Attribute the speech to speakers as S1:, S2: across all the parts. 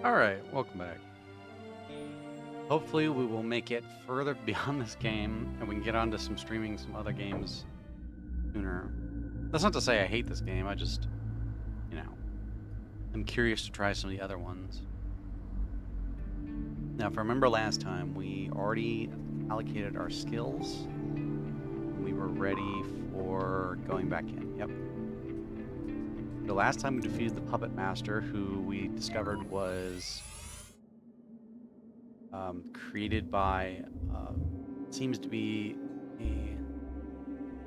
S1: Alright, welcome back. Hopefully we will make it further beyond this game and we can get on to streaming some other games sooner. That's not to say I hate this game, I just, you know, I'm curious to try some of the other ones. Now, if I remember last time, we already allocated our skills. We were ready for going back in. Yep. The last time we defeated the Puppet Master, who we discovered was created by, seems to be a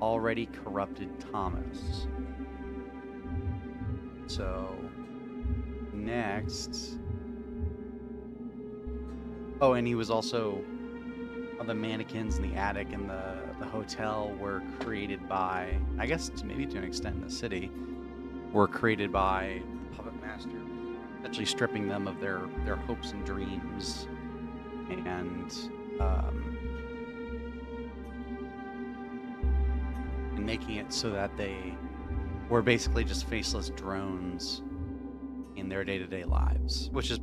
S1: already corrupted Thomas. So, next... Oh, and he was also... the mannequins in the attic and the hotel were created by, I guess maybe to an extent in the city, were created by the Puppet Master, essentially stripping them of their hopes and dreams and making it so that they were basically just faceless drones in their day-to-day lives, which is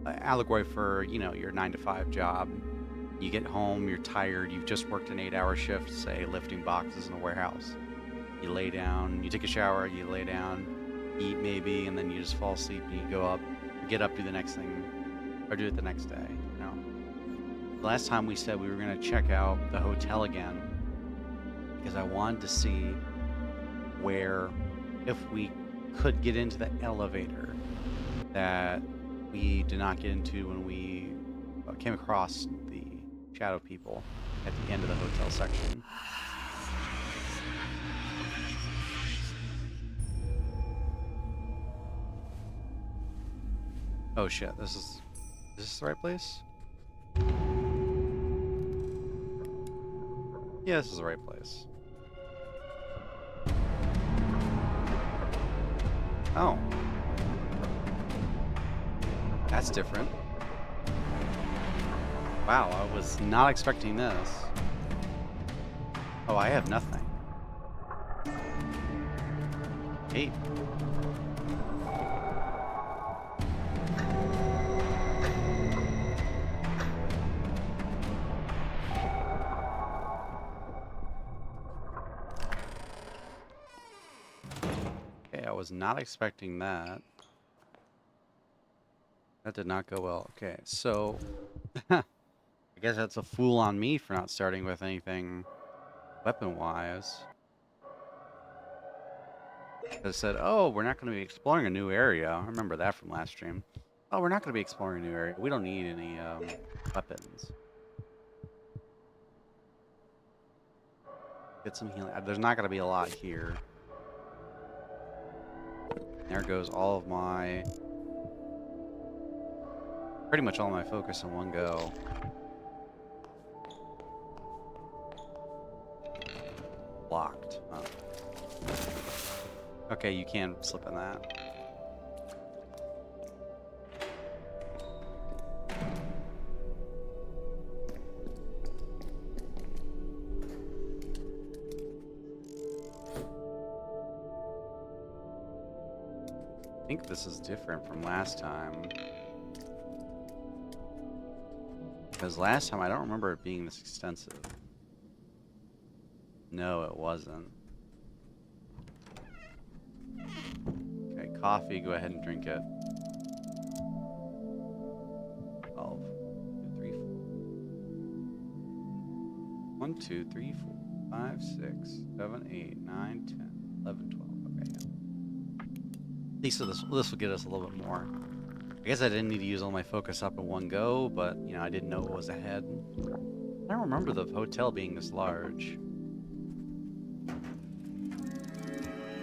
S1: an allegory for, you know, your 9-to-5 job. You get home, you're tired, you've just worked an 8-hour shift, say, lifting boxes in a warehouse. You lay down, you take a shower, you lay down, eat maybe, and then you just fall asleep and you go up, get up, do the next thing, or do it the next day, you know. Last time we said we were going to check out the hotel again because I wanted to see where, if we could get into the elevator that we did not get into when we came across the shadow people at the end of the hotel section. Oh shit, is this the right place? Yeah, this is the right place. Oh. That's different. Wow, I was not expecting this. Oh, I have nothing. 8. Okay, I was not expecting that. That did not go well. Okay, so... I guess that's a fool on me for not starting with anything weapon-wise. It said, oh, we're not going to be exploring a new area. I remember that from last stream. Oh, we're not going to be exploring a new area. We don't need any weapons. Get some healing. There's not going to be a lot here. There goes all of my... pretty much all my focus in one go. Locked. Oh. Okay, you can slip in that. I think this is different from last time. Because last time I don't remember it being this extensive. No, it wasn't. Okay, coffee, go ahead and drink it. 12, 2, 3, 4. 1, 2, 3, 4, 5, 6, 7, 8, 9, 10, 11, 12. Okay, yeah. At least this will get us a little bit more. I guess I didn't need to use all my focus up in one go, but, you know, I didn't know what was ahead. I don't remember the hotel being this large.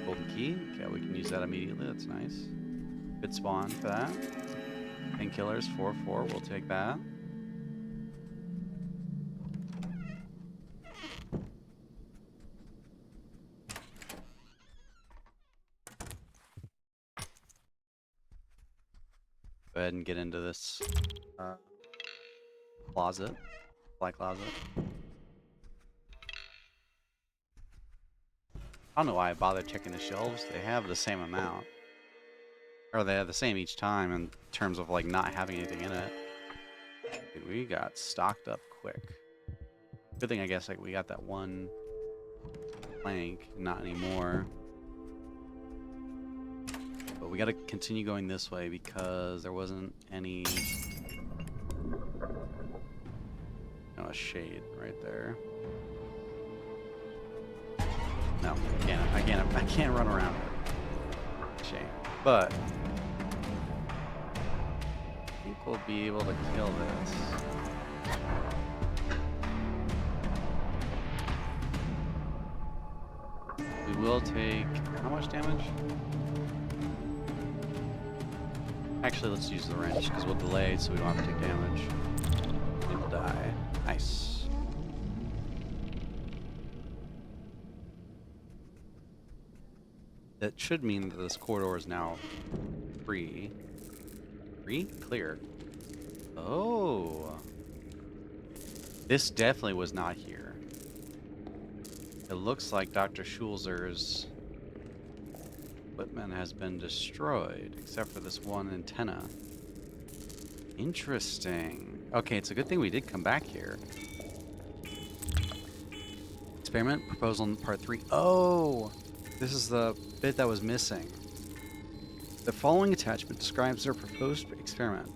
S1: Golden key. Okay, we can use that immediately. That's nice. Good spawn for that. Painkillers, 4-4. We'll take that. Go ahead and get into this closet. Fly closet. I don't know why I bothered checking the shelves. They have the same amount. Or they're the same each time in terms of like not having anything in it. Dude, we got stocked up quick. Good thing I guess like we got that one plank, not anymore. But we gotta continue going this way because there wasn't any a shade right there. No, I can't run around it. Shame. But I think we'll be able to kill this. We will take how much damage? Actually, let's use the wrench because we'll delay so we don't have to take damage. And we'll die. Nice. That should mean that this corridor is now free. Free? Clear. Oh. This definitely was not here. It looks like Dr. Schulzer's equipment has been destroyed, except for this one antenna. Interesting. Okay, it's a good thing we did come back here. Experiment proposal part 3. Oh! This is the bit that was missing. The following attachment describes their proposed experiment.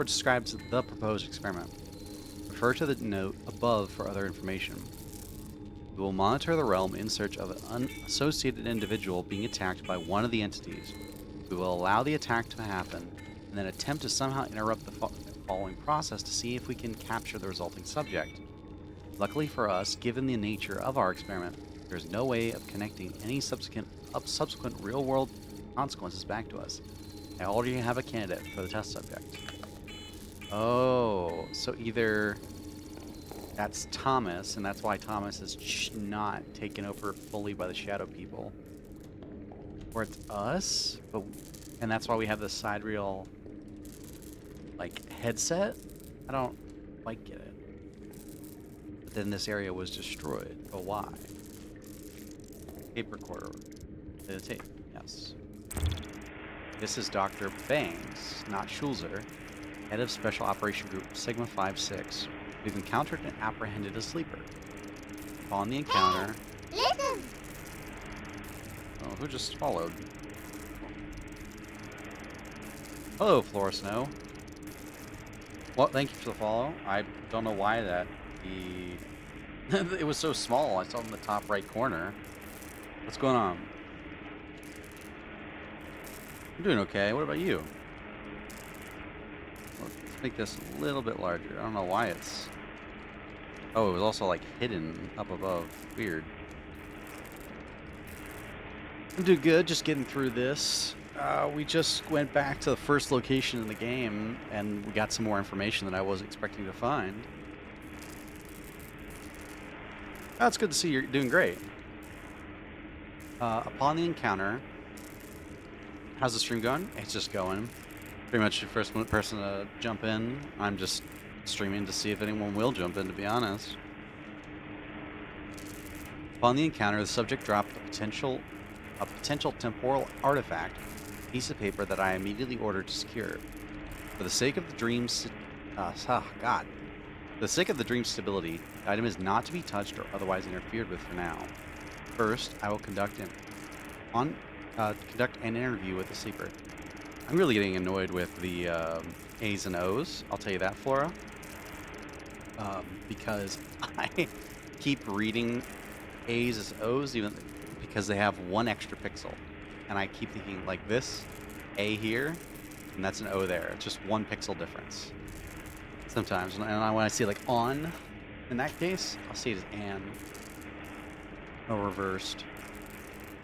S1: Describes the proposed experiment. Refer to the note above for other information. We will monitor the realm in search of an unassociated individual being attacked by one of the entities. We will allow the attack to happen and then attempt to somehow interrupt the following process to see if we can capture the resulting subject. Luckily for us, given the nature of our experiment, there's no way of connecting any subsequent real-world consequences back to us. I already have a candidate for the test subject. Oh, so either that's Thomas, and that's why Thomas is not taken over fully by the Shadow People, or it's us, and that's why we have the side reel, like, headset. I don't quite get it. But then this area was destroyed. But why? Tape recorder. The tape. Yes. This is Dr. Bangs, not Schulzer, head of Special Operation Group Sigma 5-6. We've encountered and apprehended a sleeper. Upon the encounter...
S2: Hey, listen!
S1: Oh, who just followed? Hello, Flora Snow. Well, thank you for the follow. I don't know why that it was so small. I saw it in the top right corner. What's going on? I'm doing okay. What about you? Let's make this a little bit larger. I don't know why it's... Oh, it was also like hidden up above. Weird. I'm doing good. Just getting through this. We just went back to the first location in the game, and we got some more information that I wasn't expecting to find. Oh, it's good to see you're doing great. Upon the encounter, how's the stream going? It's just going. Pretty much the first person to jump in. I'm just streaming to see if anyone will jump in, to be honest. Upon the encounter, the subject dropped a potential temporal artifact, a piece of paper that I immediately ordered to secure. For the sake of the dream's For the sake of the dream's stability, the item is not to be touched or otherwise interfered with for now. First, I will conduct an interview with the sleeper. I'm really getting annoyed with the A's and O's. I'll tell you that, Flora. Because I keep reading A's as O's even because they have one extra pixel. And I keep thinking like this, A here, and that's an O there. It's just one pixel difference. Sometimes, and when I see like on, in that case, I'll see it as an or reversed.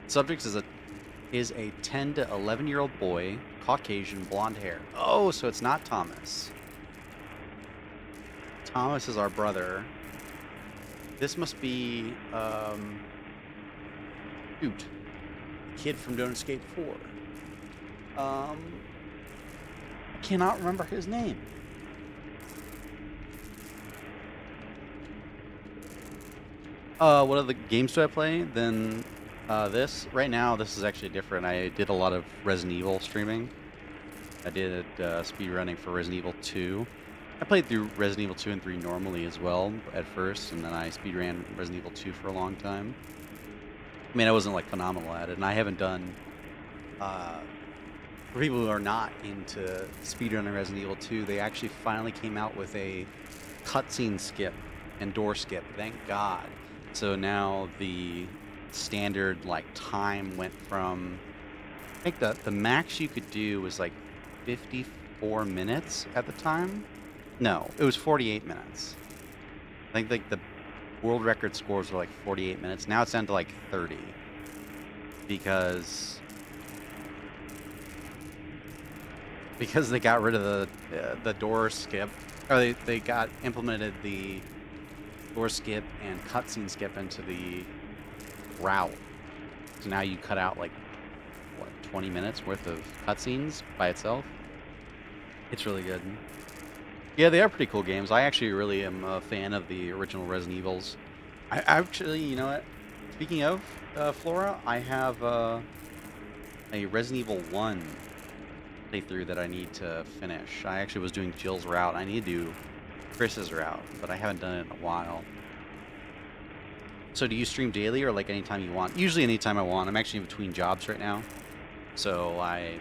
S1: Subject is a 10 to 11-year-old boy, Caucasian, blonde hair. Oh, so it's not Thomas. Thomas is our brother. This must be, shoot, kid from Don't Escape 4. I cannot remember his name. What other games do I play? Then Right now, this is actually different. I did a lot of Resident Evil streaming. I did speed running for Resident Evil 2. I played through Resident Evil 2 and 3 normally as well at first, and then I speed ran Resident Evil 2 for a long time. I mean, I wasn't like phenomenal at it, and I haven't done. For people who are not into speedrunning Resident Evil 2, they actually finally came out with a cutscene skip and door skip. Thank God. So now the standard like time went from, I think the max you could do was like 54 minutes at the time. No, it was 48 minutes. I think like the world record scores were like 48 minutes. Now it's down to like 30 because they got rid of the door skip, or they got implemented the door skip and cutscene skip into the route. So now you cut out like what, 20 minutes worth of cutscenes by itself. It's really good. Yeah, they are pretty cool games. I actually really am a fan of the original Resident Evils. I actually, you know what? Speaking of Flora, I have a Resident Evil 1 playthrough that I need to finish. I actually was doing Jill's route. I need to do Chris's route, but I haven't done it in a while. So do you stream daily or like anytime you want? Usually anytime I want. I'm actually in between jobs right now, so I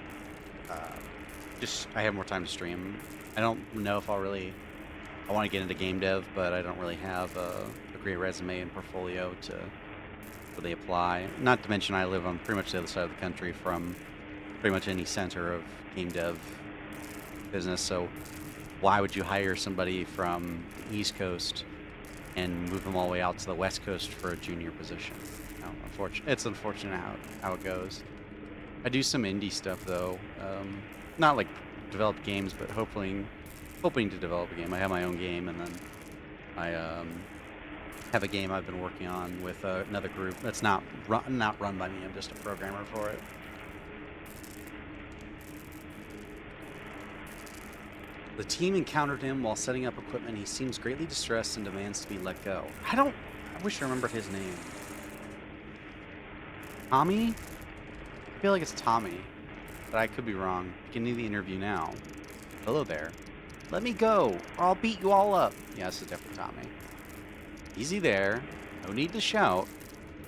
S1: have more time to stream. I don't know if I want to get into game dev, but I don't really have a great resume and portfolio to really apply. Not to mention I live on pretty much the other side of the country from pretty much any center of game dev business, so why would you hire somebody from the East Coast and move them all the way out to the West Coast for a junior position? No, it's unfortunate how it goes. I do some indie stuff though, not like develop games, but hoping to develop a game. I have my own game, and then I have a game I've been working on with another group that's not run by me. I'm just a programmer for it. The team encountered him while setting up equipment. He seems greatly distressed and demands to be let go. I wish I remembered his name. Tommy? I feel like it's Tommy, but I could be wrong. Beginning the interview now. Hello there. Let me go, or I'll beat you all up. Yeah, this is definitely Tommy. Easy there. No need to shout.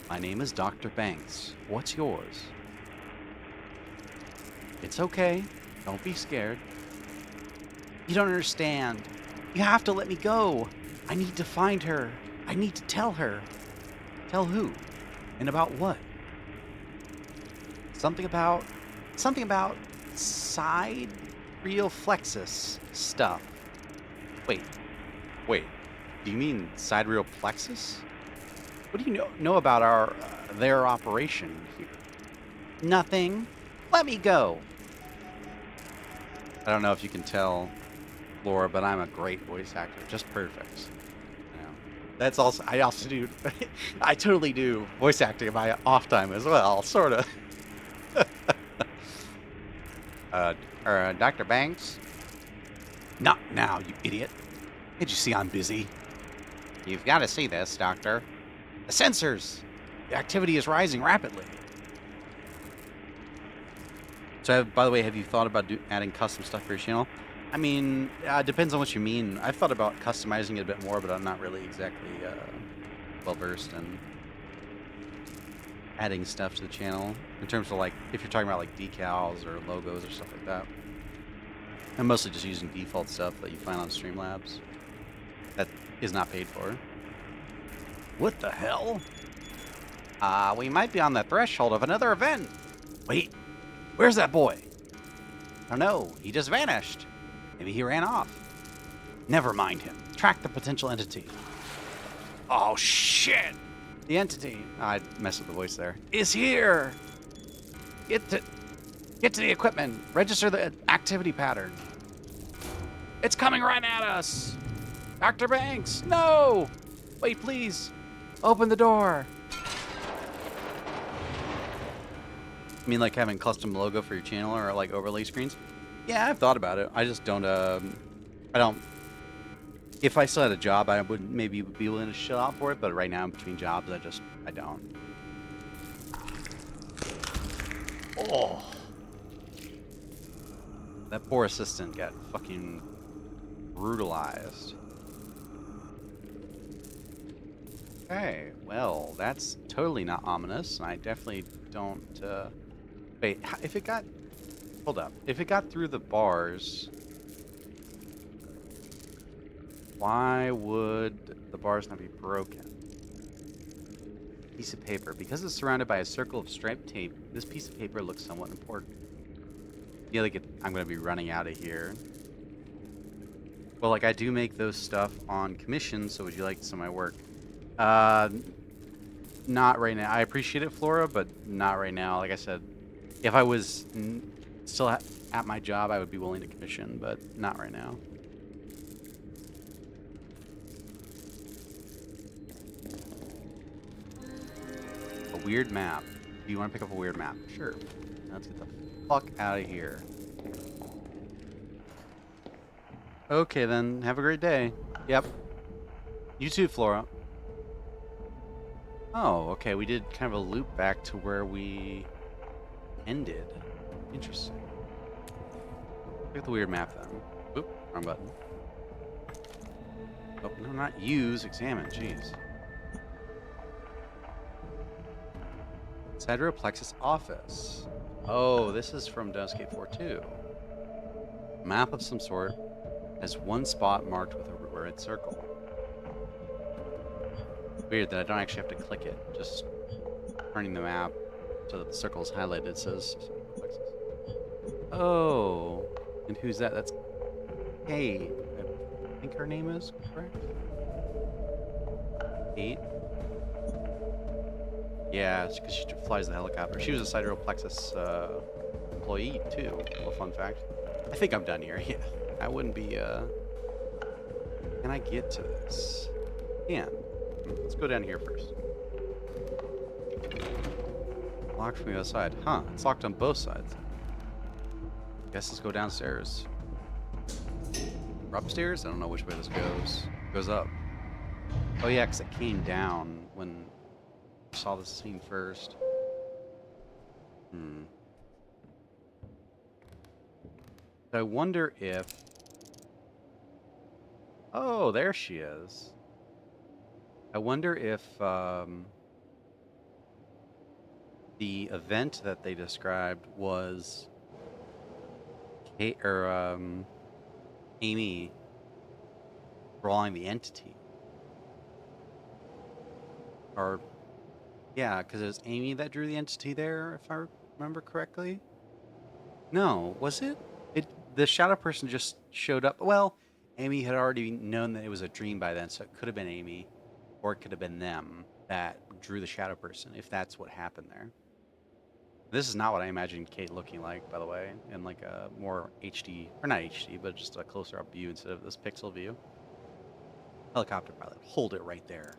S1: My name is Dr. Banks. What's yours? It's okay. Don't be scared. You don't understand. You have to let me go. I need to find her. I need to tell her. Tell who? And about what? Something about side real plexus stuff. Wait. Do you mean side real plexus? What do you know about their operation here? Nothing. Let me go. I don't know if you can tell, Laura, but I'm a great voice actor. Just perfect. You know, I also do. I totally do voice acting in my off time as well, sort of. Dr. Banks? Not now, you idiot. Can't you see I'm busy? You've got to see this, Doctor. The sensors! The activity is rising rapidly. So, by the way, have you thought about adding custom stuff for your channel? I mean, it depends on what you mean. I've thought about customizing it a bit more, but I'm not really exactly well-versed in adding stuff to the channel. In terms of, like, if you're talking about, like, decals or logos or stuff like that. I'm mostly just using default stuff that you find on Streamlabs that is not paid for. What the hell? We might be on the threshold of another event. Wait, where's that boy? I don't know, he just vanished. Maybe he ran off. Never mind him. Track the potential entity. Oh, shit! The entity, I messed with the voice there, is here! Get to the equipment. Register the activity pattern. It's coming right at us! Dr. Banks, no! Wait, please. Open the door. I mean, like having custom logo for your channel or like overlay screens? Yeah, I've thought about it. I just don't, if I still had a job, I would maybe be willing to shell out for it, but right now I'm between jobs, I don't. Oh. That poor assistant got fucking brutalized. Okay, well, that's totally not ominous, and I definitely don't, wait, if it got... Hold up. If it got through the bars, why would the bars not be broken? Piece of paper. Because it's surrounded by a circle of striped tape, this piece of paper looks somewhat important. I feel like I'm going to be running out of here. Well, like, I do make those stuff on commission, so would you like some of my work? Not right now. I appreciate it, Flora, but not right now. Like I said, if I was still at my job, I would be willing to commission, but not right now. A weird map. Do you want to pick up a weird map? Sure. Let's get the fuck out of here. Okay, then. Have a great day. Yep. You too, Flora. Oh, okay. We did kind of a loop back to where we ended. Interesting. Look at the weird map then. Oop, wrong button. Oh, no, not use. Examine. Jeez. Sideroplexus office. Oh, this is from Downscape 4 too. Map of some sort has one spot marked with a red circle. Weird that I don't actually have to click it. Just turning the map so that the circle is highlighted says oh, and who's that? That's Kate. I think her name is correct. Kate. Yeah, because she flies the helicopter. She was a Sideroplexus employee too. A little fun fact. I think I'm done here. Yeah, I wouldn't be. Can I get to this? Yeah. Let's go down here first. Locked from the other side. Huh, it's locked on both sides. Guess let's go downstairs. Or upstairs? I don't know which way this goes. It goes up. Oh yeah, because it came down when I saw this scene first. So I wonder if... Oh, there she is. I wonder if the event that they described was Kate or Amy drawing the entity, or yeah, because it was Amy that drew the entity there, if I remember correctly. No, was it? The shadow person just showed up. Well, Amy had already known that it was a dream by then, so it could have been Amy. Or it could have been them that drew the shadow person, if that's what happened there. This is not what I imagined Kate looking like, by the way, in like a more HD, or not HD, but just a closer up view instead of this pixel view. Helicopter pilot, hold it right there.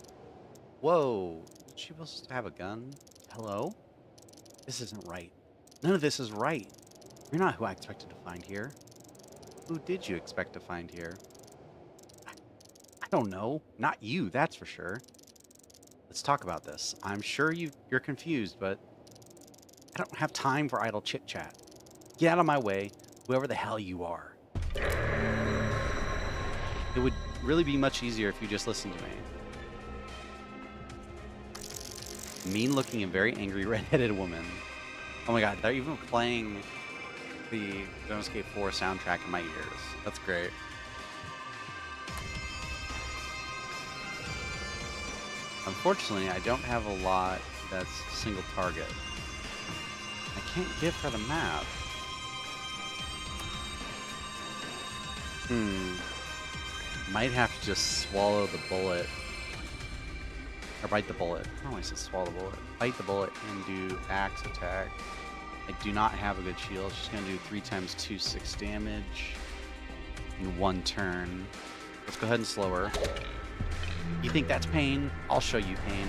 S1: Whoa, is she supposed to have a gun? Hello? This isn't right. None of this is right. You're not who I expected to find here. Who did you expect to find here? I don't know. Not you, that's for sure. Let's talk about this. I'm sure you're confused, but I don't have time for idle chit-chat. Get out of my way, whoever the hell you are. It would really be much easier if you just listened to me. Mean-looking and very angry red-headed woman. Oh my god, they're even playing the Downscape 4 soundtrack in my ears. That's great. Unfortunately, I don't have a lot that's single target. I can't give her the map. Might have to just swallow the bullet. Or bite the bullet. I don't know why I said swallow the bullet. Bite the bullet and do axe attack. I do not have a good shield. She's going to do 3 times 2, 6 damage in 1 turn. Let's go ahead and slow her. You think that's pain? I'll show you pain.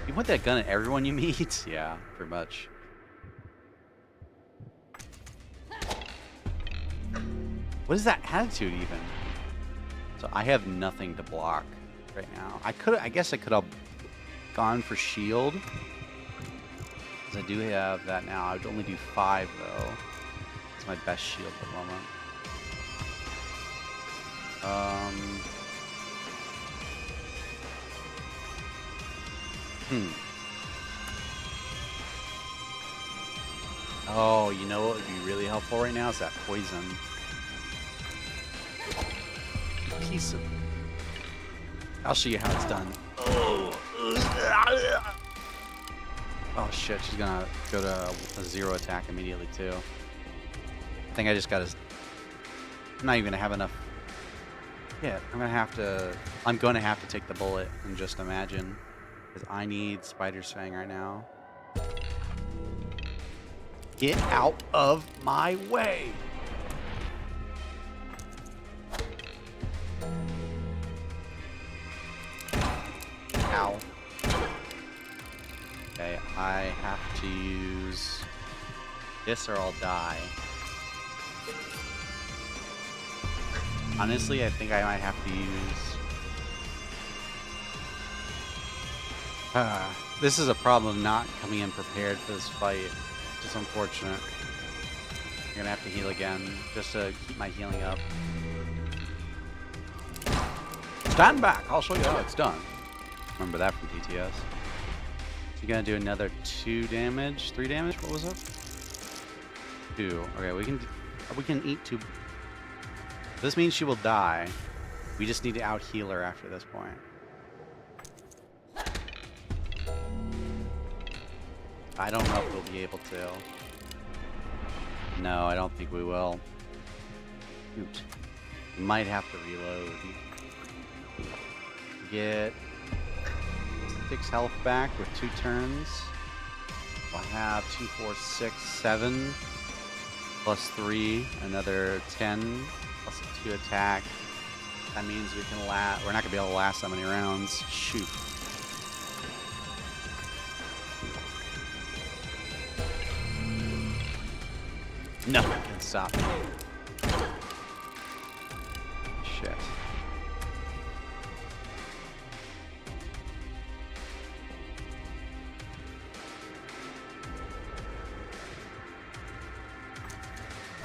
S1: You point that gun at everyone you meet? Yeah, pretty much. What is that attitude even? So I have nothing to block right now. I guess I could have gone for shield. I do have that now. I would only do 5 though. It's my best shield at the moment. Oh, you know what would be really helpful right now is that poison. Piece of... I'll show you how it's done. Oh shit, she's gonna go to a 0 attack immediately too. I think I just gotta... I'm not even gonna have enough... Yeah, I'm gonna have to take the bullet and just imagine. Because I need Spider's Fang right now. Get out of my way! Ow. Okay, I have to use this or I'll die. Honestly, I think I might have to use... this is a problem not coming in prepared for this fight. Just unfortunate. I'm gonna have to heal again, just to keep my healing up. Stand back! I'll show you how it's done. Remember that from TTS. So you're gonna do another 2 damage? 3 damage? What was it? 2. Okay, we can eat 2. This means she will die. We just need to out-heal her after this point. I don't know if we'll be able to. No, I don't think we will. Shoot. We might have to reload. Get 6 health back with 2 turns. We'll have 2, 4, 6, 7 plus 3, another 10 plus a 2 attack. That means we can last. We're not gonna be able to last that many rounds. Shoot. Nothing can stop me. Shit.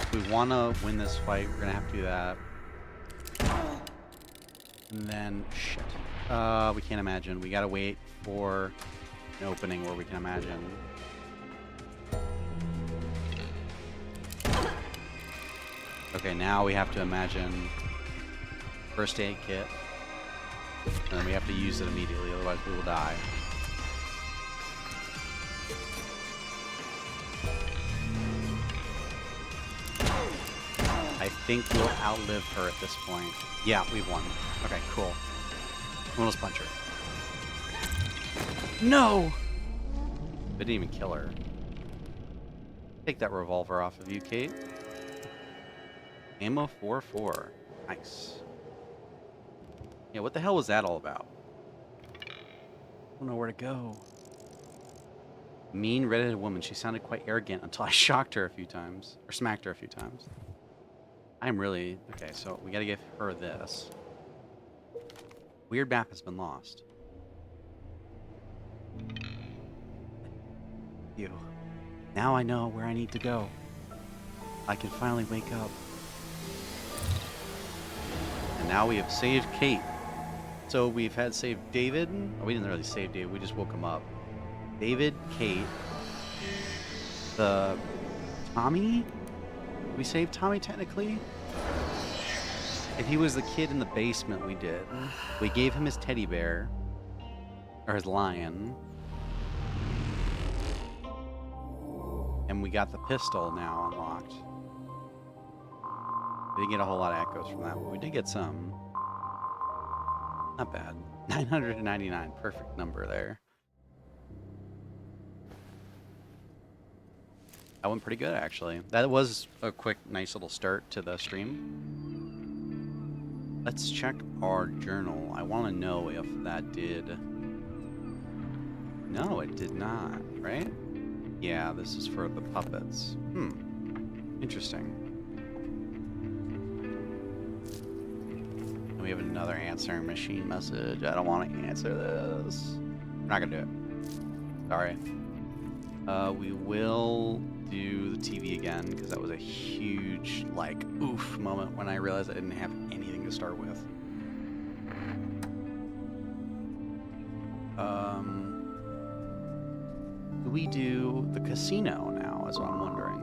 S1: If we want to win this fight, we're going to have to do that. And then, shit. We can't imagine. We got to wait for an opening where we can imagine. Okay, now we have to imagine first aid kit. And then we have to use it immediately, otherwise we will die. I think we'll outlive her at this point. Yeah, we've won. Okay, cool. Let's punch her. No! I didn't even kill her. Take that revolver off of you, Kate. Ammo 4-4. Nice. Yeah, what the hell was that all about? I don't know where to go. Mean, redheaded woman. She sounded quite arrogant until I shocked her a few times. Or smacked her a few times. I'm really... Okay, so we gotta give her this. Weird map has been lost. You. Now I know where I need to go. I can finally wake up. And now we have saved Kate. So we've had saved David. Oh, we didn't really save David. We just woke him up. David, Kate, the Tommy. We saved Tommy technically. If he was the kid in the basement, we did. We gave him his teddy bear, or his lion, and we got the pistol now unlocked. We didn't get a whole lot of echoes from that, but we did get some. Not bad. 999, perfect number there. That went pretty good, actually. That was a quick, nice little start to the stream. Let's check our journal. I want to know if that did... No, it did not, right? Yeah, this is for the puppets. Interesting. And we have another answering machine message. I don't want to answer this. I'm not going to do it. Sorry. We will do the TV again, because that was a huge, like, oof moment when I realized I didn't have anything to start with. Do we do the casino now, is what I'm wondering.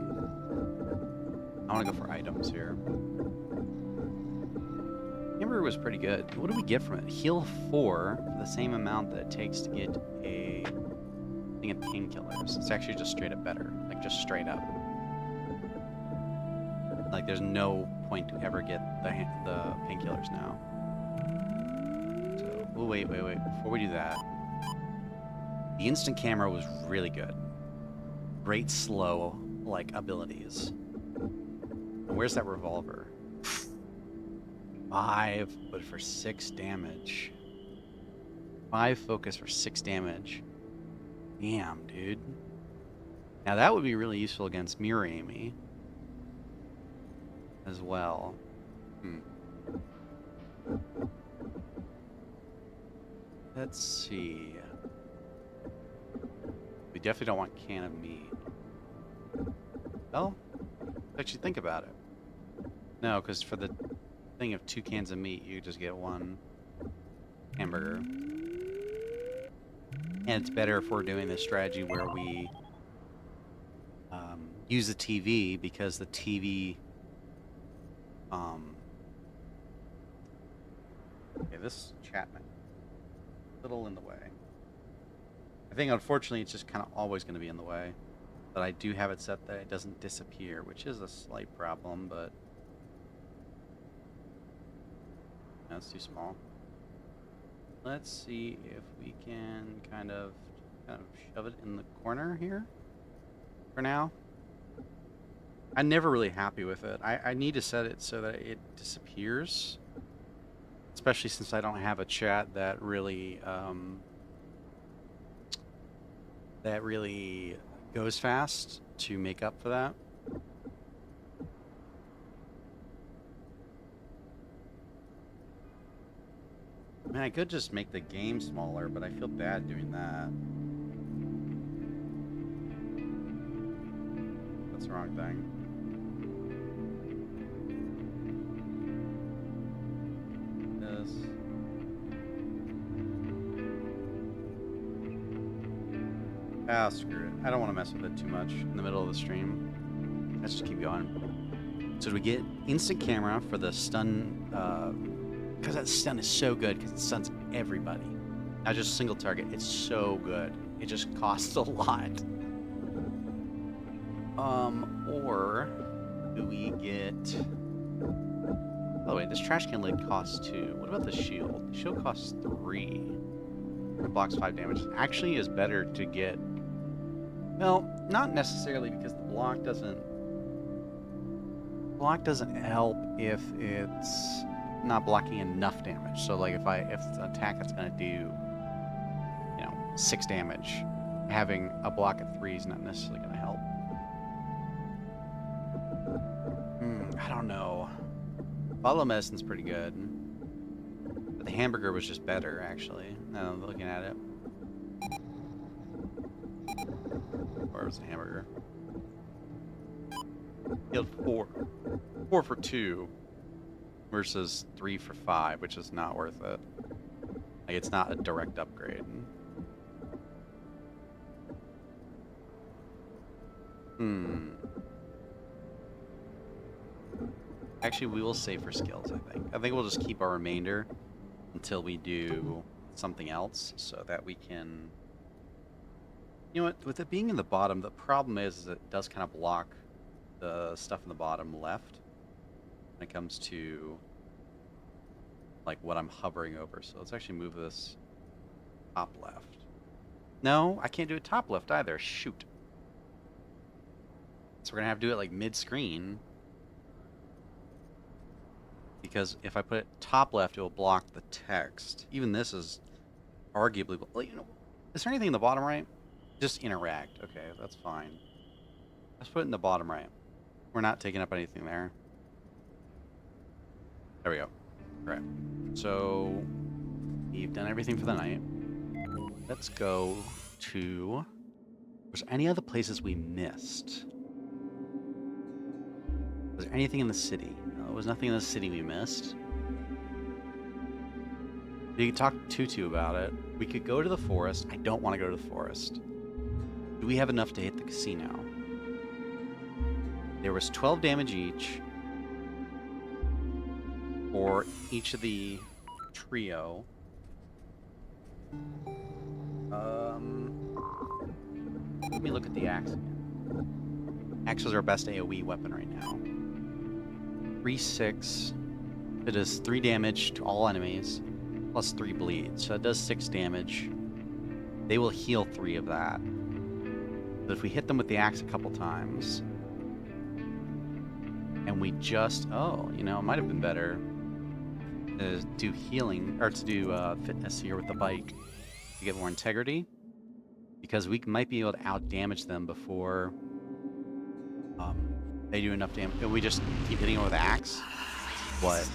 S1: I want to go for items here. Hamburger was pretty good. What do we get from it? Heal 4 for the same amount that it takes to get a thing of painkillers. It's actually just straight up better. Like, just straight up. Like, there's no point to ever get the painkillers now. So, oh, wait. Before we do that, the instant camera was really good. Great slow, like, abilities. And where's that revolver? 5, but for 6 damage. 5 focus for 6 damage. Damn, dude. Now that would be really useful against Mirror Amy as well. Let's see. We definitely don't want can of meat. Well, actually think about it. No, because for the thing of 2 cans of meat, you just get 1 hamburger. And it's better if we're doing this strategy where we use the TV, because the TV... Okay, this Chapman. A little in the way. I think, unfortunately, it's just kind of always going to be in the way. But I do have it set that it doesn't disappear, which is a slight problem, but... That's too small. Let's see if we can kind of shove it in the corner here for now. I'm never really happy with it. I need to set it so that it disappears, especially since I don't have a chat that really goes fast to make up for that. I mean, I could just make the game smaller, but I feel bad doing that. That's the wrong thing. This. Ah, screw it. I don't want to mess with it too much in the middle of the stream. Let's just keep going. So do we get instant camera for the stun... because that stun is so good, because it stuns everybody. Not just single target, it's so good. It just costs a lot. Or do we get... By the way, this trash can lid costs 2. What about the shield? The shield costs 3. It blocks 5 damage. It actually is better to get... Well, not necessarily, because the block doesn't... Block doesn't help if it's not blocking enough damage. So like if it's an attack that's gonna do 6 damage, having a block at 3 is not necessarily gonna help. I don't know. Follow medicine's pretty good, but the hamburger was just better actually. Now I'm looking at it. Where was the hamburger? Healed 4 for 2. Versus 3 for 5, which is not worth it. Like, it's not a direct upgrade. Actually, we will save for skills, I think. I think we'll just keep our remainder until we do something else, so that we can... You know what? With it being in the bottom, the problem is it does kind of block the stuff in the bottom left when it comes to like what I'm hovering over. So let's actually move this top left. No, I can't do it top left either. Shoot. So we're gonna have to do it like mid-screen, because if I put it top left, it will block the text. Even this is arguably... Is there anything in the bottom right? Just interact. Okay, that's fine. Let's put it in the bottom right. We're not taking up anything there. There we go. All right. So we've done everything for the night. Let's go to Was there any other places we missed? Was there anything in the city? No, there was nothing in the city we missed. You could talk to Tutu about it. We could go to the forest. I don't want to go to the forest. Do we have enough to hit the casino? There was 12 damage each for each of the trio. Let me look at the axe again. Axe is our best AoE weapon right now. 3/6. It does 3 damage to all enemies, plus 3 bleed. So it does 6 damage. They will heal 3 of that. But if we hit them with the axe a couple times, and we just... Oh, you know, it might have been better to do healing, or to do fitness here with the bike to get more integrity. Because we might be able to out-damage them before they do enough damage. We just keep hitting them with the axe. What?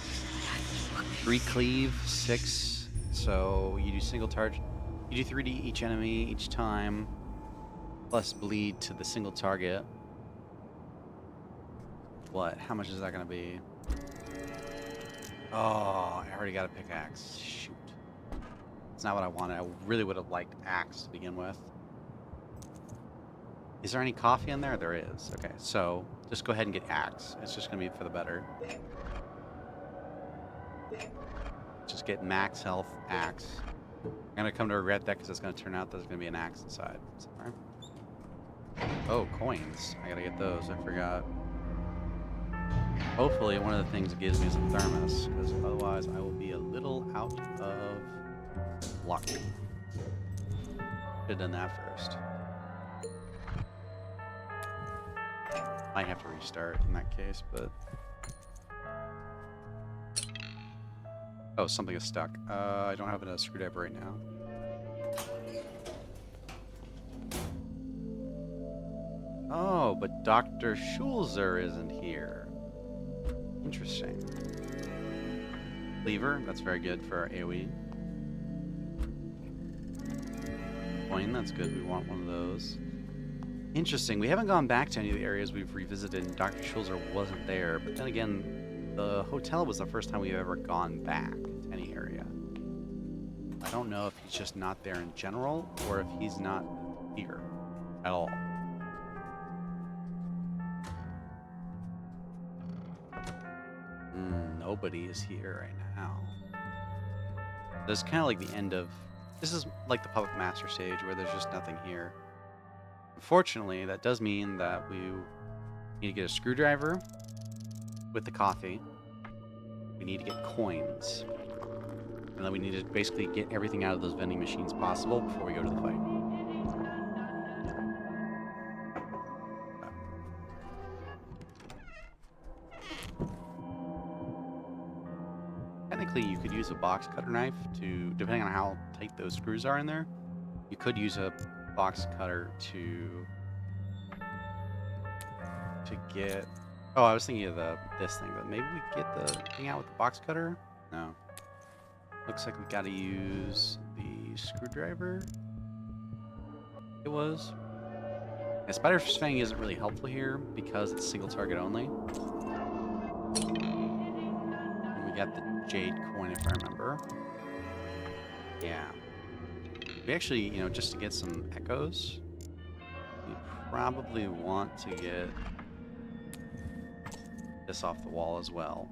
S1: 3 cleave, 6. So you do single target. You do 3 to each enemy each time, plus bleed to the single target. What? How much is that going to be? Oh, I already got a pickaxe. Shoot. It's not what I wanted. I really would have liked axe to begin with. Is there any coffee in there? There is. Okay, so just go ahead and get axe. It's just going to be for the better. Just get max health axe. I'm going to come to regret that because it's going to turn out there's going to be an axe inside somewhere. Oh, coins. I got to get those. I forgot. Hopefully one of the things it gives me is a thermos, because otherwise I will be a little out of luck. Should have done that first. Might have to restart in that case, but... Oh, something is stuck. I don't have a screwdriver right now. Oh, but Dr. Schulzer isn't here. Interesting. Lever, that's very good for our AoE. Coin, that's good. We want one of those. Interesting. We haven't gone back to any of the areas we've revisited, and Dr. Schulzer wasn't there. But then again, the hotel was the first time we've ever gone back to any area. I don't know if he's just not there in general, or if he's not here at all. Nobody is here right now. This is kind of like the end of... This is like the Puppet Master stage where there's just nothing here. Unfortunately, that does mean that we need to get a screwdriver with the coffee. We need to get coins. And then we need to basically get everything out of those vending machines possible before we go to the fight. Technically, you could use a box cutter knife to, depending on how tight those screws are in there, you could use a box cutter to get... Oh, I was thinking of this thing, but maybe we get the thing out with the box cutter? No. Looks like we gotta use the screwdriver. It was. Yeah, Spider's Fang isn't really helpful here because it's single target only. And we got the jade coin, if I remember. Yeah. We actually, you know, just to get some echoes, we probably want to get this off the wall as well.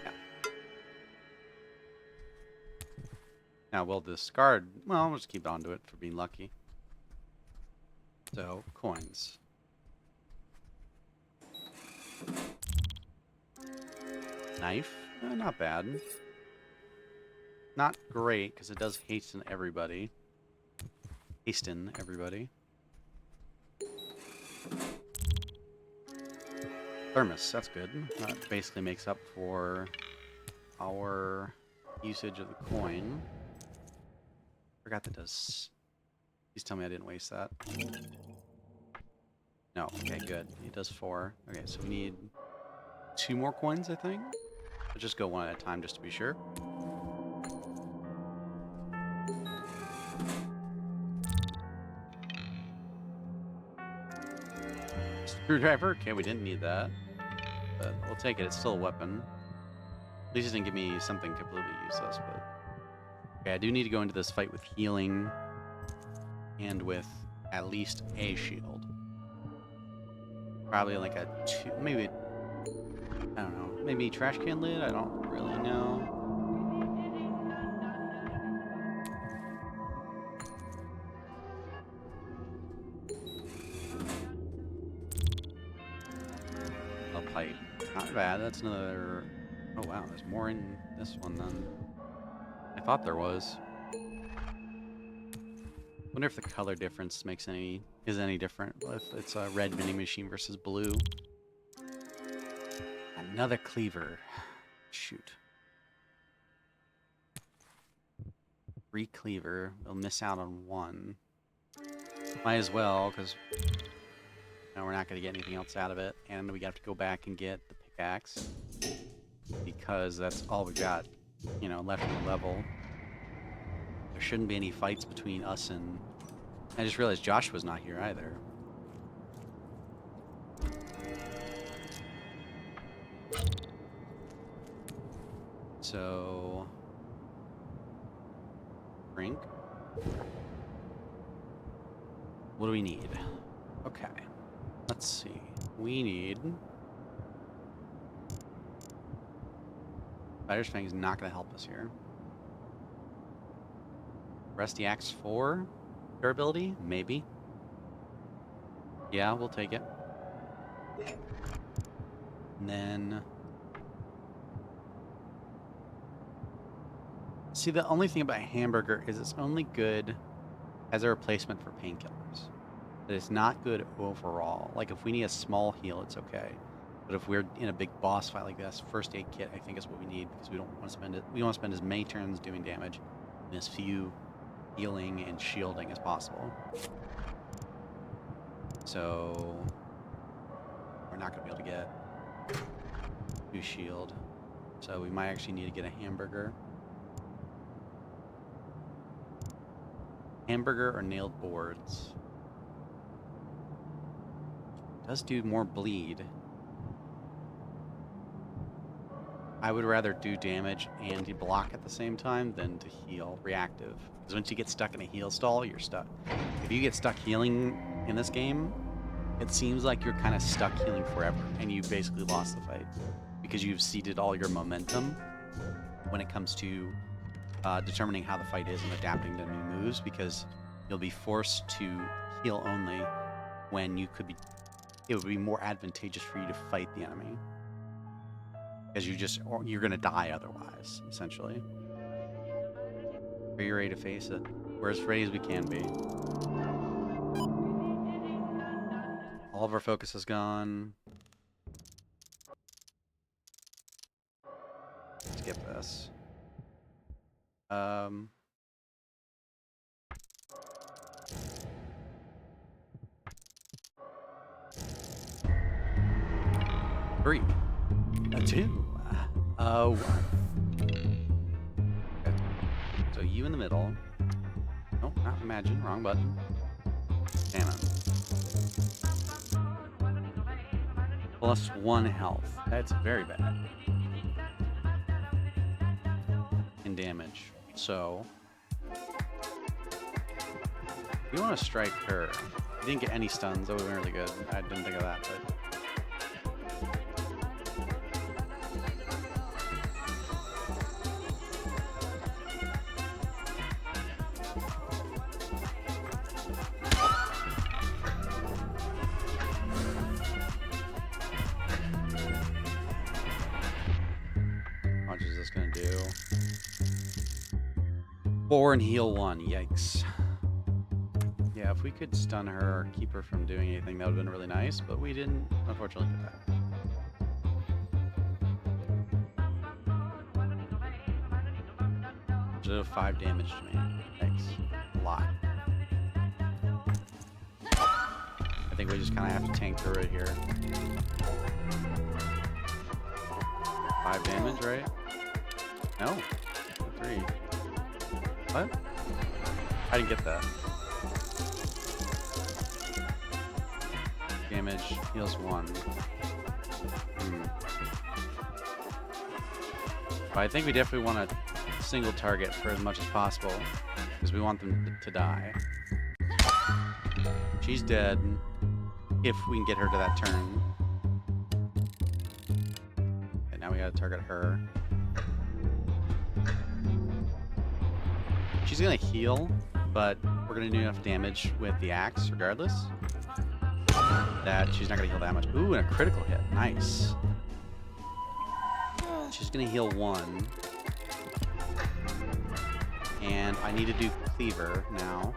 S1: Yeah. Now we'll discard, well, we'll just keep on to it for being lucky. So, coins. Knife. Not bad. Not great, because it does hasten everybody. Thermos, that's good. That basically makes up for our usage of the coin. Forgot that does... Please tell me I didn't waste that. No, okay, good. It does 4. Okay, so we need 2 more coins, I think. I'll just go one at a time just to be sure. Screwdriver? Okay, we didn't need that. But we'll take it. It's still a weapon. At least it didn't give me something completely useless, but... Okay, I do need to go into this fight with healing and with at least a shield. Probably like a 2... Maybe... I don't know. Maybe trash can lid? I don't really know. A pipe. Not bad. That's another... Oh wow, there's more in this one than I thought there was. Wonder if the color difference is any different if it's a red vending machine versus blue. Another cleaver. Shoot. 3 cleaver. We'll miss out on 1. Might as well, because we're not going to get anything else out of it. And we have to go back and get the pickaxe. Because that's all we got, left in the level. There shouldn't be any fights between us and... I just realized Josh was not here either. So... Drink. What do we need? Okay. Let's see. We need... Spider's Fang is not going to help us here. Rusty Axe 4? Durability? Maybe. Yeah, we'll take it. And then... See, the only thing about hamburger is it's only good as a replacement for painkillers. But it's not good overall. Like, if we need a small heal, it's okay. But if we're in a big boss fight like this, first aid kit, I think, is what we need, because we don't want to spend it. We want to spend as many turns doing damage and as few healing and shielding as possible. So we're not going to be able to get 2 shield. So we might actually need to get a hamburger. Hamburger or nailed boards. Does do more bleed. I would rather do damage and block at the same time than to heal reactive. Because once you get stuck in a heal stall, you're stuck. If you get stuck healing in this game, it seems like you're kind of stuck healing forever, and you basically lost the fight. Because you've ceded all your momentum when it comes to determining how the fight is and adapting to new moves, because you'll be forced to heal only when it would be more advantageous for you to fight the enemy. Because you're gonna die otherwise, essentially. Are you ready to face it? We're as ready as we can be. All of our focus is gone. Skip this. Three. A 2. 1. Okay. So you in the middle. Nope, not imagine. Wrong button. Damn it. +1 health. That's very bad. And damage. So you want to strike her. You didn't get any stuns. That would have been really good. I didn't think of that, but... How much is this going to do? 4 and heal 1. Yikes. Yeah, if we could stun her or keep her from doing anything, that would have been really nice, but we didn't, unfortunately, get that. Should have 5 damage to me. Thanks. A lot. I think we just kind of have to tank through it here. 5 damage, right? No. 3. What? I didn't get that. damage, heals 1. But I think we definitely want a single target for as much as possible, because we want them to die. She's dead, if we can get her to that turn. And now we gotta target her. She's gonna heal, but we're gonna do enough damage with the axe, regardless, that she's not gonna heal that much. Ooh, and a critical hit. Nice. She's gonna heal 1. And I need to do Cleaver now.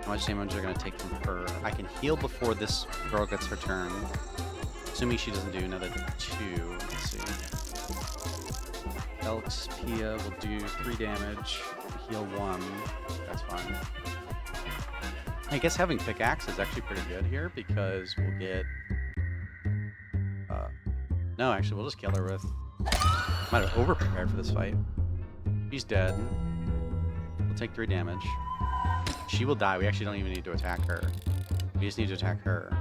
S1: How much damage are gonna take from her? I can heal before this girl gets her turn. Assuming she doesn't do another 2. Let's see. Elx Pia will do 3 damage. Heal 1. That's fine. I guess having pickaxe is actually pretty good here because we'll get... no, actually, we'll just kill her with... Might have over-prepared for this fight. She's dead. We'll take 3 damage. She will die. We actually don't even need to attack her. We just need to attack her.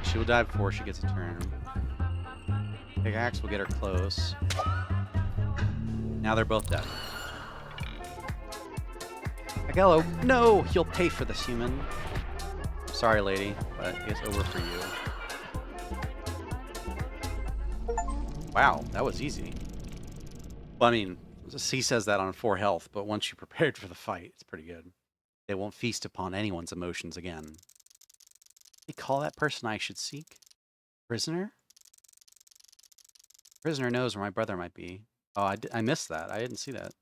S1: She will die before she gets a turn. Pickaxe will get her close. Now they're both dead. Agello, no! He'll pay for this, human. Sorry, lady, but it's over for you. Wow, that was easy. Well, I mean, C says that on 4 health, but once you're prepared for the fight, it's pretty good. They won't feast upon anyone's emotions again. They call that person I should seek? Prisoner? Prisoner knows where my brother might be. Oh, I missed that. I didn't see that.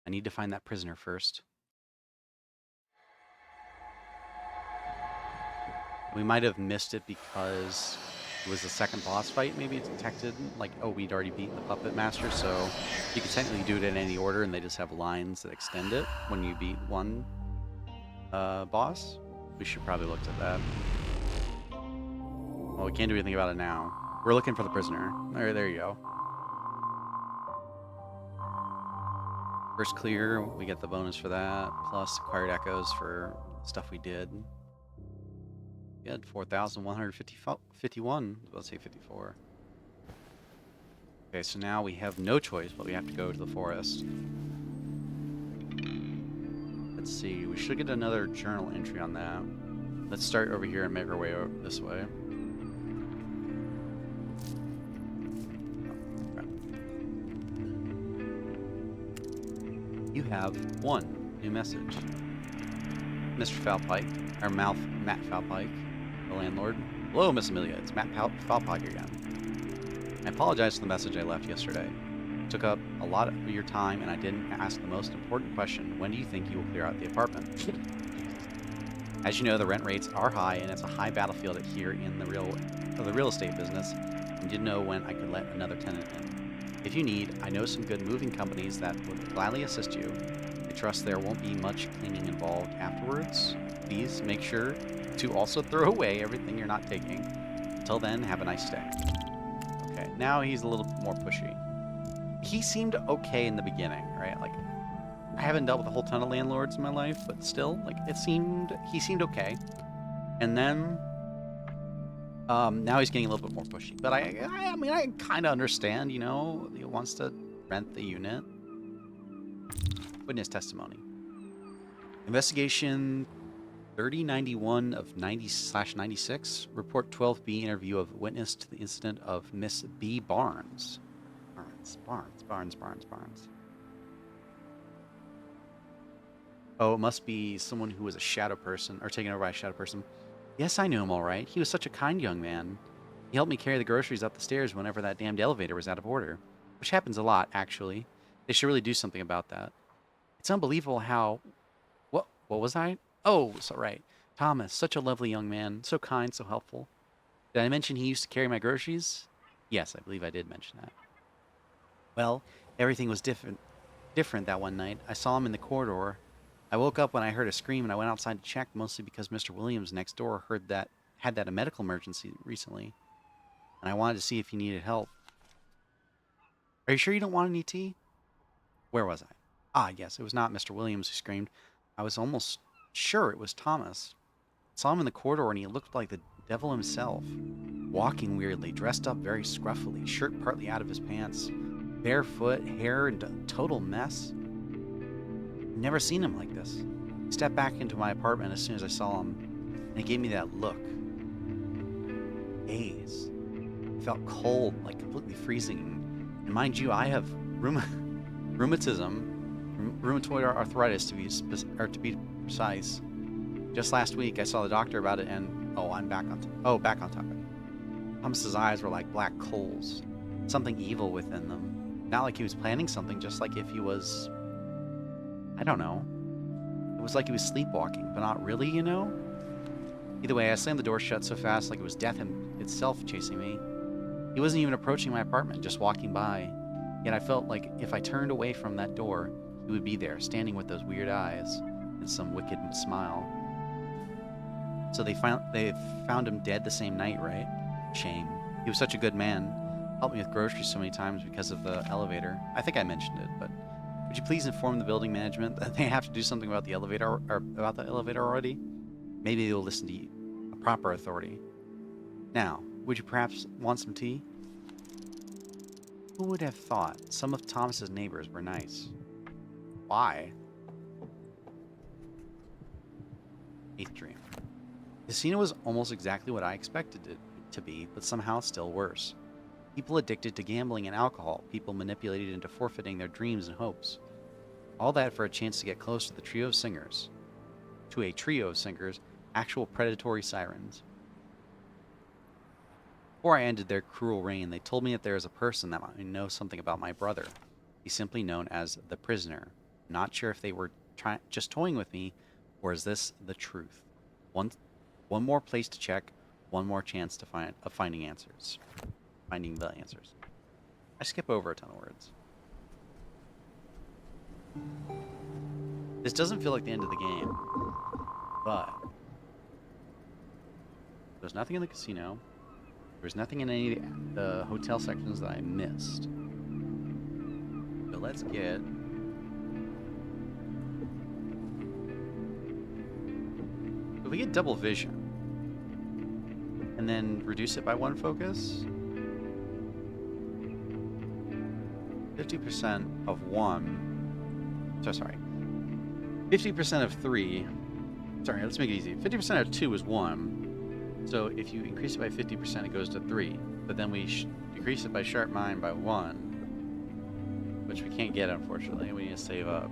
S1: I need to find that prisoner first. We might have missed it because it was the second boss fight. Maybe it's detected, like, oh, we'd already beaten the Puppet Master, so you can technically do it in any order, and they just have lines that extend it when you beat one boss. We should probably look at that. Well, we can't do anything about it now. We're looking for the prisoner. There you go. First clear, we get the bonus for that, plus acquired echoes for stuff we did. Good, 4,151. Let's say 54. Okay, so now we have no choice, but we have to go to the forest. Let's see, we should get another journal entry on that. Let's start over here and make our way over this way. You have 1 new message. Mr. Foulpike, or Matt Foulpike, the landlord. Hello, Miss Amelia. It's Matt Foulpike again. I apologize for the message I left yesterday. It took up a lot of your time, and I didn't ask the most important question. When do you think you will clear out the apartment? As you know, the rent rates are high, and it's a high battlefield here in the real estate business. And didn't know when I could let another tenant in. If you need, I know some good moving companies that would gladly assist you. I trust there won't be much cleaning involved afterwards. Please make sure to also throw away everything you're not taking. Until then, have a nice stay. Okay, now he's a little more pushy. He seemed okay in the beginning, right? Like, I haven't dealt with a whole ton of landlords in my life, but still, like, he seemed okay. And then, now he's getting a little bit more pushy. But I mean, I kind of understand, you know, he wants to rent the unit. Witness testimony. Investigation 3091 of 90/96. Report 12B interview of witness to the incident of Miss B. Barnes. Barnes. Oh, it must be someone who was a shadow person, or taken over by a shadow person. Yes, I knew him all right. He was such a kind young man. He helped me carry the groceries up the stairs whenever that damned elevator was out of order. Which happens a lot, actually. They should really do something about that. It's unbelievable how... What was I? Oh, so right. Thomas, such a lovely young man. So kind, so helpful. Did I mention he used to carry my groceries? Yes, I believe I did mention that. Well, everything was different that one night. I saw him in the corridor. I woke up when I heard a scream, and I went outside to check, mostly because Mr. Williams next door had a medical emergency recently, and I wanted to see if he needed help. Are you sure you don't want any tea? Where was I? Ah, yes, it was not Mr. Williams who screamed. I was almost sure it was Thomas. Saw him in the corridor and he looked like the devil himself. Walking weirdly, dressed up very scruffily, shirt partly out of his pants, barefoot, hair in a total mess. Never seen him like this. He stepped back into my apartment as soon as I saw him, and he gave me that look. Haze. I felt cold, like completely freezing. And mind you, I have rheumatoid arthritis to be precise. Just last week, I saw the doctor about it, and back on topic. Thomas's eyes were like black coals, something evil within them. Not like he was planning something, just like if he was, I don't know. It was like he was sleepwalking, but not really, you know? Either way, I slammed the door shut so fast like it was death itself chasing me. He wasn't even approaching my apartment, just walking by. Yet I felt like if I turned away from that door, he would be there, standing with those weird eyes and some wicked smile. So they found him dead the same night, right? Shame. He was such a good man. Helped me with groceries so many times because of the elevator. I think I mentioned it, but would you please inform the building management that they have to do something about the elevator already? Maybe they'll listen to you, a proper authority. Now, would you perhaps want some tea? Who would have thought some of Thomas's neighbors were nice? Why? 8th dream. The casino was almost exactly what I expected it to be, but somehow still worse. People addicted to gambling and alcohol, people manipulated into forfeiting their dreams and hopes. All that for a chance to get close to a trio of singers, actual predatory sirens. Before I ended their cruel reign, they told me that there is a person that might know something about my brother. He's simply known as the prisoner. Not sure if they were just toying with me, or is this the truth? One more place to check, one more chance to finding the answers. I skip over a ton of words. This doesn't feel like the end of the game, but there's nothing in the casino. There's nothing in any of the hotel sections that I missed. So let's get... If we get double vision, and then reduce it by 1 focus, 50% of 1... So sorry. 50% of 3... Sorry, let's make it easy. 50% of 2 is 1. So if you increase it by 50%, it goes to 3. But then we decrease it by sharp mind by 1, which we can't get, unfortunately. We need to save up.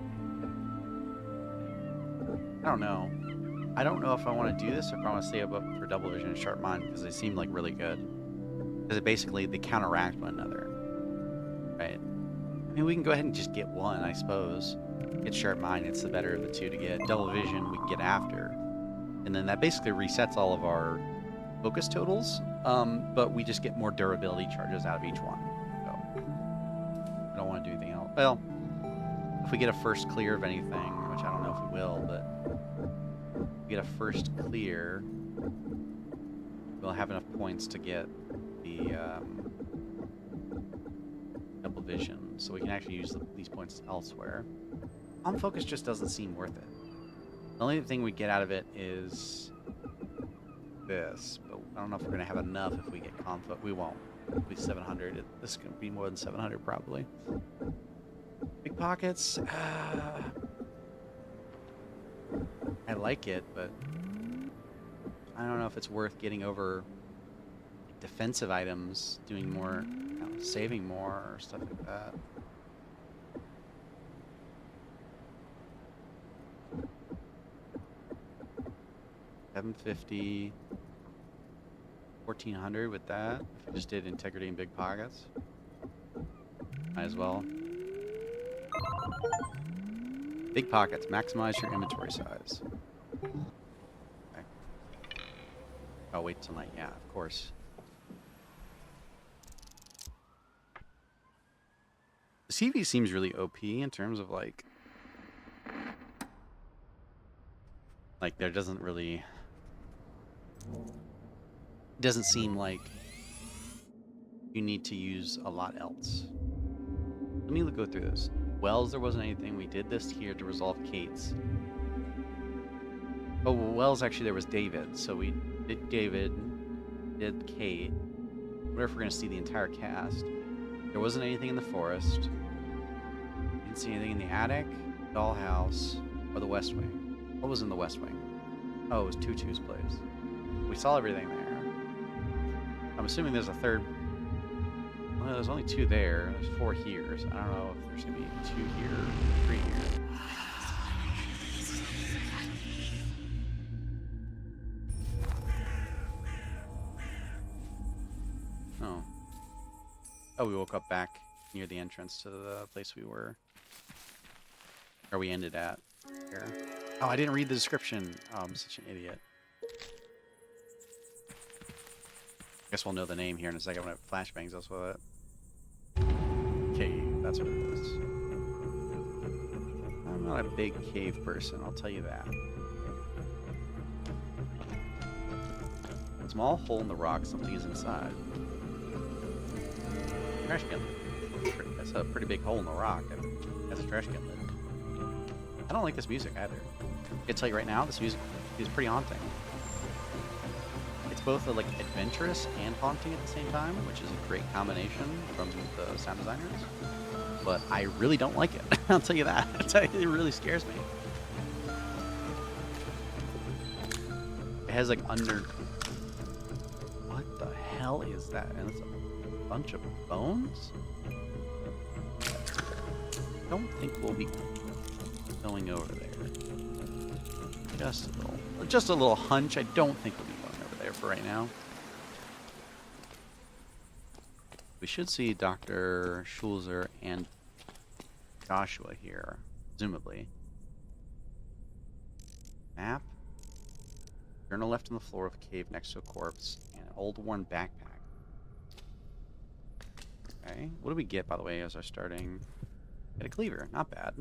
S1: I don't know. I don't know if I want to do this or if I want to save up for double vision and sharp mind, because they seem like really good. Because they counteract one another. Right? I mean, we can go ahead and just get 1, I suppose. Get sharp mind, it's the better of the 2 to get. Double vision, we can get after. And then that basically resets all of our focus totals, but we just get more durability charges out of each one. So I don't want to do anything else. Well, if we get a first clear of anything, which I don't know if we will, but if we get a first clear, we'll have enough points to get the double vision, so we can actually use these points elsewhere. On focus just doesn't seem worth it. The only thing we get out of it is this, but I don't know if we're going to have enough if we get conflict. We won't. It'll be 700. This is going to be more than 700 probably. Big pockets. I like it, but I don't know if it's worth getting over defensive items, doing more, saving more or stuff like that. $750, $1,400 with that. If we just did integrity and big pockets, might as well. Big pockets, maximize your inventory size. Okay. Oh, wait till night. Yeah, of course. The CV seems really OP in terms of like there doesn't seem like you need to use a lot else. Let me go through this. Wells, there wasn't anything. We did this here to resolve Kate's. Oh, Wells, actually, there was David. So we did David, did Kate. What if we're going to see the entire cast? There wasn't anything in the forest. Didn't see anything in the attic, dollhouse, or the West Wing. What was in the West Wing? Oh, it was Tutu's place. We saw everything there. I'm assuming there's a third. Well, there's only 2 there. There's 4 here. So I don't know if there's going to be 2 here, 3 here. Oh. Oh, we woke up back near the entrance to the place we were. Or we ended at. Here. Oh, I didn't read the description. Oh, I'm such an idiot. Guess we'll know the name here in a second when it flashbangs us with it. Cave, that's what it is. I'm not a big cave person, I'll tell you that. Small hole in the rock, something is inside. Trash can lid. That's a pretty big hole in the rock. That's a trash can lid. I don't like this music either. I can tell you right now, this music is pretty haunting. It's both like adventurous and haunting at the same time, which is a great combination from the sound designers. But I really don't like it. I'll tell you that. It really scares me. It has like under. What the hell is that? And it's a bunch of bones? I don't think we'll be going over there. Just a little hunch. I don't think we'll be going over there for right now. We should see Dr. Schulzer and Joshua here, presumably. Map. Journal left on the floor of a cave next to a corpse, and an old worn backpack. Okay, what do we get, by the way, as our starting? Get a cleaver, not bad.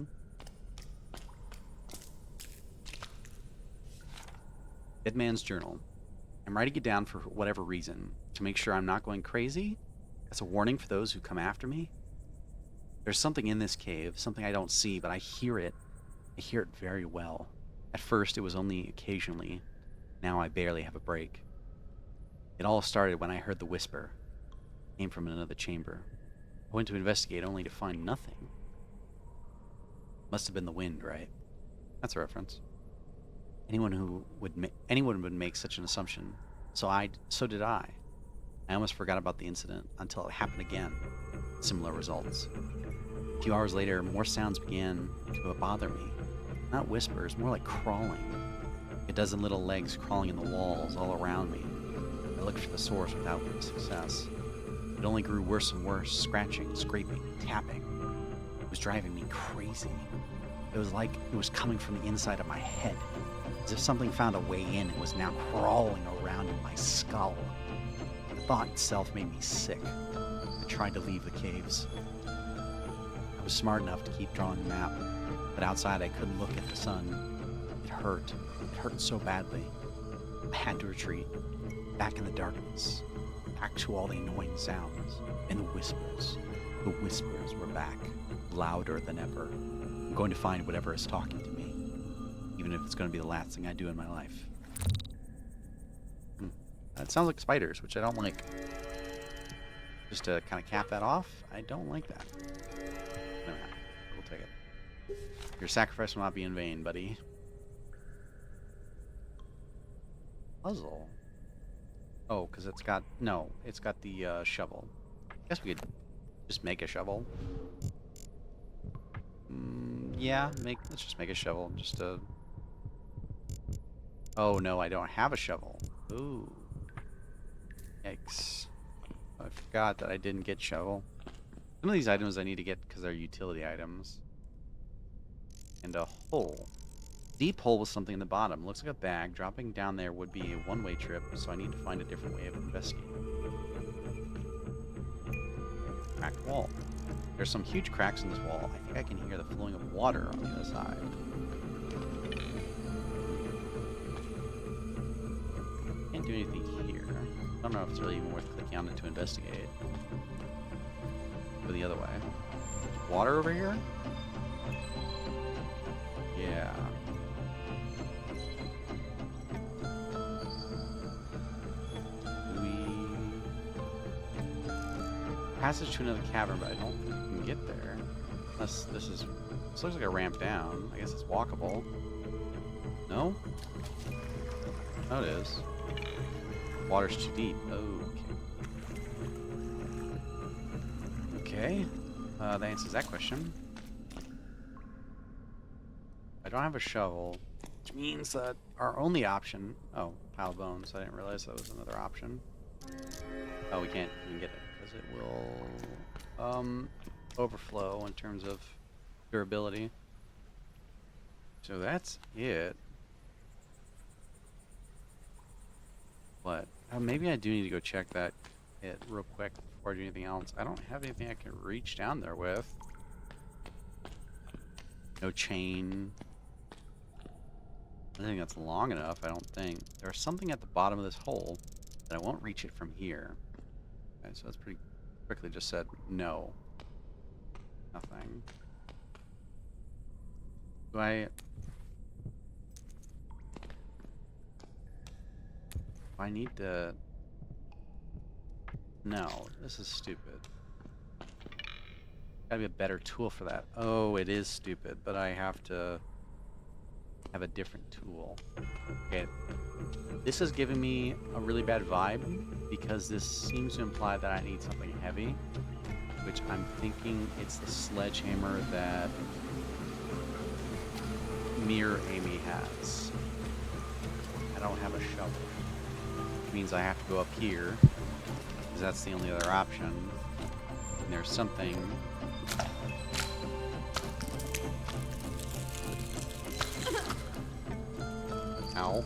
S1: Dead Man's Journal. I'm writing it down for whatever reason, to make sure I'm not going crazy. As a warning for those who come after me. There's something in this cave, something I don't see, but I hear it. I hear it very well. At first, it was only occasionally. Now I barely have a break. It all started when I heard the whisper. It came from another chamber. I went to investigate only to find nothing. Must have been the wind, right? That's a reference. Anyone would make such an assumption. So did I. I almost forgot about the incident until it happened again. Similar results. A few hours later, more sounds began to bother me. Not whispers, more like crawling. A dozen little legs crawling in the walls all around me. I looked for the source without success. It only grew worse and worse, scratching, scraping, tapping. It was driving me crazy. It was like it was coming from the inside of my head. As if something found a way in and was now crawling around in my skull. The thought itself made me sick. I tried to leave the caves. I was smart enough to keep drawing the map, but outside I couldn't look at the sun. It hurt. It hurt so badly. I had to retreat, back in the darkness, back to all the annoying sounds, and the whispers. The whispers were back, louder than ever. I'm going to find whatever is talking to me, even if it's going to be the last thing I do in my life. That sounds like spiders, which I don't like. Just to kind of cap that off, I don't like that. No, we'll take it. Your sacrifice will not be in vain, buddy. Puzzle. Oh, because it's got... No, it's got the shovel. I guess we could just make a shovel. Yeah, let's just make a shovel. Just to... Oh, no, I don't have a shovel. Ooh. Yikes. I forgot that I didn't get shovel. Some of these items I need to get because they're utility items. And a hole. Deep hole with something in the bottom. Looks like a bag. Dropping down there would be a one-way trip, so I need to find a different way of investigating. Cracked wall. There's some huge cracks in this wall. I think I can hear the flowing of water on the other side. Can't do anything here. I don't know if it's really even worth clicking on it to investigate. Go the other way. There's water over here? Yeah. passage to another cavern, but I don't think you can get there. Unless this is... This looks like a ramp down. I guess it's walkable. No? Oh, it is. Water's too deep. Okay. That answers that question. I don't have a shovel, which means that our only option... Oh, pile of bones. I didn't realize that was another option. Oh, we can't even get it because it will overflow in terms of durability. So that's it. What? Maybe I do need to go check that hit real quick before I do anything else. I don't have anything I can reach down there with. No chain. I don't think that's long enough, I don't think. There's something at the bottom of this hole, but I won't reach it from here. Okay, so that's pretty quickly just said no. Nothing. Do I need to... No, this is stupid. Gotta be a better tool for that. Oh, it is stupid, but I have to have a different tool. Okay. This is giving me a really bad vibe because this seems to imply that I need something heavy, which I'm thinking it's the sledgehammer that Mirror Amy has. I don't have a shovel. Which means I have to go up here, because that's the only other option. And there's something... Ow.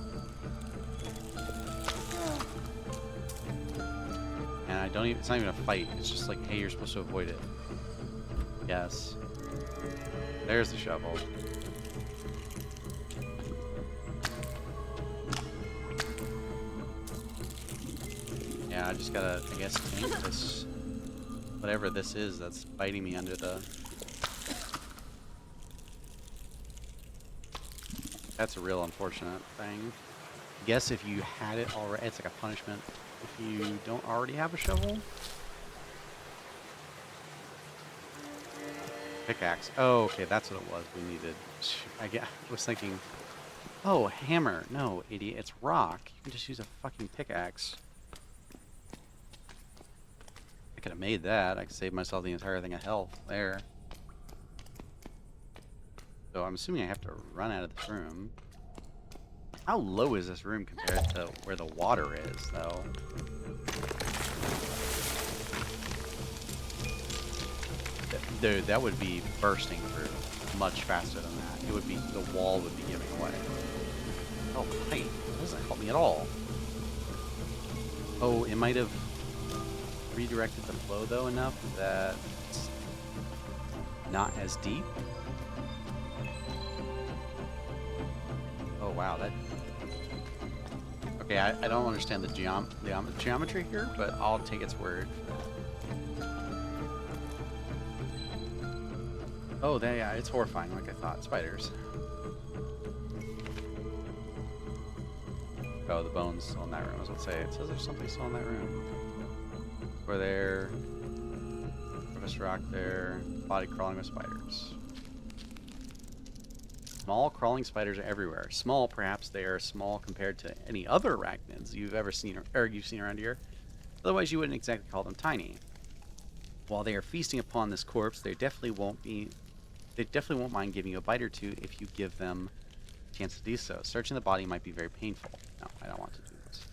S1: And I don't even... It's not even a fight. It's just like, hey, you're supposed to avoid it. Yes. There's the shovel. Yeah, I just gotta, I guess, paint this, whatever this is that's biting me under the... That's a real unfortunate thing. I guess if you had it already, it's like a punishment if you don't already have a shovel. Pickaxe. Oh, okay, that's what it was we needed. I was thinking, oh, hammer. No, idiot, it's rock. You can just use a fucking pickaxe. I could have made that. I could save myself the entire thing of health there. So I'm assuming I have to run out of this room. How low is this room compared to where the water is, though? Dude, that would be bursting through much faster than that. It would be, the wall would be giving away. Oh, height. That doesn't help me at all. Oh, it might have redirected the flow, though, enough that it's not as deep. Oh, wow, that... Okay, I don't understand the geometry here, but I'll take its word. Oh, yeah, it's horrifying, like I thought. Spiders. Oh, the bones still in that room. I was going to say, it says there's something still in that room. Over there. Crevice rock there. Body crawling with spiders. Small crawling spiders are everywhere. Small, perhaps they are small compared to any other arachnids you've ever seen or you've seen around here. Otherwise, you wouldn't exactly call them tiny. While they are feasting upon this corpse, they definitely won't mind giving you a bite or two if you give them a chance to do so. Searching the body might be very painful. No, I don't want to do this.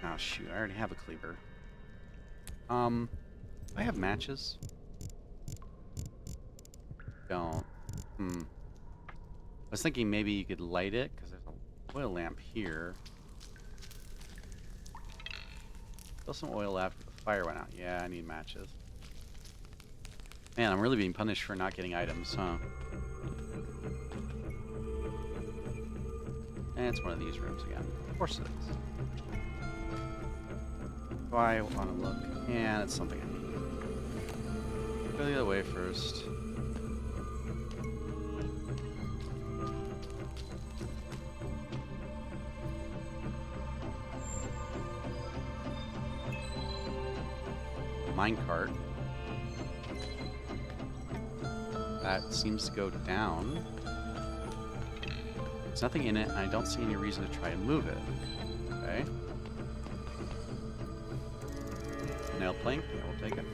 S1: Oh shoot, I already have a cleaver. Do I have matches? Don't. I was thinking maybe you could light it, because there's an oil lamp here. Still some oil left, but the fire went out. Yeah, I need matches. Man, I'm really being punished for not getting items, huh? And it's one of these rooms again. Of course it is. Do I want to look? Yeah, it's something I need. Go the other way first. minecart. That seems to go down. There's nothing in it, and I don't see any reason to try and move it. Okay. Nail plank? Yeah, we'll take it.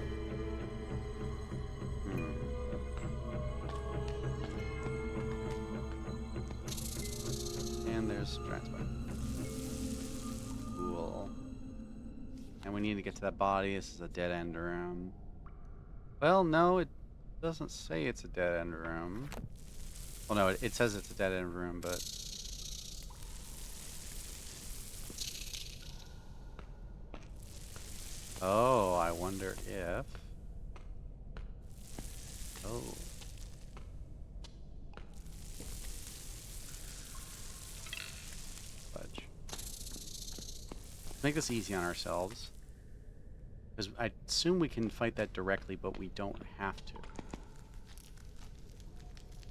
S1: And there's giant spider. Cool. And we need to get to that body. This is a dead end room. Well, no, it doesn't say it's a dead end room. Well, no, it says it's a dead end room, but... Oh, I wonder if... Oh. Fudge. Let's make this easy on ourselves. Because I assume we can fight that directly, but we don't have to.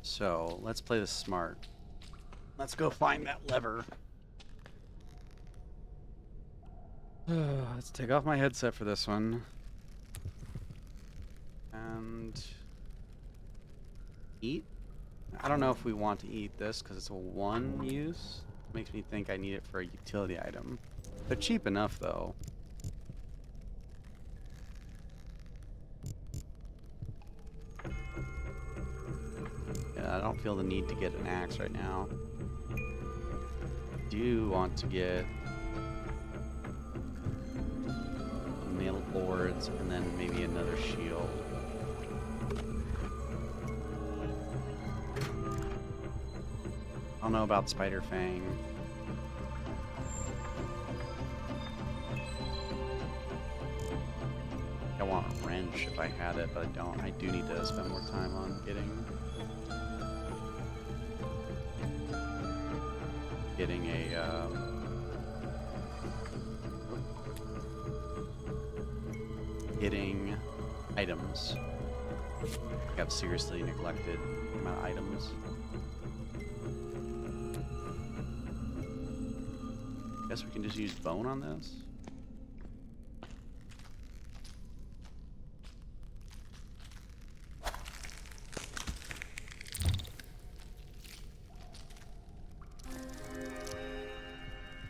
S1: So, let's play this smart. Let's go find that lever. Let's take off my headset for this one. And... eat? I don't know if we want to eat this, because it's a one use. Makes me think I need it for a utility item. They're cheap enough, though. I don't feel the need to get an axe right now. I do want to get nail boards and then maybe another shield. I don't know about Spider Fang. I want a wrench if I had it, but I don't. I do need to spend more time on getting a getting items. I have seriously neglected the amount of items. Guess we can just use bone on this.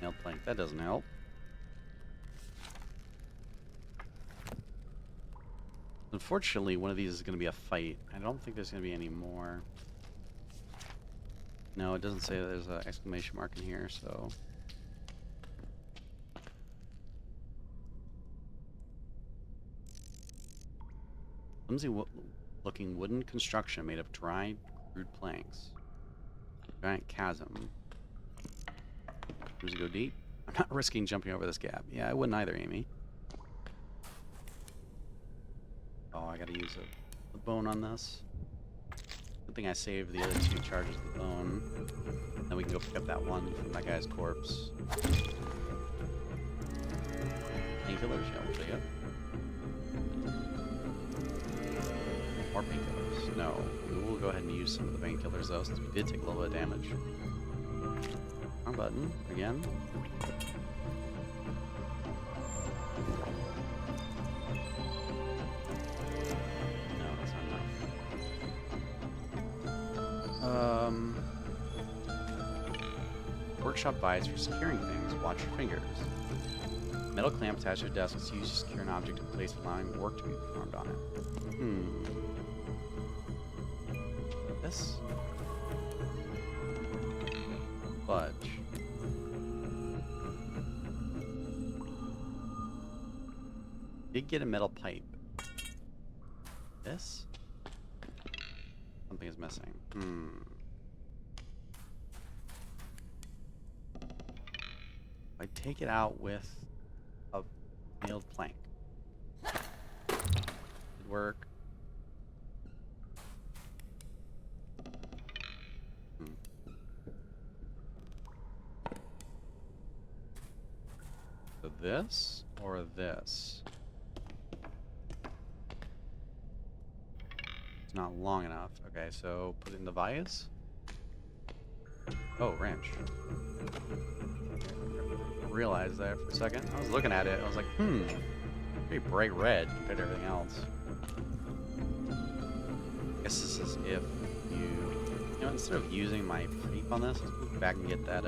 S1: Nail plank, that doesn't help. Unfortunately, one of these is going to be a fight. I don't think there's going to be any more. No, it doesn't say there's an exclamation mark in here, so... Flimsy looking wooden construction made of dried, crude planks. Giant chasm. Does it go deep? I'm not risking jumping over this gap. Yeah, I wouldn't either, Amy. Oh, I gotta use the bone on this. Good thing I saved the other two charges of the bone. Then we can go pick up that one from that guy's corpse. Painkillers? Yeah, we'll take it. More painkillers. No. We will go ahead and use some of the painkillers though, since we did take a little bit of damage. Wrong button. Again. No, that's not enough. Workshop buys for securing things. Watch your fingers. Metal clamp attached to your desk is used to secure an object in place, allowing work to be performed on it. This? Fudge. Did get a metal pipe. This? Something is missing. I take it out with a nailed plank. Did work. So this or this? It's not long enough. Okay, so put it in the vise. Oh, wrench. Realized that for a second. I was looking at it. I was like, Pretty bright red compared to everything else. I guess this is if you know, instead of using my creep on this, let's move back and get that,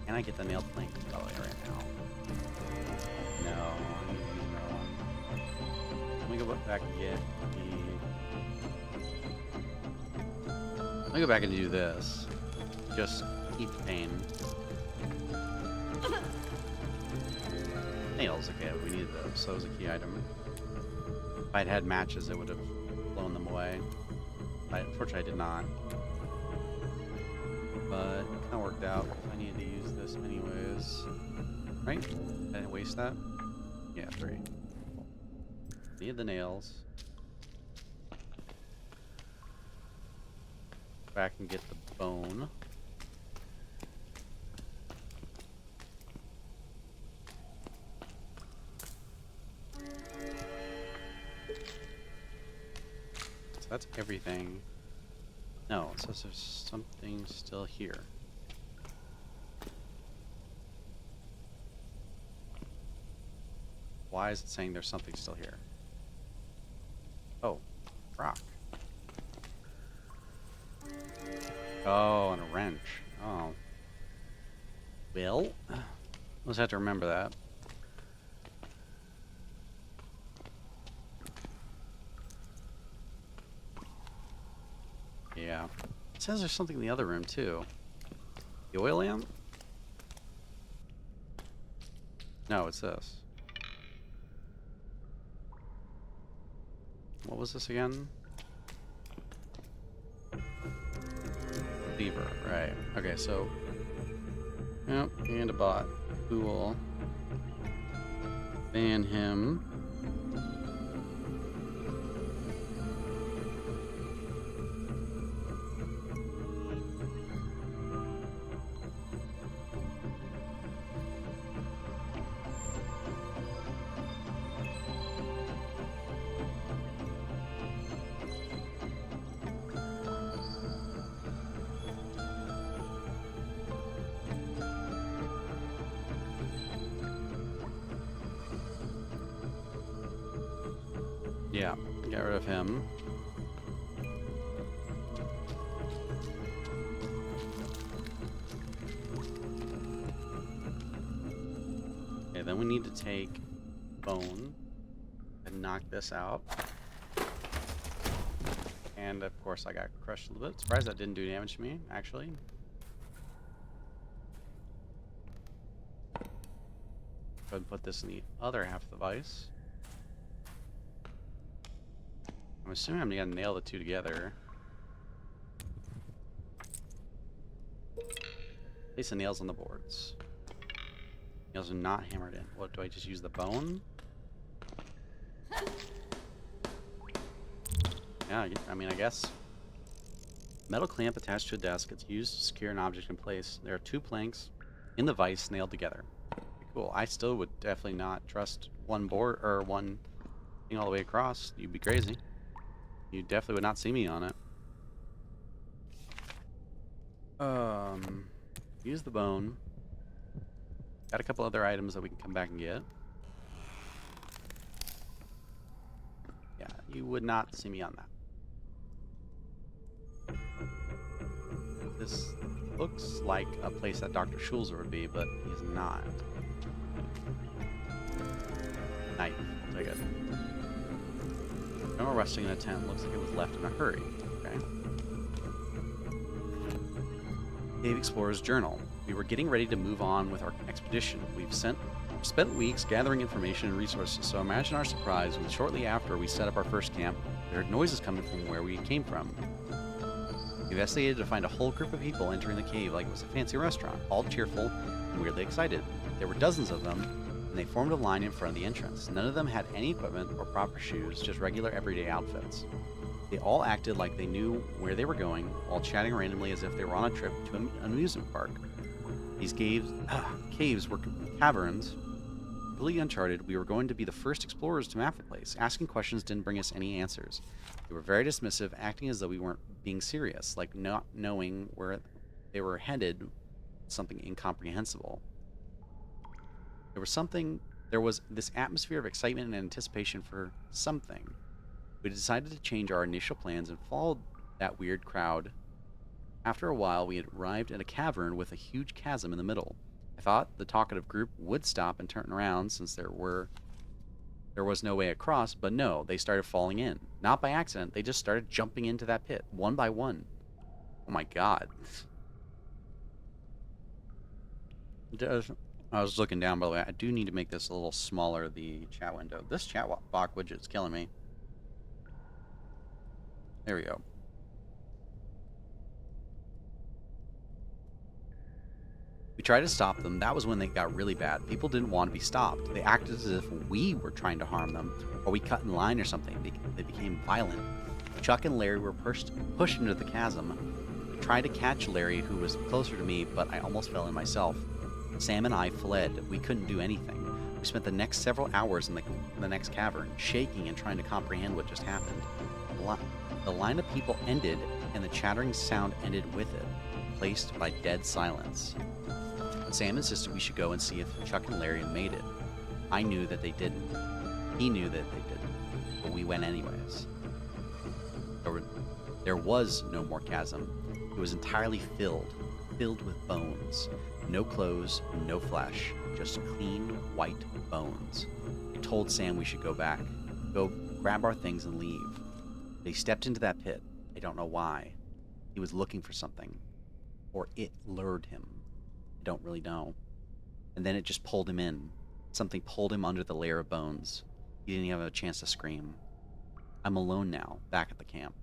S1: can I get the nailed plank probably right now? No, I need to use another one. Let me go back and get the... Let me go back and do this. Just keep the pain. Nails, okay, we needed those, so that was a key item. If I'd had matches, it would have blown them away. Unfortunately, I did not. But it kind of worked out. I needed to use this anyways. Right? I didn't waste that? Yeah, 3. Need the nails. Back and get the bone. So that's everything. No, it says there's something still here. Why is it saying there's something still here? Oh, rock. Oh, and a wrench. Oh. Well, we'll just have to remember that. Yeah. It says there's something in the other room, too. The oil lamp? No, it's this. What was this again? Lever, right. Okay, so... Yep, and a bot. Cool. Ban him. Yeah, get rid of him. Okay, then we need to take bone and knock this out. And of course I got crushed a little bit. Surprised that didn't do damage to me, actually. Go ahead and put this in the other half of the vise. I'm assuming I'm gonna nail the two together. Place the nails on the boards. Nails are not hammered in. What, do I just use the bone? Yeah, I mean, I guess. Metal clamp attached to a desk. It's used to secure an object in place. There are 2 planks in the vise nailed together. Cool. I still would definitely not trust one board or one thing all the way across. You'd be crazy. You definitely would not see me on it. Use the bone. Got a couple other items that we can come back and get. Yeah, you would not see me on that. This looks like a place that Dr. Schulzer would be, but he's not. Knife, I'll take it. No resting in a tent. Looks like it was left in a hurry. Okay. Cave Explorer's Journal. We were getting ready to move on with our expedition. We've spent weeks gathering information and resources, so imagine our surprise when shortly after we set up our first camp, we heard noises coming from where we came from. We investigated to find a whole group of people entering the cave like it was a fancy restaurant, all cheerful and weirdly excited. There were dozens of them, and they formed a line in front of the entrance. None of them had any equipment or proper shoes, just regular everyday outfits. They all acted like they knew where they were going, while chatting randomly as if they were on a trip to an amusement park. These caves were caverns, completely uncharted. We were going to be the first explorers to map the place. Asking questions didn't bring us any answers. They were very dismissive, acting as though we weren't being serious, like not knowing where they were headed, something incomprehensible. There was something There was this atmosphere of excitement and anticipation for something. We decided to change our initial plans and followed that weird crowd. After a while, we had arrived at a cavern with a huge chasm in the middle. I thought the talkative group would stop and turn around since there was no way across, but no, they started falling in. Not by accident, they just started jumping into that pit, one by one. Oh my god. I was looking down, by the way. I do need to make this a little smaller, the chat window. This chat box widget's killing me. There we go. We tried to stop them. That was when they got really bad. People didn't want to be stopped. They acted as if we were trying to harm them, or we cut in line or something. They became violent. Chuck and Larry were pushed into the chasm. I tried to catch Larry, who was closer to me, but I almost fell in myself. Sam and I fled. We couldn't do anything. We spent the next several hours in the next cavern, shaking and trying to comprehend what just happened. The line of people ended, and the chattering sound ended with it, replaced by dead silence. Sam insisted we should go and see if Chuck and Larry had made it. I knew that they didn't. He knew that they didn't, but we went anyways. There was no more chasm. It was entirely filled with bones. No clothes, no flesh, just clean white bones. I told Sam we should go back, go grab our things and leave. But he stepped into that pit. I don't know why. He was looking for something, or it lured him. I don't really know. And then it just pulled him in. Something pulled him under the layer of bones. He didn't even have a chance to scream. I'm alone now, back at the camp.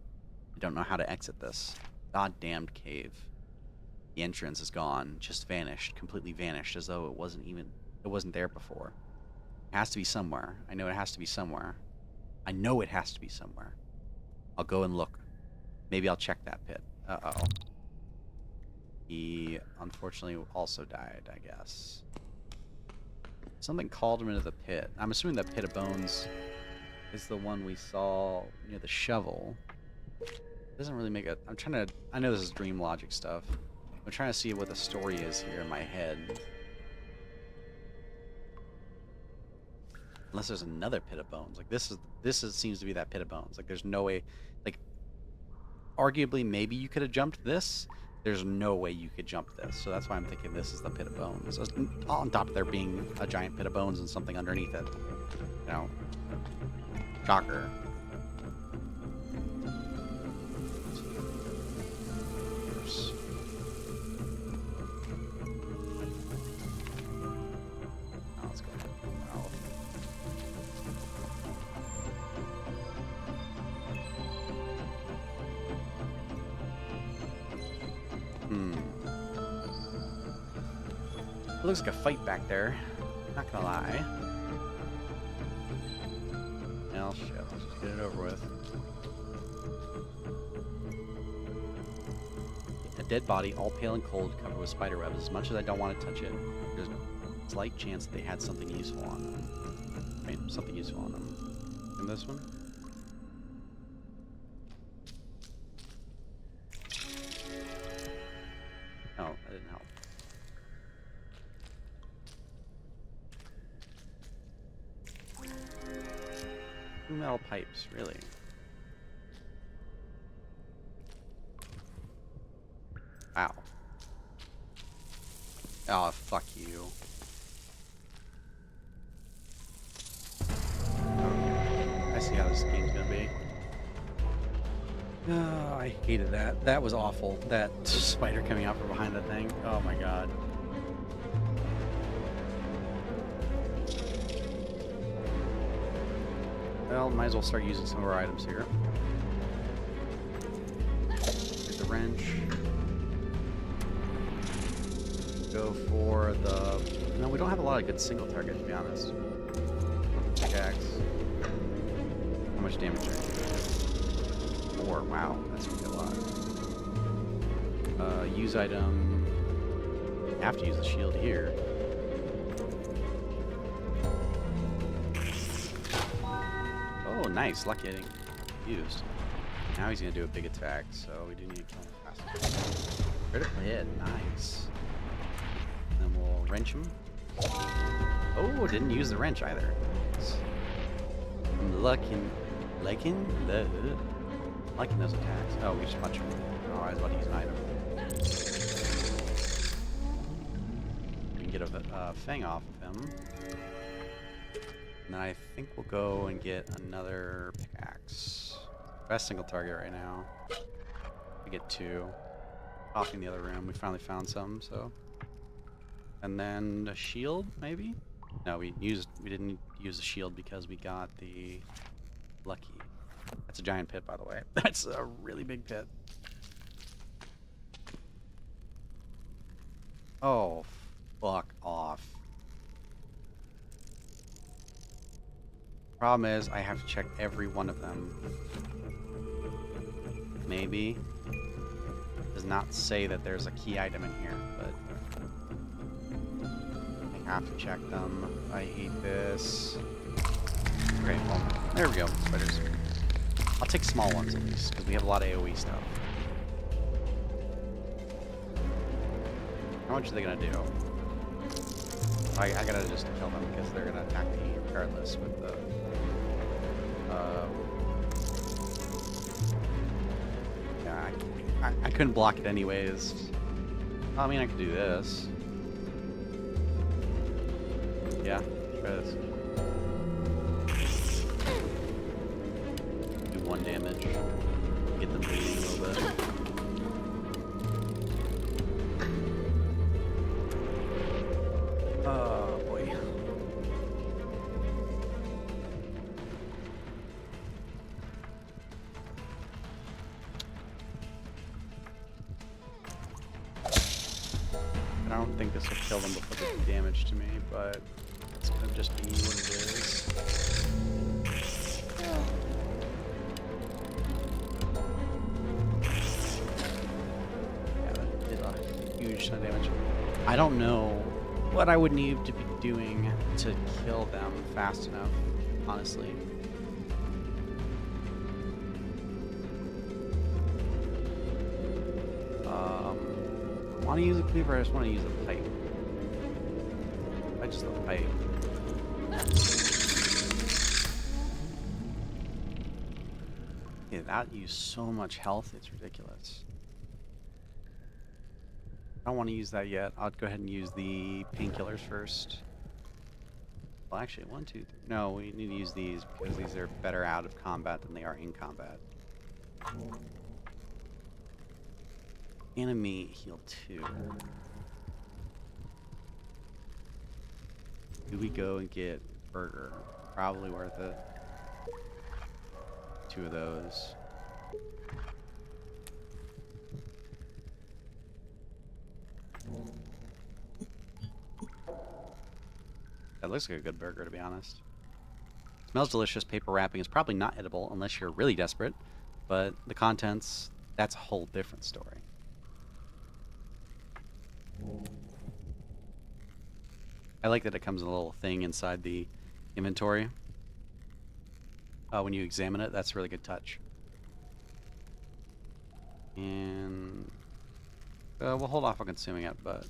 S1: I don't know how to exit this goddamned cave. The entrance is gone, just vanished, completely vanished, as though it wasn't there before. It has to be somewhere. I know it has to be somewhere. I know it has to be somewhere. I'll go and look. Maybe I'll check that pit. Uh-oh. He unfortunately also died, I guess. Something called him into the pit. I'm assuming that pit of bones is the one we saw near the shovel. It doesn't really make a... I know this is dream logic stuff. I'm trying to see what the story is here in my head. Unless there's another pit of bones. Like this seems to be that pit of bones. Like there's no way, like arguably maybe you could have jumped this. There's no way you could jump this. So that's why I'm thinking this is the pit of bones. On top of there being a giant pit of bones and something underneath it. You know. Shocker. It looks like a fight back there. Not gonna lie. Well, shit. Let's just get it over with. A dead body, all pale and cold, covered with spider webs. As much as I don't want to touch it, there's a slight chance that they had something useful on them. Right? Something useful on them. In this one? Oh, that didn't help. Two metal pipes, really? Wow. Oh, fuck you. Okay. I see how this game's gonna be. Oh, I hated that. That was awful. That spider coming out from behind the thing. Oh my god. Well, might as well start using some of our items here. Get the wrench. Go for the... No, we don't have a lot of good single target, to be honest. Pickaxe. How much damage are you? 4. Wow, that's really a lot. Use item. I have to use the shield here. Oh, nice. Lucky I didn't used. Now he's going to do a big attack, so we do need to kill him faster. Critical hit. Nice. Then we'll wrench him. Oh, didn't use the wrench either. I'm liking those attacks. Oh, we just punch him. Oh, I was about to use an item. We can get a fang off of him. And then I think we'll go and get another pickaxe. Best single target right now. We get 2. Off in the other room. We finally found some, so. And then a shield, maybe? No, we didn't use the shield because we got the lucky. That's a giant pit, by the way. That's a really big pit. Oh, fuck off. Problem is, I have to check every one of them. Maybe. Does not say that there's a key item in here, but I have to check them. I hate this. Okay, well, there we go, spiders. I'll take small ones at least, because we have a lot of AoE stuff. How much are they gonna do? I gotta just kill them because they're gonna attack me regardless with the yeah, I couldn't block it anyways. I mean, I could do this. Yeah, try this. Do 1 damage. Get them bleeding a little bit. Oh boy. I don't think this will kill them before they do damage to me, but it's gonna just be what it is. Yeah, that did a huge ton of damage. I don't know what I would need to be doing to kill them fast enough, honestly. I want to use a cleaver, I just want to use a pipe. I just love pipe. Yeah, that used so much health, it's ridiculous. I don't want to use that yet. I'll go ahead and use the painkillers first. Well, actually, 1, 2, 3. No, we need to use these because these are better out of combat than they are in combat. Enemy heal 2. Do we go and get burger? Probably worth it. 2 of those. That looks like a good burger, to be honest. Smells delicious. Paper wrapping is probably not edible unless you're really desperate, but the contents, that's a whole different story. I like that it comes in a little thing inside the inventory. When you examine it, that's a really good touch. And we'll hold off on consuming it, but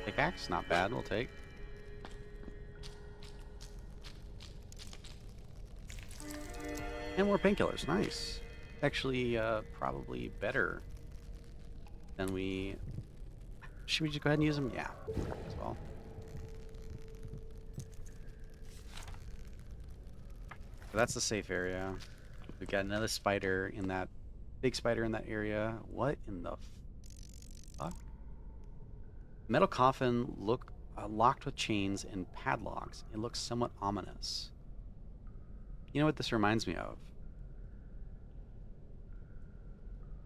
S1: pickaxe, not bad, we'll take. And more painkillers, nice. Actually, probably better than we... Should we just go ahead and use them? Yeah, as well. So that's the safe area. We've got another spider in that... Big spider in that area. What in the fuck? Metal coffin locked with chains and padlocks. It looks somewhat ominous. You know what this reminds me of?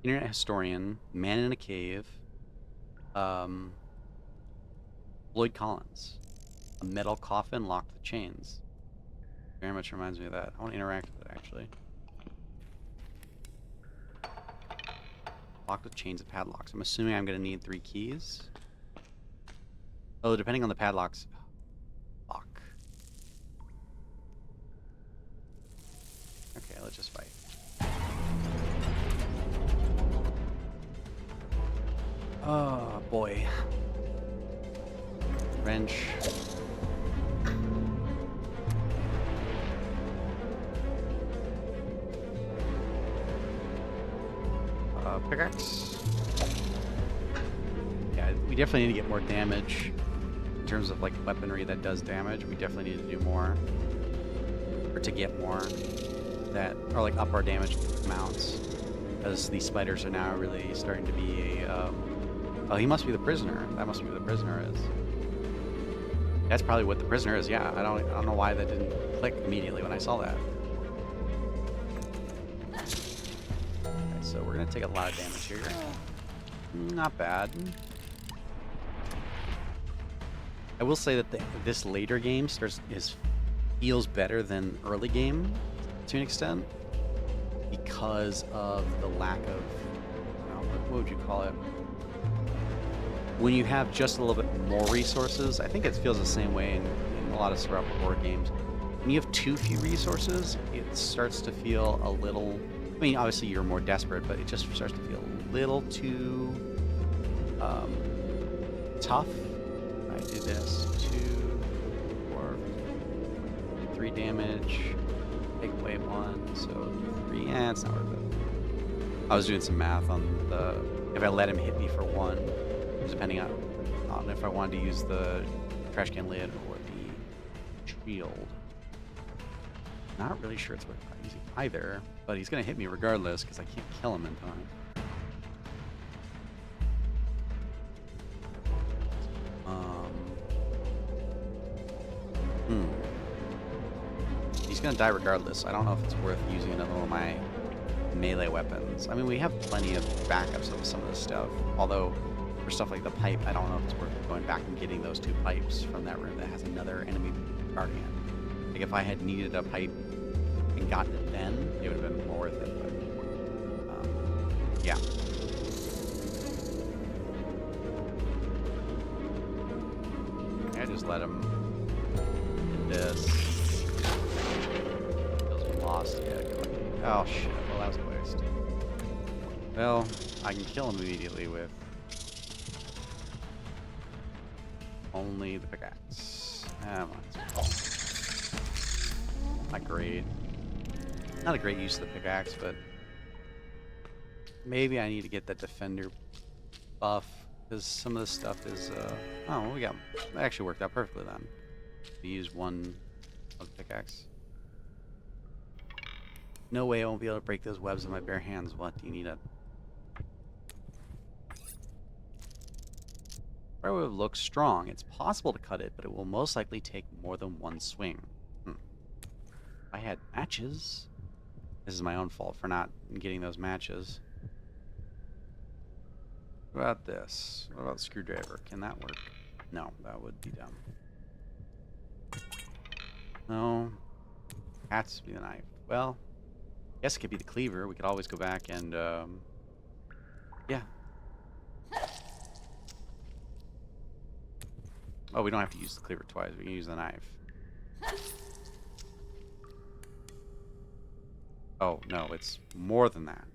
S1: Internet historian, man in a cave, Lloyd Collins. A metal coffin locked with chains. Very much reminds me of that. I want to interact with it, actually. Locked with chains and padlocks. I'm assuming I'm going to need 3 keys. Oh, depending on the padlocks. Fuck. Okay, let's just fight. Oh, boy. Wrench. Pickaxe. Yeah, we definitely need to get more damage in terms of like weaponry that does damage. We definitely need to do more, or to get more that are like up our damage amounts, because these spiders are now really starting to be a. Oh, he must be the prisoner. That must be what the prisoner is. That's probably what the prisoner is. Yeah, I don't know why that didn't click immediately when I saw that. So we're going to take a lot of damage here. Not bad. I will say that this later game feels better than early game to an extent because of the lack of, what would you call it? When you have just a little bit more resources, I think it feels the same way in a lot of survival horror games. When you have too few resources, it starts to feel a little... I mean, obviously you're more desperate, but it just starts to feel a little too tough. I do this, 2, 4, 3 damage, take away 1, so 3. Yeah, it's not worth it. I was doing some math on if I let him hit me for 1, depending on if I wanted to use the trash can lid or the shield. Not really sure it's worth using either, but he's gonna hit me regardless because I can't kill him in time. He's gonna die regardless. I don't know if it's worth using another one of my melee weapons. I mean, we have plenty of backups of some of this stuff, although for stuff like the pipe, I don't know if it's worth going back and getting those 2 pipes from that room that has another enemy guardian. Like if I had needed a pipe and gotten it then, it would have been more worth it. But, yeah. I just let him do this. Feels lost. Yeah. Oh shit. Well, that was a waste. Well, I can kill him immediately with only the pickaxe. Not great. Not a great use of the pickaxe, but maybe I need to get that defender buff, because some of this stuff is, oh, well, we got, that actually worked out perfectly then. We use 1 of the pickaxe. No way I won't be able to break those webs with my bare hands. What do you need? Fire web looks strong. It's possible to cut it, but it will most likely take more than 1 swing. I had matches. This is my own fault for not getting those matches. What about this? What about the screwdriver? Can that work? No, that would be dumb. No. Has to be the knife. Well, I guess it could be the cleaver. We could always go back and, yeah. Oh, we don't have to use the cleaver twice. We can use the knife. Oh, no, it's more than that.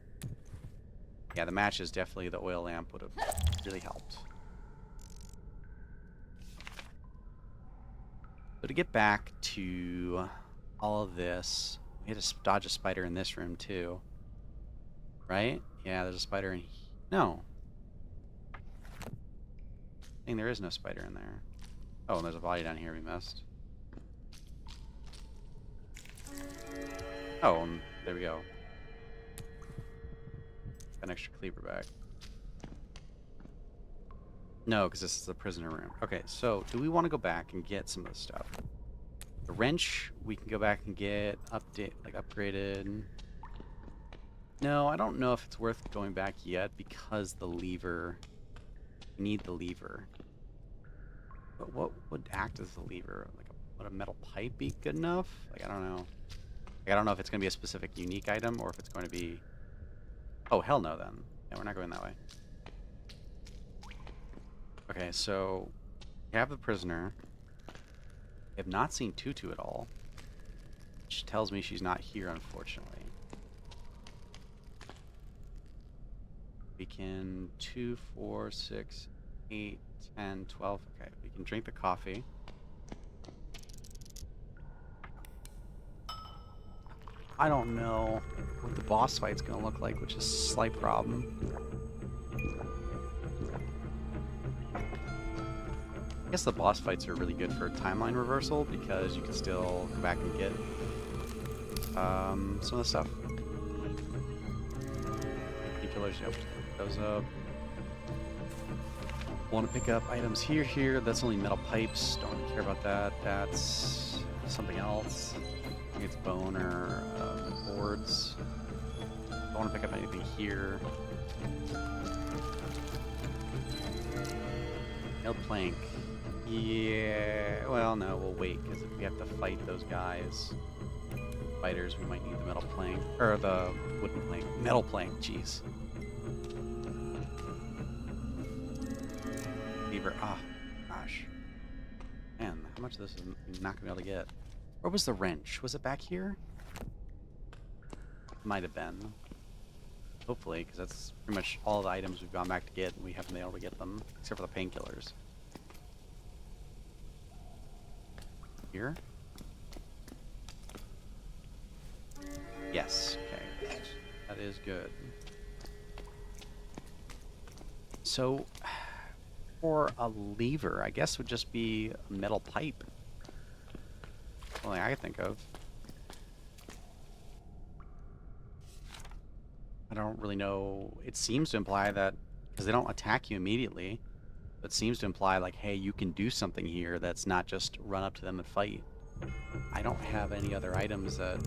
S1: Yeah, the matches, definitely the oil lamp would have really helped. So to get back to all of this, we had to dodge a spider in this room too. Right? Yeah, there's a spider in here. No. I think there is no spider in there. Oh, and there's a body down here we missed. Oh, and there we go. An extra cleaver back. No, because this is the prisoner room. Okay, so do we want to go back and get some of the stuff? The wrench, we can go back and get upgraded. No, I don't know if it's worth going back yet because the lever. We need the lever. But what would act as the lever? Like, would a metal pipe be good enough? Like, I don't know. Like, I don't know if it's going to be a specific unique item or if it's going to be... Oh, hell no, then. Yeah, we're not going that way. Okay, so we have the prisoner. We have not seen Tutu at all, which tells me she's not here, unfortunately. We can 2, 4, 6, 8, 10, 12. Okay, we can drink the coffee. I don't know what the boss fight's gonna look like, which is a slight problem. I guess the boss fights are really good for timeline reversal because you can still go back and get some of the stuff. Painkillers, yep. Those up. Want to pick up items here. That's only metal pipes. Don't really care about that. That's something else. I think it's bone or boards. Don't want to pick up anything here. Nailed plank. Yeah, well, no, we'll wait, because if we have to fight those guys, fighters, we might need the metal plank, or the wooden plank. Metal plank, jeez. Beaver, gosh. Man, how much of this is not going to be able to get? Where was the wrench? Was it back here? Might have been. Hopefully, because that's pretty much all the items we've gone back to get, and we haven't been able to get them, except for the painkillers. Here? Yes, okay. That is good. So, for a lever, I guess would just be a metal pipe. Only I can think of. I don't really know. It seems to imply that, because they don't attack you immediately, it seems to imply like, hey, you can do something here that's not just run up to them and fight. I don't have any other items that,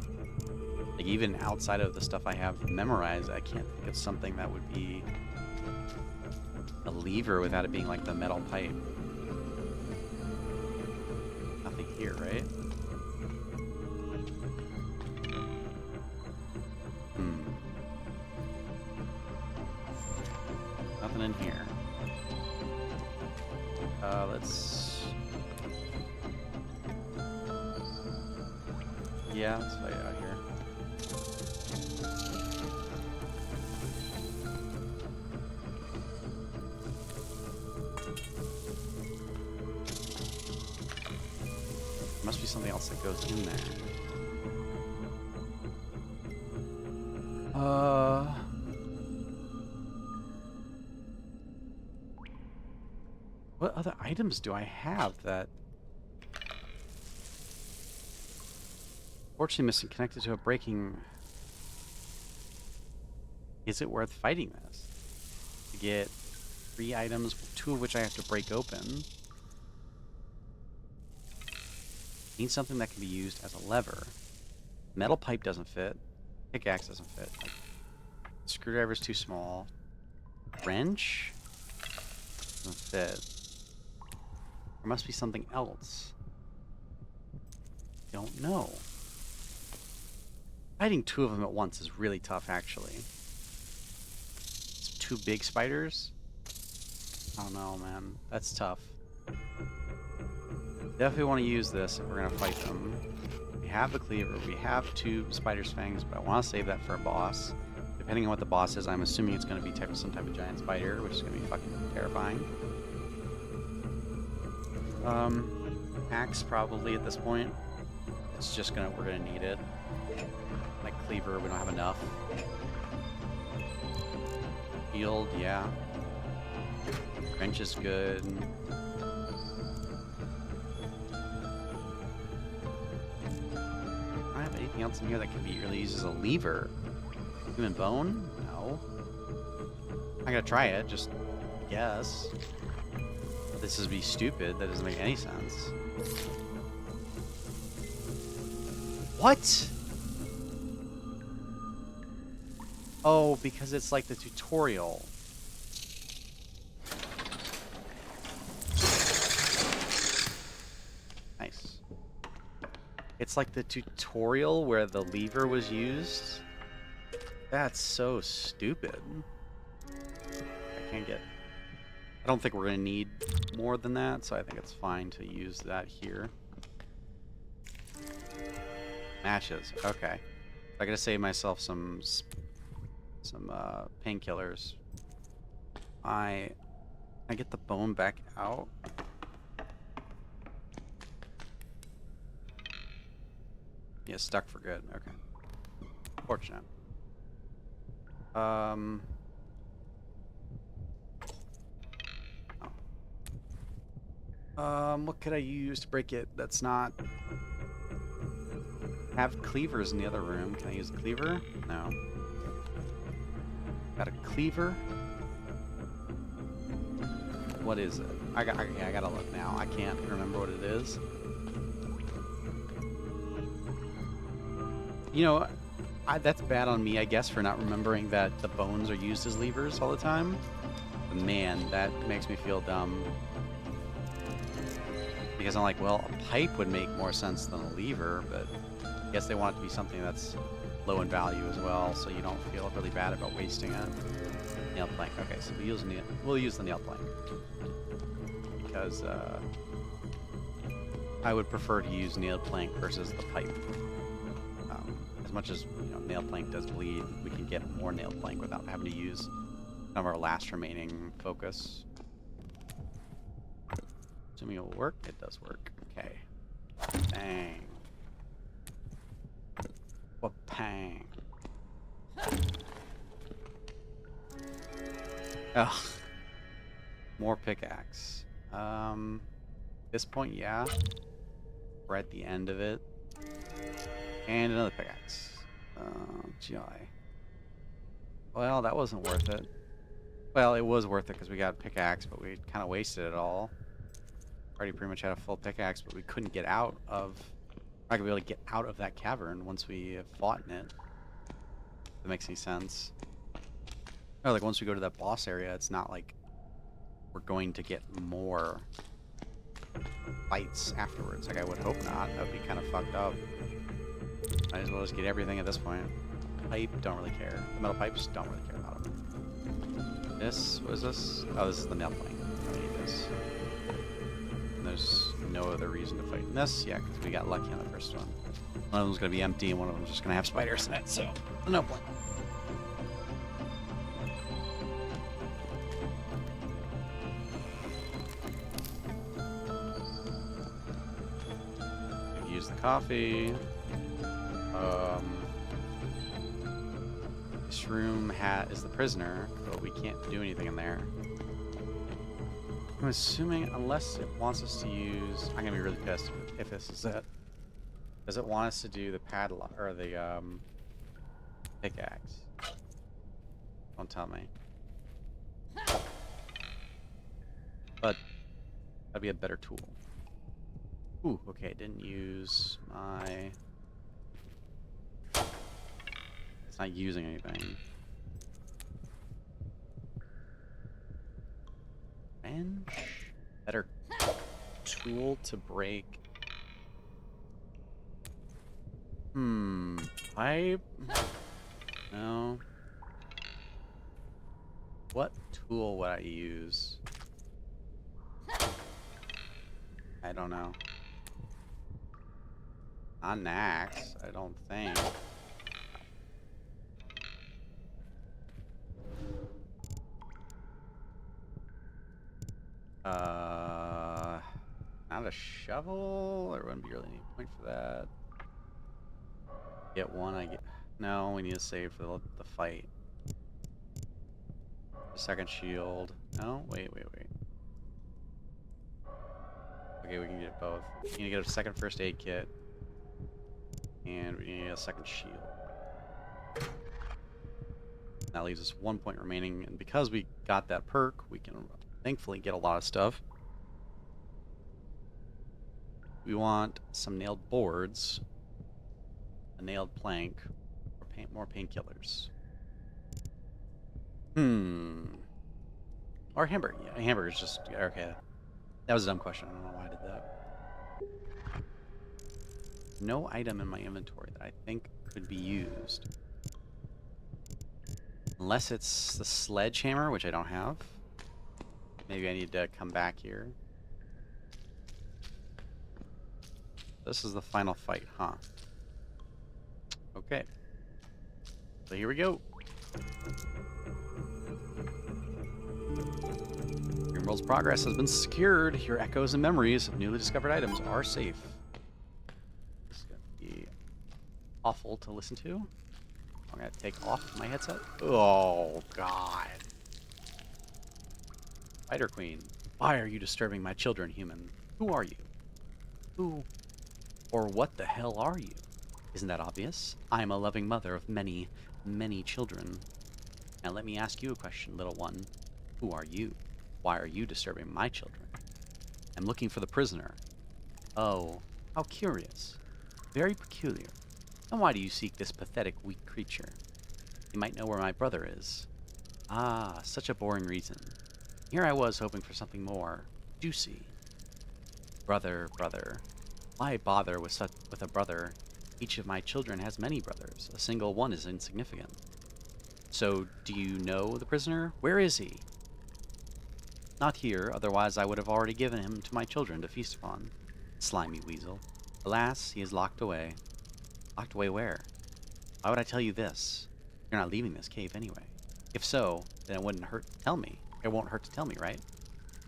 S1: like, even outside of the stuff I have memorized, I can't think of something that would be a lever without it being like the metal pipe. Nothing here, right? Nothing in here. Let's... Yeah, let's fight out here. There must be something else that goes in there. What other items do I have that... Fortunately missing, connected to a breaking... Is it worth fighting this? To get 3 items, 2 of which I have to break open. Need something that can be used as a lever. Metal pipe doesn't fit. Pickaxe doesn't fit. Like, screwdriver's too small. Wrench? Doesn't fit. There must be something else. Don't know. Fighting 2 of them at once is really tough, actually. It's 2 big spiders? I don't know, man. That's tough. Definitely want to use this if we're going to fight them. We have the cleaver. We have 2 spider's fangs, but I want to save that for a boss. Depending on what the boss is, I'm assuming it's going to be some type of giant spider, which is going to be fucking terrifying. Axe probably at this point. It's just we're gonna need it. Like cleaver, we don't have enough. Shield, yeah. Wrench is good. I don't have anything else in here that can be really used as a lever. Human bone? No. I'm gonna try it, just guess. This is be stupid. That doesn't make any sense. What? Oh, because it's like the tutorial. Nice. It's like the tutorial where the lever was used. That's so stupid. I can't get... I don't think we're going to need more than that, so I think it's fine to use that here. Matches. Okay. I got to save myself some painkillers. I I get the bone back out. Yeah, stuck for good. Okay. Fortunate. Oh. What could I use to break it that's not... Have cleavers in the other room. Can I use a cleaver? No. Got a cleaver? What is it? I gotta look now. I can't remember what it is. You know, that's bad on me, I guess, for not remembering that the bones are used as levers all the time. But man, that makes me feel dumb. Because I'm like, well, a pipe would make more sense than a lever, but I guess they want it to be something that's low in value as well, so you don't feel really bad about wasting it. Nail plank. Okay, so we'll use the nail plank. Because I would prefer to use nail plank versus the pipe. As much as nail plank does bleed, we can get more nail plank without having to use some of our last remaining focus. Assuming it will work, it does work. Okay. Bang. What pang? Ugh. More pickaxe. This point, yeah. We're at the end of it. And another pickaxe. GI. Well, that wasn't worth it. Well, it was worth it because we got a pickaxe, but we kind of wasted it all. Already pretty much had a full pickaxe, but we couldn't get out of... Not gonna be able to get out of that cavern once we fought in it. If that makes any sense. Oh, like once we go to that boss area, it's not like we're going to get more fights afterwards. Like I would hope not. That would be kind of fucked up. Might as well just get everything at this point. Pipe, don't really care. The metal pipes, don't really care about them. This, what is this? Oh, this is the nail plank. I need this. And there's no other reason to fight in this. Yeah, because we got lucky on the first one. One of them's going to be empty and one of them's just going to have spiders in it, so no point. Use the coffee. This room is the prisoner, but we can't do anything in there. I'm assuming, unless it wants us to use... I'm gonna be really pissed if this is it. Does it want us to do the padlock, or the, pickaxe? Don't tell me. But, that'd be a better tool. Ooh, okay, didn't use my... It's not using anything. Wrench? Better tool to break. Pipe? No. What tool would I use? I don't know. Not an axe, I don't think. Not a shovel? There wouldn't be really any point for that. Get one, I get... No, we need to save for the fight. The second shield. No? Wait. Okay, we can get both. We need to get a second first aid kit. And we need a second shield. That leaves us 1 point remaining, and because we got that perk, we can thankfully get a lot of stuff. We want some nailed boards, a nailed plank, or more painkillers. Or hamburger. Yeah, hamburger's just... Okay. That was a dumb question. I don't know why I did that. No item in my inventory that I think could be used. Unless it's the sledgehammer, which I don't have. Maybe I need to come back here. This is the final fight, huh? Okay. So here we go. Your World's progress has been secured. Your echoes and memories of newly discovered items are safe. This is going to be awful to listen to. I'm going to take off my headset. Oh, God. Spider Queen. Why are you disturbing my children, human? Who are you? Who or what the hell are you? Isn't that obvious? I am a loving mother of many, many children. Now let me ask you a question, little one. Who are you? Why are you disturbing my children? I'm looking for the prisoner. Oh, how curious. Very peculiar. And why do you seek this pathetic, weak creature? You might know where my brother is. Ah, such a boring reason. Here I was hoping for something more juicy. Brother. Why bother with a brother? Each of my children has many brothers. A single one is insignificant. So, do you know the prisoner? Where is he? Not here, otherwise I would have already given him to my children to feast upon. Slimy weasel. Alas, he is locked away. Locked away where? Why would I tell you this? You're not leaving this cave anyway. If so, then it wouldn't hurt to tell me. It won't hurt to tell me, right?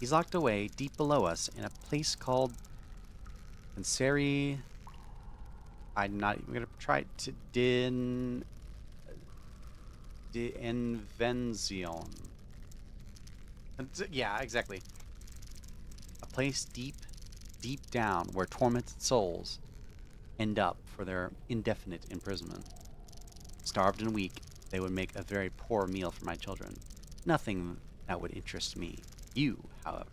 S1: He's locked away deep below us in a place called Penseri. I'm not even going to try to Invenzion. Yeah, exactly. A place deep, deep down where tormented souls end up for their indefinite imprisonment. Starved and weak, they would make a very poor meal for my children. Nothing that would interest me. You, however.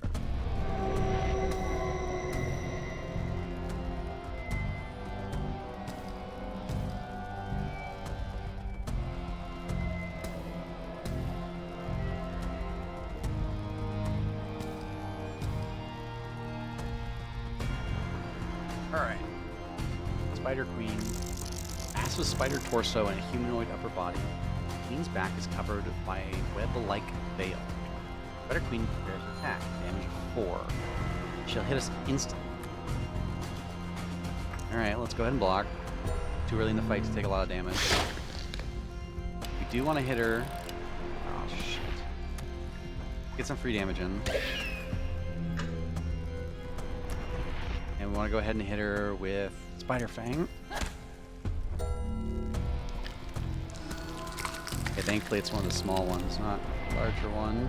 S1: Alright. Spider Queen. Massive spider torso and a humanoid upper body. Queen's back is covered by a web-like veil. Spider Queen prepares to attack. Damage 4. She'll hit us instantly. Alright, let's go ahead and block. Too early in the fight to take a lot of damage. We do want to hit her. Oh, shit. Get some free damage in. And we want to go ahead and hit her with Spider Fang. Okay, thankfully it's one of the small ones, not the larger one.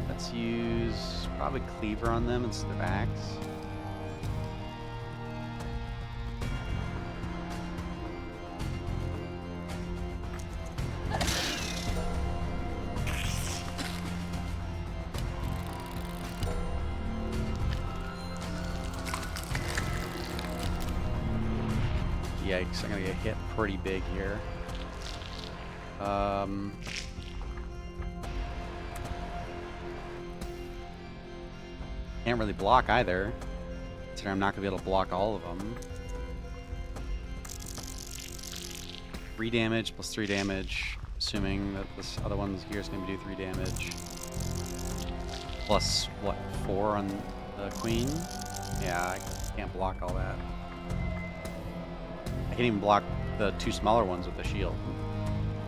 S1: Let's use probably Cleaver on them instead of Axe. Yikes, I'm gonna get hit pretty big here. Can't really block either. Considering I'm not gonna be able to block all of them. 3 damage plus 3 damage, assuming that this other one's here is gonna do 3 damage. Plus, what, 4 on the queen? Yeah, I can't block all that. I can't even block the 2 smaller ones with the shield.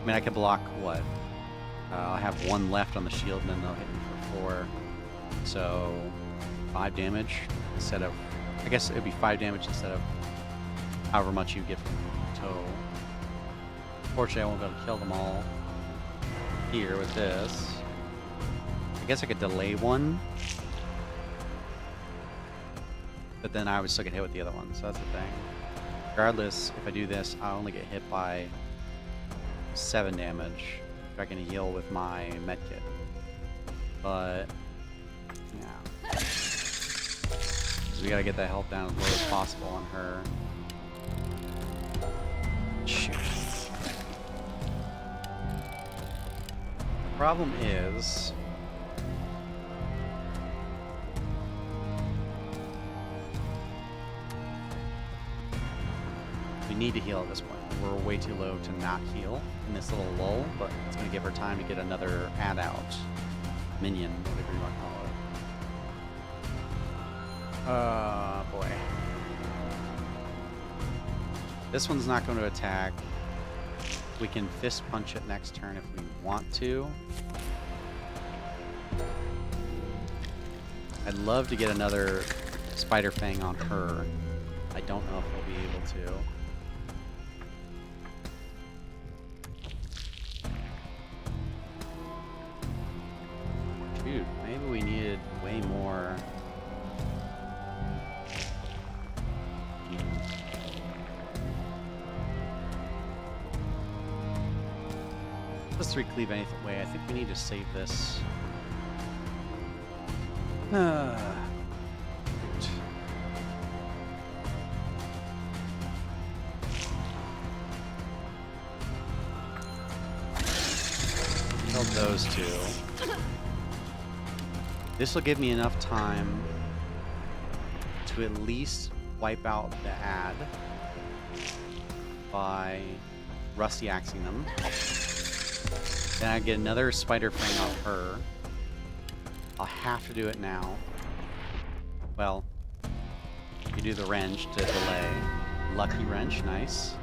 S1: I mean, I could block, what? I'll have 1 left on the shield, and then they'll hit me for 4. So, 5 damage instead of... I guess it would be 5 damage instead of however much you get from toe. Unfortunately, I won't be able to kill them all here with this. I guess I could delay one. But then I would still get hit with the other one, so that's the thing. Regardless, if I do this, I only get hit by 7 damage if I can heal with my medkit. But, yeah. So we gotta get that health down as low as possible on her. Shoot. The problem is... we need to heal at this point. We're way too low to not heal in this little lull, but it's going to give her time to get another add-out. Minion, whatever you want to call it. Boy. This one's not going to attack. We can fist punch it next turn if we want to. I'd love to get another Spider Fang on her. I don't know if we'll be able to. Shoot, maybe we needed way more. +3 cleave any way. I think we need to save this. Killed those two. This will give me enough time to at least wipe out the ad by rusty axing them. Then I get another Spider Fang on her. I'll have to do it now. Well, you do the wrench to delay. Lucky wrench, nice.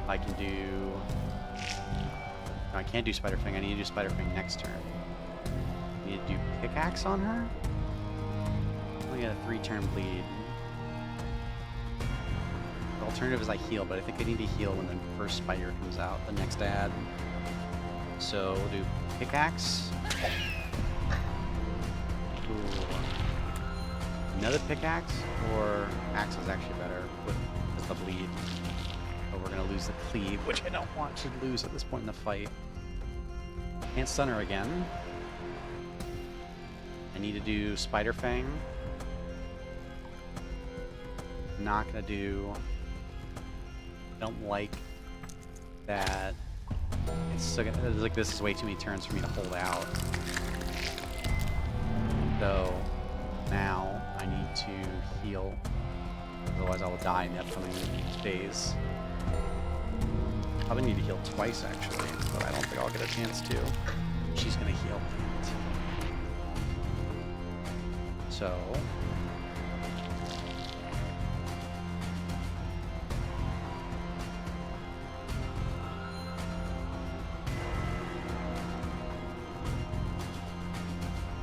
S1: I can do... No, I can't do Spider Fang. I need to do Spider Fang next turn. I need to do pickaxe on her? I got a 3-turn bleed. The alternative is I heal, but I think I need to heal when the first spider comes out, the next ad. So we'll do pickaxe. Ooh. Another pickaxe, or axe is actually better with the bleed. But we're gonna lose the cleave, which I don't want to lose at this point in the fight. Can't stun her again. I need to do Spider Fang. Not gonna do. Don't like that. It's like this is way too many turns for me to hold out. So now I need to heal. Otherwise I will die in the upcoming days. Probably need to heal twice actually, but I don't think I'll get a chance to. She's gonna heal. So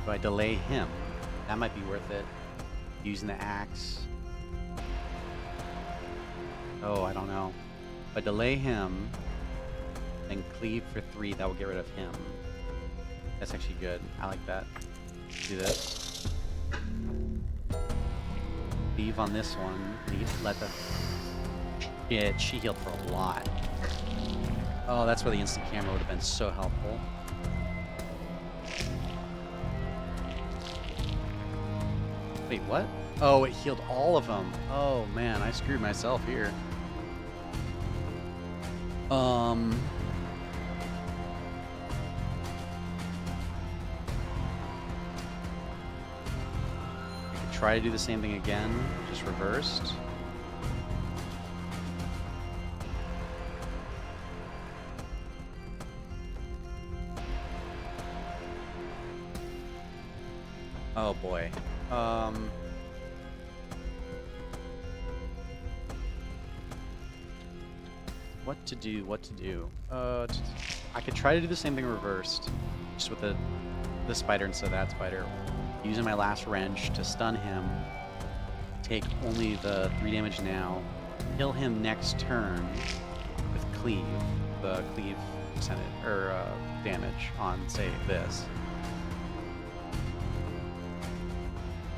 S1: do I delay him? That might be worth it. Using the axe. Oh, I don't know. If I delay him, then cleave for 3, that will get rid of him. That's actually good. I like that. Do this. Cleave on this one. Let the... Yeah, she healed for a lot. Oh, that's where the instant camera would have been so helpful. Wait, what? Oh, it healed all of them. Oh, man, I screwed myself here. I could try to do the same thing again, just reversed. Oh boy. What to do, what to do? I could try to do the same thing reversed, just with the spider instead of that spider. Using my last wrench to stun him, take only the 3 damage now, kill him next turn with cleave, the cleave percentage, or damage on, say, this.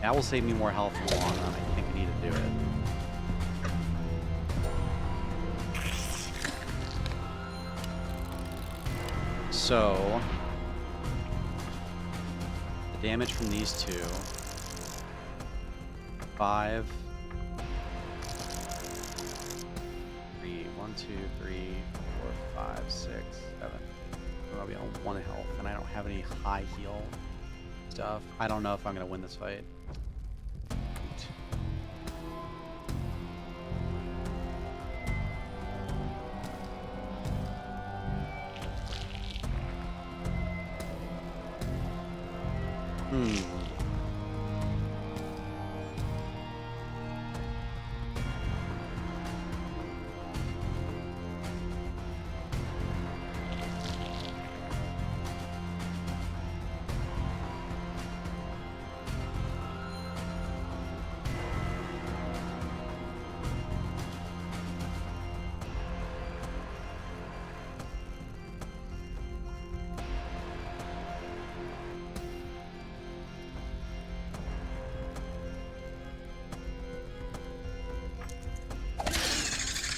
S1: That will save me more health in the long run. I think I need to do it. So, the damage from these two. 5. 3. 1, 2, 3, 4, 5, 6, 7. I'll be on 1 health, and I don't have any high heal stuff. I don't know if I'm gonna win this fight.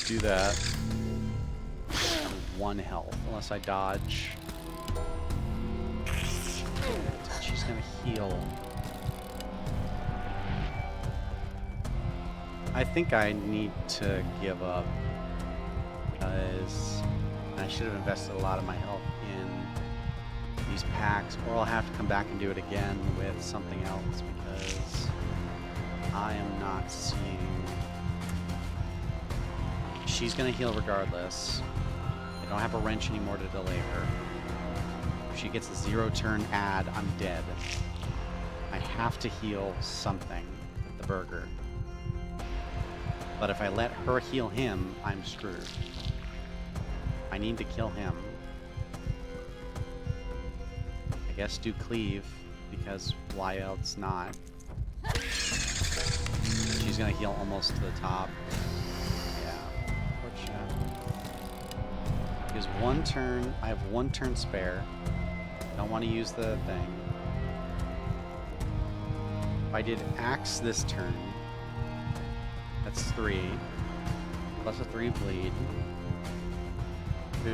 S1: do that. 1 health, unless I dodge. She's gonna heal. I think I need to give up because I should have invested a lot of my health in these packs, or I'll have to come back and do it again with something else because I am not seeing. She's gonna heal regardless. I don't have a wrench anymore to delay her. If she gets a 0 turn ad, I'm dead. I have to heal something with the burger. But if I let her heal him, I'm screwed. I need to kill him. I guess do cleave, because why else not? She's gonna heal almost to the top. Yeah, unfortunate. Because 1 turn, I have 1 turn spare. Don't want to use the thing. If I did axe this turn, that's 3. Plus a 3 bleed. 2.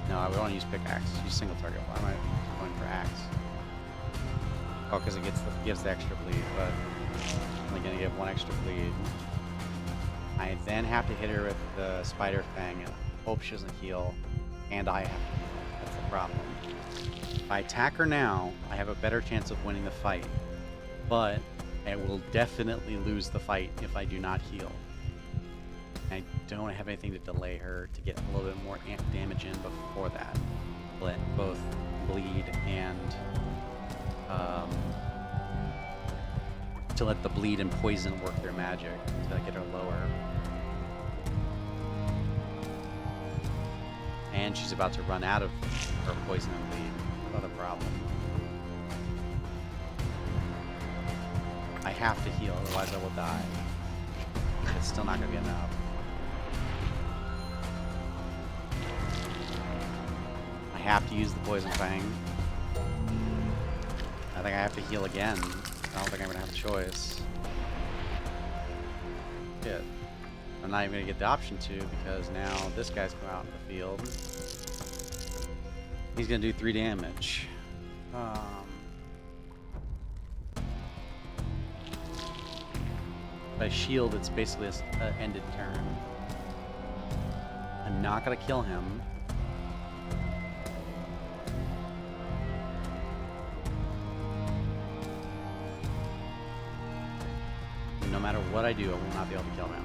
S1: No, I would want to use pickaxe. Use single target. Why am I going for axe? Oh, because it gives the extra bleed, but I'm only going to give 1 extra bleed. I then have to hit her with the spider fang and hope she doesn't heal, and I have to heal. That's the problem. If I attack her now, I have a better chance of winning the fight, but I will definitely lose the fight if I do not heal. I don't have anything to delay her to get a little bit more damage in before that. Let both bleed and to let the bleed and poison work their magic to get her lower. And she's about to run out of her poison and bleed. Another problem. I have to heal, otherwise I will die. It's still not going to be enough. I have to use the poison fang. I think I have to heal again. I don't think I'm going to have a choice. Shit. I'm not even going to get the option to because now this guy's come out in the field. He's going to do 3 damage. By shield, it's basically an ended turn. I'm not going to kill him. No matter what I do, I will not be able to kill him.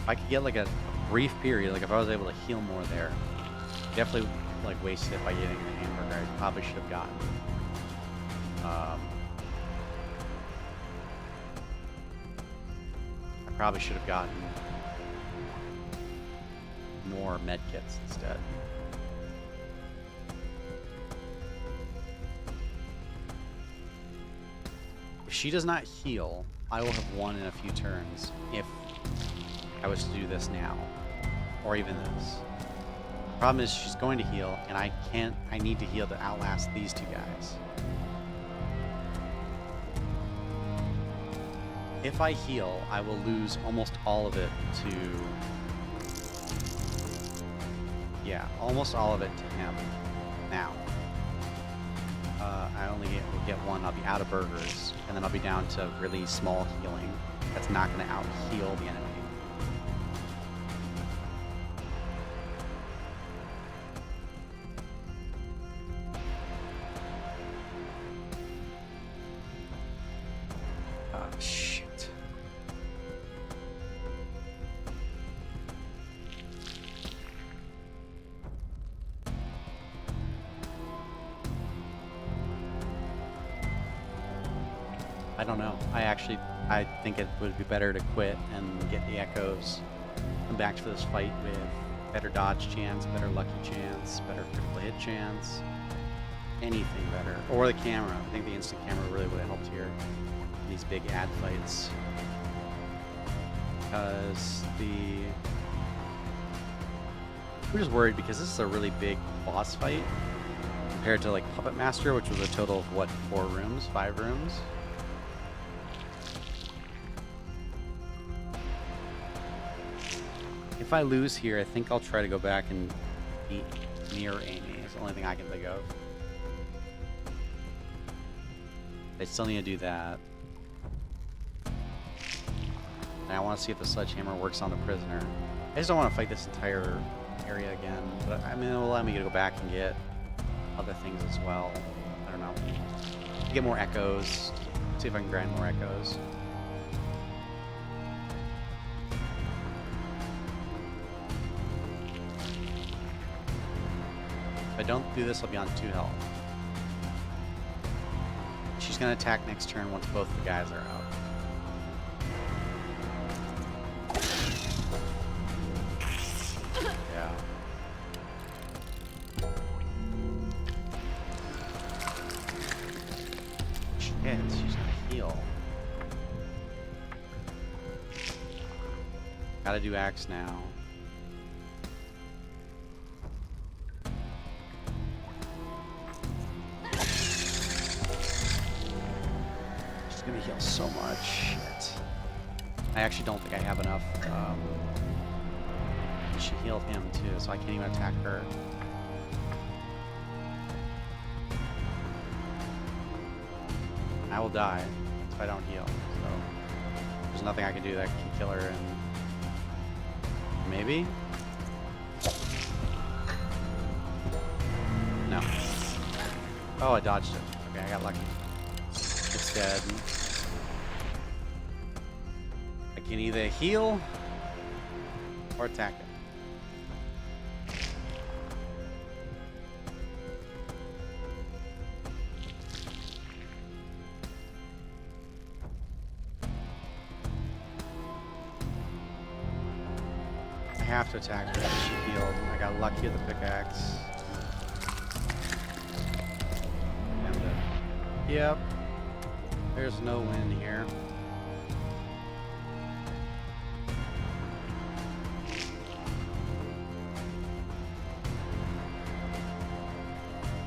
S1: If I could get like a brief period, like if I was able to heal more there, definitely like wasted it by getting the hamburger. I probably should have gotten. I probably should have gotten more med kits instead. If she does not heal, I will have won in a few turns if I was to do this now, or even this. Problem is she's going to heal, and I need to heal to outlast these 2 guys. If I heal, I will lose almost all of it to... Yeah, almost all of it to him. Now. I only will get 1, I'll be out of burgers, and then I'll be down to really small healing. That's not going to out-heal the enemy. Shit. I don't know. I think it would be better to quit and get the echoes. Come back to this fight with better dodge chance, better lucky chance, better critical hit chance. Anything better. Or the camera. I think the instant camera really would have helped here. These big ad fights. Because I'm just worried because this is a really big boss fight. Compared to like Puppet Master, which was a total of what, 4 rooms, 5 rooms? If I lose here, I think I'll try to go back and be near Amy. It's the only thing I can think of. I still need to do that. And I want to see if the sledgehammer works on the prisoner. I just don't want to fight this entire area again. But I mean, it'll allow me to go back and get other things as well. I don't know. Get more echoes. See if I can grind more echoes. If I don't do this, I'll be on 2 health. She's going to attack next turn once both the guys are out. Yeah. Shit, she's going to heal. Gotta do axe now. Gonna heal so much. Shit. I actually don't think I have enough. She healed him too, so I can't even attack her. I will die if I don't heal. So there's nothing I can do that can kill her. And maybe. No. Oh, I dodged it. Okay, I got lucky. It's dead. I can either heal or attack it. I have to attack her. She healed. I got lucky with the pickaxe. And, yep. There's no win here.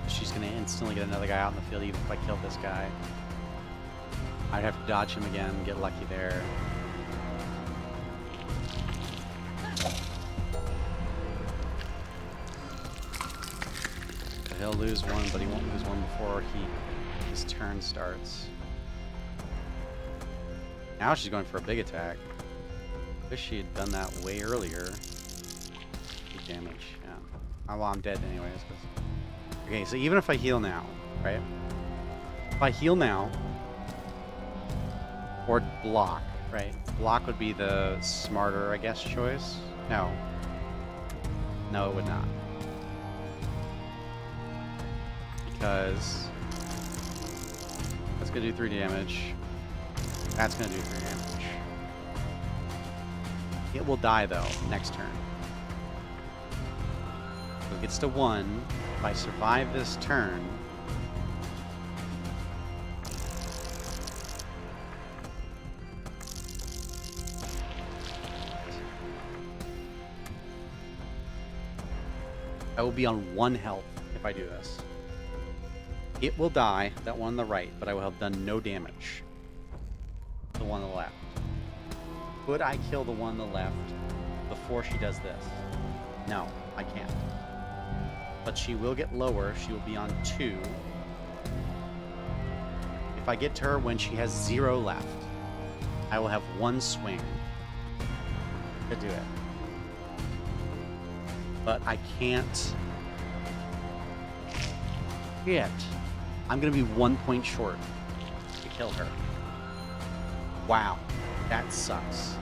S1: She's gonna instantly get another guy out in the field even if I kill this guy. I'd have to dodge him again, get lucky there. So he'll lose one, but he won't lose one before his turn starts. Now she's going for a big attack. Wish she had done that way earlier. Big damage, yeah. Oh, well, I'm dead anyways. Okay, so even if I heal now, right? If I heal now, or block, right? Block would be the smarter, I guess, choice. No. No, it would not. Because that's gonna do 3 damage. That's going to do 3 damage. It will die, though, next turn. So it gets to 1. If I survive this turn... I will be on 1 health if I do this. It will die, that one on the right, but I will have done no damage. The one on the left. Could I kill the one on the left before she does this? No, I can't. But she will get lower. She will be on 2. If I get to her when she has 0 left, I will have 1 swing to do it. But I can't hit. I'm going to be 1 point short to kill her. Wow, that sucks.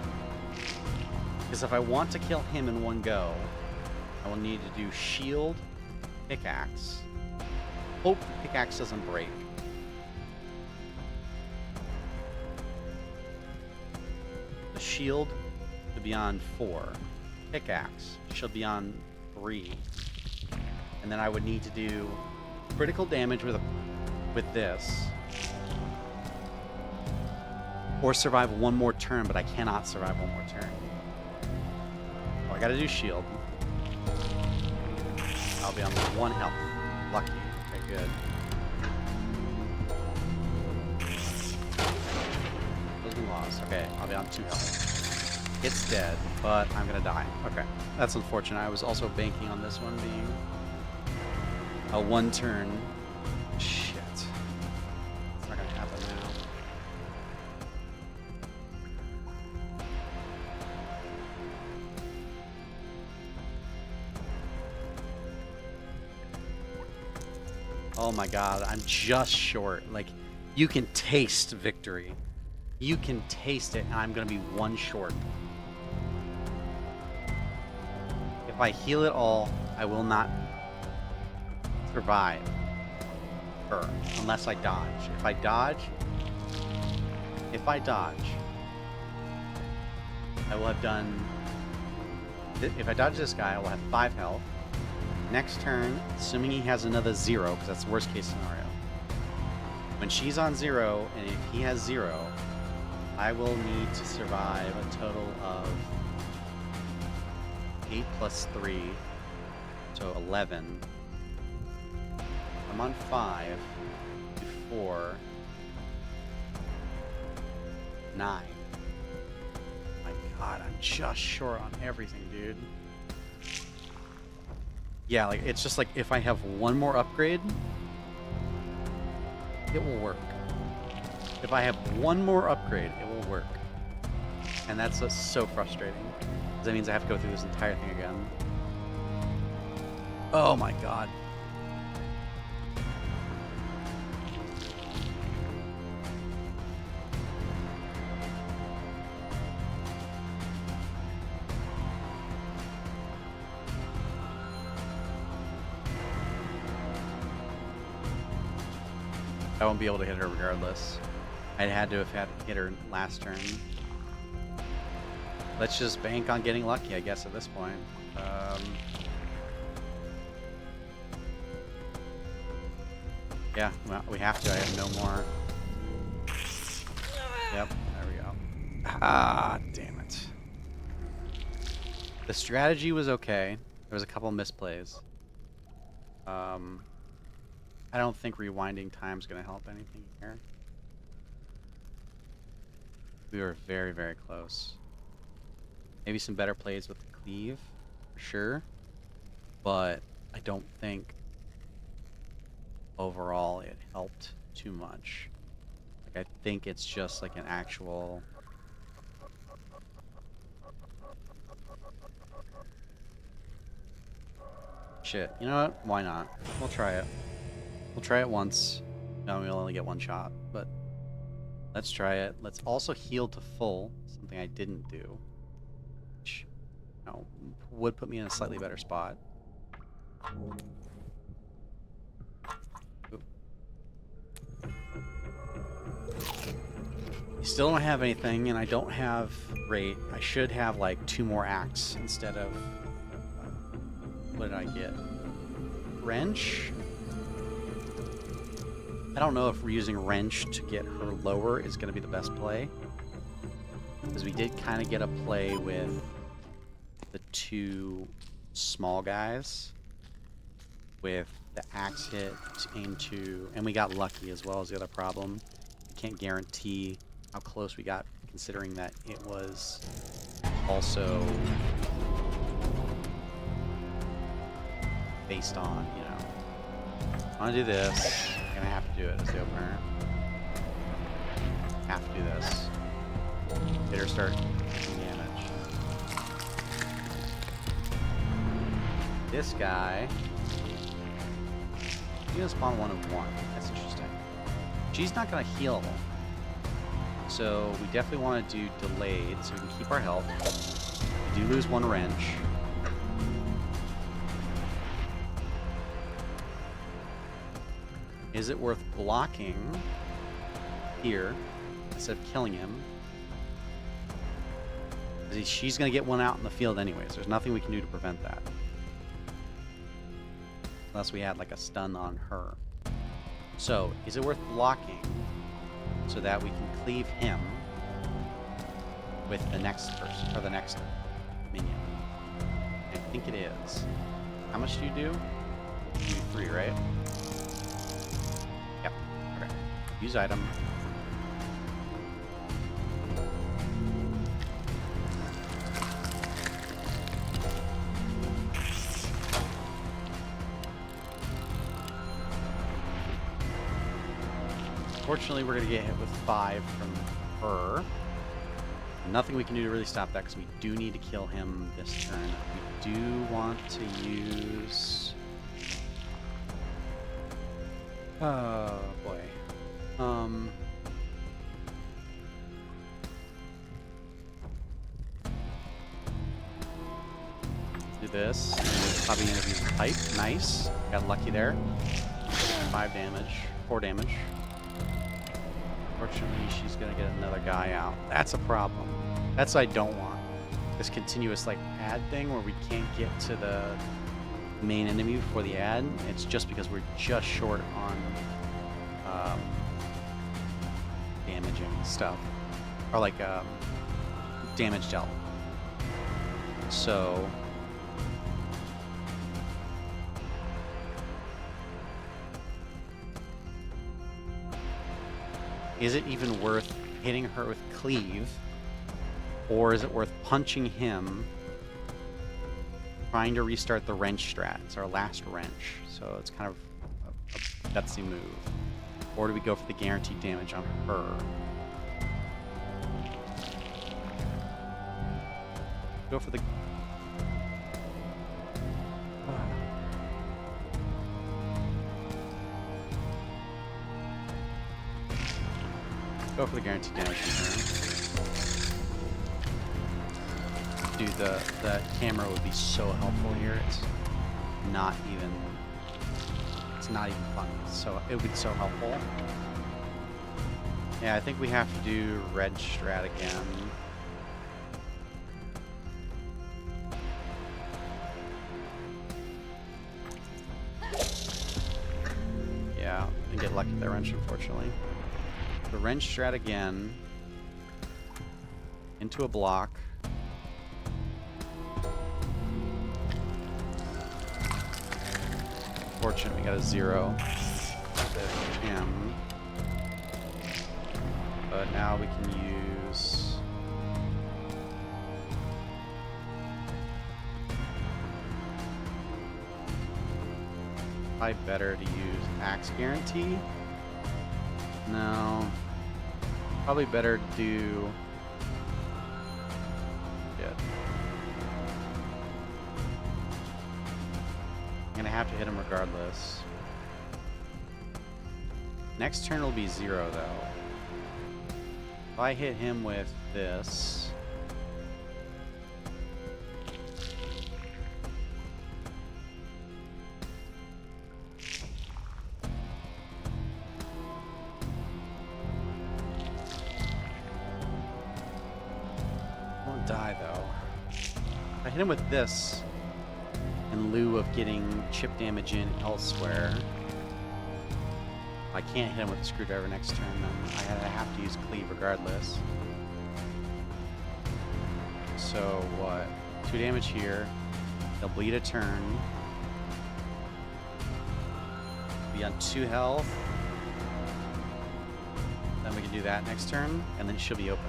S1: Because if I want to kill him in one go, I will need to do shield, pickaxe. Hope the pickaxe doesn't break. The shield should be on 4. Pickaxe should be on 3. And then I would need to do critical damage with this. Or survive 1 more turn, but I cannot survive 1 more turn. Oh, I gotta do shield. I'll be on 1 health. Lucky. Okay, good. Those been lost. Okay, I'll be on 2 health. It's dead, but I'm gonna die. Okay, that's unfortunate. I was also banking on this one being a 1-turn. Shit. It's not gonna happen now. Oh my god, I'm just short. Like, you can taste victory. You can taste it, and I'm gonna be 1 short. If I heal it all, I will not survive her unless I dodge. If I dodge, I will have done. If I dodge this guy, I will have 5 health. Next turn, assuming he has another 0, because that's the worst case scenario. When she's on 0, and if he has 0, I will need to survive a total of 8 plus 3, so 11. I'm on 5, 4, 9. My god, I'm just short on everything, dude. Yeah, like, it's just like, if I have 1 more upgrade, it will work. If I have 1 more upgrade, it will work. And that's just so frustrating. Because that means I have to go through this entire thing again. Oh my god. I won't be able to hit her regardless. I'd had to have hit her last turn. Let's just bank on getting lucky, I guess, at this point. Yeah, well, we have to. I have no more. Yep, there we go. Ah, damn it. The strategy was okay. There was a couple misplays. I don't think rewinding time's gonna help anything here. We were very, very close. Maybe some better plays with the cleave, for sure. But I don't think overall it helped too much. Like, I think it's just like an actual... Shit, you know what? Why not? We'll try it. We'll try it once. No, we'll only get 1 shot, but let's try it. Let's also heal to full, something I didn't do. Which, you know, would put me in a slightly better spot. Oop. I still don't have anything, and I don't have rate. I should have like 2 more acts instead of... what did I get? Wrench? I don't know if we're using Wrench to get her lower is going to be the best play. Because we did kind of get a play with the 2 small guys. With the axe hit into... And we got lucky as well as the other problem. I can't guarantee how close we got, considering that it was also based on, you know... I want to do this. I have to do it as the opener. Have to do this. Hit her start taking damage. This guy... He's gonna spawn 1 of 1. That's interesting. She's not gonna heal. So we definitely want to do delayed so we can keep our health. We do lose 1 wrench. Is it worth blocking here instead of killing him? She's going to get 1 out in the field anyways. There's nothing we can do to prevent that. Unless we had like a stun on her. So, is it worth blocking so that we can cleave him with the next person, or the next minion? I think it is. How much do you do? You do 3, right? Use item. Unfortunately, we're going to get hit with 5 from her. Nothing we can do to really stop that because we do need to kill him this turn. We do want to use... Oh, boy. Do this. Probably gonna use pipe. Nice. Got lucky there. 5 damage. 4 damage. Fortunately, she's gonna get another guy out. That's a problem. That's what I don't want. This continuous like ad thing where we can't get to the main enemy before the ad. It's just because we're just short on damaging stuff. Or like damage dealt. So is it even worth hitting her with cleave, or is it worth punching him, trying to restart the wrench strat? It's our last wrench, so it's kind of a gutsy move. Or do we go for the guaranteed damage on her? Go for the... Go for the guaranteed damage on her. Dude, the camera would be so helpful here. It's not even funny. So it would be so helpful. Yeah, I think we have to do red strat again. Yeah, and get lucky with that wrench, unfortunately. The wrench strat again. Into a block. Fortunate we got a 0 with him. But now we can use... Probably better to use axe guarantee. No. Probably better to do... Shit. I'm gonna have to hit him regardless. Next turn will be 0 though. If I hit him with this... Won't die though. If I hit him with this, in lieu of getting chip damage in elsewhere, I can't hit him with a screwdriver next turn, then I have to use cleave regardless. So what? 2 damage here. They'll bleed a turn. Be on 2 health. Then we can do that next turn, and then she'll be open.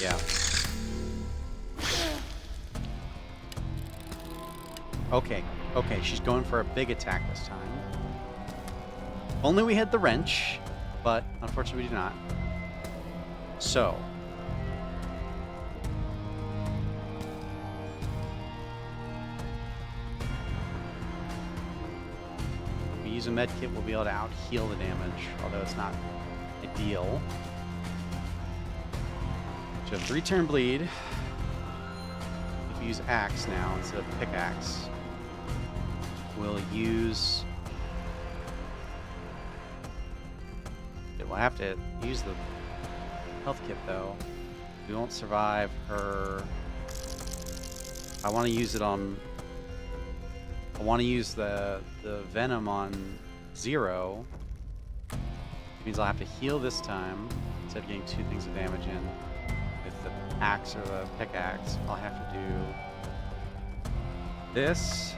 S1: Yeah. Okay, she's going for a big attack this time. Only we had the wrench, but unfortunately we do not. So. If we use a med kit, we'll be able to out-heal the damage, although it's not ideal. So 3-turn bleed. If we use axe now instead of pickaxe, we'll use... We'll have to use the health kit though. We won't survive her. I want to use it on... I want to use the venom on 0. Which means I'll have to heal this time. instead of getting 2 things of damage in with the axe or the pickaxe, I'll have to do this.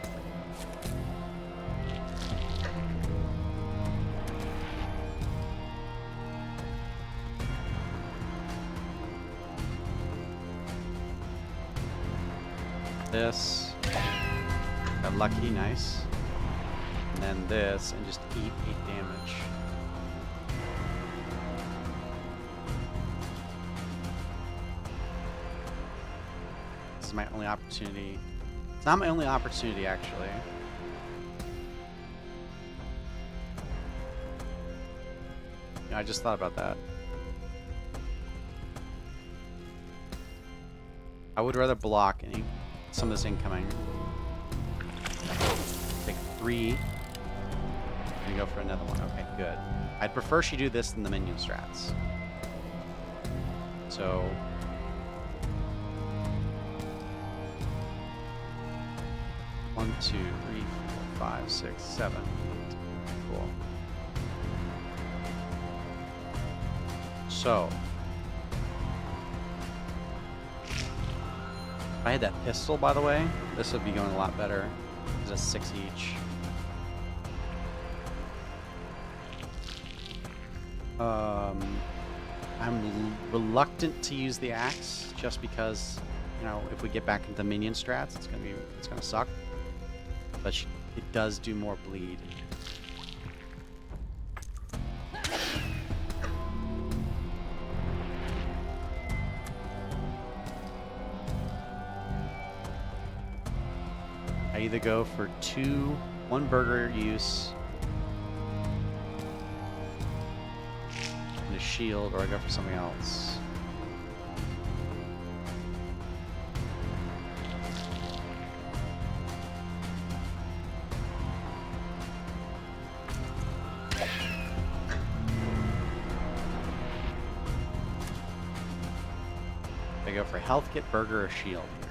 S1: This. Got lucky, nice. And then this, and just eat 8 damage. This is my only opportunity. It's not my only opportunity, actually. Yeah, I just thought about that. I would rather block some of this incoming. Take 3. And go for another one. Okay, good. I'd prefer she do this than the minion strats. So... One, 2, 3, 4, 5, 6, 7. Cool. So... If I had that pistol, by the way, this would be going a lot better. It's a 6 each. I'm reluctant to use the axe just because, you know, if we get back into minion strats, it's gonna suck. But it does do more bleed. I either go for 1 burger use and a shield, or I go for something else. I go for health kit, burger, or shield here.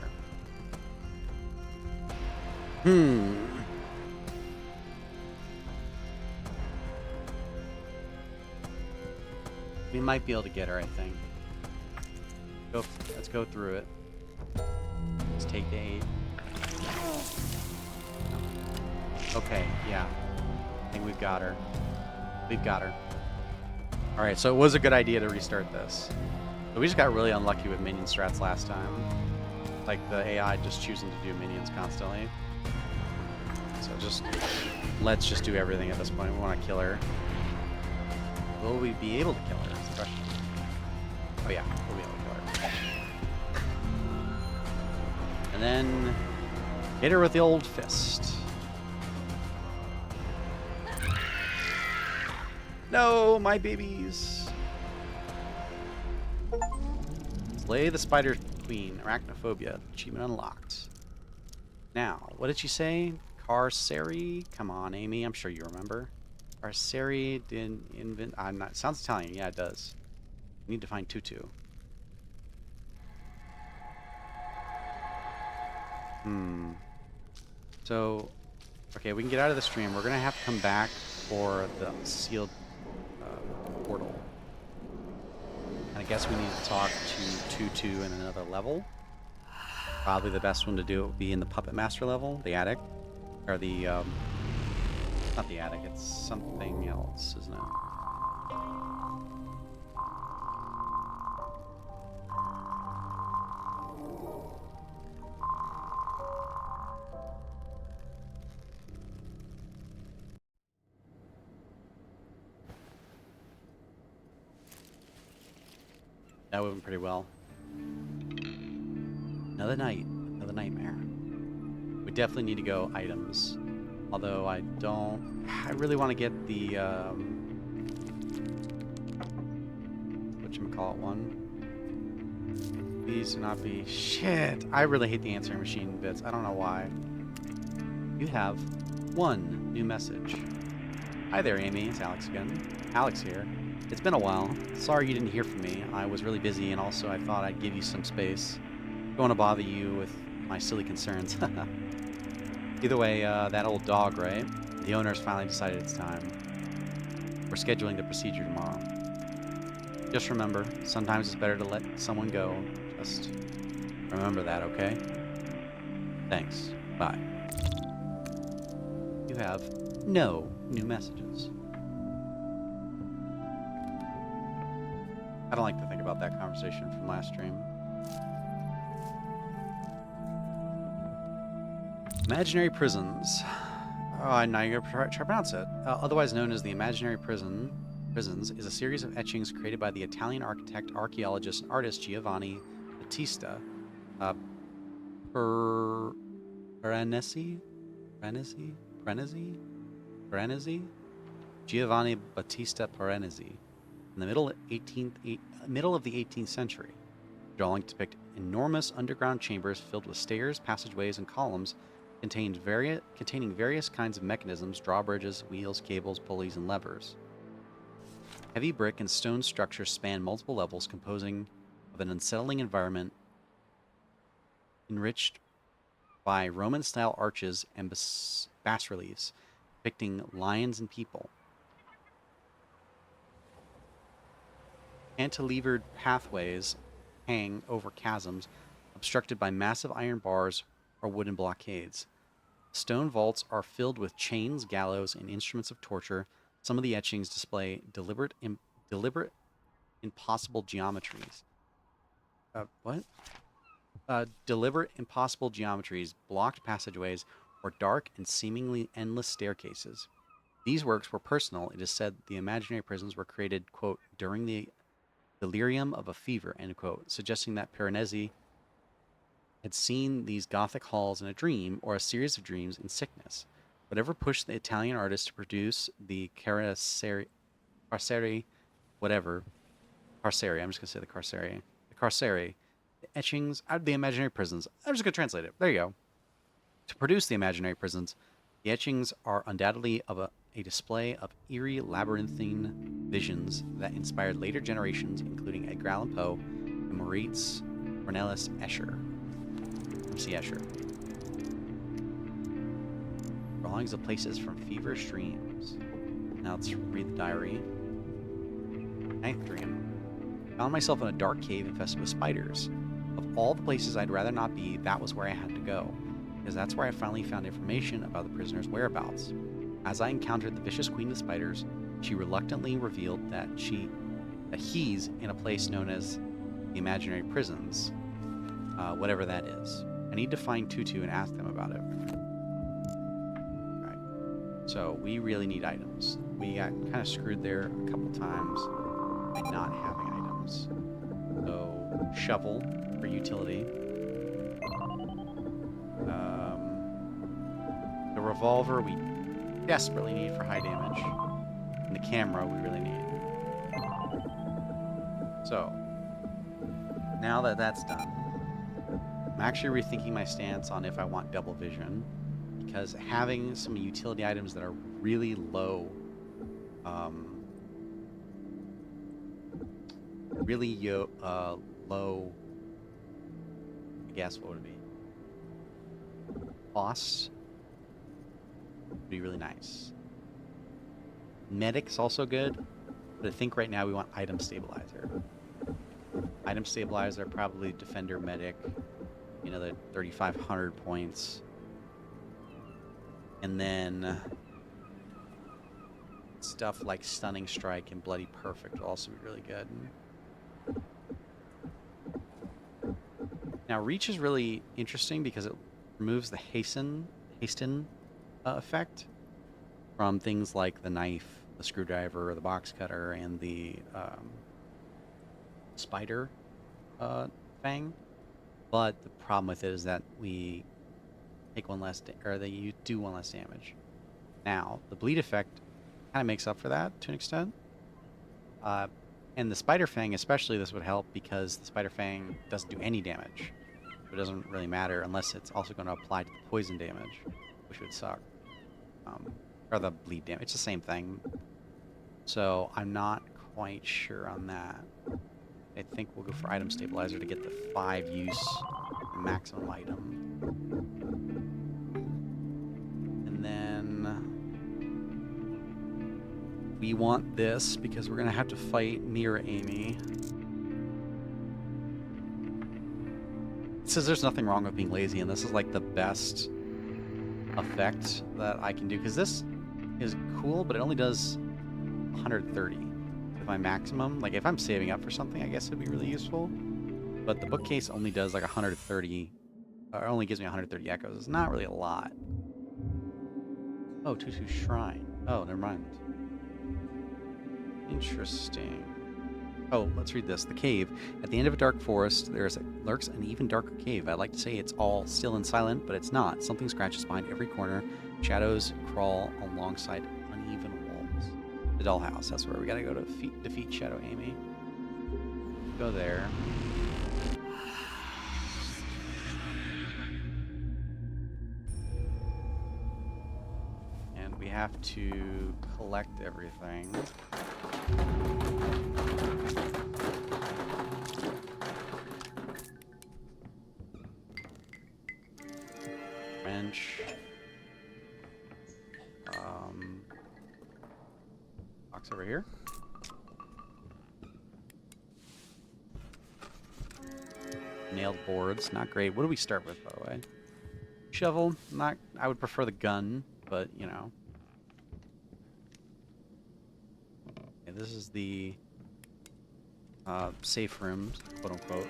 S1: We might be able to get her, I think. Let's go through it. Let's take the 8. Okay, yeah. I think we've got her. We've got her. Alright, so it was a good idea to restart this. But we just got really unlucky with minion strats last time. Like the AI just choosing to do minions constantly. So let's just do everything at this point. We want to kill her. Will we be able to kill her? Is the question. Oh yeah, we'll be able to kill her. And then hit her with the old fist. No, my babies. Slay the Spider Queen. Arachnophobia. Achievement unlocked. Now, what did she say? Carceri? Come on, Amy. I'm sure you remember. Carceri didn't invent. I'm not. Sounds Italian. Yeah, it does. We need to find Tutu. So, okay, we can get out of the stream. We're gonna have to come back for the sealed portal. And I guess we need to talk to Tutu in another level. Probably the best one to do it would be in the Puppet Master level, the attic. Or the, not the attic, it's something else, isn't it? That went pretty well. Another night, another nightmare. We definitely need to go items. Although I really want to get the, whatchamacallit one. These do not be, shit, I really hate the answering machine bits. I don't know why. You have 1 new message. Hi there, Amy, it's Alex again. Alex here. It's been a while. Sorry you didn't hear from me. I was really busy, and also I thought I'd give you some space. Don't want to bother you with my silly concerns. Either way, that old dog, right? The owner's finally decided it's time. We're scheduling the procedure tomorrow. Just remember, sometimes it's better to let someone go. Just remember that, okay? Thanks. Bye. You have no new messages. I don't like to think about that conversation from last stream. Imaginary prisons. Oh, now you're going to try to pronounce it. Otherwise known as the Imaginary Prisons, is a series of etchings created by the Italian architect, archaeologist, and artist Giovanni Battista Piranesi? Piranesi? Giovanni Battista Piranesi in the middle of the 18th century. Drawings depict enormous underground chambers filled with stairs, passageways, and columns containing various kinds of mechanisms, drawbridges, wheels, cables, pulleys, and levers. Heavy brick and stone structures span multiple levels, composing of an unsettling environment enriched by Roman-style arches and bas-reliefs depicting lions and people. Cantilevered pathways hang over chasms obstructed by massive iron bars or wooden blockades. Stone vaults are filled with chains, gallows, and instruments of torture. Some of the etchings display deliberate impossible geometries. Deliberate impossible geometries, blocked passageways, or dark and seemingly endless staircases. These works were personal. It is said the imaginary prisons were created, quote, during the delirium of a fever, end quote, suggesting that Piranesi had seen these Gothic halls in a dream or a series of dreams in sickness. Whatever pushed the Italian artist to produce the carceri, I'm just going to say the carceri, the etchings out of the imaginary prisons. I'm just going to translate it. There you go. To produce the imaginary prisons, the etchings are undoubtedly of a display of eerie, labyrinthine visions that inspired later generations, including Edgar Allan Poe and Moritz Cornelis Escher. MC Escher. Drawings of places from feverish dreams. Now let's read the diary. Ninth dream. Found myself in a dark cave infested with spiders. Of all the places I'd rather not be, that was where I had to go, because that's where I finally found information about the prisoner's whereabouts. As I encountered the vicious queen of spiders, she reluctantly revealed that he's in a place known as the imaginary prisons, whatever that is. I need to find Tutu and ask them about it. Alright, so we really need items. We got kind of screwed there a couple times by not having items. So, shovel for utility. The revolver we desperately need for high damage. And the camera we really need. So, now that that's done, I'm actually rethinking my stance on if I want double vision, because having some utility items that are really low, low, I guess what would it be? Cost would be really nice. Medic's also good, but I think right now we want item stabilizer. Item stabilizer, probably defender, medic, you know, the 3,500 points. And then stuff like Stunning Strike and Bloody Perfect will also be really good. Now, Reach is really interesting because it removes the hasten effect from things like the knife, the screwdriver, the box cutter, and the spider fang. But the problem with it is that we take one less, or that you do one less damage. Now, the bleed effect kind of makes up for that to an extent. And the Spider Fang especially, this would help because the Spider Fang doesn't do any damage. It doesn't really matter unless it's also going to apply to the poison damage, which would suck. Or the bleed damage. It's the same thing. So I'm not quite sure on that. I think we'll go for item stabilizer to get the 5 use maximum item. And then we want this because we're gonna have to fight Mirror Amy. It says there's nothing wrong with being lazy, and this is like the best effect that I can do, because this is cool, but it only does 130 with my maximum. Like, if I'm saving up for something, I guess it'd be really useful. But the bookcase only does like 130, or only gives me 130 echoes. It's not really a lot. Oh, Tutu Shrine. Oh, never mind. Interesting. Oh, let's read this. The cave. At the end of a dark forest, lurks an even darker cave. I'd like to say it's all still and silent, but it's not. Something scratches behind every corner. Shadows crawl alongside uneven walls. The dollhouse. That's where we gotta go to defeat Shadow Amy. Go there. And we have to collect everything. Wrench. Box over here. Nailed boards, not great. What do we start with, by the way? Shovel, not. I would prefer the gun, but you know. Okay, this is the safe rooms, quote unquote.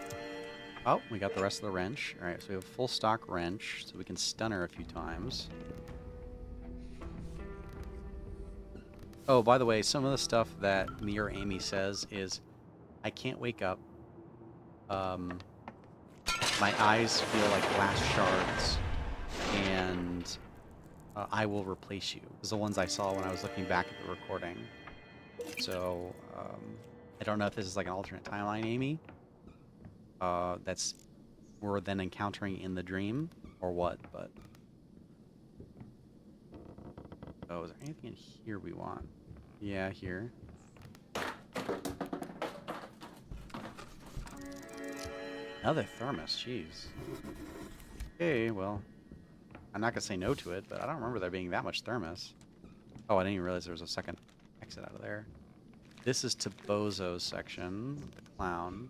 S1: Oh, we got the rest of the wrench. All right, so we have a full stock wrench, so we can stun her a few times. Oh, by the way, some of the stuff that Mirror Amy says is, I can't wake up. My eyes feel like glass shards, and I will replace you. Those are the ones I saw when I was looking back at the recording. So, I don't know if this is like an alternate timeline, Amy. That's we're then encountering in the dream, or what, but... Oh, is there anything in here we want? Yeah, here. Another thermos, jeez. Okay, well, I'm not gonna say no to it, but I don't remember there being that much thermos. Oh, I didn't even realize there was a second exit out of there. This is to Bozo's section, the clown.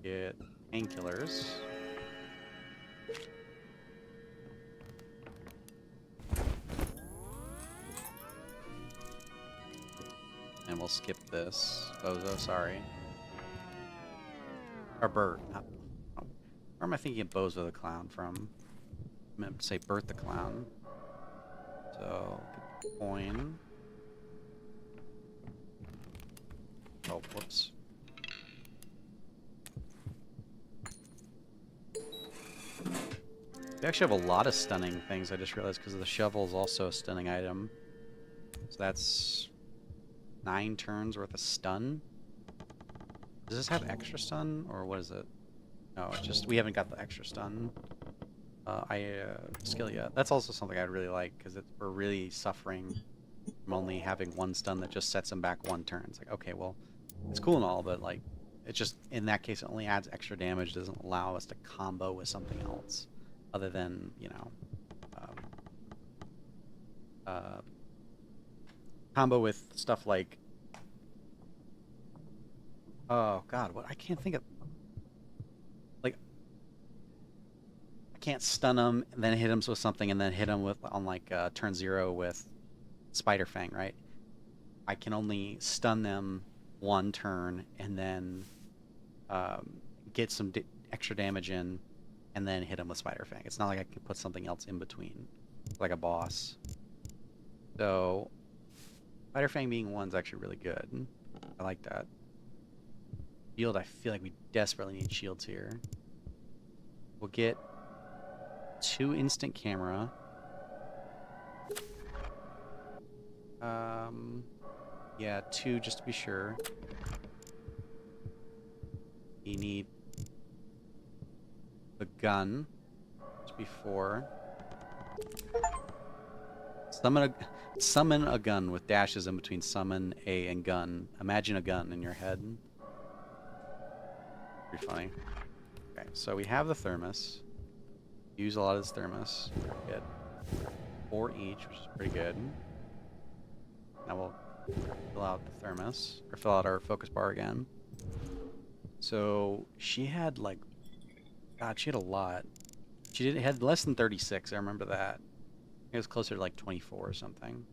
S1: Get painkillers. And we'll skip this. Bozo, sorry. Or Bert. Not, where am I thinking of Bozo the Clown from? I meant to say Bert the Clown. So, get the coin. Oh, whoops. We actually have a lot of stunning things, I just realized, because the shovel is also a stunning item. So that's 9 turns worth of stun. Does this have extra stun, or what is it? No, it's just, we haven't got the extra stun skill yet. That's also something I'd really like, because we're really suffering from only having 1 stun that just sets him back 1 turn. It's like, okay, well, it's cool and all, but like, it just, in that case, it only adds extra damage, doesn't allow us to combo with something else, other than, you know, combo with stuff like, oh god, what, I can't think of, like, I can't stun him and then hit him with something and then hit him with, on like turn 0 with Spider Fang, right? I can only stun them 1 turn and then get some extra damage in and then hit him with Spider Fang. It's not like I can put something else in between, like a boss. So Spider Fang being 1's actually really good. I like that. Shield, I feel like we desperately need shields here. We'll get 2 instant camera. Yeah, 2 just to be sure. You need the gun, just before. Summon a gun with dashes in between summon, A, and gun. Imagine a gun in your head. Pretty funny. Okay, so we have the thermos. Use a lot of this thermos. Good. 4 each, which is pretty good. Now we'll fill out the thermos, or fill out our focus bar again. So she had like, God, she had a lot. She had less than 36, I remember that. It was closer to like 24 or something.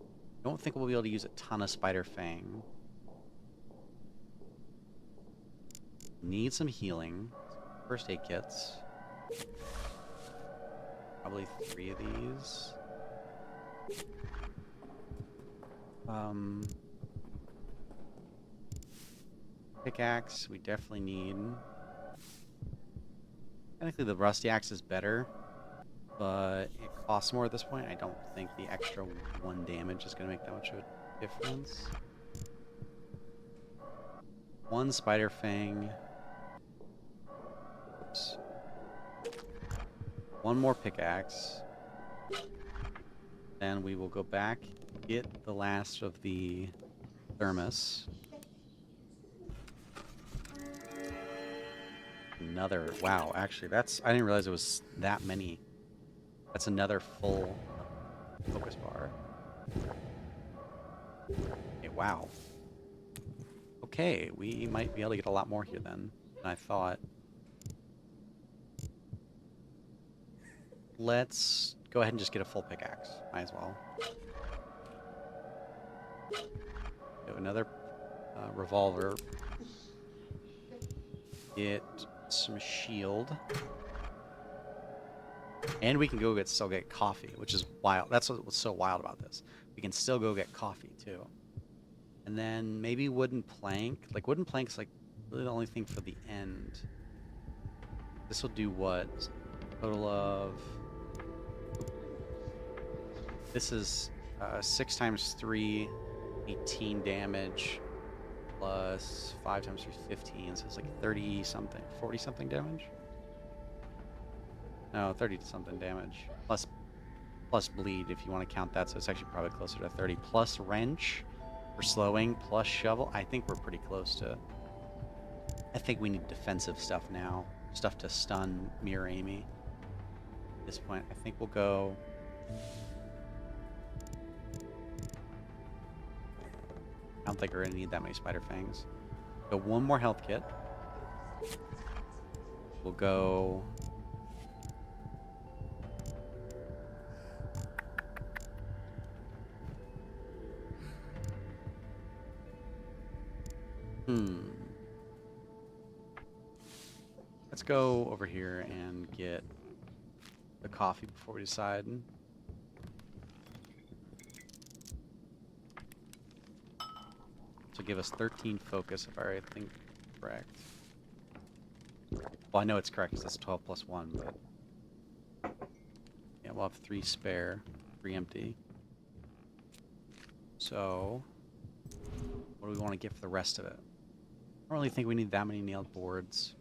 S1: I don't think we'll be able to use a ton of Spider Fang. Need some healing. First aid kits. Probably 3 of these. Pickaxe, we definitely need. Technically, the rusty axe is better, but it costs more at this point. I don't think the extra 1 damage is going to make that much of a difference. 1 Spider Fang. Oops. 1 more pickaxe. Then we will go back, get the last of the thermos. Another, wow, actually that's, I didn't realize it was that many. That's another full focus bar. Okay, wow. Okay, we might be able to get a lot more here then than I thought. Let's go ahead and just get a full pickaxe. Might as well. Get another revolver. Get some shield. And we can go still get coffee, which is wild. That's what's so wild about this. We can still go get coffee too. And then maybe wooden plank. Like wooden plank is like really the only thing for the end. This will do what? Total of... This is 6 times 3, 18 damage, plus 5 times 3, 15. So it's like 30 something, 40 something damage. No, 30 something damage. Plus bleed if you want to count that. So it's actually probably closer to 30. Plus wrench for slowing, plus shovel. I think we're pretty close to. I think we need defensive stuff now. Stuff to stun Mirror Amy. At this point, I think we'll go. I don't think we're gonna need that many Spider Fangs. Go 1 more health kit. We'll go. Let's go over here and get the coffee before we decide. So give us 13 focus if I think correct. Well, I know it's correct because that's 12 plus 1, but yeah, we'll have 3 spare, 3 empty. So what do we want to get for the rest of it? I don't really think we need that many nailed boards.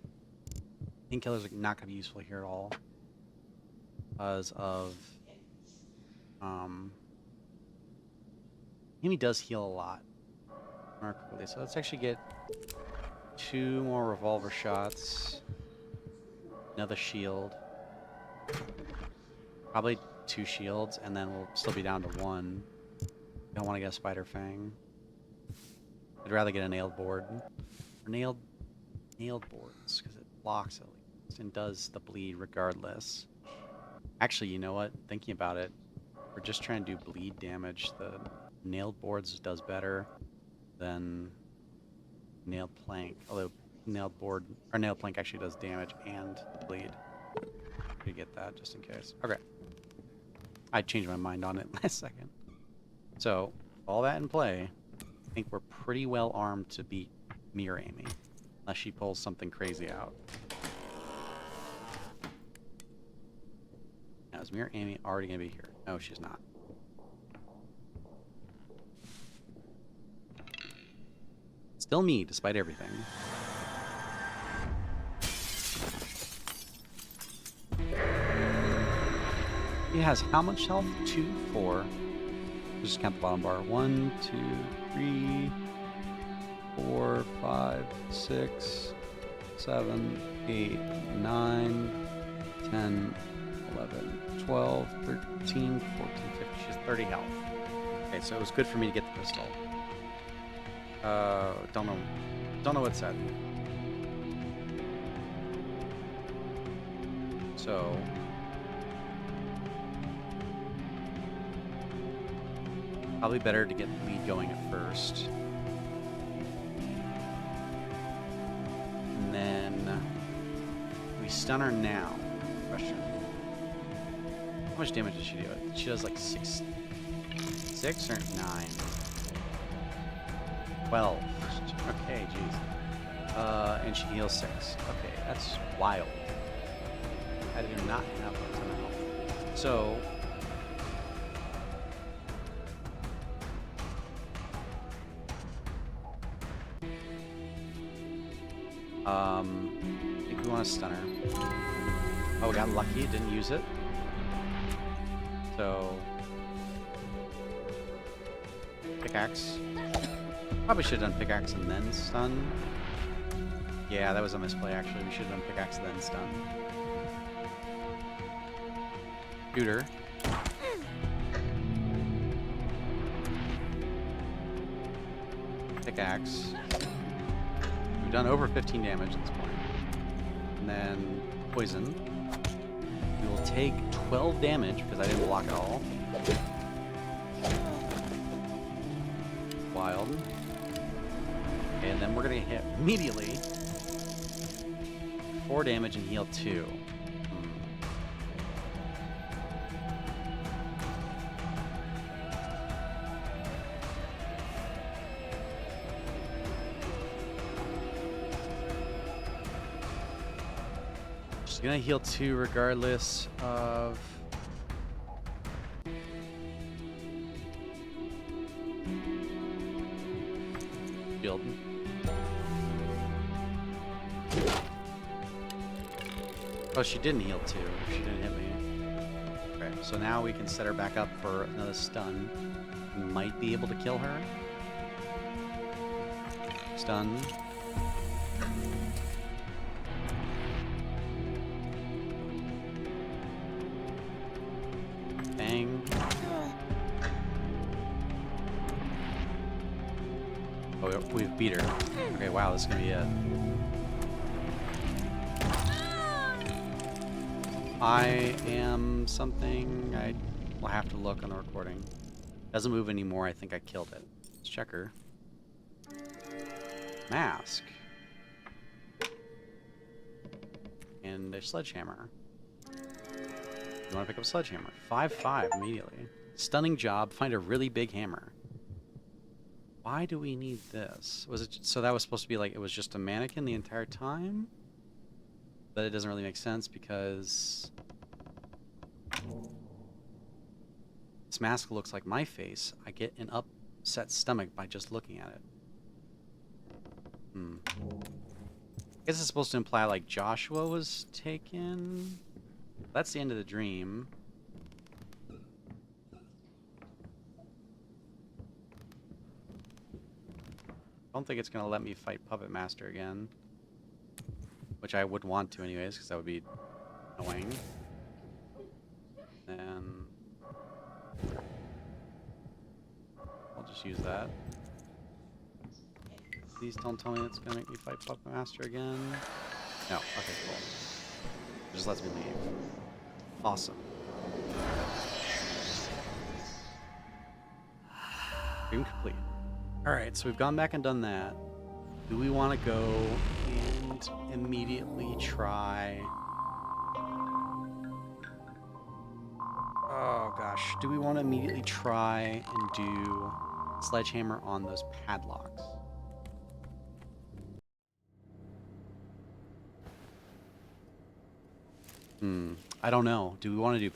S1: Painkillers are not going to be useful here at all because of Amy does heal a lot more quickly. So let's actually get 2 more revolver shots, another shield, probably 2 shields, and then we'll still be down to 1. Don't want to get a Spider Fang. I'd rather get a nailed board. Or nailed boards because it blocks at least and does the bleed regardless. Actually, you know what? Thinking about it, we're just trying to do bleed damage. The nailed boards does better than nailed plank. Although nailed plank actually does damage and bleed. You get that just in case. Okay. I changed my mind on it last second. So, all that in play, I think we're pretty well armed to beat Mirror Amy. Unless she pulls something crazy out. Now, is Mirror Amy already going to be here? No, she's not. Still me, despite everything. He has how much health? 2, 4. Just count the bottom bar. 1, 2, 3, 4, 5, 6, 7, 8, 9, 10, 11, 12, 13, 14, 15. She has 30 health. Okay, so it was good for me to get the pistol. Don't know what it said. So probably better to get the lead going at first. And then we stun her now. Question. How much damage does she do? She does like 6 or 9? 12. Okay, jeez. And she heals 6. Okay, that's wild. I do not have a ton of health. So I think we want to stun her. Oh, we got lucky, didn't use it. So pickaxe. Probably should have done pickaxe and then stun. Yeah, that was a misplay actually. We should have done pickaxe and then stun. Shoot her. Pickaxe. We've done over 15 damage at this point. And then poison. We will take 12 damage because I didn't block at all. Wild. And then we're going to hit immediately 4 damage and heal 2. She's going to heal 2 regardless of... Shield. Oh, she didn't heal 2. She didn't hit me. Okay, so now we can set her back up for another stun. We might be able to kill her. Stun. Bang. Oh, we've beat her. Okay, wow, this is gonna be it. I am something. I will have to look on the recording. Doesn't move anymore. I think I killed it. Let's check her. Mask. And a sledgehammer. You want to pick up a sledgehammer. 5/5 immediately. Stunning job. Find a really big hammer. Why do we need this? Was it so that was supposed to be like it was just a mannequin the entire time? But it doesn't really make sense because this mask looks like my face. I get an upset stomach by just looking at it. I guess it's supposed to imply like Joshua was taken. That's the end of the dream. I don't think it's going to let me fight Puppet Master again. Which I would want to anyways, because that would be annoying. Then I'll just use that. Please don't tell me it's going to make me fight Puppet Master again. No. Okay, cool. It just lets me leave. Awesome. Dream complete. Alright, so we've gone back and done that. Do we want to go and immediately try... Oh gosh. Do we want to immediately try and do sledgehammer on those padlocks? I don't know. Do we want to do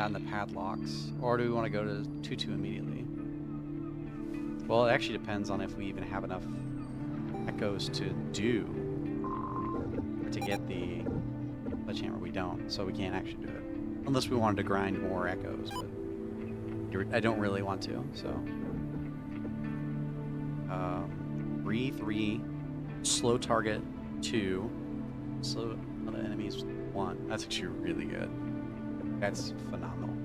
S1: on the padlocks? Or do we want to go to 2-2 immediately? Well, it actually depends on if we even have enough echoes to do, or to get the sledgehammer. We don't, so we can't actually do it. Unless we wanted to grind more echoes, but I don't really want to, so. 3, slow target 2, slow other enemies 1. That's actually really good. That's phenomenal.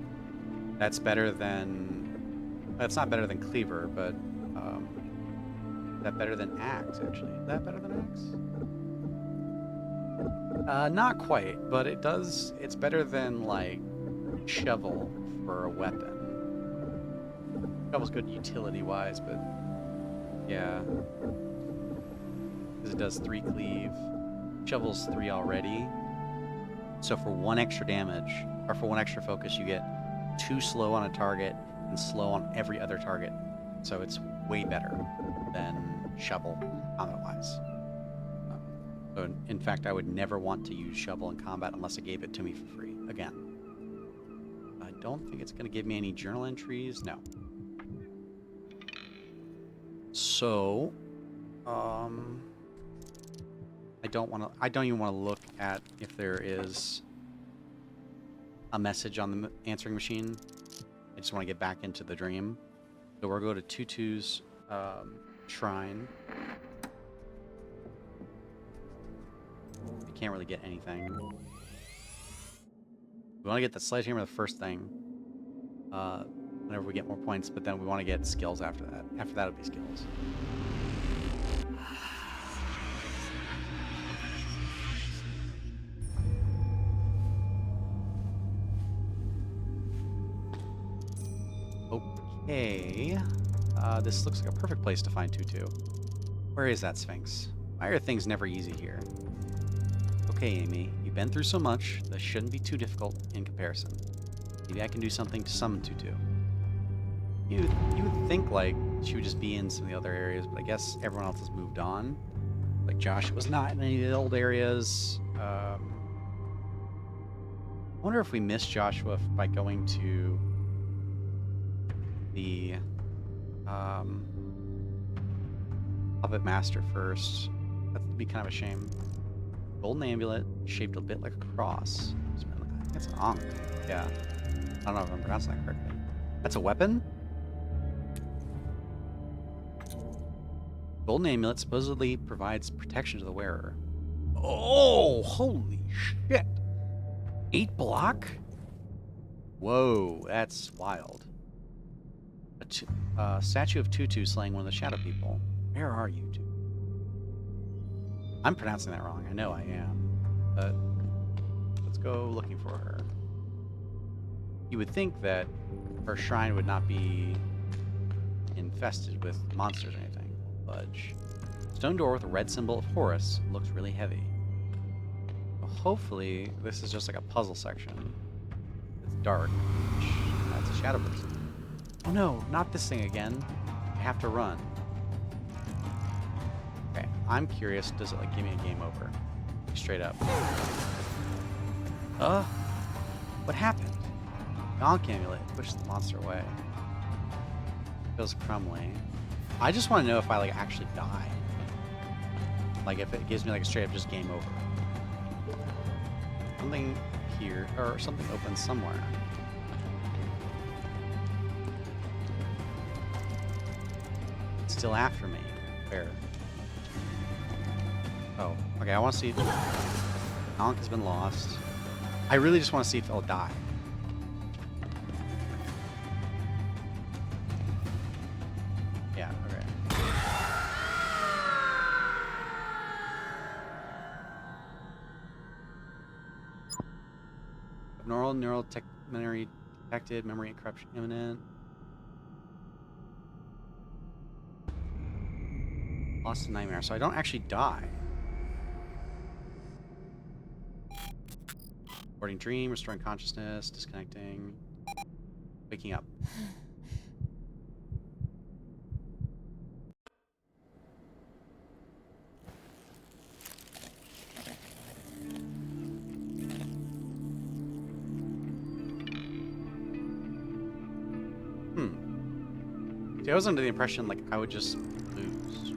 S1: That's better than... That's not better than Cleaver, but... is that better than Axe, actually? Is that better than Axe? Not quite, but it does... It's better than, like, Shovel for a weapon. Shovel's good utility-wise, but... Yeah. Because it does 3 cleave. Shovel's 3 already. So for 1 extra damage, or for 1 extra focus, you get 2 slow on a target and slow on every other target. So it's way better than Shovel, combat-wise. So in fact, I would never want to use Shovel in combat unless it gave it to me for free. Again. I don't think it's going to give me any journal entries. No. So, I don't even want to look at if there is a message on the answering machine. I just want to get back into the dream. So we'll go to Tutu's shrine. You can't really get anything. We want to get the sledgehammer the first thing. Whenever we get more points, but then we want to get skills after that. After that, it'll be skills. Okay. This looks like a perfect place to find Tutu. Where is that Sphinx? Why are things never easy here? Okay, Amy. You've been through so much. This shouldn't be too difficult in comparison. Maybe I can do something to summon Tutu. You would think, like, she would just be in some of the other areas, but I guess everyone else has moved on. Like, Josh was not in any of the old areas. I wonder if we missed Joshua by going to the Puppet Master first. That'd be kind of a shame. Golden amulet, shaped a bit like a cross. I think that's an Ankh. Yeah. I don't know if I'm pronouncing that correctly. That's a weapon? Golden amulet supposedly provides protection to the wearer. Oh, holy shit. 8 block? Whoa, that's wild. A statue of Tutu slaying one of the shadow people. Where are you, Tutu? I'm pronouncing that wrong. I know I am. But let's go looking for her. You would think that her shrine would not be infested with monsters or anything. Fudge. Stone door with a red symbol of Horus. Looks really heavy. Well, hopefully this is just like a puzzle section. It's dark. That's a shadow person. Oh no, not this thing again. I have to run. Okay, I'm curious. Does it like give me a game over? Straight up. What happened? Ankh amulet pushes the monster away. Feels crumbly. I just want to know if I like actually die. Like if it gives me like a straight up just game over. Something here or something open somewhere. It's still after me. Where? Oh, okay. I want to see if Ankh has been lost. I really just want to see if it'll die. Yeah, okay. Abnormal neural memory detected, memory corruption imminent. Lost in nightmare, so I don't actually die. Reporting dream, restoring consciousness, disconnecting, waking up. See, I was under the impression like I would just lose.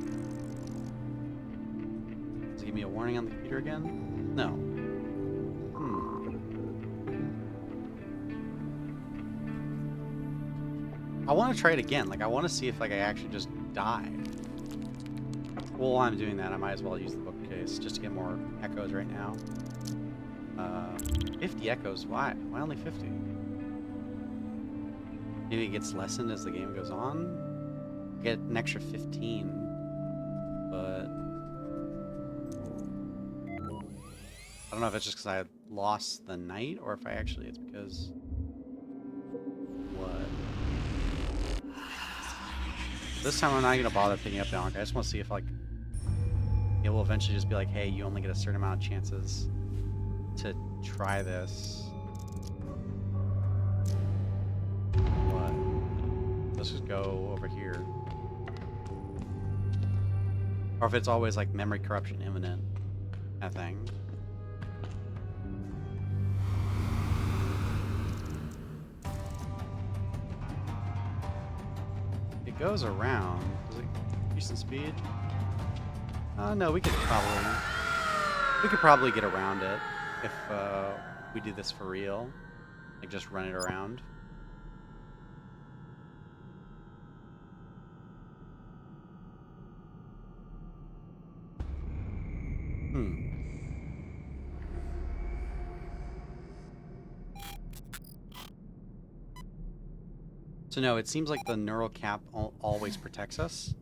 S1: Does it give me a warning on the computer again? No. I want to try it again. Like, I want to see if, like, I actually just die. Well, while I'm doing that, I might as well use the bookcase just to get more echoes right now. Uh, 50 echoes. Why? Why only 50? Maybe it gets lessened as the game goes on. Get an extra 15, but I don't know if it's just because I lost the night or if it's because what? This time I'm not gonna bother picking up the Ankh. I just want to see if like it will eventually just be like, hey, you only get a certain amount of chances to try this. What? Let's just go over here. Or if it's always like memory corruption imminent kind of thing. It goes around. Does it increase in speed? No, we could probably get around it if we do this for real. Like just run it around. So no, it seems like the neural cap always protects us,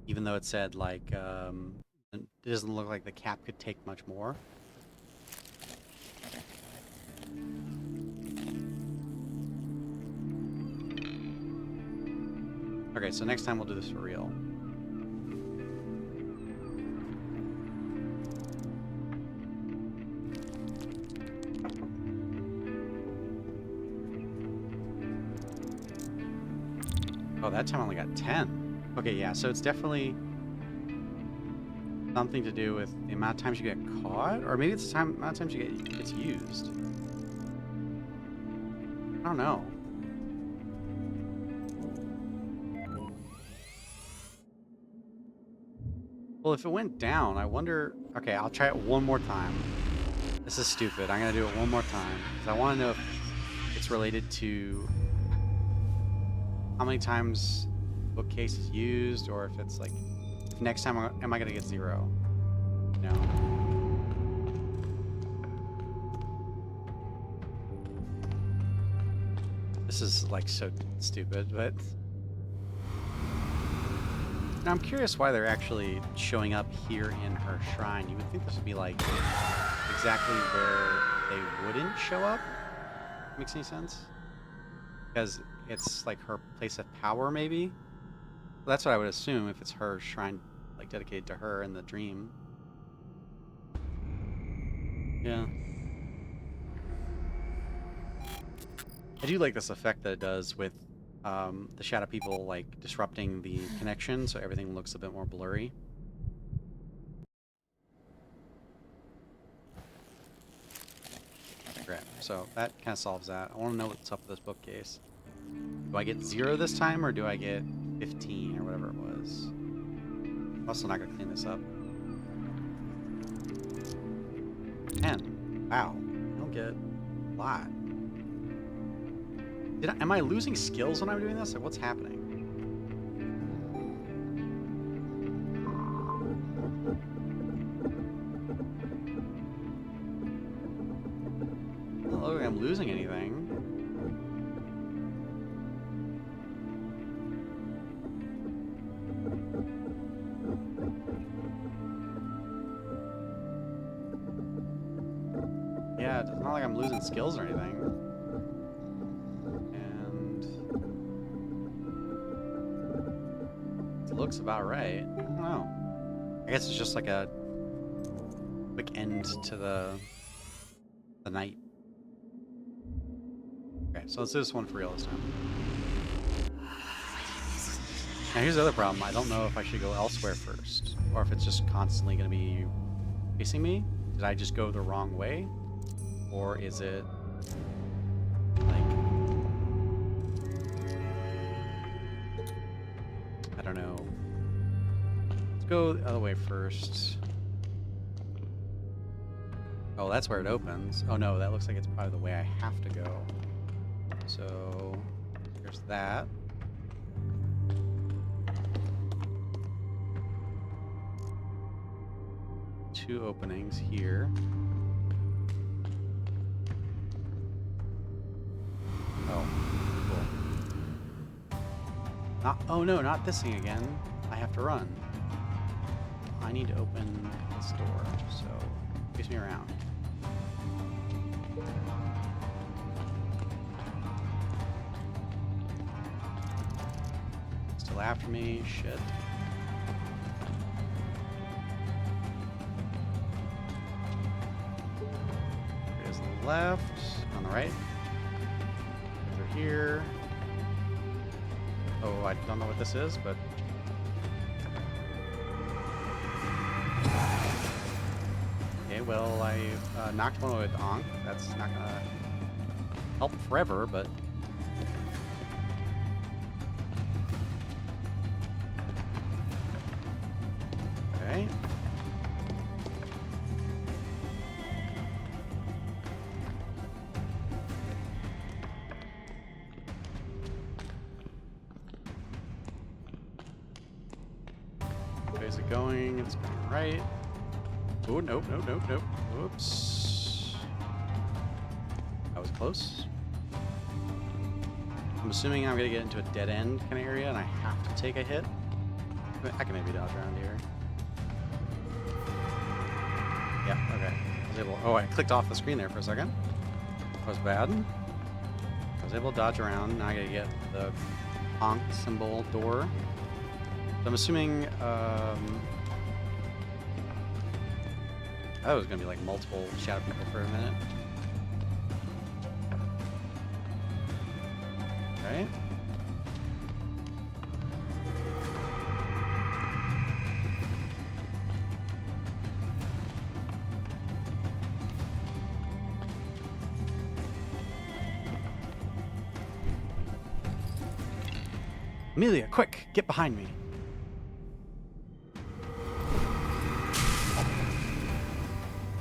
S1: even though it said like it doesn't look like the cap could take much more. Okay, so next time we'll do this for real. Oh, that time I only got 10. Okay, yeah, so it's definitely something to do with the amount of times you get caught, or maybe it's the amount of times it's used. I don't know. Well, if it went down, I wonder... Okay, I'll try it one more time. This is stupid. I'm going to do it one more time, because I want to know if it's related to how many times the bookcase is used, or if it's like, if next time am I going to get 0? No. This is like so stupid, but now I'm curious why they're actually showing up here in her shrine. You would think this would be like exactly where they wouldn't show up. Makes any sense? Because it's like her place of power, maybe? Well, that's what I would assume if it's her shrine, like dedicated to her in the dream. Yeah. I do like this effect that it does with the shadow people like disrupting the connection, so everything looks a bit more blurry. Great. So that kind of solves that. I want to know what's up with this bookcase. Do I get 0 this time, or do I get 15 or whatever it was? I'm also not going to clean this up. 10. Wow. I don't get a lot. Am I losing skills when I'm doing this? Like, what's happening? It doesn't look like I'm losing anything. Yeah, it's not like I'm losing skills or anything. Looks about right. I don't know. I guess it's just like a quick end to the night. Okay, so let's do this one for real this time. Now here's the other problem. I don't know if I should go elsewhere first, or if it's just constantly going to be facing me. Did I just go the wrong way? Or is it like... I don't know. Let's go the other way first. Oh, that's where it opens. Oh no, that looks like it's probably the way I have to go. So, here's that. Two openings here. Oh no, not this thing again. I have to run. I need to open this door, so face me around. Still after me, shit. There's the left, on the right. Over here. Oh, I don't know what this is, but... Okay, well, I knocked one away with the Ankh. That's not gonna help forever, but... Okay. Where's it going? It's going right. Oh, nope, nope, nope, nope. Whoops. That was close. I'm assuming I'm going to get into a dead end kind of area and I have to take a hit. I can maybe dodge around here. Yeah, okay. I was able... Oh, I clicked off the screen there for a second. That was bad. I was able to dodge around. Now I got to get the Ankh symbol door. So I'm assuming... I thought it was going to be like multiple shadow people for a minute. Okay. Amelia, quick! Get behind me!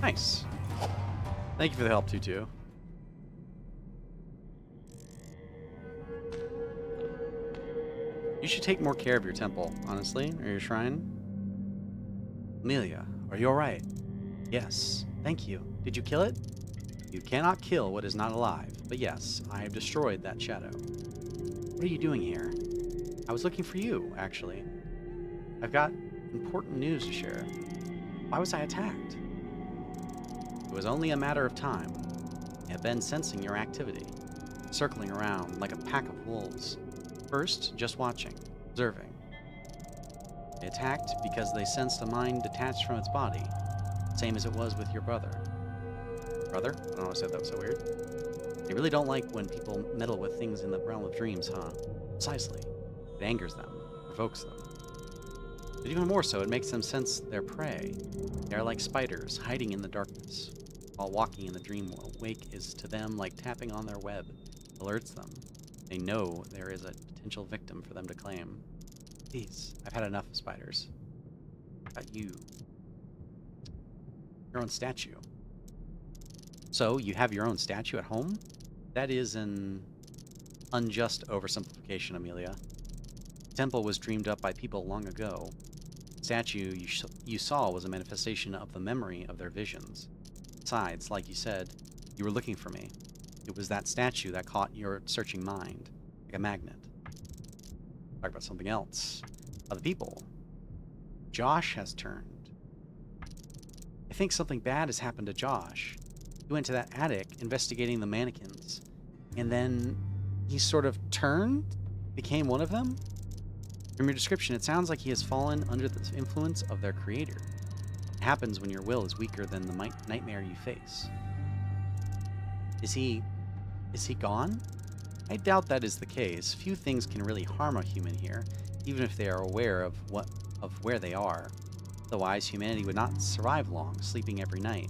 S1: Nice. Thank you for the help, Tutu. You should take more care of your temple, honestly, or your shrine. Amelia, are you alright? Yes, thank you. Did you kill it? You cannot kill what is not alive, but yes, I have destroyed that shadow. What are you doing here? I was looking for you, actually. I've got important news to share. Why was I attacked? It was only a matter of time. I have been sensing your activity, circling around like a pack of wolves. First, just watching, observing. They attacked because they sensed a mind detached from its body, same as it was with your brother. Brother? I don't know why I said that was so weird. They really don't like when people meddle with things in the realm of dreams, huh? Precisely. It angers them, provokes them. But even more so, it makes them sense their prey. They are like spiders, hiding in the darkness. While walking in the dream world, wake is to them like tapping on their web. Alerts them. They know there is a potential victim for them to claim. Please, I've had enough of spiders. About you. Your own statue. So, you have your own statue at home? That is an unjust oversimplification, Amelia. The temple was dreamed up by people long ago. The statue you saw was a manifestation of the memory of their visions. Besides, like you said, you were looking for me. It was that statue that caught your searching mind, like a magnet. Talk about something else. Other people. Josh has turned. I think something bad has happened to Josh. He went to that attic investigating the mannequins, and then he sort of turned, became one of them? From your description, it sounds like he has fallen under the influence of their creator. It happens when your will is weaker than the nightmare you face. Is he gone? I doubt that is the case. Few things can really harm a human here, even if they are aware of where they are. Otherwise, humanity would not survive long, sleeping every night.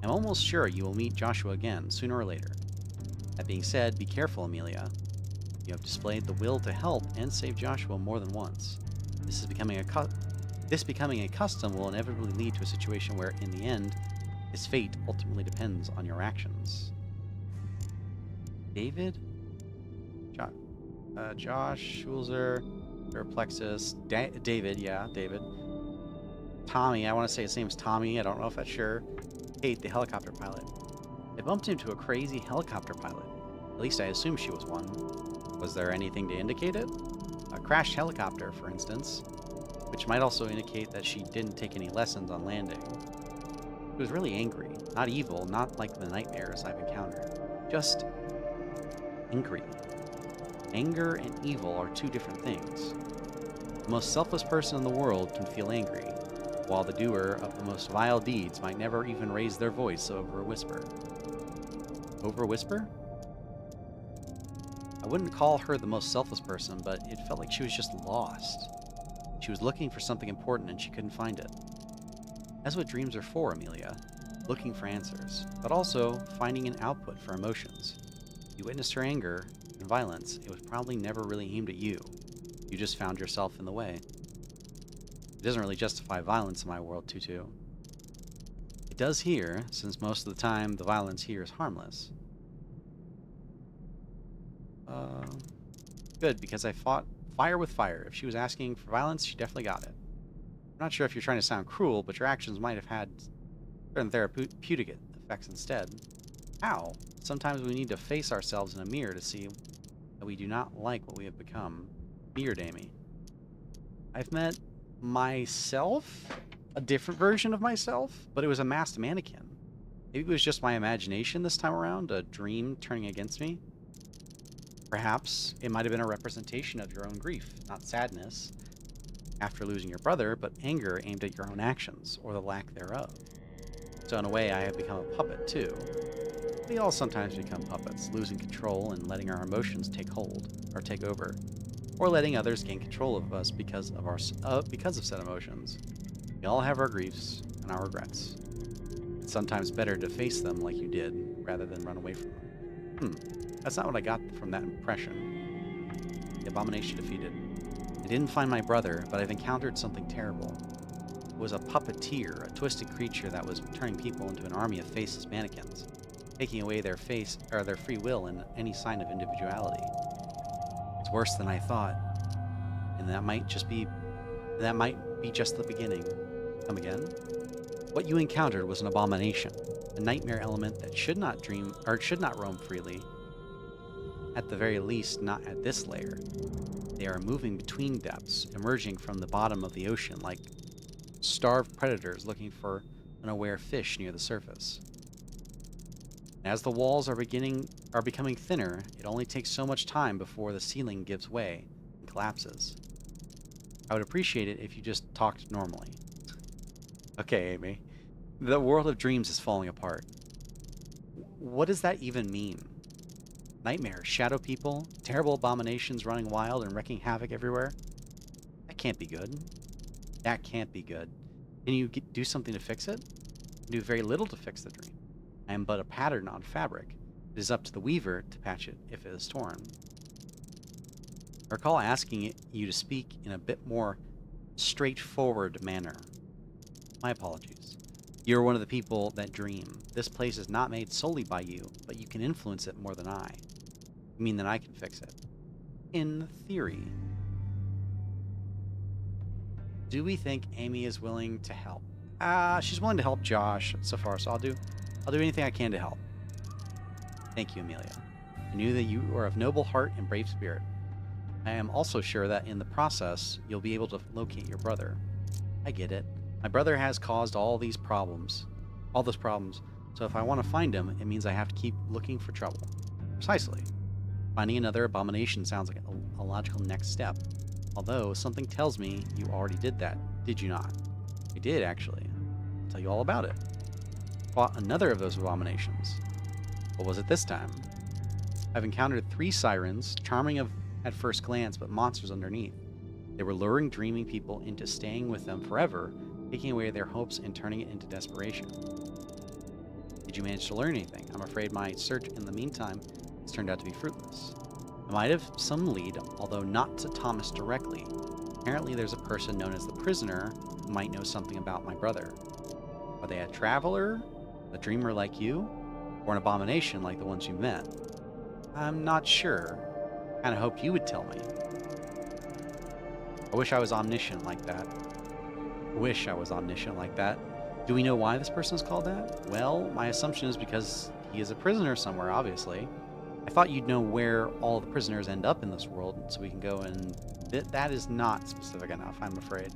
S1: I'm almost sure you will meet Joshua again, sooner or later. That being said, be careful, Amelia. You have displayed the will to help and save Joshua more than once. This becoming a custom will inevitably lead to a situation where, in the end, his fate ultimately depends on your actions. David? Josh, Schulzer, Perplexus, David, yeah, David. Tommy, I want to say his name's Tommy, I don't know if that's sure. Kate, the helicopter pilot. I bumped into a crazy helicopter pilot. At least I assume she was one. Was there anything to indicate it? crashed helicopter, for instance, which might also indicate that she didn't take any lessons on landing. She was really angry, not evil, not like the nightmares I've encountered, just angry. Anger and evil are two different things. The most selfless person in the world can feel angry, while the doer of the most vile deeds might never even raise their voice over a whisper. Over a whisper? I wouldn't call her the most selfless person, but it felt like she was just lost. She was looking for something important and she couldn't find it. That's what dreams are for, Amelia. Looking for answers, but also finding an output for emotions. You witnessed her anger and violence. It was probably never really aimed at you. You just found yourself in the way. It doesn't really justify violence in my world, Tutu. It does here, since most of the time the violence here is harmless. Good, because I fought fire with fire. If she was asking for violence, she definitely got it. I'm not sure if you're trying to sound cruel, but your actions might have had certain therapeutic effects instead. How? Sometimes we need to face ourselves in a mirror to see that we do not like what we have become. Mirrored Amy. I've met myself, a different version of myself, but it was a masked mannequin. Maybe it was just my imagination this time around, a dream turning against me. Perhaps it might have been a representation of your own grief, not sadness after losing your brother, but anger aimed at your own actions, or the lack thereof. So in a way, I have become a puppet too. We all sometimes become puppets, losing control and letting our emotions take hold, or take over, or letting others gain control of us because of said emotions. We all have our griefs and our regrets. It's sometimes better to face them like you did, rather than run away from them. That's not what I got from that impression. The abomination defeated. I didn't find my brother, but I've encountered something terrible. It was a puppeteer, a twisted creature that was turning people into an army of faceless mannequins, taking away their face or their free will and any sign of individuality. It's worse than I thought, and that might be just the beginning. Come again? What you encountered was an abomination, a nightmare element that should not roam freely. At the very least, not at this layer. They are moving between depths, emerging from the bottom of the ocean like starved predators looking for unaware fish near the surface. And as the walls are becoming thinner, it only takes so much time before the ceiling gives way and collapses. I would appreciate it if you just talked normally. Okay, Amy. The world of dreams is falling apart. What does that even mean? Nightmares, shadow people, terrible abominations running wild and wreaking havoc everywhere? That can't be good. That can't be good. Can you do something to fix it? Do very little to fix the dream. I am but a pattern on fabric. It is up to the weaver to patch it if it is torn. I recall asking you to speak in a bit more straightforward manner. My apologies. You're one of the people that dream. This place is not made solely by you, but you can influence it more than I. You mean that I can fix it? In theory. Do we think Amy is willing to help? She's willing to help Josh so far, so I'll do anything I can to help. Thank you, Amelia. I knew that you are of noble heart and brave spirit. I am also sure that in the process, you'll be able to locate your brother. I get it. My brother has caused all those problems. So if I want to find him, it means I have to keep looking for trouble. Precisely. Finding another abomination sounds like a logical next step. Although, something tells me you already did that, did you not? I did, actually. I'll tell you all about it. Fought another of those abominations. What was it this time? I've encountered 3 sirens, charming at first glance, but monsters underneath. They were luring dreaming people into staying with them forever, taking away their hopes and turning it into desperation. Did you manage to learn anything? I'm afraid my search in the meantime has turned out to be fruitless. I might have some lead, although not to Thomas directly. Apparently there's a person known as the Prisoner who might know something about my brother. Are they a traveler, a dreamer like you, or an abomination like the ones you met? I'm not sure. Kinda hoped you would tell me. I wish I was omniscient like that. Do we know why this person is called that? Well, my assumption is because he is a prisoner somewhere, obviously. I thought you'd know where all the prisoners end up in this world, so we can go and That is not specific enough, I'm afraid.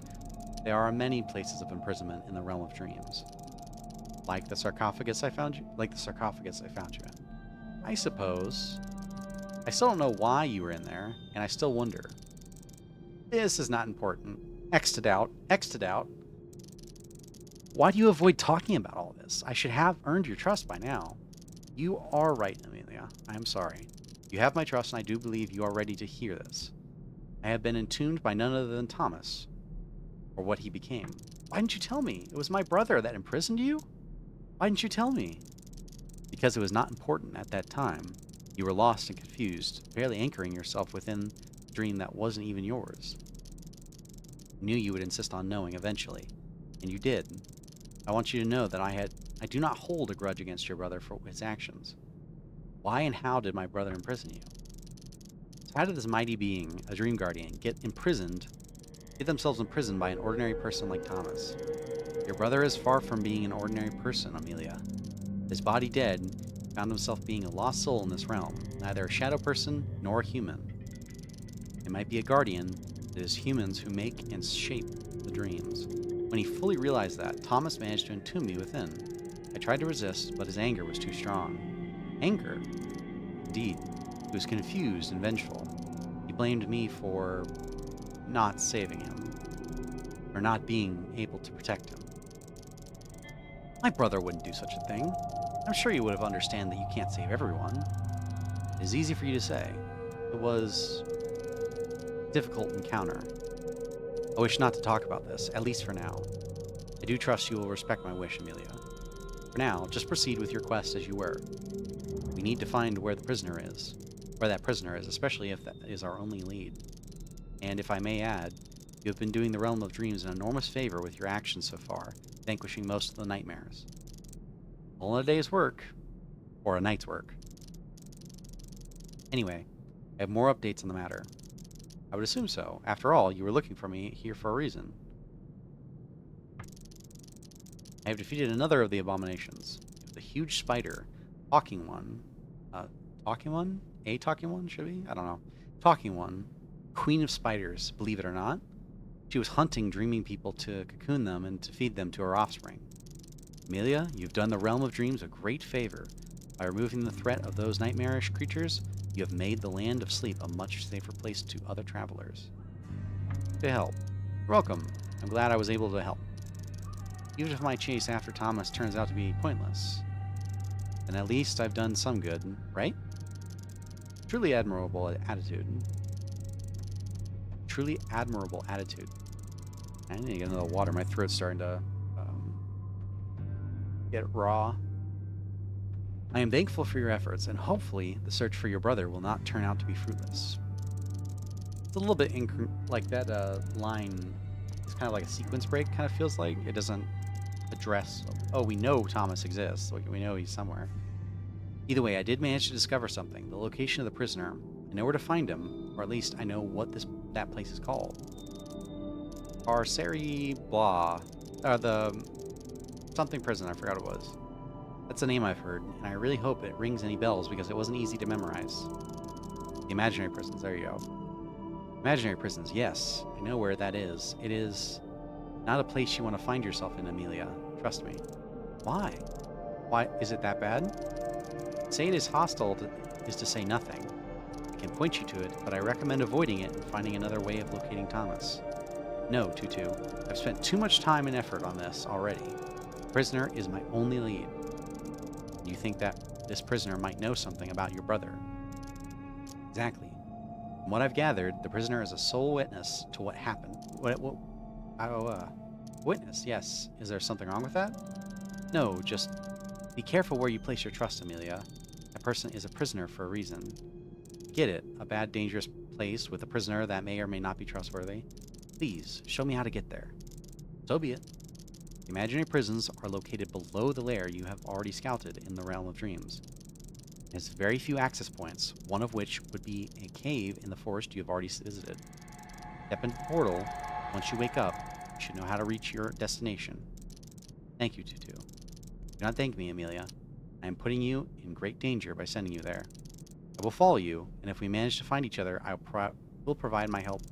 S1: There are many places of imprisonment in the realm of dreams. Like the sarcophagus I found you in. I suppose. I still don't know why you were in there, and I still wonder. This is not important. X'd out. Why do you avoid talking about all this? I should have earned your trust by now. You are right, Amelia. I am sorry. You have my trust, and I do believe you are ready to hear this. I have been entombed by none other than Thomas, or what he became. Why didn't you tell me? It was my brother that imprisoned you? Why didn't you tell me? Because it was not important at that time. You were lost and confused, barely anchoring yourself within a dream that wasn't even yours. I knew you would insist on knowing eventually, and you did. I want you to know that I do not hold a grudge against your brother for his actions. Why and how did my brother imprison you? So how did this mighty being, a dream guardian, get themselves imprisoned by an ordinary person like Thomas? Your brother is far from being an ordinary person, Amelia. His body dead, he found himself being a lost soul in this realm, neither a shadow person nor a human. It might be a guardian, but it is humans who make and shape the dreams. When he fully realized that, Thomas managed to entomb me within. I tried to resist, but his anger was too strong. Anger? Indeed. He was confused and vengeful. He blamed me for not saving him, or not being able to protect him. My brother wouldn't do such a thing. I'm sure you would have understood that you can't save everyone. It is easy for you to say. It was a difficult encounter. I wish not to talk about this, at least for now. I do trust you will respect my wish, Amelia. For now, just proceed with your quest as you were. We need to find where that prisoner is, especially if that is our only lead. And if I may add, you have been doing the Realm of Dreams an enormous favor with your actions so far, vanquishing most of the nightmares. All in a day's work, or a night's work. Anyway, I have more updates on the matter. I would assume so. After all, you were looking for me here for a reason. I have defeated another of the abominations. The huge spider. Talking one. Talking one? A talking one, should be? I don't know. Talking one. Queen of spiders, believe it or not. She was hunting dreaming people to cocoon them and to feed them to her offspring. Amelia, you've done the Realm of Dreams a great favor. By removing the threat of those nightmarish creatures, you have made the land of sleep a much safer place to other travelers. To help. You're welcome. I'm glad I was able to help. Even if my chase after Thomas turns out to be pointless, then at least I've done some good, right? Truly admirable attitude. Truly admirable attitude. I need to get another water. My throat's starting to get raw. I am thankful for your efforts, and hopefully the search for your brother will not turn out to be fruitless. It's a little bit like that line is kind of like a sequence break, kind of feels like. It doesn't address, oh, we know Thomas exists. We know he's somewhere. Either way, I did manage to discover something, the location of the prisoner. I know where to find him, or at least I know what that place is called. Carceri blah. The something prison, I forgot what it was. That's a name I've heard, and I really hope it rings any bells because it wasn't easy to memorize. The imaginary prisons, there you go. Imaginary prisons, yes, I know where that is. It is not a place you want to find yourself in, Amelia. Trust me. Why? Why is it that bad? Say it is hostile is to say nothing. I can point you to it, but I recommend avoiding it and finding another way of locating Thomas. No, Tutu. I've spent too much time and effort on this already. The prisoner is my only lead. You think that this prisoner might know something about your brother. Exactly. From what I've gathered, the prisoner is a sole witness to what happened. Witness, yes. Is there something wrong with that? No, just be careful where you place your trust, Amelia. That person is a prisoner for a reason. Get it? A bad, dangerous place with a prisoner that may or may not be trustworthy. Please, show me how to get there. So be it. The imaginary prisons are located below the lair you have already scouted in the Realm of Dreams. It has very few access points, one of which would be a cave in the forest you have already visited. Step into the portal. Once you wake up, you should know how to reach your destination. Thank you, Tutu. Do not thank me, Amelia. I am putting you in great danger by sending you there. I will follow you, and if we manage to find each other, I will provide my help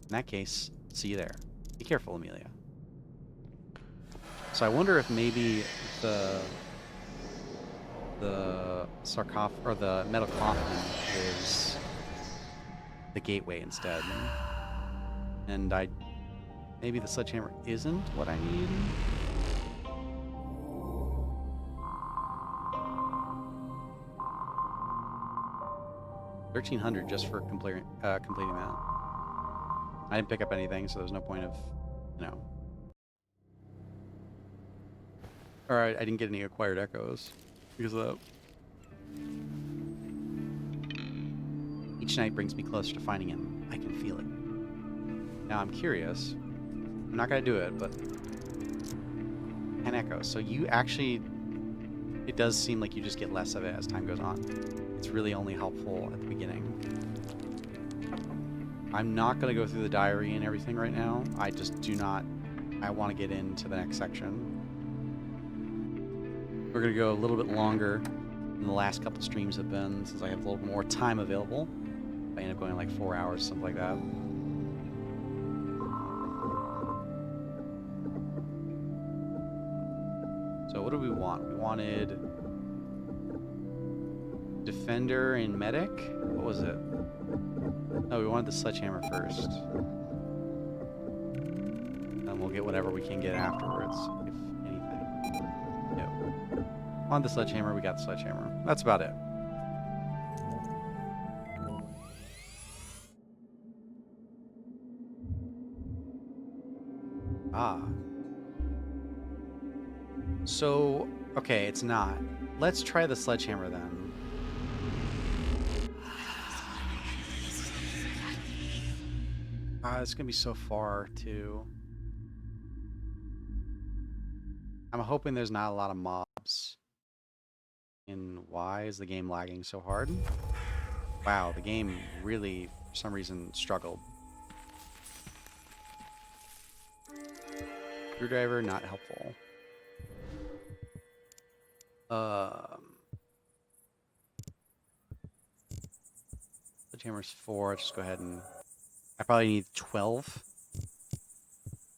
S1: In that case, see you there. Be careful, Amelia. So I wonder if maybe the sarcophagus or the metal coffin is the gateway instead. And maybe the sledgehammer isn't what I need. 1,300 just for completing that. I didn't pick up anything, so there's no point of, you know. Or I didn't get any acquired echoes because of that. Each night brings me closer to finding him. I can feel it. Now I'm curious. I'm not going to do it, but 10 echoes. So you actually, it does seem like you just get less of it as time goes on. It's really only helpful at the beginning. I'm not going to go through the diary and everything right now. I just do not. I want to get into the next section. We're going to go a little bit longer than the last couple streams have been, since I have a little more time available. I end up going like 4 hours, something like that. So what do we want? We wanted Defender and Medic? What was it? No, we wanted the Sledgehammer first. And we'll get whatever we can get afterwards, if anything. No. On the Sledgehammer, we got the Sledgehammer. That's about it. Ah. So, okay, it's not. Let's try the Sledgehammer then. It's gonna be so far, too. I'm hoping there's not a lot of mobs. And why is the game lagging so hard? Wow, the game really, for some reason, struggled. Screwdriver, not helpful. Sledgehammer's 4. Let's just go ahead and... I probably need 12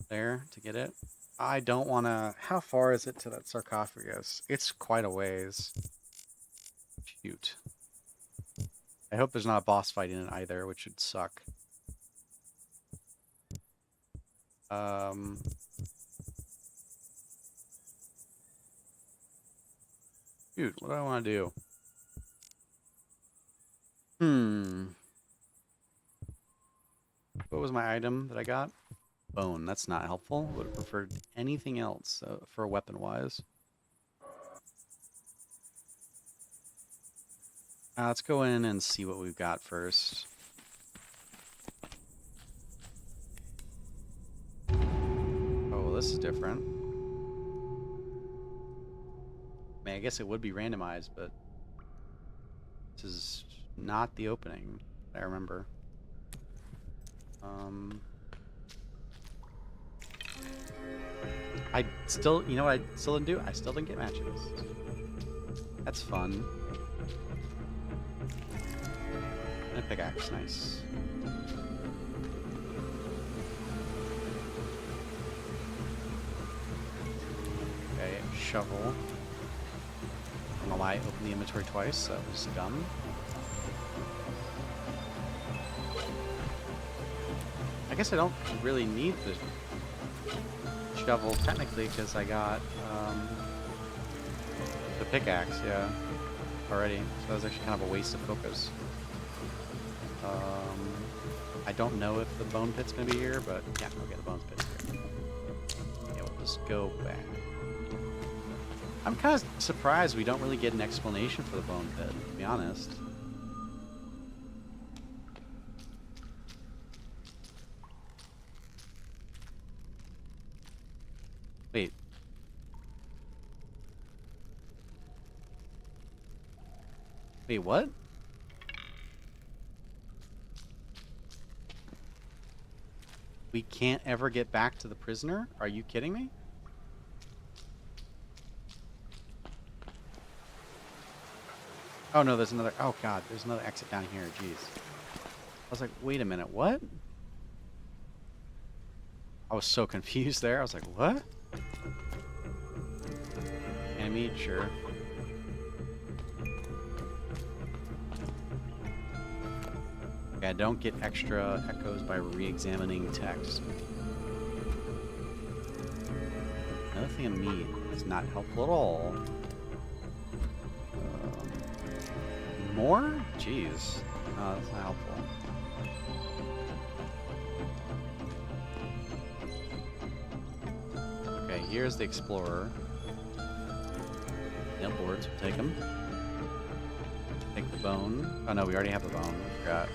S1: there to get it. I don't want to... How far is it to that sarcophagus? It's quite a ways. Shoot. I hope there's not a boss fight in it either, which would suck. Dude, what do I want to do? What was my item that I got? Bone. That's not helpful. Would have preferred anything else for weapon-wise. Let's go in and see what we've got first. Oh, well, this is different. I mean, I guess it would be randomized, but this is not the opening that I remember. I still, you know what I still didn't do? I still didn't get matches. That's fun. And a pickaxe, nice. Okay, shovel. I don't know why I opened the inventory twice, that was dumb. I guess I don't really need the shovel technically because I got the pickaxe, yeah, already. So that was actually kind of a waste of focus. I don't know if the bone pit's gonna be here, but yeah, okay, the bone pit's here. Yeah, we'll just go back. I'm kind of surprised we don't really get an explanation for the bone pit, to be honest. Wait. Wait, what? We can't ever get back to the prisoner? Are you kidding me? Oh no, there's another... Oh god, there's another exit down here, jeez. I was like, wait a minute, what? I was so confused there. I was like, what? Enemy, sure. Okay, I don't get extra echoes by re-examining text. Another thing of meat is not helpful at all. More? Jeez. No, that's not helpful. Okay, here's the Explorer. Nail boards, we'll take them. Take the bone. Oh no, we already have the bone. I forgot.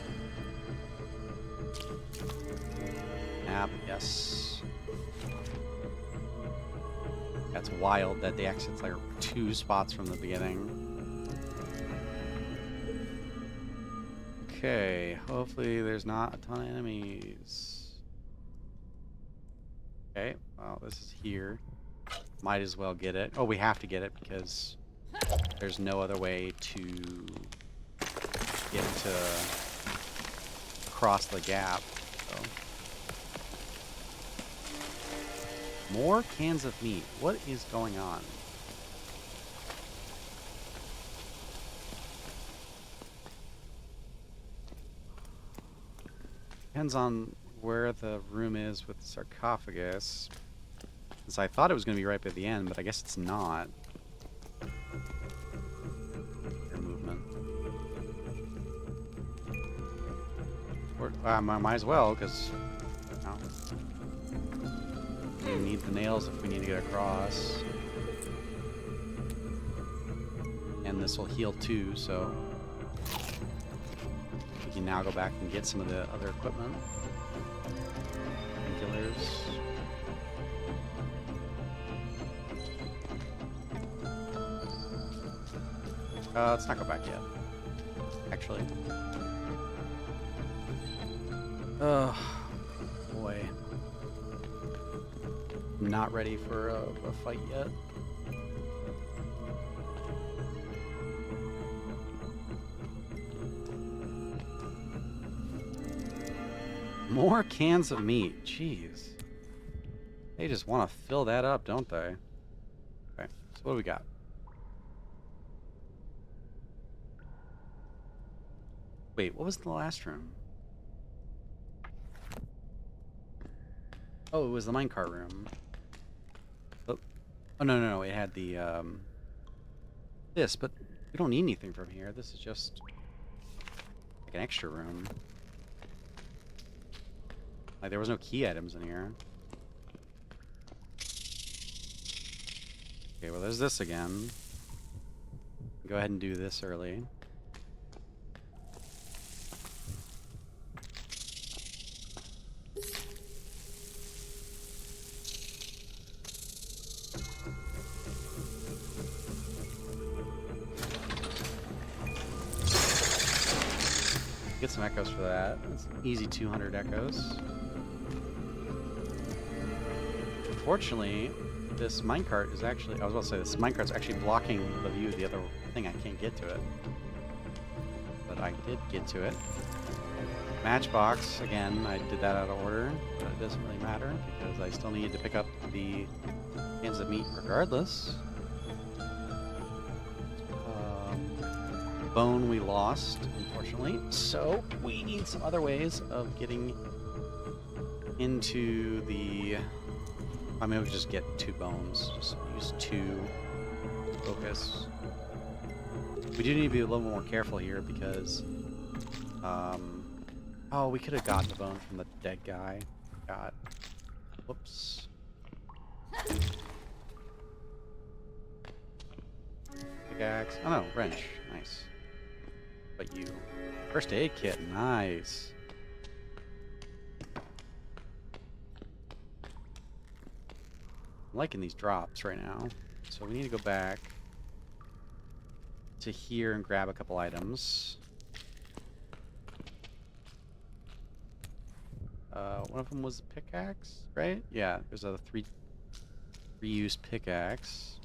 S1: Map, yes. That's wild that the exit's like 2 spots from the beginning. Okay, hopefully there's not a ton of enemies. Okay, well, this is here. Might as well get it. Oh, we have to get it because there's no other way to get to cross the gap. So. More cans of meat. What is going on? Depends on where the room is with the sarcophagus. Since I thought it was going to be right by the end, but I guess it's not. Movement. Or, might as well, because we need the nails if we need to get across. And this will heal too, so we can now go back and get some of the other equipment. Painkillers. Let's not go back yet. Actually. Oh, boy. I'm not ready for a fight yet. More cans of meat. Jeez. They just want to fill that up, don't they? Okay, so what do we got? Wait, what was the last room? Oh, it was the minecart room. Oh, no, it had the, this, but we don't need anything from here. This is just like an extra room. Like, there was no key items in here. Okay, well, there's this again. Go ahead and do this early. Get some echoes for that. That's an easy 200 echoes. Unfortunately, this minecart is actually... I was about to say, this minecart's actually blocking the view of the other thing. I can't get to it. But I did get to it. Matchbox, again, I did that out of order. But it doesn't really matter, because I still needed to pick up the cans of meat regardless. Bone we lost, unfortunately. So we need some other ways of getting into the... I mean, we could just get 2 bones. Just use 2 focus. We do need to be a little more careful here because... oh, we could have gotten the bone from the dead guy. God. Whoops. Pickaxe. Oh no, wrench. Nice. But you. First aid kit. Nice. I'm liking these drops right now. So we need to go back to here and grab a couple items. One of them was a pickaxe, right? Yeah, there's a 3-use pickaxe.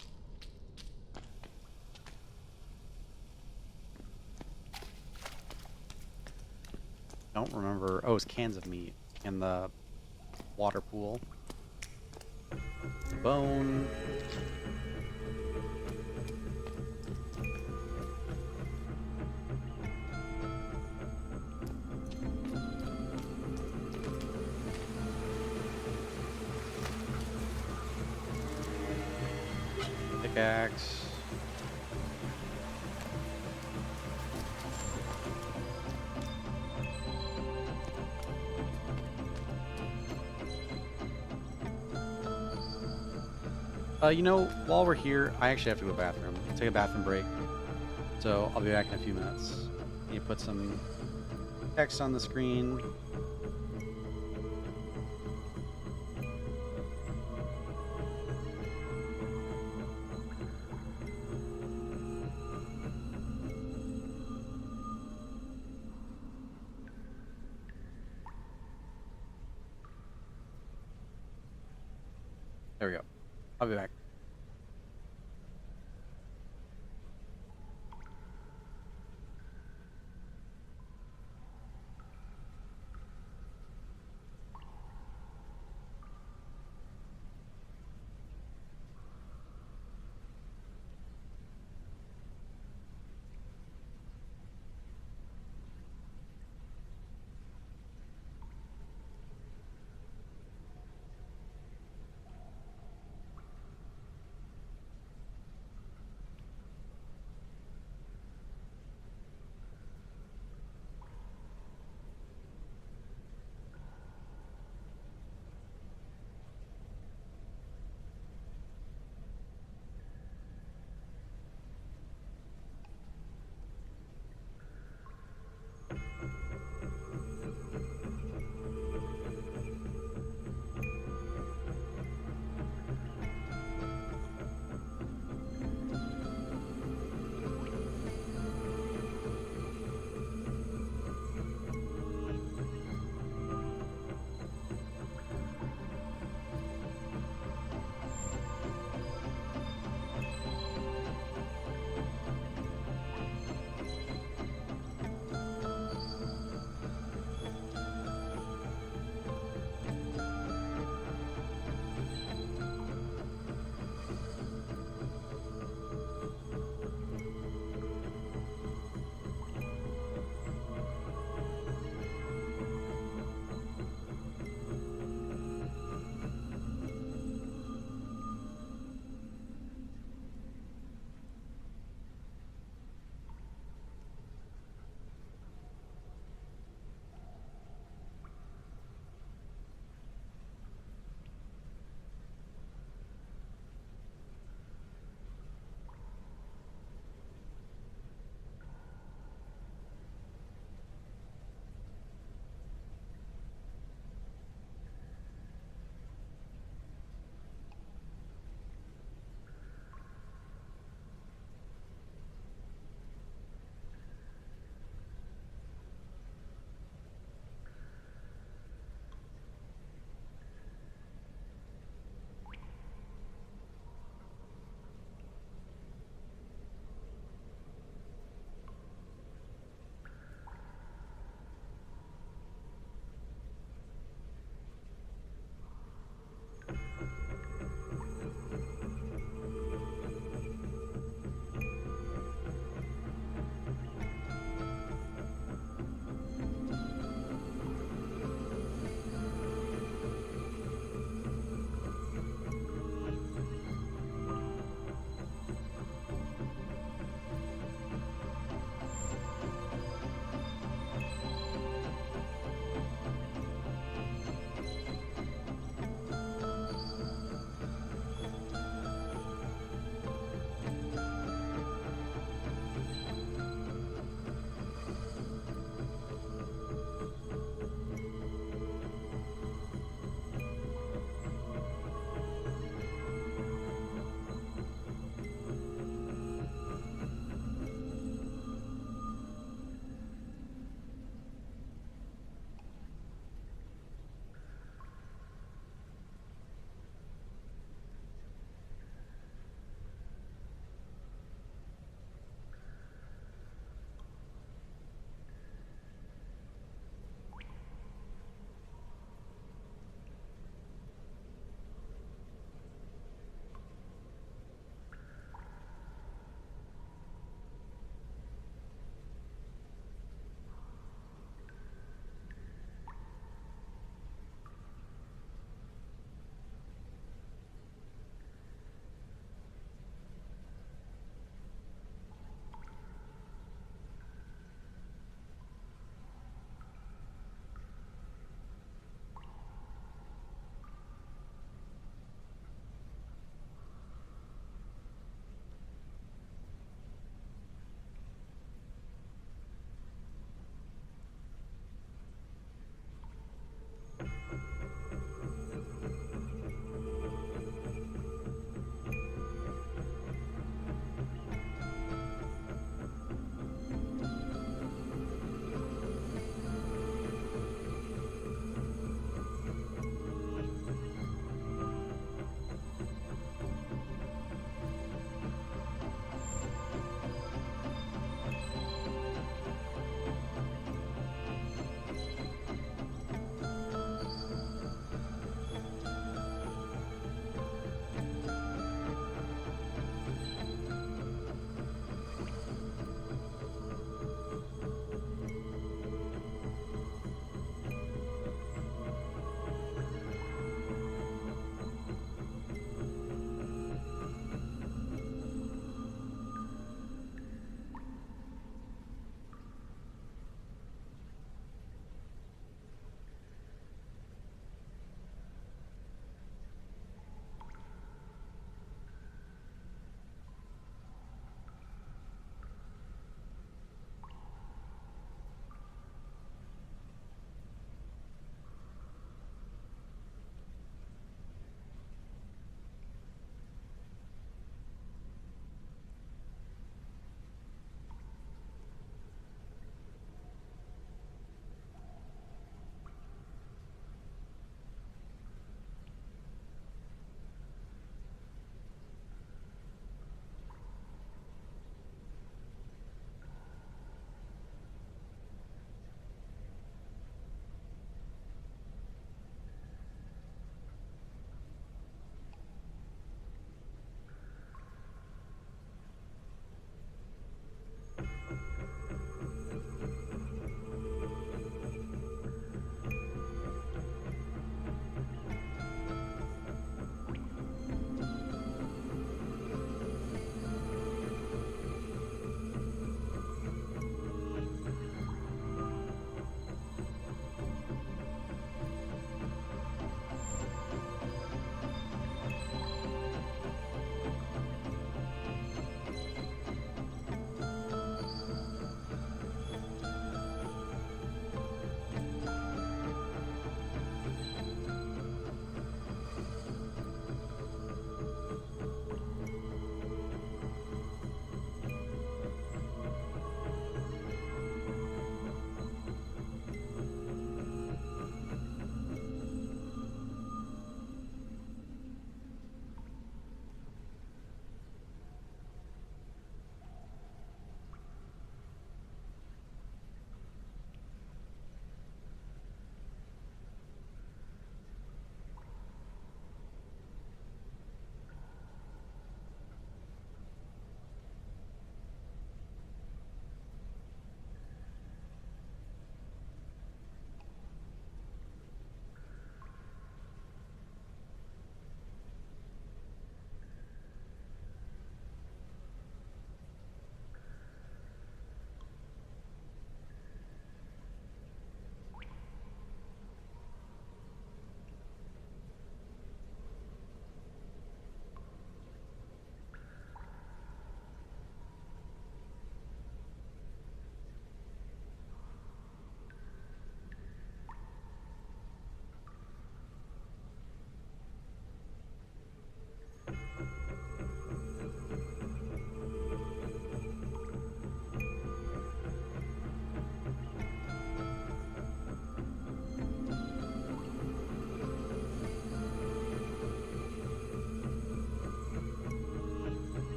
S1: Don't remember. Oh, it's cans of meat in the water pool. Bone. Pickaxe. You know, while we're here, I actually have to go to the bathroom. Take a bathroom break. So I'll be back in a few minutes. You put some text on the screen. There we go. I'll be back.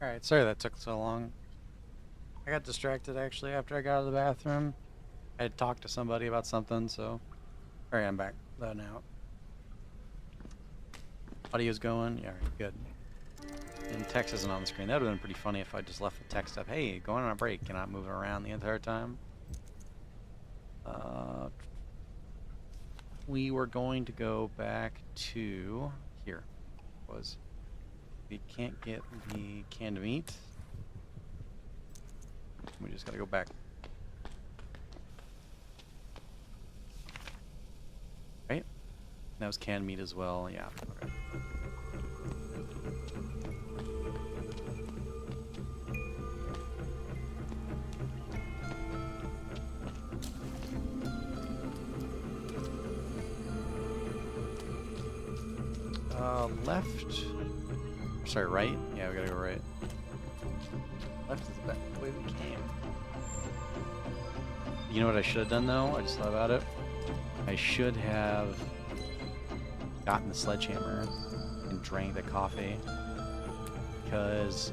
S1: Alright, sorry that took so long. I got distracted actually after I got out of the bathroom. I had talked to somebody about something, so... Alright, I'm back. Now. Audio's going? Yeah, alright, good. And text isn't on the screen. That would have been pretty funny if I just left the text up. Hey, going on a break. You're not moving around the entire time. We were going to go back to... Here. We can't get the canned meat. We just gotta go back. Right? That was canned meat as well. Yeah. Okay. Left. Sorry, right? Yeah, we gotta go right. Left is the way we came. You know what I should have done though? I just thought about it. I should have gotten the sledgehammer and drank the coffee. Because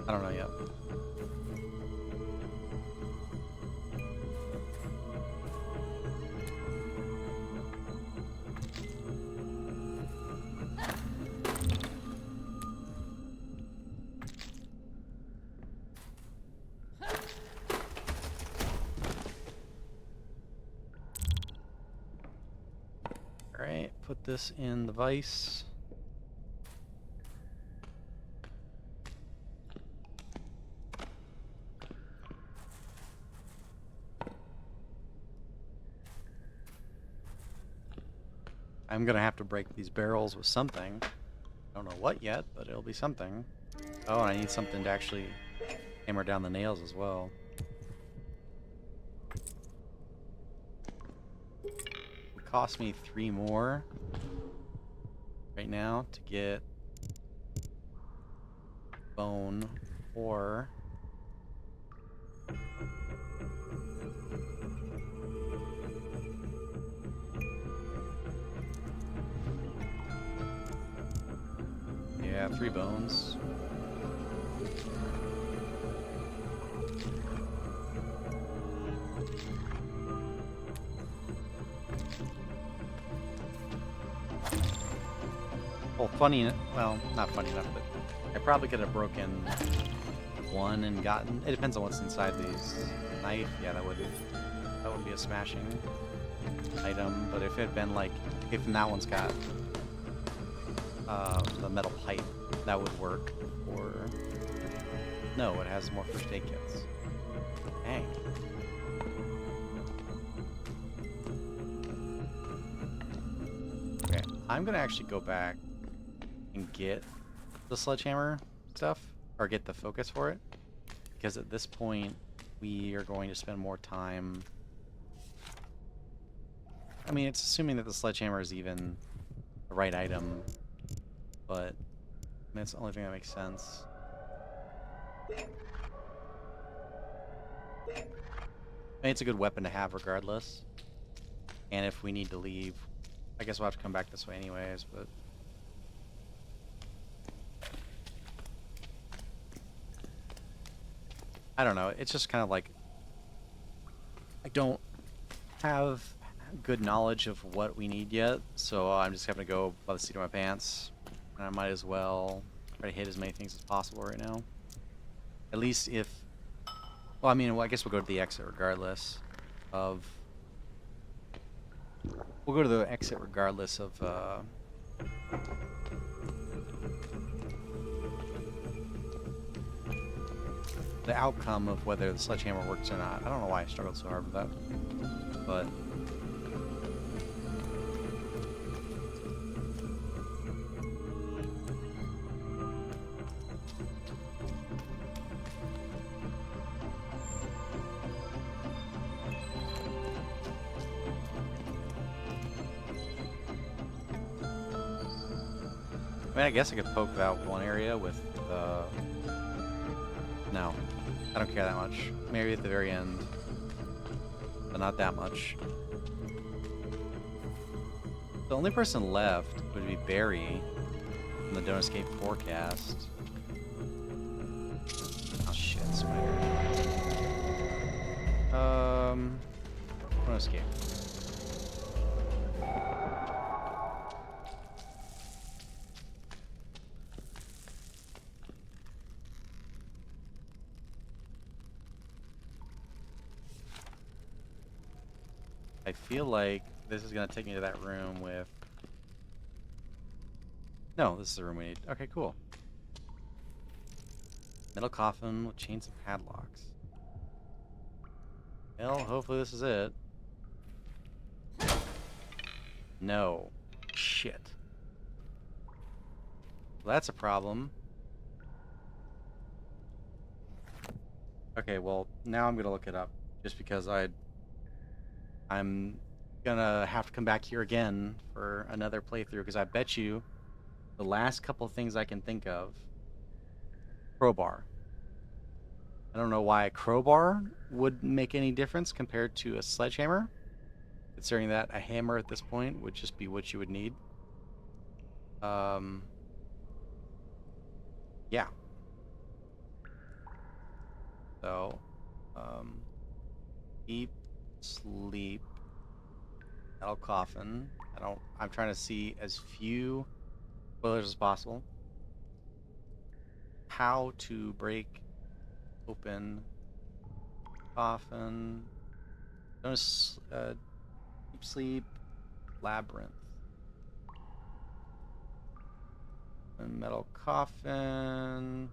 S1: I don't know yet. Alright, put this in the vise. I'm gonna have to break these barrels with something. I don't know what yet, but it'll be something. Oh, and I need something to actually hammer down the nails as well. It cost me 3 more right now to get bone or yeah, 3 bones. Well, well, not funny enough, but I probably could have broken 1 and gotten. It depends on what's inside these. Knife, yeah, that would be a smashing item. But if it had been like, if that one's got the metal pipe, that would work. Or no, it has more first aid kits. Dang. Okay, I'm gonna actually go back and get the sledgehammer stuff, or get the focus for it, because at this point we are going to spend more time. I mean, it's assuming that the sledgehammer is even the right item, but I mean, that's the only thing that makes sense. I mean, it's a good weapon to have regardless, and if we need to leave, I guess we'll have to come back this way anyways, but I don't know. It's just kind of like I don't have good knowledge of what we need yet, so I'm just having to go by the seat of my pants. And I might as well try to hit as many things as possible right now. At least if... Well, I mean, I guess we'll go to the exit regardless of... We'll go to the exit regardless of... the outcome of whether the sledgehammer works or not. I don't know why I struggled so hard with that, but I mean, I guess I could poke that one area with the... No, I don't care that much. Maybe at the very end, but not that much. The only person left would be Barry from the Don't Escape forecast. Oh shit, spider. Don't escape. I feel like this is gonna take me to that room with... No, this is the room we need. Okay, cool. Metal coffin with chains and padlocks. Well, hopefully this is it. No. Shit. Well, that's a problem. Okay, well, now I'm gonna look it up. Just because I'm gonna have to come back here again for another playthrough, because I bet you the last couple things I can think of... Crowbar. I don't know why a crowbar would make any difference compared to a sledgehammer, considering that a hammer at this point would just be what you would need. Yeah. So, eat, sleep, metal coffin. I'm trying to see as few spoilers as possible. How to break open coffin. Don't deep sleep, labyrinth. And metal coffin.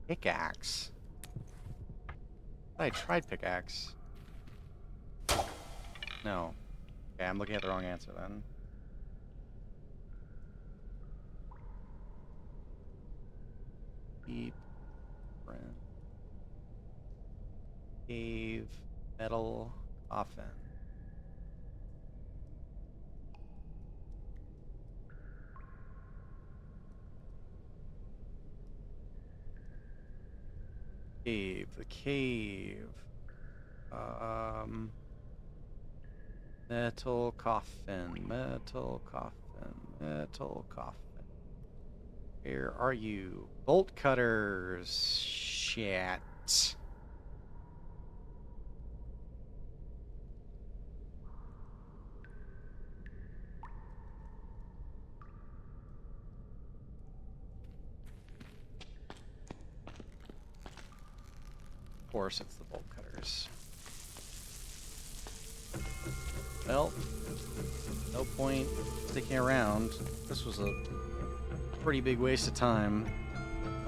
S1: Pickaxe. I tried pickaxe. No. Okay, I'm looking at the wrong answer then. Deep, friend. Cave, metal, coffin. Cave, the cave. Metal coffin, metal coffin, metal coffin. Where are you? Bolt cutters. Shit. Of course, it's the bolt cutters. Well, no point sticking around. This was a pretty big waste of time.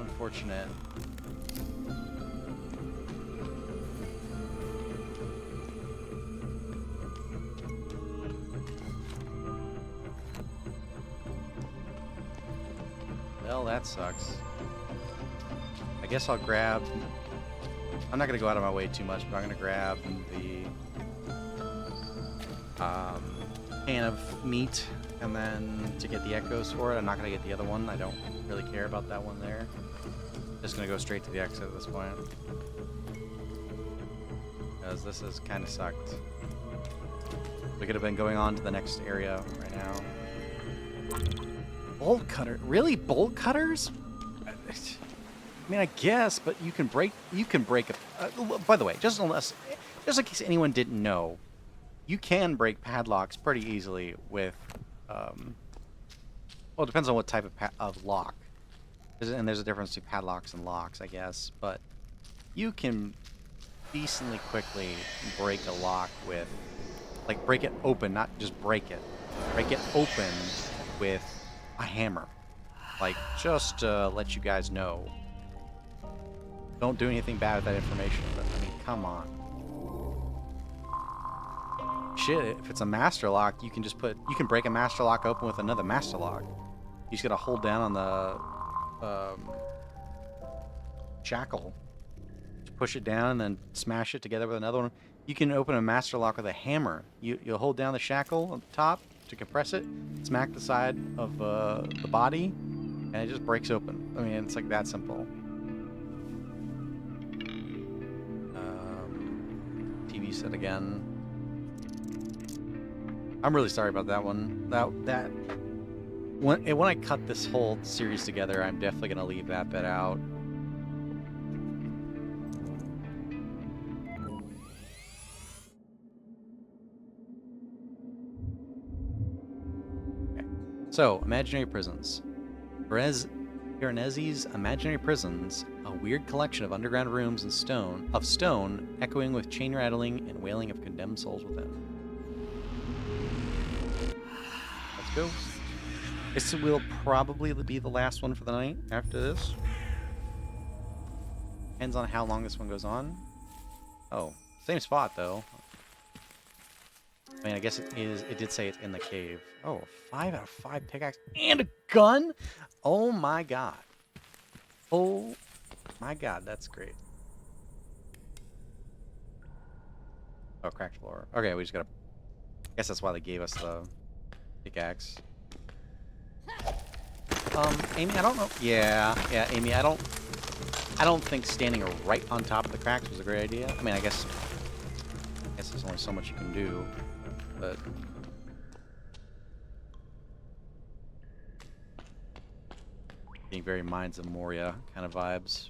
S1: Unfortunate. Well, that sucks. I guess I'll grab... I'm not going to go out of my way too much, but I'm going to grab the can of meat, and then to get the echoes for it. I'm not going to get the other one. I don't really care about that one there. Just going to go straight to the exit at this point. Because this has kind of sucked. We could have been going on to the next area right now. Bolt cutter? Really? Bolt cutters? I mean, I guess, but you can break a... by the way, just in case anyone didn't know, you can break padlocks pretty easily with, well, it depends on what type of lock. And there's a difference between padlocks and locks, I guess, but you can decently quickly break a lock with, like, break it open, not just break it. Break it open with a hammer. Like, just to let you guys know. Don't do anything bad with that information, but, I mean, come on. Shit, if it's a master lock, you can just break a master lock open with another master lock. You just gotta hold down on the, shackle. Just push it down and then smash it together with another one. You can open a master lock with a hammer. You'll hold down the shackle on the top to compress it, smack the side of the body, and it just breaks open. I mean, it's like that simple. TV set again. I'm really sorry about that one. When I cut this whole series together, I'm definitely gonna leave that bit out. Okay. So, imaginary prisons. Veronese's Imaginary Prisons, a weird collection of underground rooms and stone, echoing with chain rattling and wailing of condemned souls within. Let's go. This will probably be the last one for the night after this. Depends on how long this one goes on. Oh, same spot though. I mean, I guess it did say it's in the cave. Oh, 5 out of 5 pickaxe and a gun? Oh my god. Oh my god, that's great. Oh, cracked floor. Okay, we just gotta... I guess that's why they gave us the pickaxe. Amy, I don't know... Yeah, Amy, I don't think standing right on top of the cracks was a great idea. I mean, I guess there's only so much you can do, but... Being very Mines of Moria kind of vibes.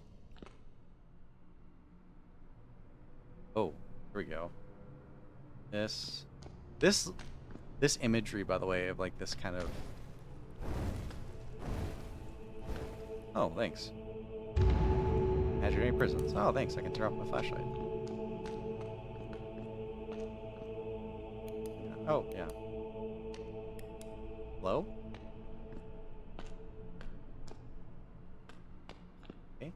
S1: Oh, here we go. This imagery, by the way, of like this kind of... Oh, thanks. Imaginary prisons. Oh, thanks. I can turn off my flashlight. Oh, yeah. Hello? Okay.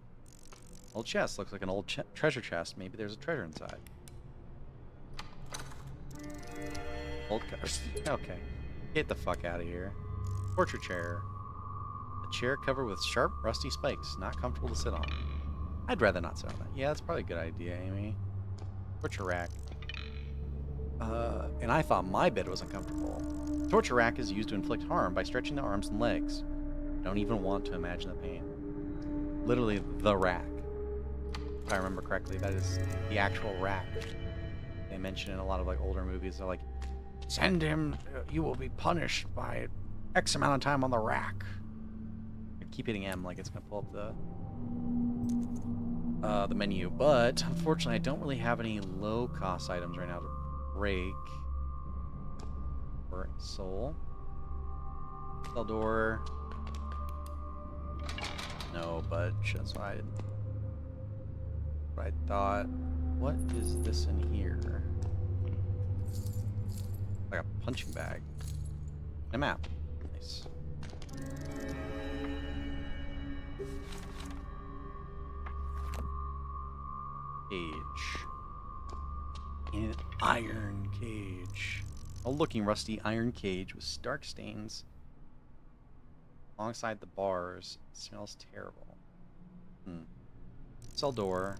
S1: Old chest. Looks like an old treasure chest. Maybe there's a treasure inside. Old okay. Get the fuck out of here. Torture chair. A chair covered with sharp, rusty spikes. Not comfortable to sit on. I'd rather not sit on that. Yeah, that's probably a good idea, Amy. Torture rack. And I thought my bed was uncomfortable. Torture rack is used to inflict harm by stretching the arms and legs. I don't even want to imagine the pain. Literally, the rack. If I remember correctly, that is the actual rack. They mention in a lot of like older movies, they're like, send him, you will be punished by X amount of time on the rack. I keep hitting M like it's gonna pull up the menu, but unfortunately I don't really have any low cost items right now to break. Or soul. Cell door. No budge, that's what I thought. What is this in here? Like a punching bag. A map. Nice. Cage. An iron cage. A looking rusty iron cage with stark stains alongside the bars. It smells terrible. Cell door.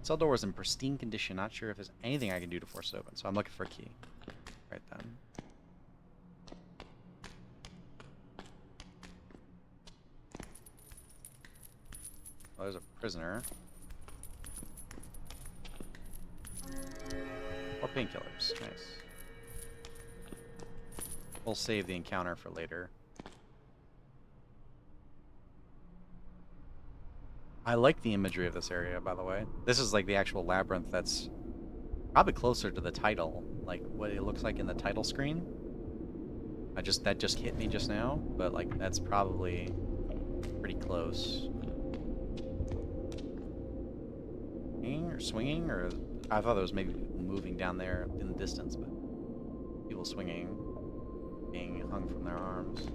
S1: Cell door is in pristine condition. Not sure if there's anything I can do to force it open, so I'm looking for a key. Right then. Oh, there's a prisoner. Or painkillers. Nice. We'll save the encounter for later. I like the imagery of this area, by the way. This is like the actual labyrinth that's probably closer to the title, like what it looks like in the title screen. That just hit me just now, but like that's probably pretty close. Swinging, or I thought it was maybe moving down there in the distance, but people swinging, being hung from their arms.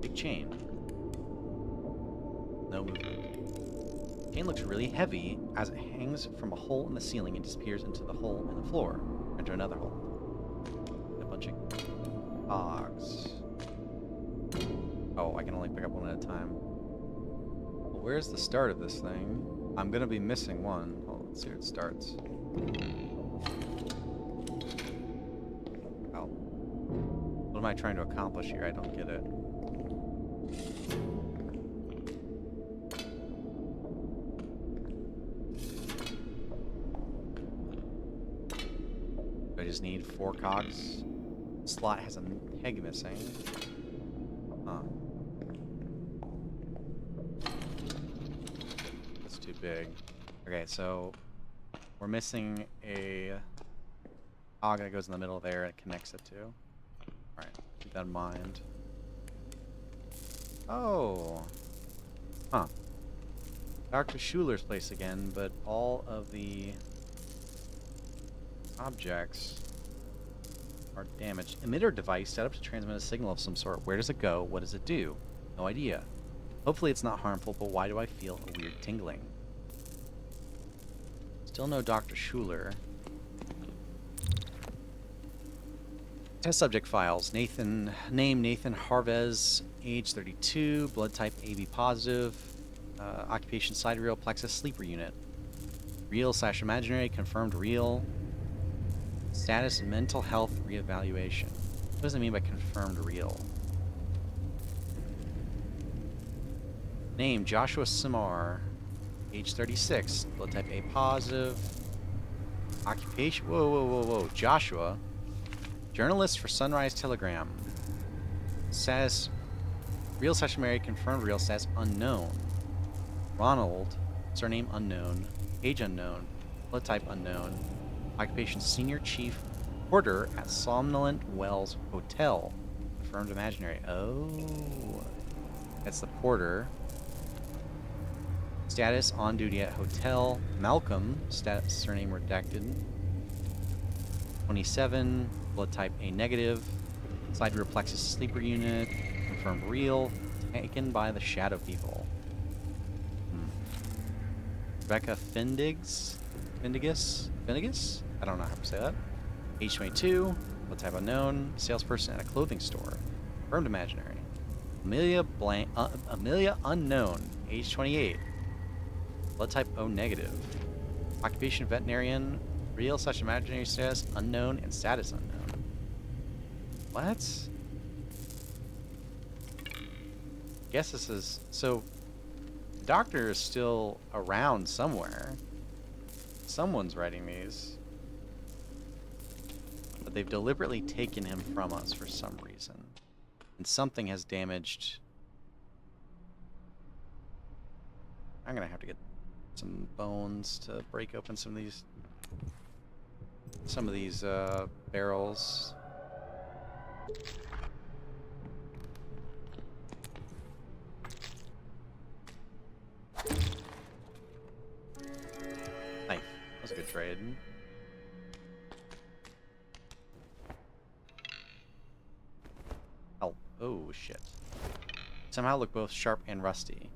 S1: Big chain. No movement. Chain looks really heavy as it hangs from a hole in the ceiling and disappears into the hole in the floor. Enter another hole. A bunch of cogs. Oh, I can only pick up one at a time. Well, where's the start of this thing? I'm gonna be missing one. Oh, let's see where it starts. Wow. What am I trying to accomplish here? I don't get it. just need 4 cogs. Slot has a peg missing. Huh. That's too big. Okay, so we're missing a cog that goes in the middle there and connects it to. Alright, keep that in mind. Oh. Huh. Dr. Schuler's place again, but all of the objects are damaged. Emitter device set up to transmit a signal of some sort. Where does it go? What does it do? No idea. Hopefully it's not harmful, but why do I feel a weird tingling? Still no Dr. Schuler. Test subject files. Name Nathan Harvez, age 32, blood type AB positive, occupation sidereal plexus sleeper unit. Real/imaginary, confirmed real. Status mental health reevaluation. What does it mean by confirmed real? Name Joshua Simar, age 36, blood type A positive. Occupation. Whoa. Joshua. Journalist for Sunrise Telegram. Status real/married, confirmed real, status unknown. Ronald, surname unknown, age unknown, blood type unknown. Occupation senior chief porter at Somnolent Wells Hotel. Confirmed imaginary. Oh. That's the porter. Status on duty at hotel. Malcolm, status surname redacted. 27. Blood type A negative. Sidereal plexus sleeper unit. Confirmed real. Taken by the shadow people. Rebecca Findigus? I don't know how to say that. Age 22. Blood type unknown. Salesperson at a clothing store. Confirmed imaginary. Amelia unknown. Age 28. Blood type O negative. Occupation veterinarian. Real/imaginary status unknown and status unknown. What? Guess this is... So, the doctor is still around somewhere. Someone's writing these. But they've deliberately taken him from us for some reason. And something has damaged... I'm gonna have to get some bones to break open some of these barrels. Knife. That was a good trade. Oh shit. Somehow look both sharp and rusty.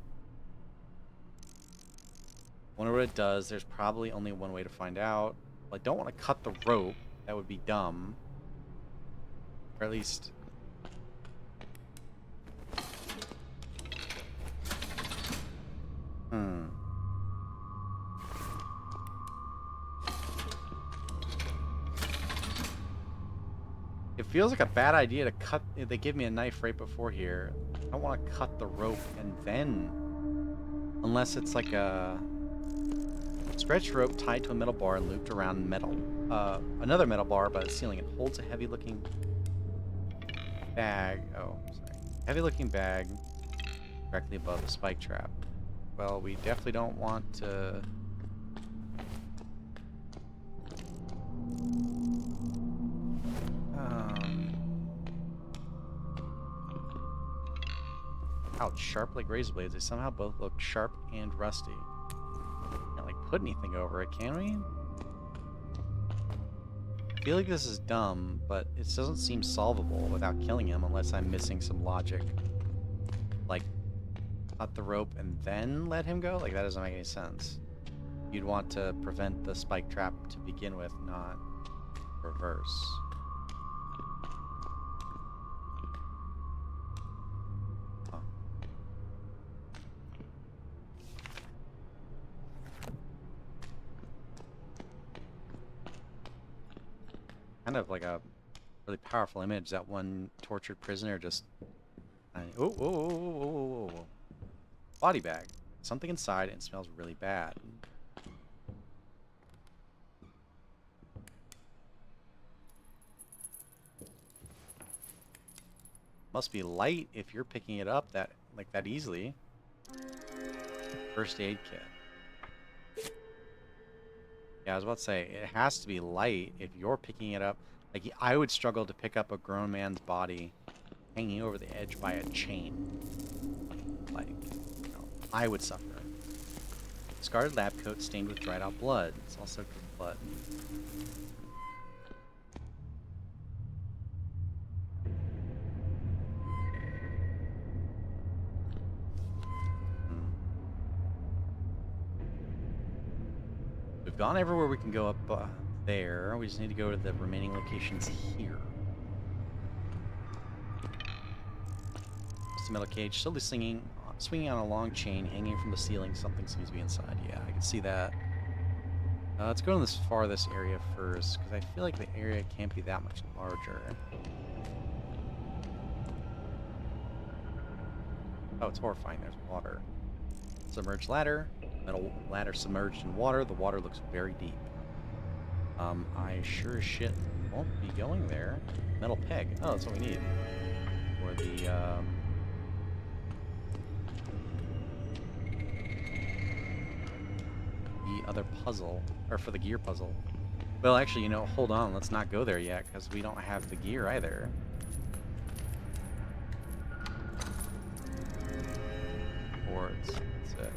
S1: Wonder what it does. There's probably only one way to find out. Well, I don't want to cut the rope. That would be dumb. Or at least... It feels like a bad idea to cut... They give me a knife right before here. I don't want to cut the rope and then... Unless it's like a... Stretched rope tied to a metal bar and looped around metal. Another metal bar by the ceiling. It holds a heavy-looking bag. Oh, sorry. Heavy-looking bag directly above the spike trap. Well, we definitely don't want to... Ouch, sharp like razor blades. They somehow both look sharp and rusty. Can't like put anything over it, can we? I feel like this is dumb, but it doesn't seem solvable without killing him unless I'm missing some logic. Like, cut the rope and then let him go? Like, that doesn't make any sense. You'd want to prevent the spike trap to begin with, not reverse. Kind of like a really powerful image. That one tortured prisoner just... Oh. Body bag. Something inside and it smells really bad. Must be light if you're picking it up that easily. First aid kit. Yeah, I was about to say, it has to be light if you're picking it up. Like, I would struggle to pick up a grown man's body hanging over the edge by a chain. Like, you know, I would suffer. Scarred lab coat stained with dried out blood. It's also good blood. We've gone everywhere we can go up there. We just need to go to the remaining locations here. Just a metal cage, still swinging on a long chain, hanging from the ceiling. Something seems to be inside. Yeah, I can see that. Let's go to this farthest area first, because I feel like the area can't be that much larger. Oh, it's horrifying. There's water. Submerged ladder. Metal ladder submerged in water. The water looks very deep. I sure as shit won't be going there. Metal peg. Oh, that's what we need. For the, other puzzle, or for the gear puzzle. Well, actually, you know, hold on, let's not go there yet, because we don't have the gear either. Boards, that's it.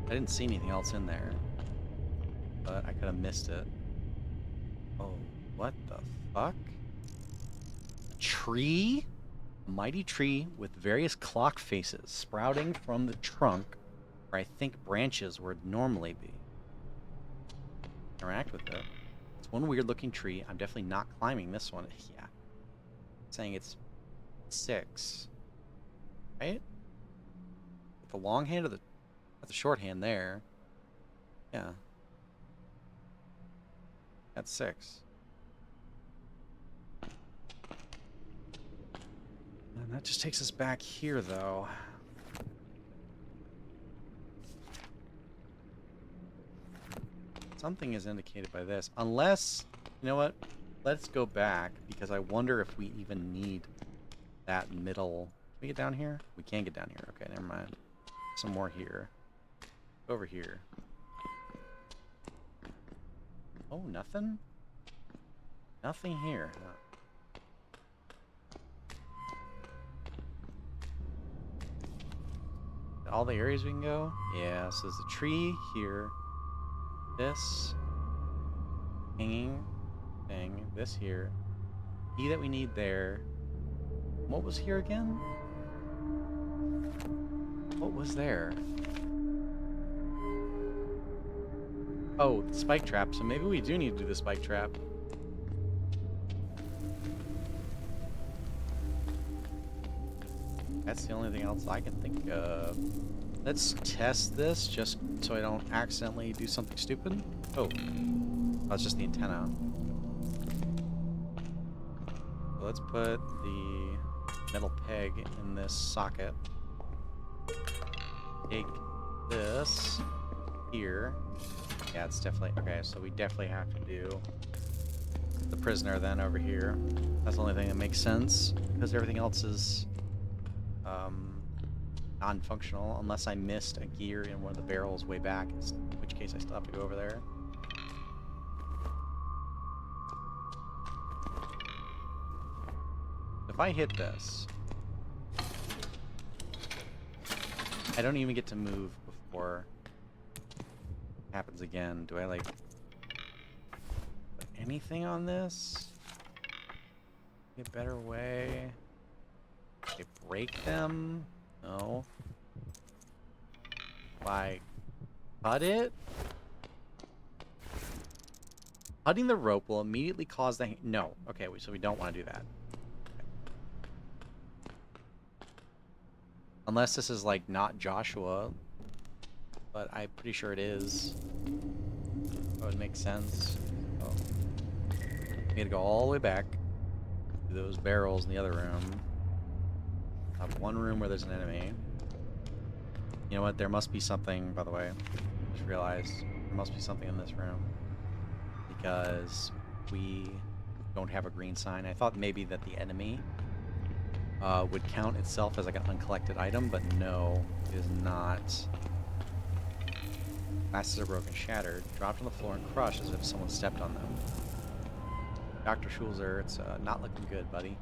S1: I didn't see anything else in there, but I could have missed it. Oh, what the fuck? A tree? A mighty tree with various clock faces sprouting from the trunk, where I think branches would normally be. Interact with it. It's one weird looking tree. I'm definitely not climbing this one. Yeah. Saying it's 6. Right? With the long hand or the short hand there. Yeah. That's 6. And that just takes us back here, though. Something is indicated by this. Unless, you know what? Let's go back, because I wonder if we even need that middle. Can we get down here? We can get down here. Okay, never mind. Some more here. Over here. Oh, nothing? Nothing here. Huh. All the areas we can go? Yeah, so there's a tree here. This. Hanging thing. This here. Key that we need there. What was here again? What was there? Oh, the spike trap. So maybe we do need to do the spike trap. That's the only thing else I can think of. Let's test this just so I don't accidentally do something stupid. Oh, that's just the antenna. So let's put the metal peg in this socket. Take this here. Yeah, it's definitely... Okay, so we definitely have to do the prisoner then over here. That's the only thing that makes sense, because everything else is non-functional, unless I missed a gear in one of the barrels way back, in which case I still have to go over there. If I hit this, I don't even get to move before it happens again. Do I, like, put anything on this? A better way? Okay, break them? No. Like, cut it? Cutting the rope will immediately cause the... No. Okay, so we don't want to do that. Unless this is, like, not Joshua. But I'm pretty sure it is. That would make sense. Oh. We gotta go all the way back to those barrels in the other room. I have one room where there's an enemy. You know what? There must be something, by the way. I just realized there must be something in this room. because we don't have a green sign. I thought maybe that the enemy would count itself as like an uncollected item, but no, it is not. Glasses are broken, shattered, dropped on the floor and crushed as if someone stepped on them. Dr. Schulzer, it's not looking good, buddy.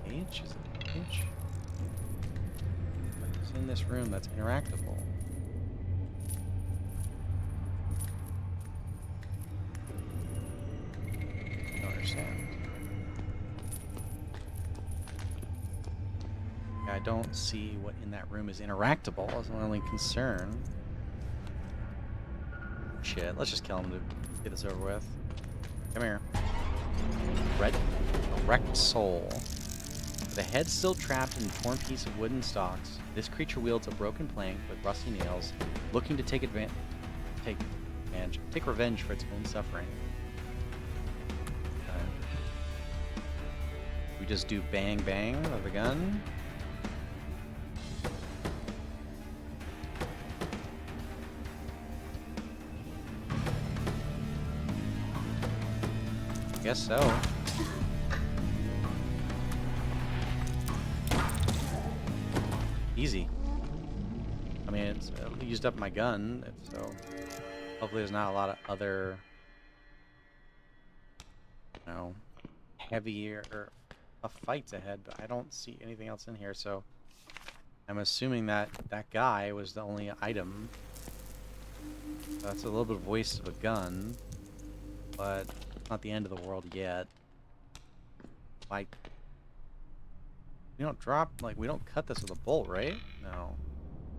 S1: Page? Is it a page? What's in this room that's interactable? I don't understand. I don't see what in that room is interactable. That's my only concern. Shit, let's just kill him to get this over with. Come here. A wrecked soul. With a head still trapped in a torn piece of wooden stalks, this creature wields a broken plank with rusty nails, looking to take revenge for its own suffering. We just do bang bang with a gun. I guess so. Easy. I mean, it's used up my gun, so hopefully there's not a lot of other, you know, heavier fights ahead, but I don't see anything else in here, so I'm assuming that that guy was the only item. That's a little bit of a waste of a gun, but not the end of the world yet. Like, we don't drop, like, we don't cut this with a bolt, right? No.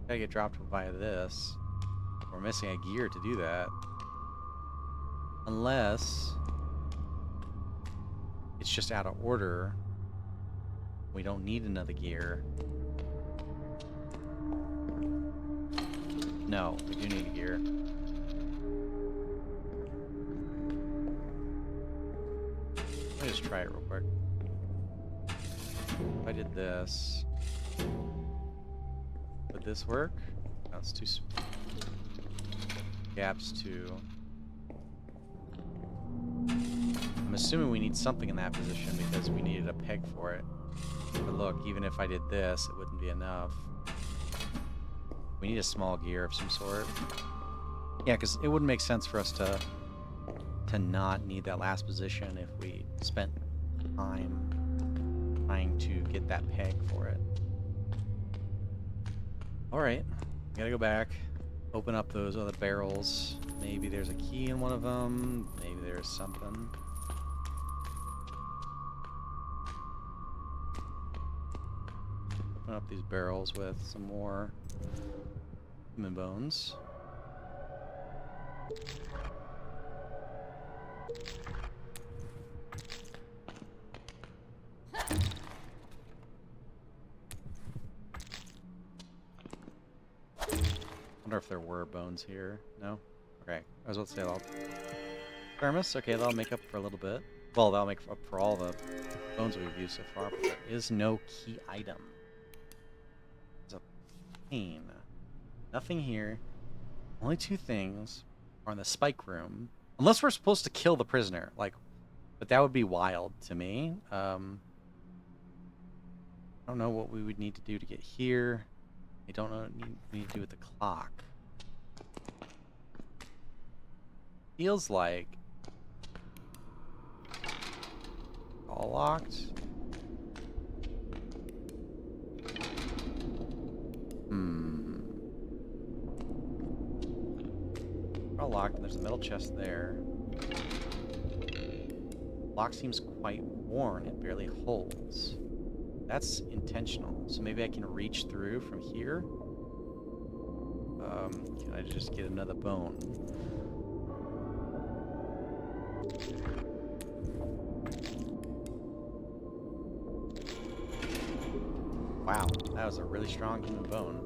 S1: Gotta get dropped via this. We're missing a gear to do that. Unless it's just out of order. We don't need another gear. No, we do need a gear. Let me just try it real quick. If I did this, would this work? No, it's too gaps too. I'm assuming we need something in that position because we needed a peg for it. But look, even if I did this, it wouldn't be enough. We need a small gear of some sort. Yeah, because it wouldn't make sense for us to not need that last position if we spent time trying to get that peg for it. Alright, gotta go back, open up those other barrels. Maybe there's a key in one of them, maybe there's something. Open up these barrels with some more human bones. Wonder if there were bones here. No? Okay. I was about to say that'll... Thermos? Okay, that'll make up for a little bit. Well, that'll make up for all the bones we've used so far, but there is no key item. It's a pain. Nothing here. Only two things are in the spike room. Unless we're supposed to kill the prisoner. Like, but that would be wild to me. I don't know what we would need to do to get here. I don't know what we need to do with the clock. Feels like all locked. All locked, and there's a metal chest there. Lock seems quite worn. It barely holds. That's intentional. So maybe I can reach through from here. Can I just get another bone? Wow, that was a really strong human bone.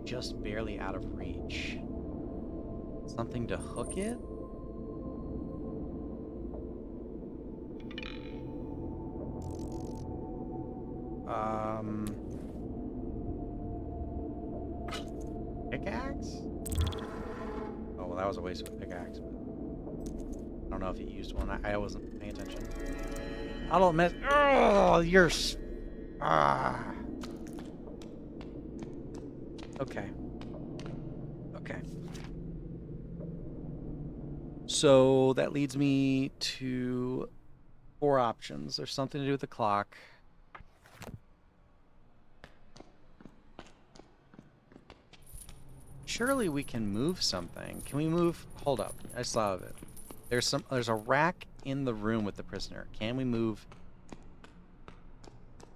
S1: Just barely out of reach. Something to hook it? Pickaxe? Oh, well, that was a waste of a pickaxe. But I don't know if he used one. I wasn't paying attention. I don't miss. Oh, you're. Ah. Okay. Okay. So that leads me to 4 options. There's something to do with the clock. Surely we can move something. Can we move? Hold up. I just thought of it. There's a rack in the room with the prisoner. Can we move?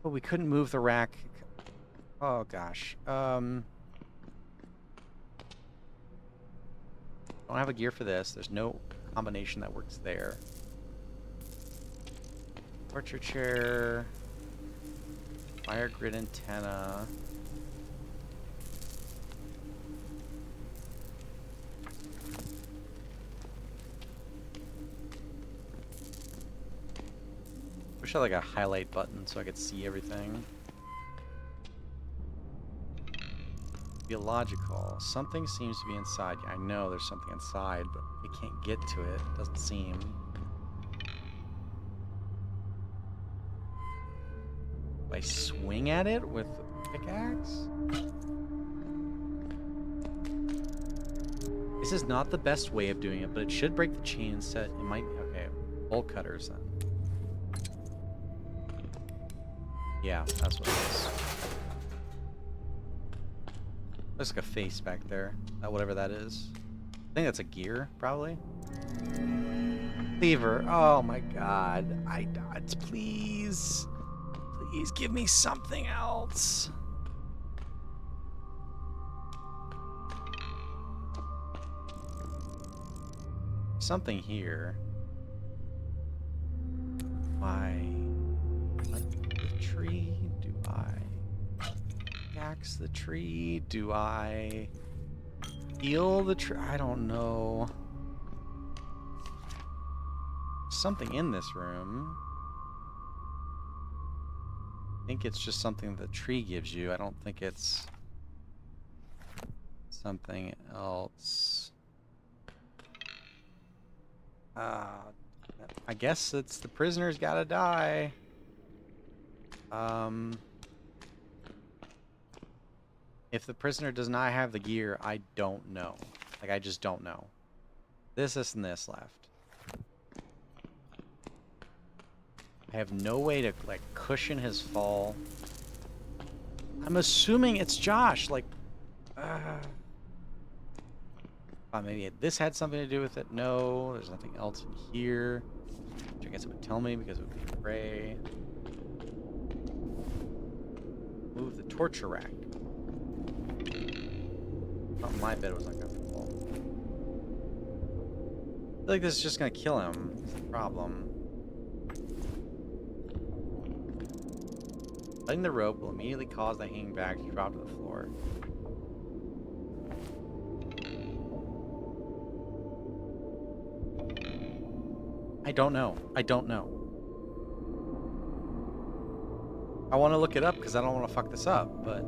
S1: Oh, we couldn't move the rack. Oh gosh. Don't have a gear for this. There's no combination that works there. Torture chair. Fire grid antenna. Wish I had like a highlight button so I could see everything. Illogical. Something seems to be inside. I know there's something inside, but I can't get to it. It doesn't seem. Do I swing at it with a pickaxe? This is not the best way of doing it, but it should break the chain set. It might. Okay, bolt cutters then. Yeah, that's what it is. Looks like a face back there. Whatever that is. I think that's a gear, probably. Lever. Oh my god. I died. Please. Please give me something else. Something here. Why? Like the tree? Do I axe the tree? Do I heal the tree? I don't know. Something in this room. I think it's just something the tree gives you. I don't think it's something else. I guess it's the prisoner's gotta die. If the prisoner does not have the gear, I don't know. Like, I just don't know. This, and this left. I have no way to, like, cushion his fall. I'm assuming it's Josh. Like, maybe this had something to do with it. No, there's nothing else in here. Which I guess it would tell me because it would be gray. Move the torture rack. Oh, my bed was not gonna fall. I feel like this is just gonna kill him. That's the problem. Letting the rope will immediately cause the hanging bag to drop to the floor. I don't know. I don't know. I want to look it up because I don't want to fuck this up, but...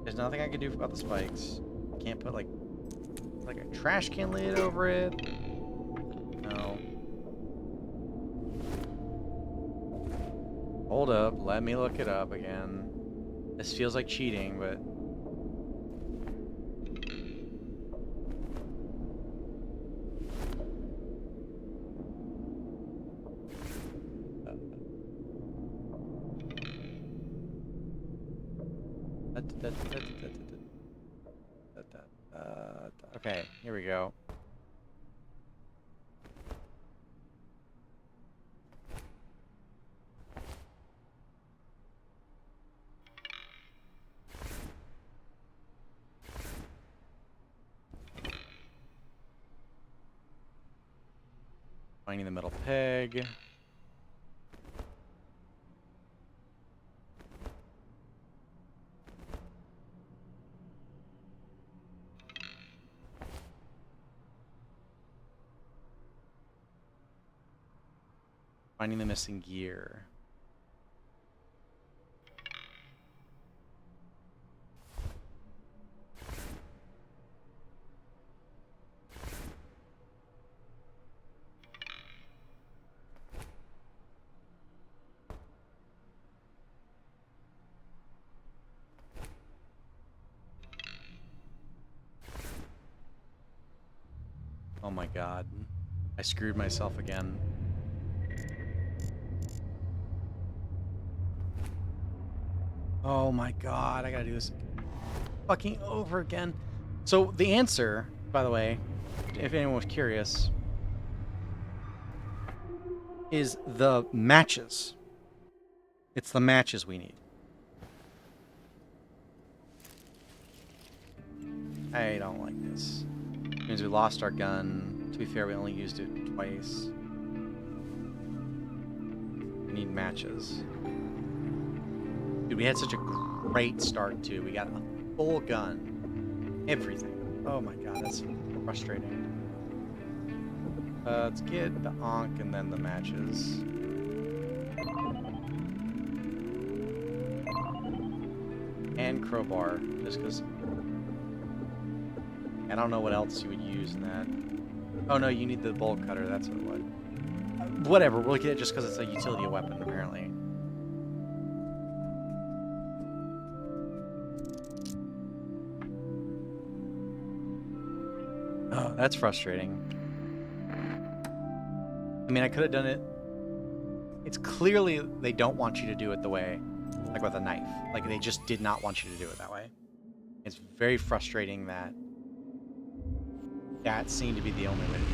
S1: There's nothing I can do about the spikes. Can't put, like a trash can lid over it. No. Hold up. Let me look it up again. This feels like cheating, but... Okay, here we go. Finding the metal peg. Finding the missing gear. my god. I screwed myself again. Oh my god, I gotta do this fucking over again. So the answer, by the way, if anyone was curious, is the matches. It's the matches we need. I don't like this. It means we lost our gun. To be fair, we only used it twice. We need matches. Dude, we had such a great start, too. We got a full gun. Everything. Oh my god, that's frustrating. Let's get the Ankh and then the matches. And crowbar, just because I don't know what else you would use in that. Oh no, you need the bolt cutter, that's what it was. Whatever, we'll get it just because it's a utility weapon, apparently. Oh, that's frustrating. I mean, I could have done it. It's clearly they don't want you to do it the way, like with a knife. Like, they just did not want you to do it that way. It's very frustrating that that seemed to be the only way to do it.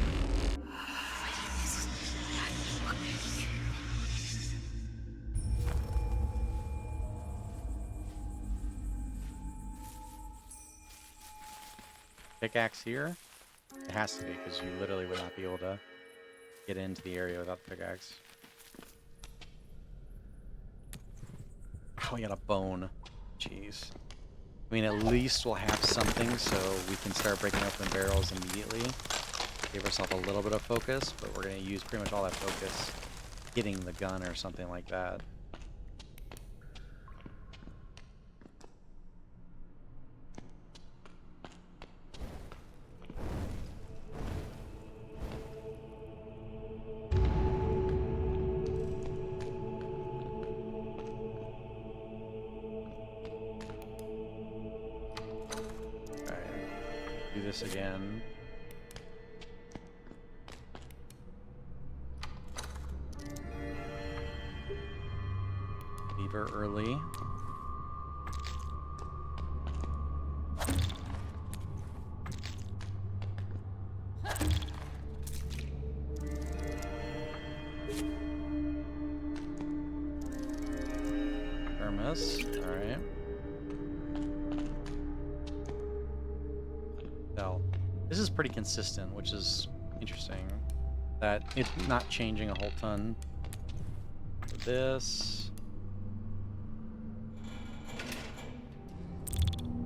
S1: Pickaxe here? It has to be, because you literally would not be able to get into the area without the pickaxe. Oh, we got a bone. Jeez. I mean, at least we'll have something so we can start breaking open barrels immediately. Give ourselves a little bit of focus, but we're going to use pretty much all that focus getting the gun or something like that. Do this again. Leave her early. Hermes, alright. This is pretty consistent, which is interesting. That it's not changing a whole ton. This.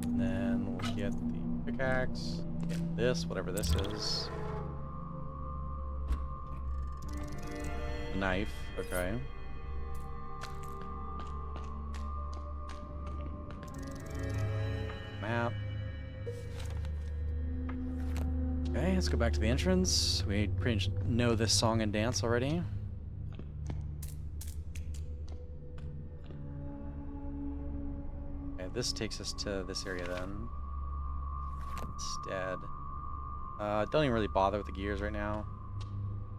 S1: And then we'll get the pickaxe. Get this, whatever this is. The knife, okay. Map. Okay, let's go back to the entrance. We pretty much know this song and dance already. Okay, this takes us to this area then. Instead. Don't even really bother with the gears right now.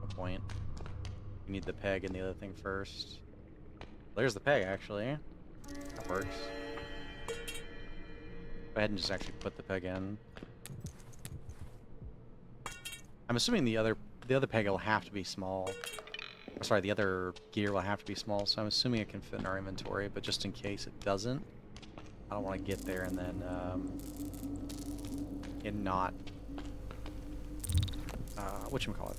S1: No point. We need the peg and the other thing first. There's the peg, actually. That works. Go ahead and just actually put the peg in. I'm assuming the other peg will have to be small. Sorry, the other gear will have to be small, so I'm assuming it can fit in our inventory, but just in case it doesn't, I don't want to get there and then it not whatchamacallit.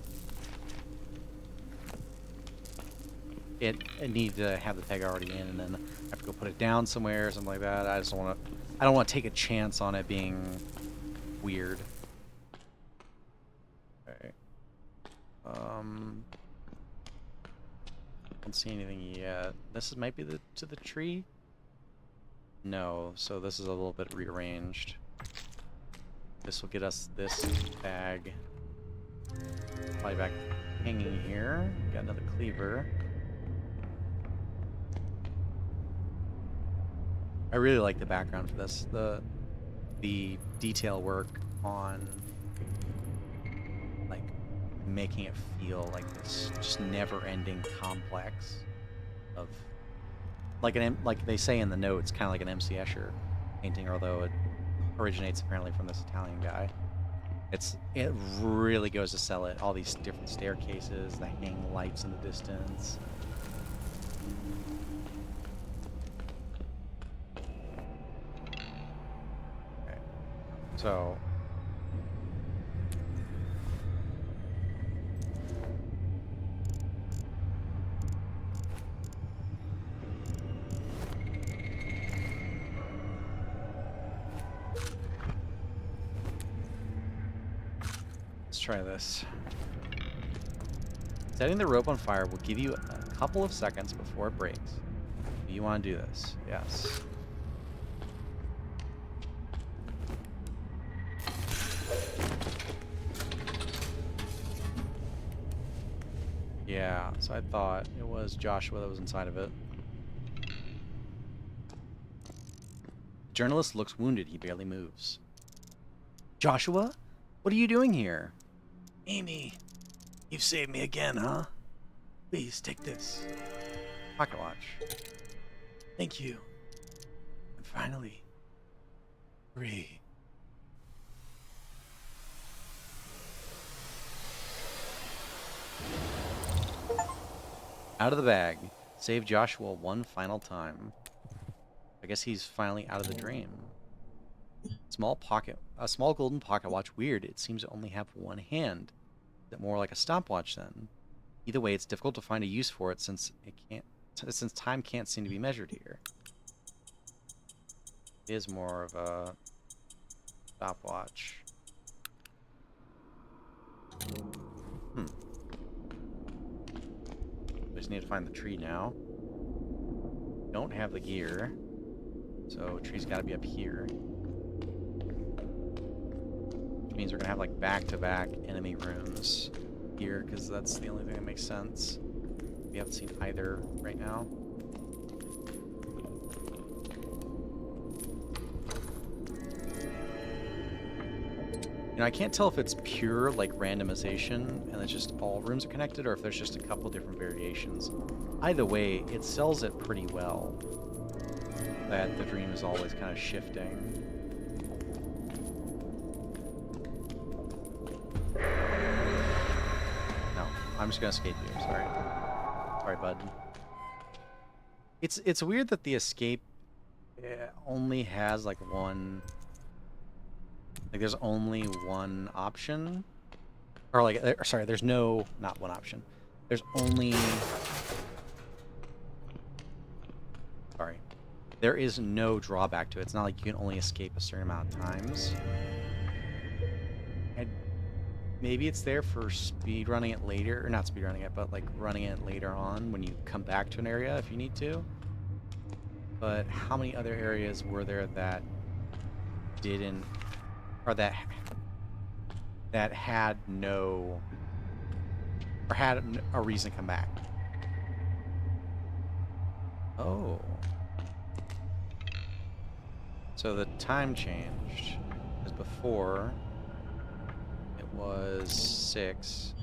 S1: It needs to have the peg already in, and then I have to go put it down somewhere or something like that. I don't want to take a chance on it being weird. Okay. Don't see anything yet. This might be to the tree. No, so this is a little bit rearranged. This will get us this bag. Probably back hanging here. Got another cleaver. I really like the background for this. The detail work on like making it feel like this just never-ending complex of like they say in the notes, kind of like an M.C. Escher painting, although it originates apparently from this Italian guy. It really goes to sell it. All these different staircases, the hanging lights in the distance. Okay, so let's try this. Setting the rope on fire will give you a couple of seconds before it breaks. Do you want to do this? Yes. Yeah, so I thought it was Joshua that was inside of it. The journalist looks wounded. He barely moves. Joshua? What are you doing here? Amy, you've saved me again, huh? Please, take this. Pocket watch. Thank you. And finally, free. Out of the bag. Save Joshua one final time. I guess he's finally out of the dream. A small golden pocket watch. Weird. It seems to only have one hand. Is it more like a stopwatch then? Either way, it's difficult to find a use for it since time can't seem to be measured here. It is more of a stopwatch. We just need to find the tree now. Don't have the gear, so tree's got to be up here. Which means we're gonna have like back-to-back enemy rooms here, because that's the only thing that makes sense. We haven't seen either right now. You know, I can't tell if it's pure, like, randomization, and it's just all rooms are connected, or if there's just a couple different variations. Either way, it sells it pretty well, that the dream is always kind of shifting. No, I'm just gonna escape you, sorry. Sorry, bud. It's weird that the escape only has, like, one... Like, there's only one option. Or, like, sorry, there's no... Not one option. There's only... Sorry. There is no drawback to it. It's not like you can only escape a certain amount of times. And maybe it's there for speed running it later. Or not speed running it, but, like, running it later on when you come back to an area if you need to. But how many other areas were there that didn't... Or that had no, or had a reason to come back. Oh. So the time changed. Because before, it was 6.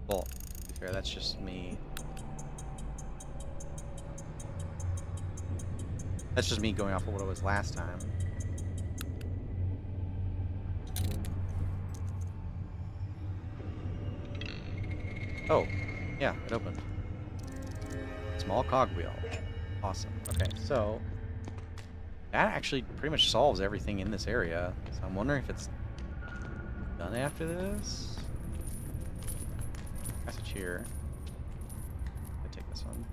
S1: Well, to be fair, that's just me. That's just me going off of what it was last time. Oh, yeah, it opened. Small cogwheel. Awesome. Okay, so that actually pretty much solves everything in this area. So I'm wondering if it's done after this. Message here. I'll take this one.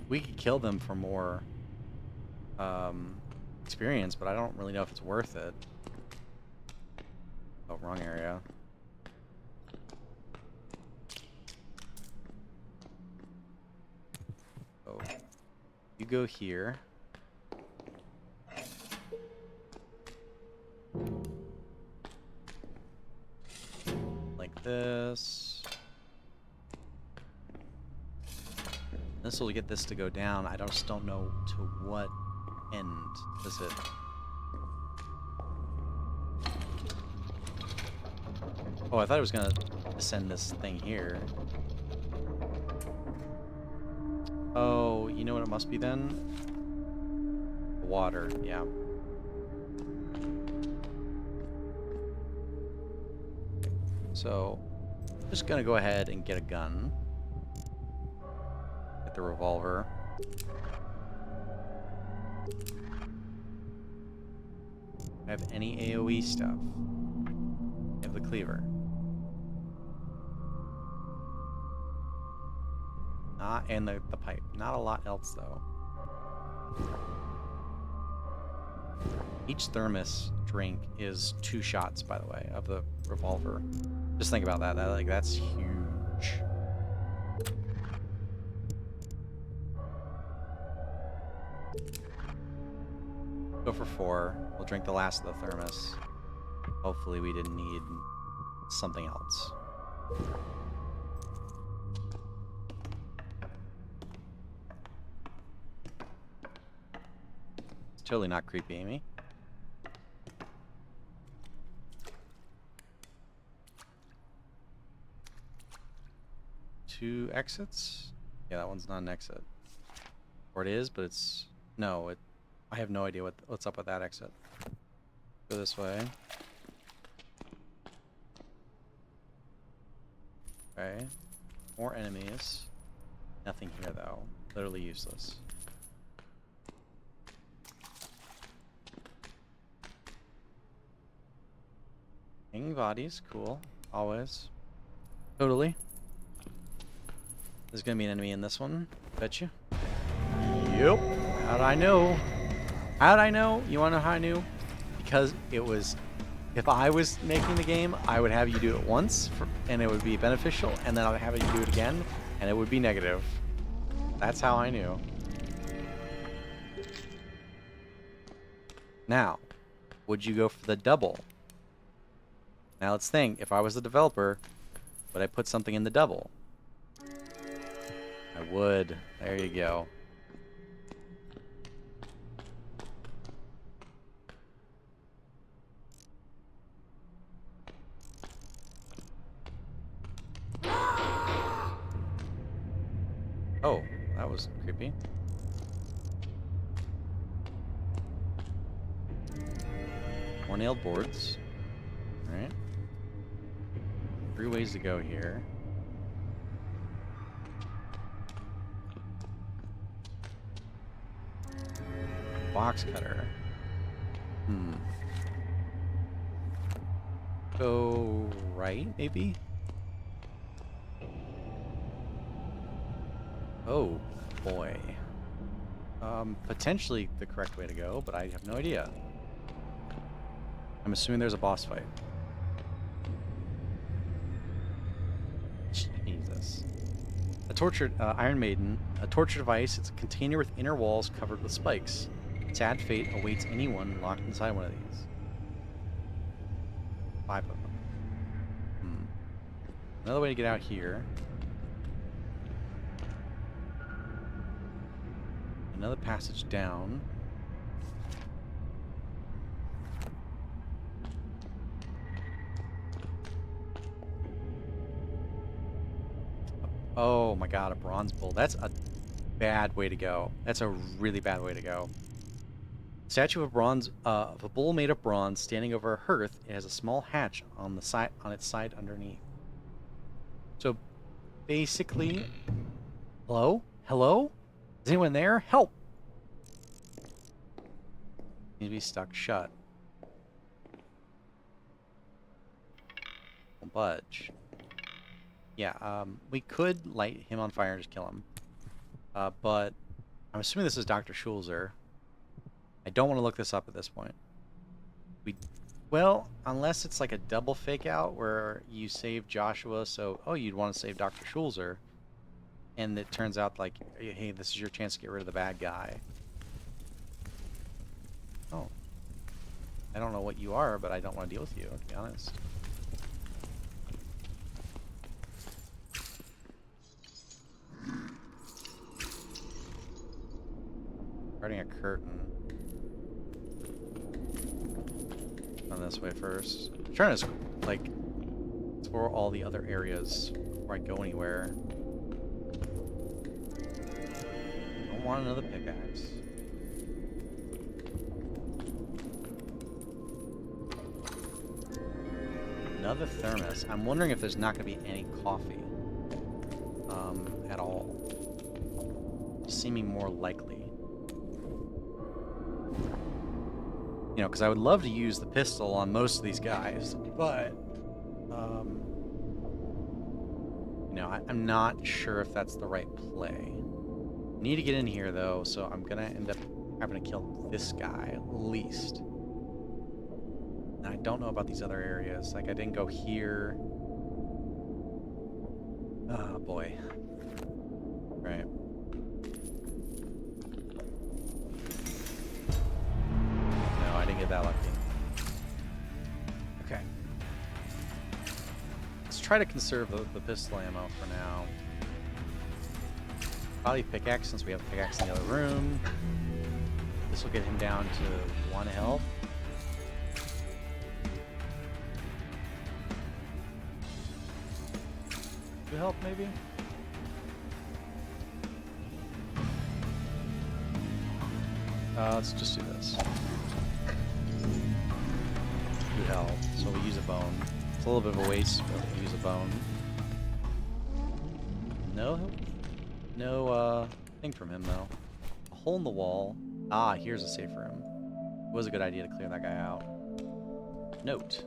S1: We could kill them for more experience, but I don't really know if it's worth it. Oh, wrong area. Oh, you go here. Like this. This will get this to go down. I just don't know to what end does it. Oh, I thought it was gonna ascend this thing here. Oh, you know what it must be then? Water, yeah. So, I'm just gonna go ahead and get a gun. Get the revolver. I have any AoE stuff. I have the cleaver. And the pipe. Not a lot else, though. Each thermos drink is 2 shots, by the way, of the revolver. Just think about that. That's huge. Go for 4. We'll drink the last of the thermos. Hopefully we didn't need something else. It's totally not creepy, Amy. Two exits? Yeah, that one's not an exit. Or it is, but it's... No, I have no idea what's up with that exit. Go this way. Okay. More enemies. Nothing here, though. Literally useless. Hanging bodies. Cool. Always. Totally. There's gonna be an enemy in this one. Bet you. Yep. How'd I know? How'd I know? You wanna know how I knew? Because it was... If I was making the game, I would have you do it once, and it would be beneficial, and then I'd have you do it again, and it would be negative. That's how I knew. Now, would you go for the double? Now let's think. If I was the developer, would I put something in the double? I would. There you go. Oh, that was creepy. More nailed boards. Alright. 3 ways to go here. Box cutter. Go right, maybe? Oh, boy. Potentially the correct way to go, but I have no idea. I'm assuming there's a boss fight. Jesus. A tortured Iron Maiden, a torture device. It's a container with inner walls covered with spikes. Sad fate awaits anyone locked inside one of these. 5 of them. Another way to get out here. Another passage down. Oh my god, a bronze bull. That's a bad way to go. That's a really bad way to go. Statue of bronze, of a bull made of bronze standing over a hearth. It has a small hatch on the side, on its side underneath. So basically, hello? Hello? Is anyone there? Help! Need to be stuck shut. Won't budge. Yeah, we could light him on fire and just kill him. But I'm assuming this is Dr. Schulzer. I don't want to look this up at this point. Well, unless it's like a double fake out where you save Joshua, so, oh, you'd want to save Dr. Schulzer. And it turns out like, hey, this is your chance to get rid of the bad guy. Oh. I don't know what you are, but I don't want to deal with you, to be honest. curtain. On this way first. I'm trying to, like, explore all the other areas before I go anywhere. Don't want another pickaxe. Another thermos. I'm wondering if there's not going to be any coffee. At all. Seeming more likely. You know, because I would love to use the pistol on most of these guys, but, you know, I'm not sure if that's the right play. I need to get in here, though, so I'm going to end up having to kill this guy, at least. And I don't know about these other areas. Like, I didn't go here. Oh, boy. Right. No, I didn't get that lucky. Okay. Let's try to conserve the pistol ammo for now. Probably pickaxe since we have a pickaxe in the other room. This will get him down to 1 health. 2 health, maybe? Let's just do this. 2 health, so we use a bone. It's a little bit of a waste, but we use a bone. No thing from him, though. A hole in the wall. Ah, here's a safe room. It was a good idea to clear that guy out. Note.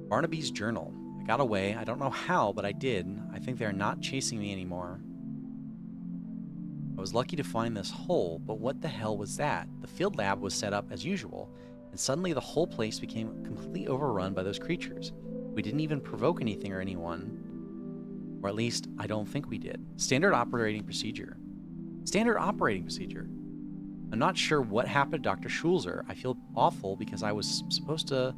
S1: Barnaby's journal. I got away. I don't know how, but I did. I think they're not chasing me anymore. I was lucky to find this hole, but what the hell was that? The field lab was set up as usual, and suddenly the whole place became completely overrun by those creatures. We didn't even provoke anything or anyone. Or at least, I don't think we did. Standard operating procedure. Standard operating procedure. I'm not sure what happened to Dr. Schulzer. I feel awful because I was supposed to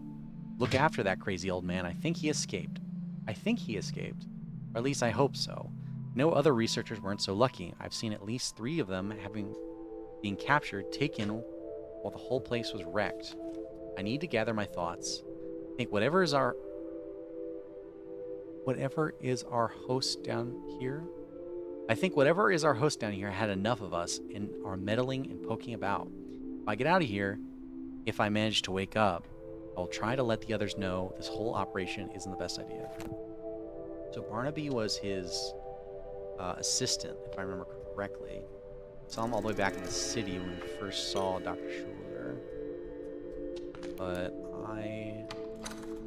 S1: look after that crazy old man. I think he escaped. Or at least I hope so. No other researchers weren't so lucky. I've seen at least 3 of them being captured, taken, while the whole place was wrecked. I need to gather my thoughts. I think whatever is our host down here had enough of us and are meddling and poking about. If I get out of here, if I manage to wake up, I'll try to let the others know this whole operation isn't the best idea. So Barnaby was his assistant, if I remember correctly. Saw him all the way back in the city when we first saw Dr. Schulzer. But I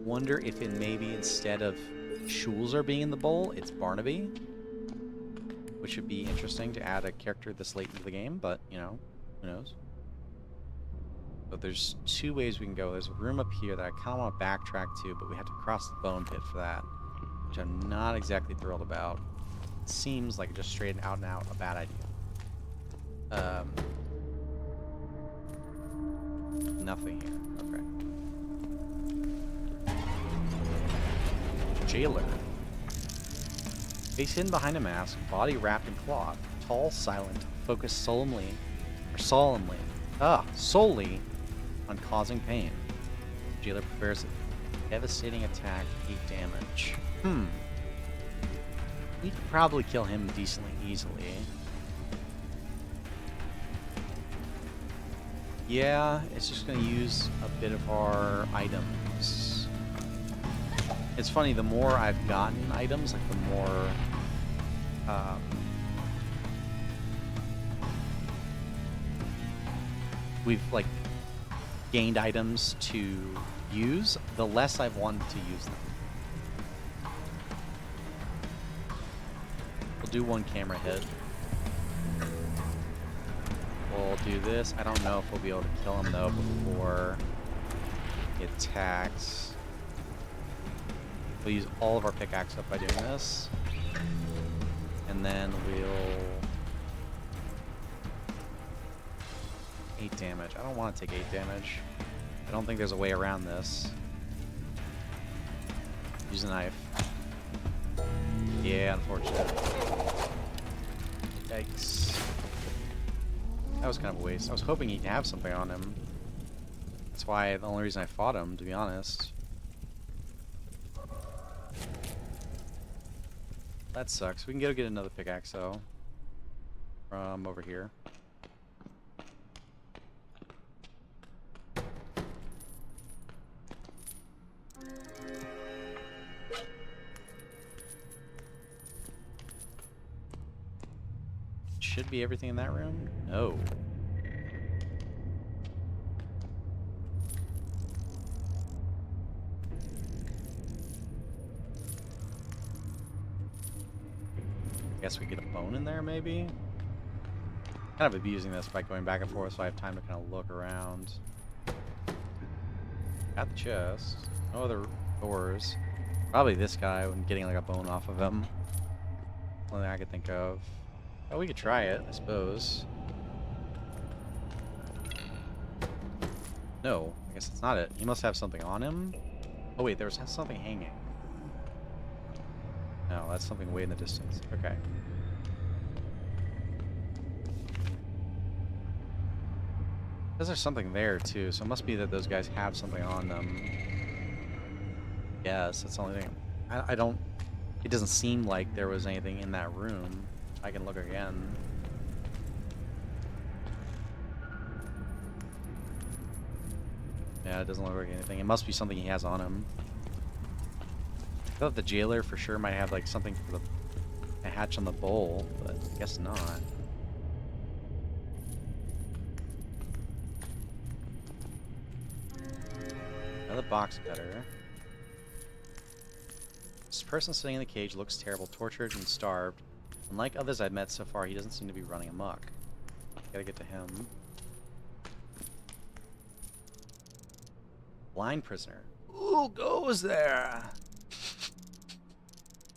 S1: wonder if it maybe instead of Schulzer being in the bowl, it's Barnaby. Which would be interesting to add a character this late into the game, but, you know, who knows? But there's 2 ways we can go. There's a room up here that I kind of want to backtrack to, but we have to cross the bone pit for that, which I'm not exactly thrilled about. It seems like just straight out and out a bad idea. Nothing here. Okay. Jailer. Face hidden behind a mask, body wrapped in cloth, tall, silent, focused solely on causing pain. Jailer prepares a devastating attack, 8 damage. We could probably kill him decently easily. Yeah, it's just going to use a bit of our items. It's funny, the more I've gotten items, like the more we've like gained items to use, the less I've wanted to use them. We'll do 1 camera hit. We'll do this. I don't know if we'll be able to kill him though before he attacks. We'll use all of our pickaxe up by doing this. And then we'll... 8 damage. I don't want to take 8 damage. I don't think there's a way around this. Use a knife. Yeah, unfortunate. Yikes. That was kind of a waste. I was hoping he'd have something on him. That's why the only reason I fought him, to be honest. That sucks. We can go get another pickaxe, though. From over here. Should be everything in that room? No. Guess we get a bone in there, maybe? Kind of abusing this by going back and forth so I have time to kind of look around. Got the chest. No other doors. Probably this guy and getting like a bone off of him. Only thing I could think of. Oh, we could try it, I suppose. No, I guess that's not it. He must have something on him. Oh wait, there's something hanging. No, that's something way in the distance. Okay. Says there's something there too, so it must be that those guys have something on them. Yes, that's the only thing. I don't... It doesn't seem like there was anything in that room. I can look again. Yeah, it doesn't look like anything. It must be something he has on him. I thought the jailer for sure might have like something for the hatch on the bowl, but I guess not. Another box cutter. This person sitting in the cage looks terrible, tortured and starved. Unlike others I've met so far, he doesn't seem to be running amok. Gotta get to him. Blind prisoner.
S2: Who goes there?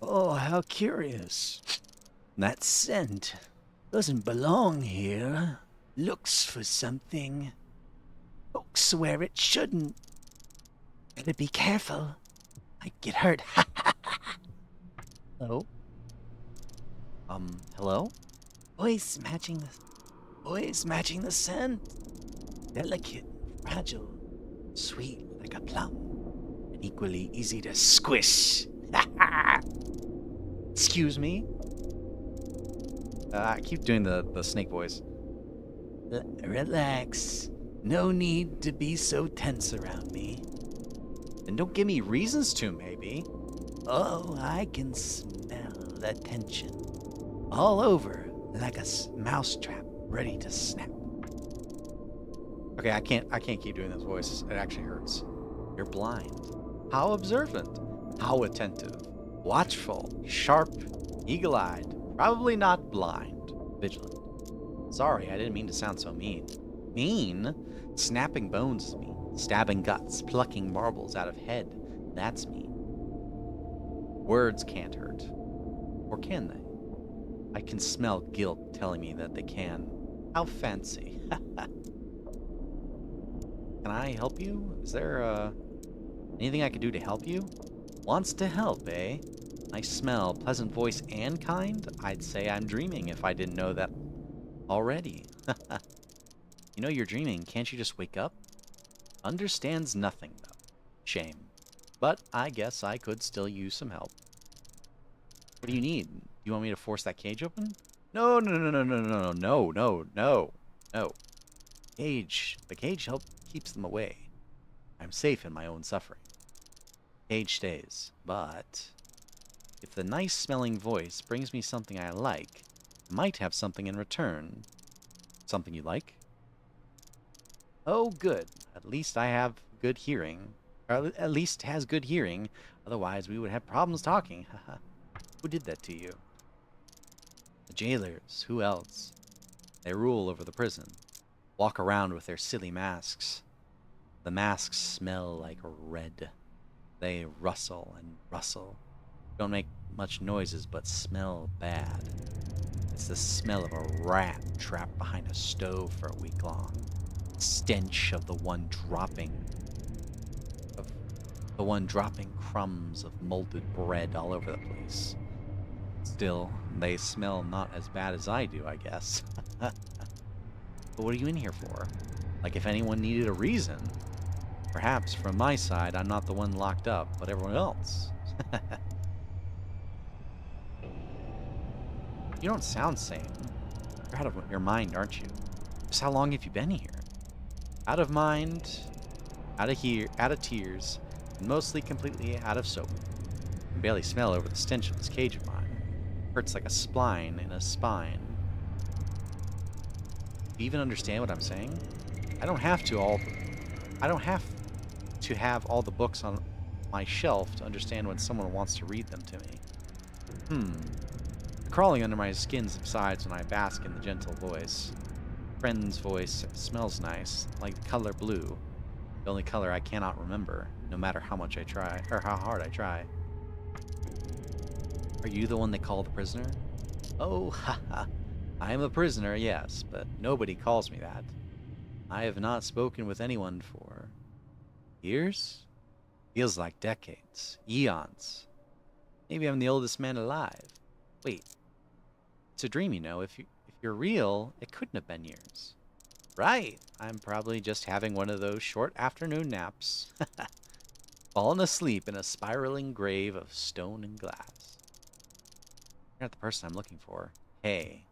S2: Oh, how curious. That scent doesn't belong here. Looks for something. Folks swear it shouldn't. Better be careful. Might get hurt.
S1: Hello? Hello?
S2: Voice matching the scent. Delicate, fragile, sweet like a plum, and equally easy to squish.
S1: Excuse me? I keep doing the snake voice.
S2: Relax. No need to be so tense around me.
S1: And don't give me reasons to, maybe.
S2: Oh, I can smell the tension. All over, like a mousetrap ready to snap.
S1: Okay, I can't keep doing this voice. It actually hurts. You're blind. How observant. How attentive. Watchful. Sharp. Eagle-eyed. Probably not blind. Vigilant. Sorry, I didn't mean to sound so mean. Mean? Snapping bones is mean. Stabbing guts. Plucking marbles out of head. That's mean. Words can't hurt. Or can they? I can smell guilt telling me that they can. How fancy. Can I help you? Is there, anything I can do to help you? Wants to help, eh? Nice smell, pleasant voice, and kind? I'd say I'm dreaming if I didn't know that already. You know you're dreaming, can't you just wake up? Understands nothing, though. Shame. But I guess I could still use some help. What do you need? You want me to force that cage open? No, no, no, no, no, no, no, no, no, no, no. Cage. The cage keeps them away. I'm safe in my own suffering. Cage stays. But if the nice-smelling voice brings me something I like, I might have something in return. Something you like? Oh, good. At least I have good hearing. Or at least has good hearing. Otherwise, we would have problems talking. Haha. Who did that to you? The jailers. Who else? They rule over the prison. Walk around with their silly masks. The masks smell like red. They rustle and rustle. Don't make much noises, but smell bad. It's the smell of a rat trapped behind a stove for a week long. Stench of the one dropping crumbs of molded bread all over the place. Still, they smell not as bad as I do, I guess.
S2: But what are you in here for? Like, if anyone needed a reason, perhaps from my side, I'm not the one locked up, but everyone else. You don't sound sane. You're out of your mind, aren't you? Just how long have you been here? Out of mind, out of here, out of tears, and mostly completely out of soap. I can barely smell over the stench of this cage of mine. Hurts like a spline in a spine. Do you even understand what I'm saying? I don't have to have all the books on my shelf to understand when someone wants to read them to me. The crawling under my skin subsides when I bask in the gentle voice. Friend's voice smells nice, like the color blue, the only color I cannot remember, no matter how much I try, or how hard I try. Are you the one they call the prisoner? Oh, haha. I am a prisoner, yes, but nobody calls me that. I have not spoken with anyone for years? Feels like decades, eons. Maybe I'm the oldest man alive. Wait, it's a dream, you know. If you're real, it couldn't have been years. Right. I'm probably just having one of those short afternoon naps. Fallen asleep in a spiraling grave of stone and glass. You're not the person I'm looking for. Hey,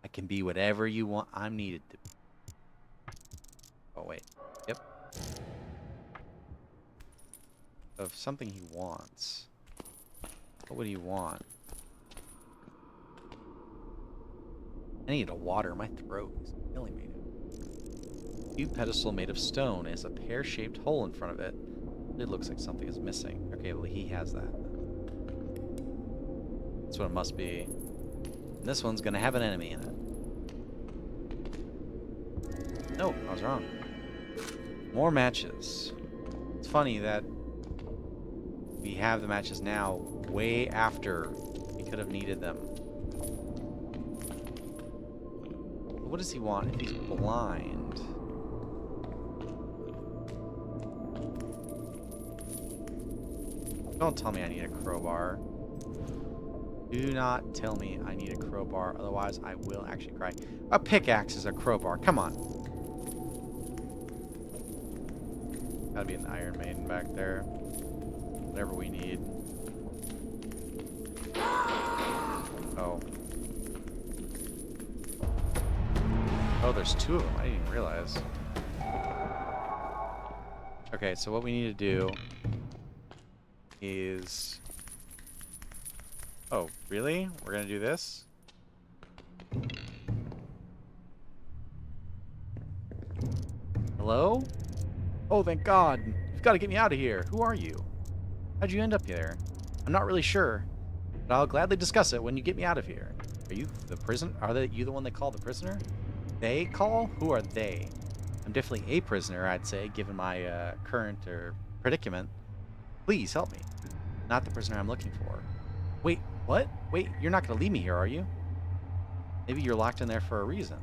S2: I can be whatever you want. I'm needed to be. Oh, wait. Yep. Of something he wants. What would he want? I need a water. My throat is killing me. Cube pedestal made of stone has a pear-shaped hole in front of it. It looks like something is missing. Okay, well, he has that. That's what it must be. And this one's gonna have an enemy in it. No, I was wrong. More matches. It's funny that we have the matches now way after we could have needed them. What does he want if he's blind? Don't tell me I need a crowbar. Do not tell me I need a crowbar, otherwise I will actually cry. A pickaxe is a crowbar. Come on. Gotta be an Iron Maiden back there. Whatever we need. Oh. Oh, there's two of them. I didn't even realize. Okay, so what we need to do is... Oh, really? We're gonna do this? Hello? Oh, thank God. You've got to get me out of here. Who are you? How'd you end up here? I'm not really sure, but I'll gladly discuss it when you get me out of here. Are you the prison? You the one they call the prisoner? They call? Who are they? I'm definitely a prisoner, I'd say, given my current predicament. Please help me. Not the prisoner I'm looking for. Wait, what? Wait, you're not going to leave me here, are you? Maybe you're locked in there for a reason.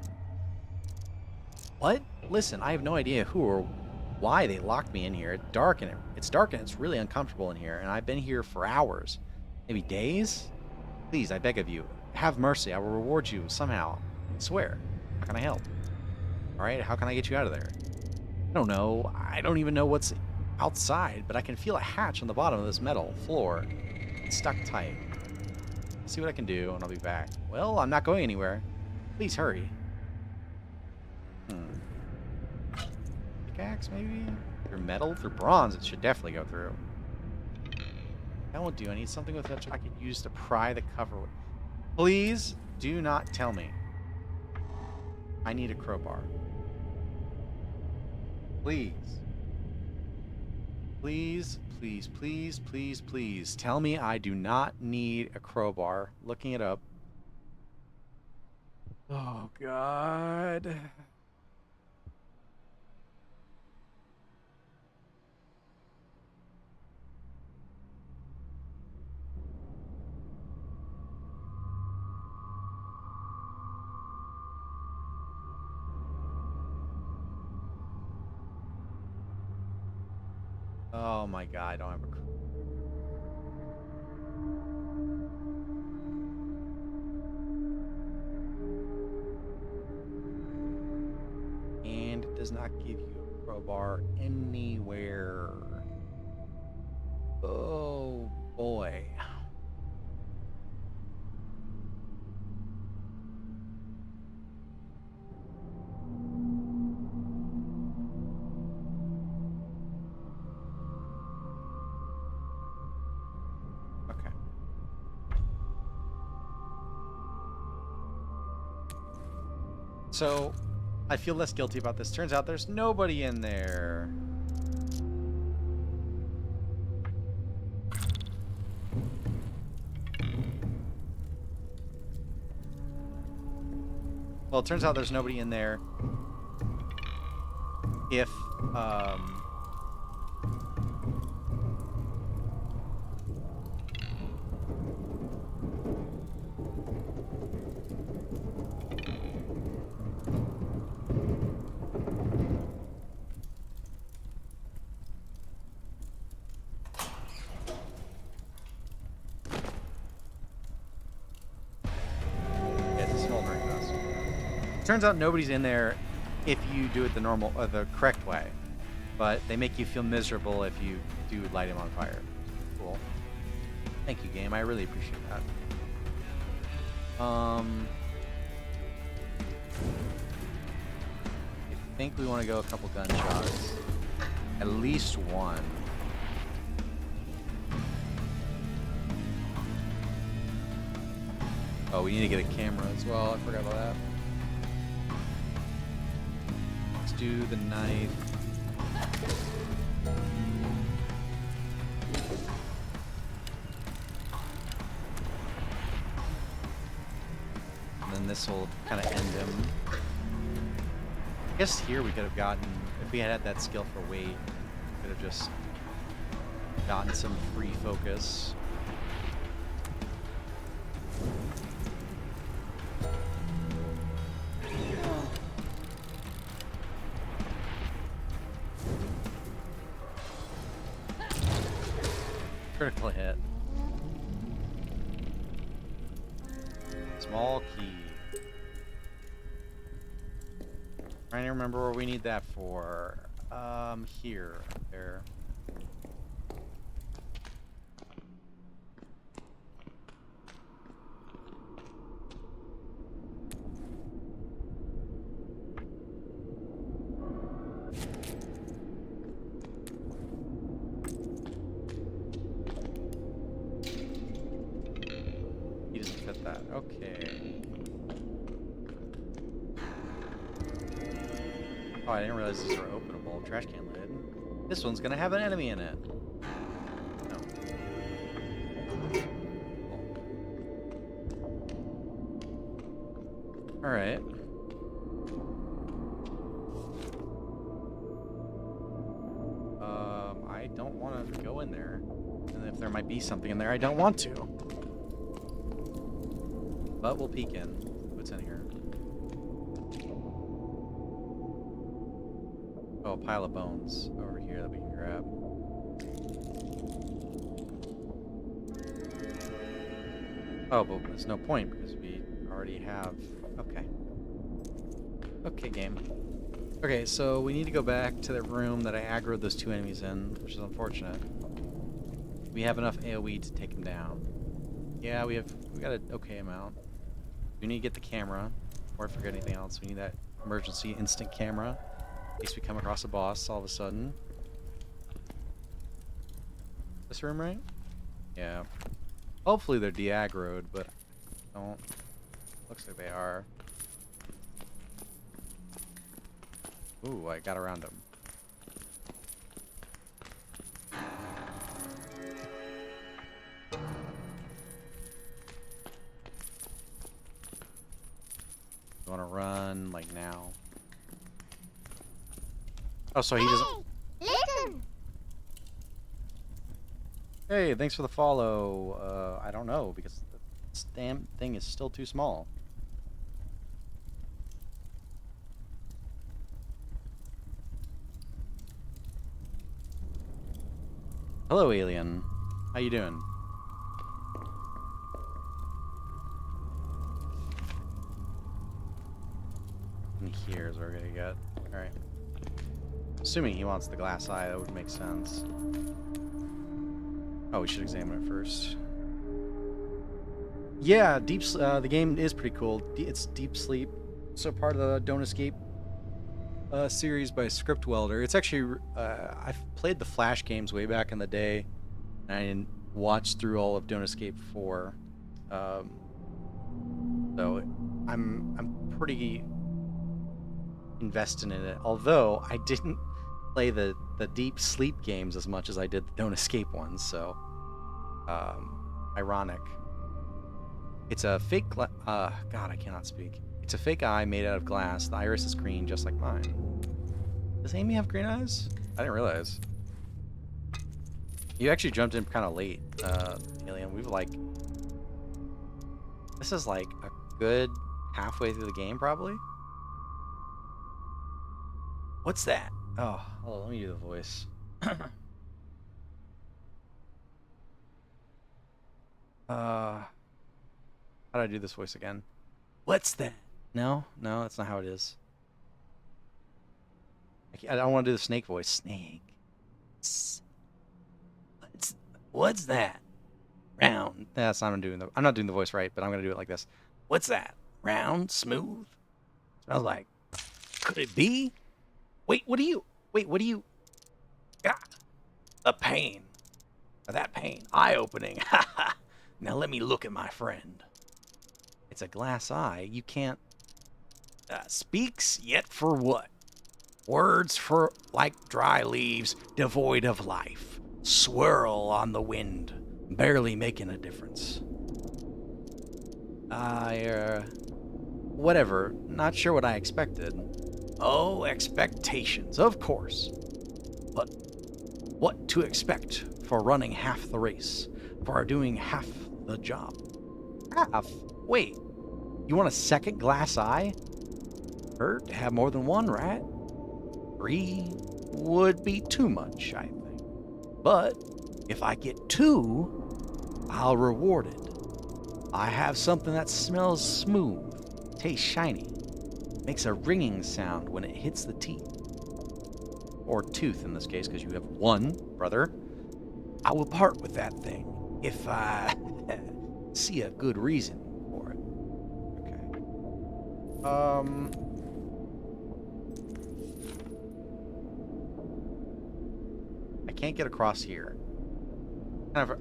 S2: What? Listen, I have no idea who or why they locked me in here. It's dark and it's really uncomfortable in here, and I've been here for hours, maybe days. Please, I beg of you, have mercy. I will reward you somehow. I swear. How can I help? All right, how can I get you out of there? I don't know. I don't even know what's outside, but I can feel a hatch on the bottom of this metal floor. It's stuck tight. I'll see what I can do, and I'll be back. Well, I'm not going anywhere. Please hurry. Pickaxe, maybe? Through metal? Through bronze, it should definitely go through. That won't do. I need something with which I could use to pry the cover with. Please do not tell me. I need a crowbar. Please. Please, please, please, please, please. Tell me I do not need a crowbar. Looking it up. Oh, God. Oh my God, I don't have a crowbar.
S1: crowbar anywhere. Oh boy. Okay. So, I feel less guilty about this. Turns out there's nobody in there. Well, it turns out there's nobody in there if, it's a smoldering dust. Turns out nobody's in there if you do it the normal, the correct way. But they make you feel miserable if you do light him on fire. Cool. Thank you, game. I really appreciate that. I think we want to go a couple gunshots. At least one. Oh, we need to get a camera as well. I forgot about that. Let's do the knife. And then this will kind of end him. I guess here we could have gotten, if we had that skill for weight, we could have just gotten some free focus. Critical hit. Small key. Trying to remember where we need that for. Here. There. He doesn't fit that. Okay. Oh, I didn't realize these were openable. Trash can lid. This one's gonna have an enemy in it. No. Alright. I don't want to go in there. And if there might be something in there, I don't want to. But we'll peek in. What's in here? Oh, a pile of bones over here that we can grab. Oh, but there's no point because we already have... Okay. Okay, game. Okay, so we need to go back to the room that I aggroed those two enemies in, which is unfortunate. We have enough AoE to take them down. Yeah, we got an okay amount. We need to get the camera, or if we forget anything else, we need that emergency instant camera. In case we come across a boss all of a sudden. This room, right? Yeah. Hopefully they're de-aggroed, but don't. Looks like they are. Ooh, I got around them. You want to run like now? Oh, so he doesn't.
S3: Listen!
S1: Hey, thanks for the follow. I don't know because this damn thing is still too small. Hello, alien. How you doing? And here is where we're gonna get. All right. Assuming he wants the glass eye, that would make sense. Oh, we should examine it first. Yeah, the game is pretty cool. It's Deep Sleep, so part of the Don't Escape series by Script Welder. It's actually I've played the Flash games way back in the day, and I watched through all of Don't Escape 4. So I'm pretty invested in it. Although I didn't play the Deep Sleep games as much as I did the Don't Escape ones. So ironic. It's a fake God, I cannot speak. It's a fake eye made out of glass. The iris is green, just like mine. Does Amy have green eyes? I didn't realize. You actually jumped in kind of late, Alien. We've like... This is like a good halfway through the game, probably. What's that? Oh, hold on, let me do the voice. How do I do this voice again?
S2: What's that?
S1: No, that's not how it is. I don't want to do the snake voice. Snake.
S2: What's that? Round.
S1: That's not I'm not doing the voice right, but I'm gonna do it like this.
S2: What's that? Round, smooth. Smells like. Could it be? Wait, what do you? Ah, the pain. That pain. Eye-opening. Ha ha. Now let me look at my friend.
S1: It's a glass eye. You can't.
S2: Speaks yet for what? Words for like dry leaves, devoid of life. Swirl on the wind, barely making a difference.
S1: Whatever. Not sure what I expected.
S2: Oh, expectations, of course. But what to expect for running half the race, for doing half the job?
S1: Half? Wait. You want a second glass eye?
S2: Hurt to have more than one, right? 3 would be too much, I think. But if I get 2, I'll reward it. I have something that smells smooth, tastes shiny, makes a ringing sound when it hits the teeth.
S1: Or tooth in this case, because you have one, brother.
S2: I will part with that thing if I see a good reason for it.
S1: Okay. I can't get across here.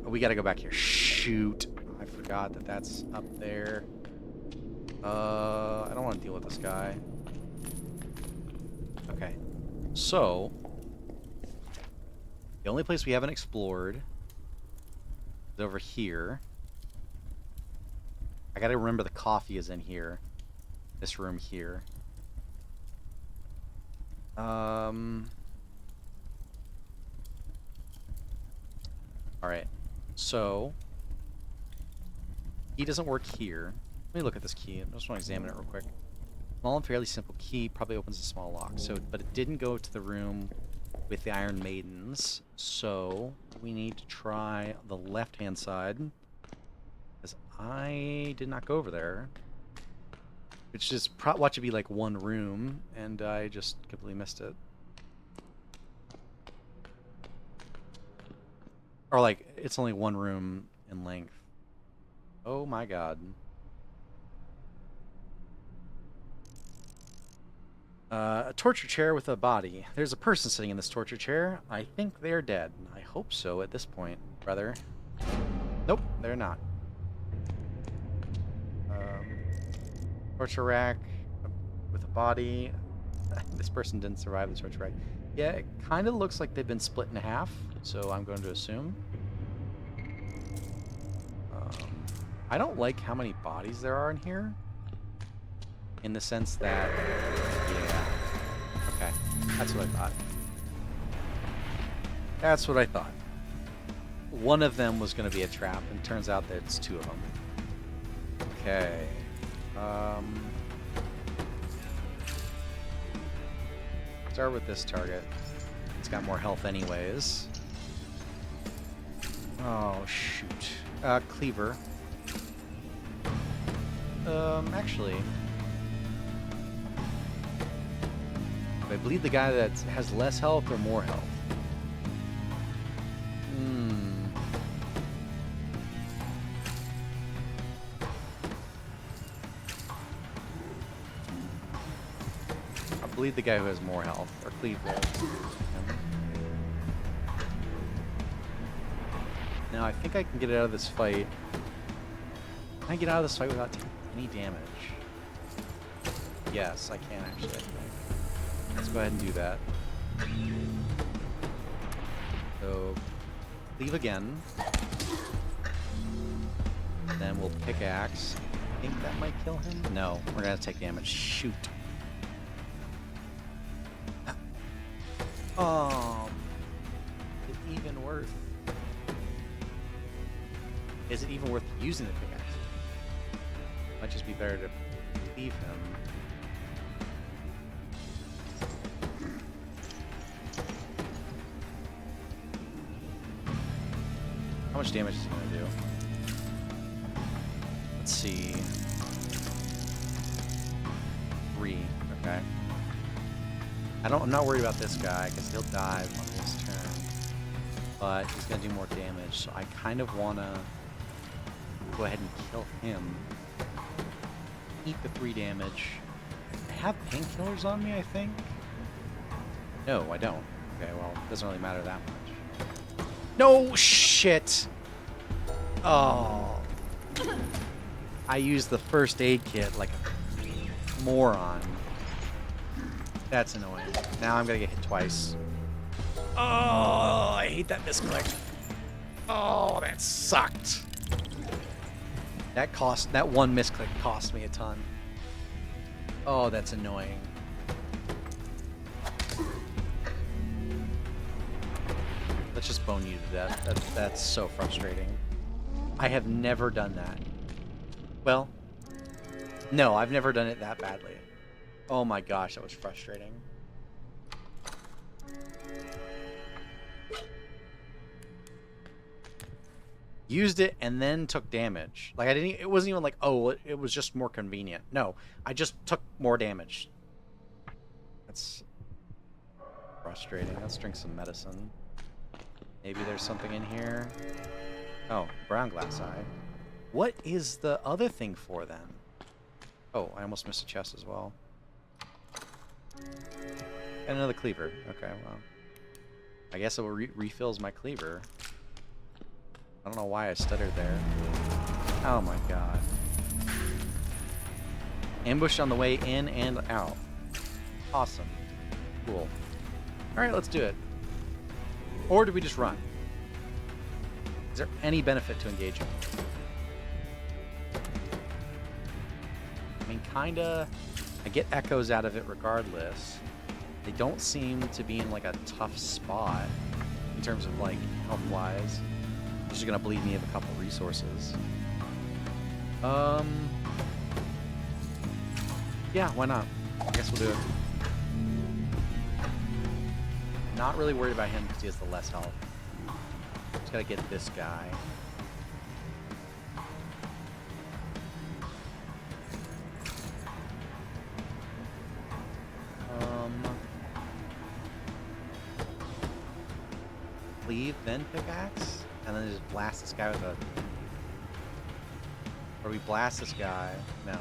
S1: We gotta go back here. Shoot. I forgot that that's up there. I don't want to deal with this guy. Okay. So, the only place we haven't explored is over here. I gotta remember the coffee is in here. This room here. Alright. So, key doesn't work here. Let me look at this key. I just want to examine it real quick. Small and fairly simple key, probably opens a small lock. So, but it didn't go to the room with the Iron Maidens. So, we need to try the left-hand side. Because I did not go over there. Which is watch it be like one room, and I just completely missed it. Or like, it's only one room in length. Oh my god. A torture chair with a body. There's a person sitting in this torture chair. I think they're dead. I hope so at this point, brother. Nope, they're not. Torture rack with a body. This person didn't survive the torture rack. Yeah, it kind of looks like they've been split in half, so I'm going to assume. I don't like how many bodies there are in here. In the sense that... Yeah. Okay. That's what I thought. That's what I thought. One of them was going to be a trap, and it turns out that it's 2 of them. Okay. Start with this target. It's got more health anyways. Oh, shoot. Cleaver. Actually... Do I bleed the guy that has less health or more health? I'll bleed the guy who has more health, or cleave him. Now I think I can get out of this fight. Can I get out of this fight without taking any damage? Yes, I can actually, I think. Let's go ahead and do that. So, leave again. Then we'll pickaxe. I think that might kill him? No, we're gonna take damage. Shoot. Is it even worth? Is it even worth using the pickaxe? Might just be better to leave him. How much damage is he gonna do? Let's see. 3. Okay. I'm not worried about this guy because he'll die on his turn, but he's gonna do more damage. So I kind of wanna go ahead and kill him. Eat the 3 damage. I have painkillers on me, I think. No, I don't. Okay, well, it doesn't really matter that much. No shit! Oh. I used the first aid kit like a moron. That's annoying. Now I'm gonna get hit twice. Oh, I hate that misclick. Oh, that sucked. That one misclick cost me a ton. Oh, that's annoying. Let's just bone you to death. That's so frustrating. I have never done that. Well, no, I've never done it that badly. Oh my gosh, that was frustrating. Used it and then took damage. Like it wasn't even like, oh, it was just more convenient. No, I just took more damage. That's frustrating. Let's drink some medicine. Maybe there's something in here. Oh, brown glass eye. What is the other thing for then? Oh, I almost missed a chest as well. And another cleaver. Okay, well. I guess it refills my cleaver. I don't know why I stuttered there. Oh my god. Ambush on the way in and out. Awesome. Cool. Alright, let's do it. Or do we just run? Is there any benefit to engaging? I mean, kinda. I get echoes out of it regardless. They don't seem to be in like a tough spot in terms of like health-wise. They're just gonna bleed me of a couple resources. Yeah, why not? I guess we'll do it. Not really worried about him because he has the less health. Just gotta get this guy. Leave, then pickaxe, and then just blast this guy with a... Or we blast this guy. No.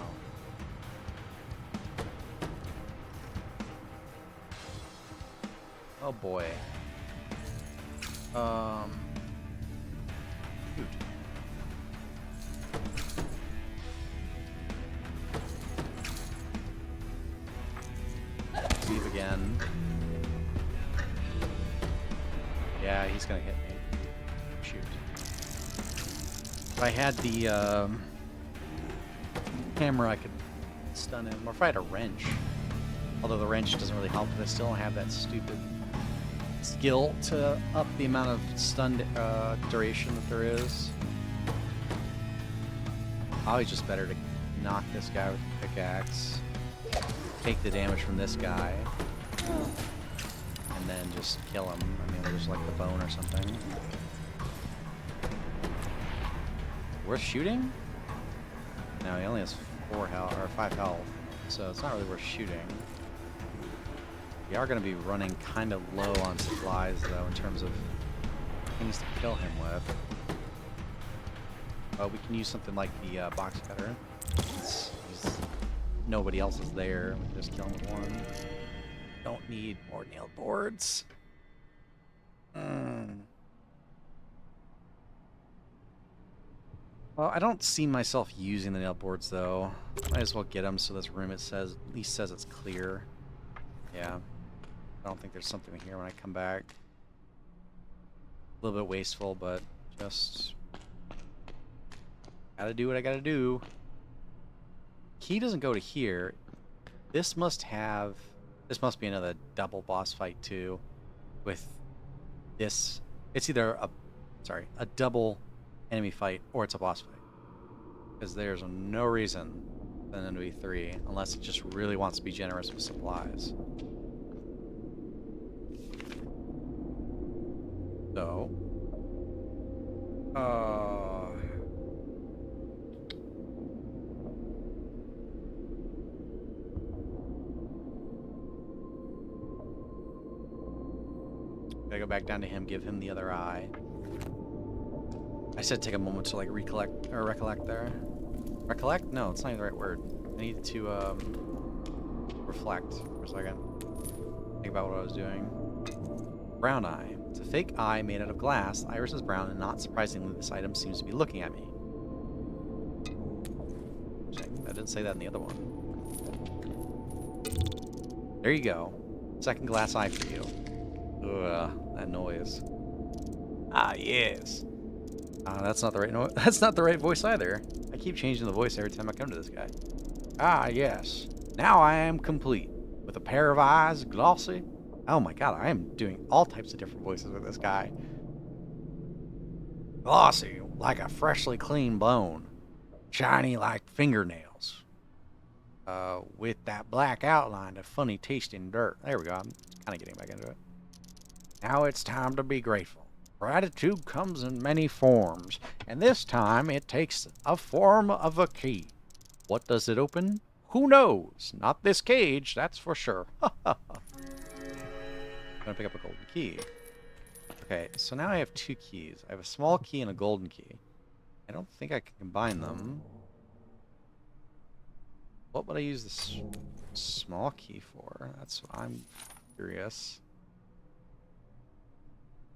S1: Oh boy. Shoot. Leave again. Yeah, he's gonna hit me. Shoot. If I had the hammer, I could stun him. Or if I had a wrench. Although the wrench doesn't really help, because I still don't have that stupid skill to up the amount of stun duration that there is. Probably just better to knock this guy with the pickaxe. Take the damage from this guy. And then just kill him. I mean, there's like the bone or something. Worth shooting? No, he only has 4 health or 5 health, so it's not really worth shooting. We are going to be running kind of low on supplies, though, in terms of things to kill him with. We can use something like the box cutter. Nobody else is there. We can just kill him with one. Don't need more nail boards. Well, I don't see myself using the nail boards, though. Might as well get them so this room at least says it's clear. Yeah. I don't think there's something here when I come back. A little bit wasteful, but just gotta do what I gotta do. Key doesn't go to here. This must be another double boss fight too. With this, it's either a double enemy fight or it's a boss fight. Because there's no reason for them to be 3 unless it just really wants to be generous with supplies. So, gotta go back down to him, give him the other eye. I said take a moment to like recollect there. Recollect? No, it's not even the right word. I need to reflect for a second. Think about what I was doing. Brown eye. It's a fake eye made out of glass. The iris is brown, and not surprisingly, this item seems to be looking at me. I didn't say that in the other one. There you go. Second glass eye for you. Ugh, that noise. Ah, yes. That's not the right That's not the right voice either. I keep changing the voice every time I come to this guy. Ah, yes. Now I am complete. With a pair of eyes, glossy. Oh my god, I am doing all types of different voices with this guy. Glossy, like a freshly cleaned bone. Shiny like fingernails. With that black outline of funny tasting dirt. There we go, I'm kind of getting back into it. Now it's time to be grateful. Gratitude comes in many forms, and this time it takes a form of a key. What does it open? Who knows? Not this cage, that's for sure. I'm gonna pick up a golden key. Okay, so now I have 2 keys. I have a small key and a golden key. I don't think I can combine them. What would I use this small key for? That's what I'm curious.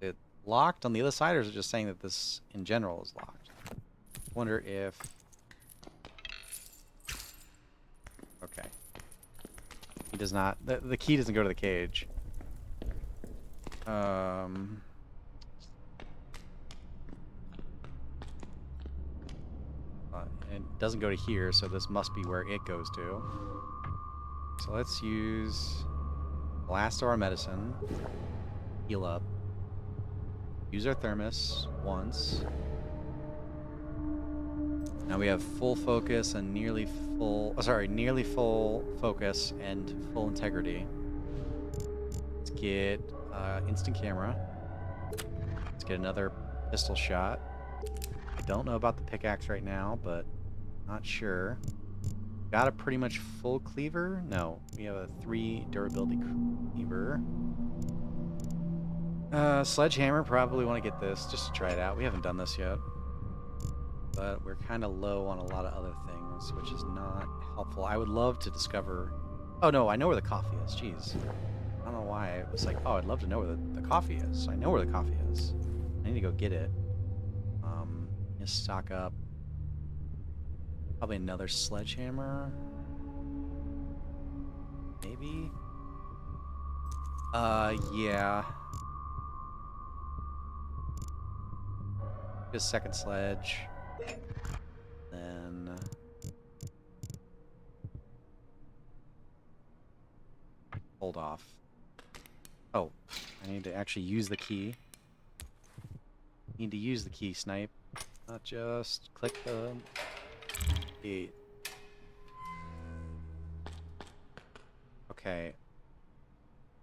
S1: It locked on the other side, or is it just saying that this in general is locked? Wonder if... Okay. He does not... The key doesn't go to the cage. And it doesn't go to here, so this must be where it goes to. So let's use blast our medicine, heal up, use our thermos once. Now we have full focus and nearly full focus and full integrity. Let's get instant camera. Let's get another pistol shot. I don't know about the pickaxe right now, but not sure. Got a pretty much full cleaver? No, we have a 3 durability cleaver. Sledgehammer, probably want to get this just to try it out. We haven't done this yet. But we're kind of low on a lot of other things, which is not helpful. I would love to discover... Oh no, I know where the coffee is. Jeez. I don't know why. It was like, oh, I'd love to know where the coffee is. I know where the coffee is. I need to go get it. Just stock up. Probably another sledgehammer. Maybe? Yeah. Just second sledge. Then... hold off. Oh, I need to actually use the key. Need to use the key, snipe. Not just click the key. Okay.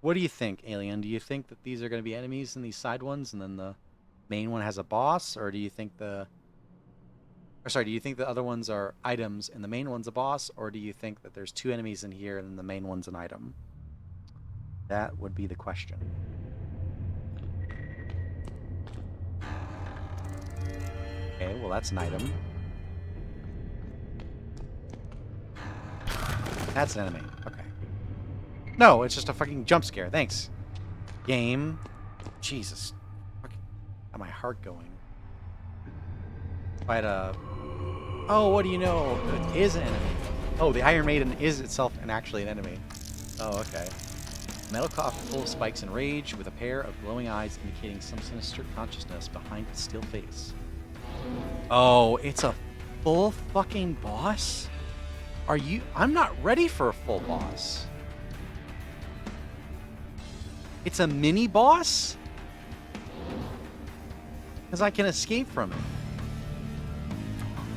S1: What do you think, Alien? Do you think that these are going to be enemies in these side ones, and then the main one has a boss, or do you think do you think the other ones are items and the main one's a boss, or do you think that there's 2 enemies in here and the main one's an item? That would be the question. Okay, well that's an item. That's an enemy. Okay. No, it's just a fucking jump scare. Thanks. Game. Jesus. Fucking got my heart going. If I had a... Oh, what do you know? It is an enemy. Oh, the Iron Maiden is itself actually an enemy. Oh, okay. Metal coffin full of spikes and rage, with a pair of glowing eyes indicating some sinister consciousness behind its steel face. Oh, it's a full fucking boss? Are you... I'm not ready for a full boss. It's a mini boss? Because I can escape from it.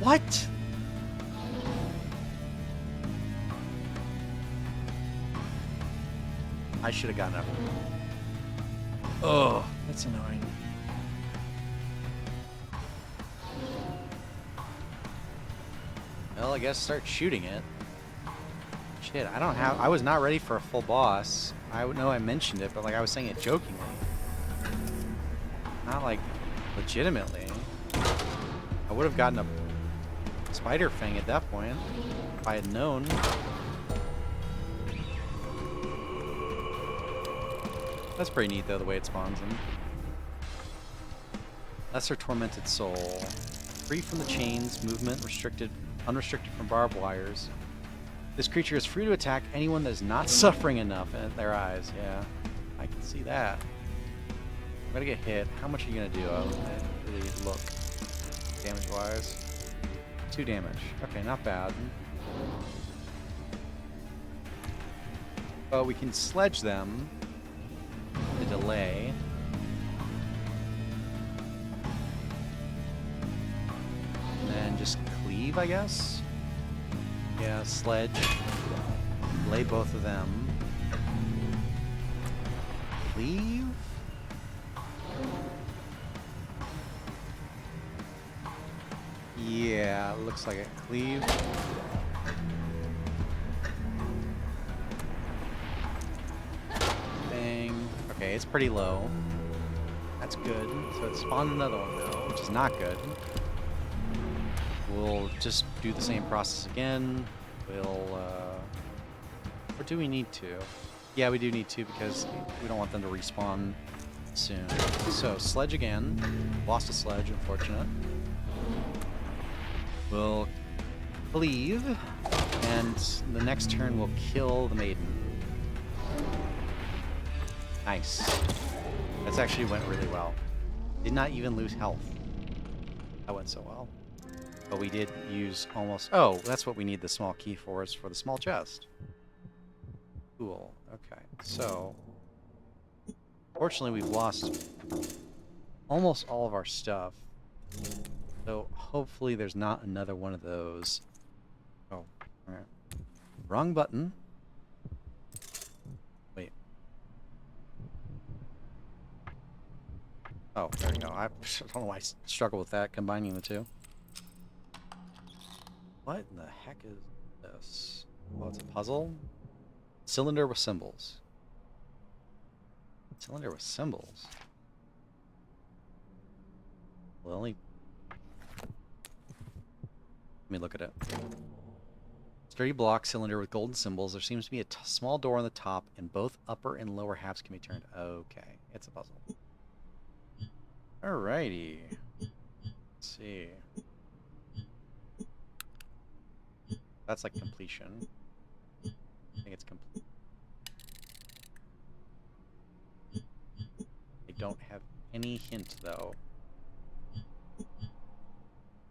S1: What? I should have gotten up. Oh, that's annoying. Well, I guess start shooting it. Shit, I don't have... I was not ready for a full boss. I know I mentioned it, but like I was saying it jokingly. Not like legitimately. I would have gotten a spider fang at that point if I had known. That's pretty neat though, the way it spawns him. Lesser tormented soul. Free from the chains, movement restricted, unrestricted from barbed wires. This creature is free to attack anyone that is not suffering enough in their eyes. Yeah, I can see that. I'm gonna get hit. How much are you gonna do? I don't really look. Damage-wise. 2 damage. Okay, not bad. But we can sledge them. The delay. And then just cleave, I guess? Yeah, sledge. Lay both of them. Cleave? Yeah, looks like it. Cleave. Bang. Okay, it's pretty low. That's good. So it spawned another one now, which is not good. We'll just do the same process again. We'll, or do we need to? Yeah, we do need to because we don't want them to respawn soon. So, sledge again. Lost a sledge, unfortunate. We'll cleave, and the next turn we'll kill the maiden. Nice. That's actually went really well. Did not even lose health. That went so well. But we did use almost... Oh, that's what we need the small key for, is for the small chest. Cool. Okay. So, fortunately we've lost almost all of our stuff. So, hopefully there's not another one of those. Oh, alright. Wrong button. Wait. Oh, there we go. I don't know why I struggle with that, combining the two. What in the heck is this? Oh, it's a puzzle? Cylinder with symbols. Cylinder with symbols? Well, only... Let me look at it. Sturdy block cylinder with golden symbols. There seems to be a small door on the top, and both upper and lower halves can be turned. Okay, it's a puzzle. Alrighty. Let's see. That's like completion. I think it's complete. I don't have any hint, though,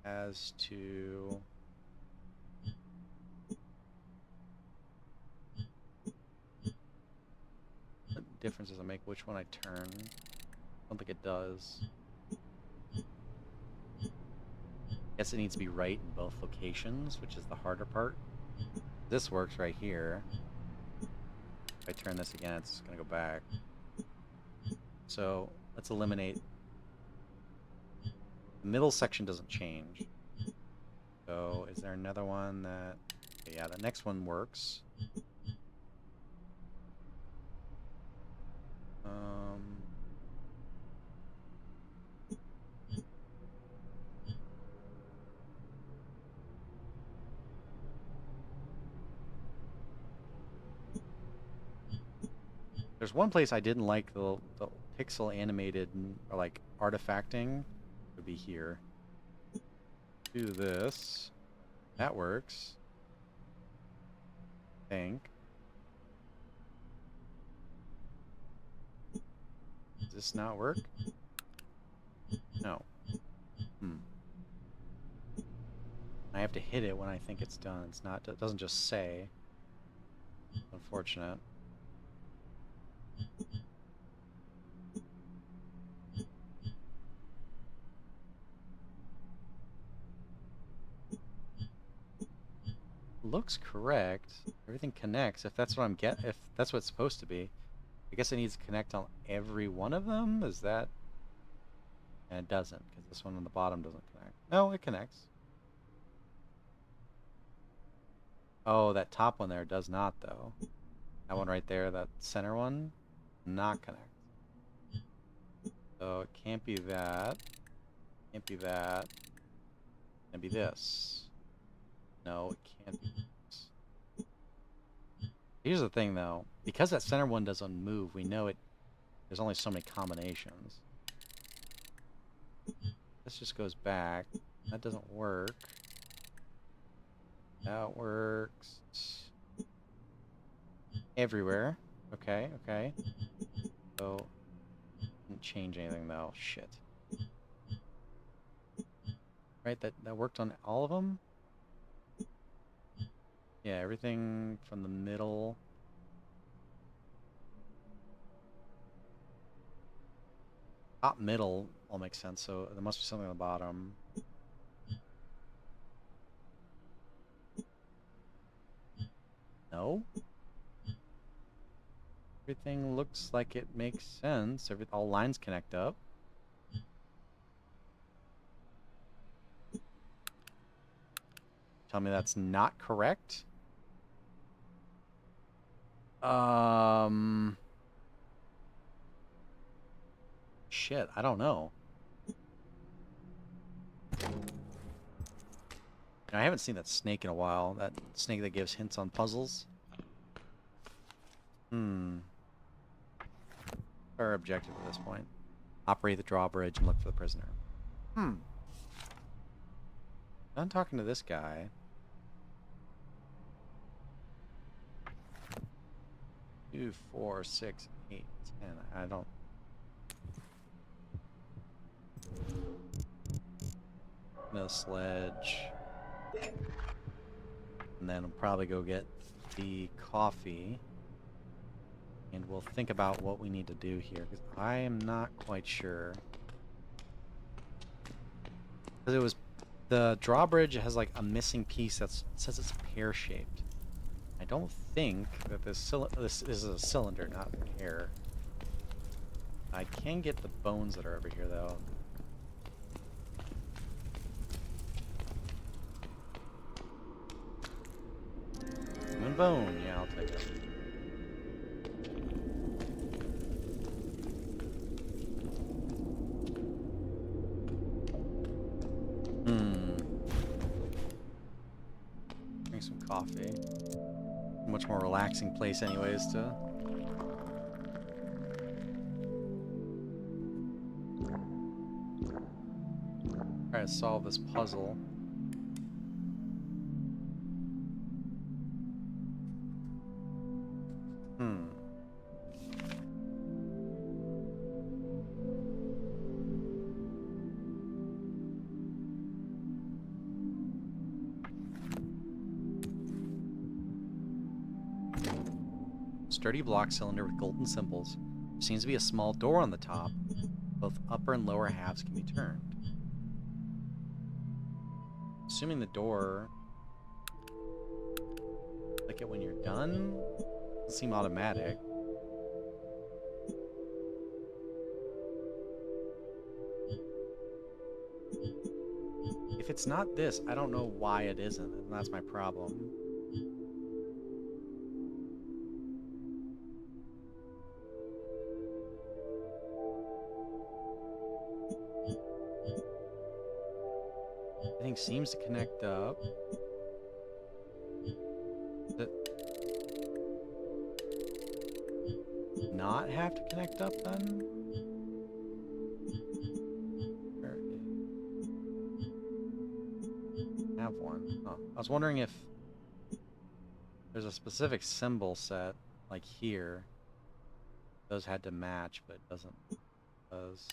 S1: as to... what difference does it make which one I turn? I don't think it does. Guess it needs to be right in both locations, which is the harder part. This works right here. If I turn this again, it's gonna go back. So let's eliminate. The middle section doesn't change. So is there another one that... Okay, yeah, the next one works. Um, there's one place I didn't like the pixel animated or like artifacting. Would be here. Do this. That works. I think. Does this not work? No. I have to hit it when I think it's done. It's not. It doesn't just say. Unfortunate. Looks correct. Everything connects. If that's what if that's what it's supposed to be. I guess it needs to connect on every one of them? Is that... And it doesn't, because this one on the bottom doesn't connect. No, it connects. Oh, that top one there does not, though. That one right there, that center one, not connect. So it can't be that. Can't be that. It can be this. No, it can't be this. Here's the thing, though. Because that center one doesn't move, we know it. There's only so many combinations. This just goes back. That doesn't work. That works everywhere. Okay, okay. So, didn't change anything though. Shit. Right, that worked on all of them? Yeah, everything from the middle. Top middle all makes sense, so there must be something on the bottom. No? Everything looks like it makes sense. All lines connect up. Tell me that's not correct. Shit, I don't know. I haven't seen that snake in a while. That snake that gives hints on puzzles. Our objective at this point. Operate the drawbridge and look for the prisoner. I'm talking to this guy. 2, 4, 6, 8, 10. I don't... No sledge. And then I'll probably go get the coffee. And we'll think about what we need to do here, because I am not quite sure. Because it was... The drawbridge has like a missing piece that says it's pear-shaped. I don't think that this is a cylinder, not a pear. I can get the bones that are over here, though. Human bone, yeah, I'll take it. Drink some coffee. Much more relaxing place anyways to... Try to solve this puzzle. Sturdy block cylinder with golden symbols. There seems to be a small door on the top. Both upper and lower halves can be turned. Assuming the door... Click it when you're done? Doesn't seem automatic. If it's not this, I don't know why it isn't, and that's my problem. Everything seems to connect up. Does it not have to connect up then? Where is... have one. Oh, I was wondering if there's a specific symbol set, like here. Those had to match, but it doesn't. It does.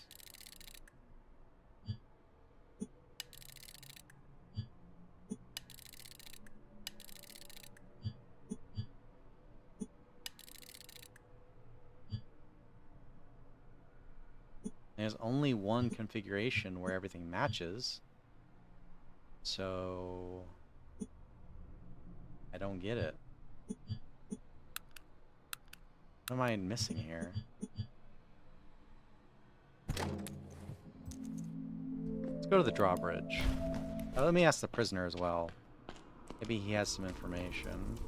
S1: There's only one configuration where everything matches. So I don't get it. What am I missing here? Let's go to the drawbridge. Let me ask the prisoner as well. Maybe he has some information.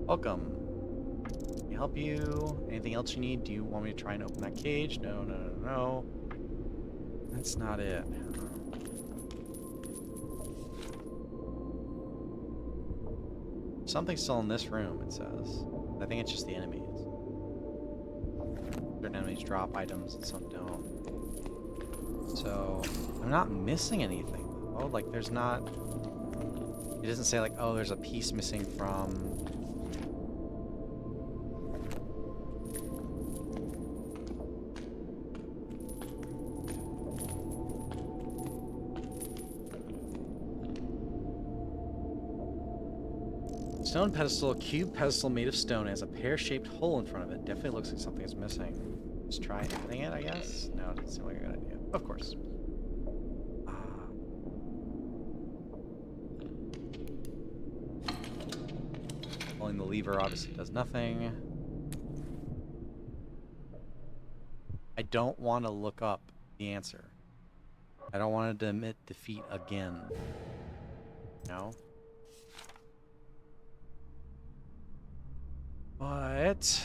S1: Welcome. Can I help you? Anything else you need? Do you want me to try and open that cage? No, no, no, no. That's not it. Something's still in this room, it says. I think it's just the enemies. Certain enemies drop items and some don't. So, I'm not missing anything. Oh, like there's not... It doesn't say like, oh, there's a piece missing from... Stone pedestal, cube pedestal made of stone, has a pear-shaped hole in front of it. Definitely looks like something is missing. Just try hitting it, I guess? No, it doesn't seem like a good idea. Of course. Pulling the lever obviously does nothing. I don't want to look up the answer. I don't want to admit defeat again. No? But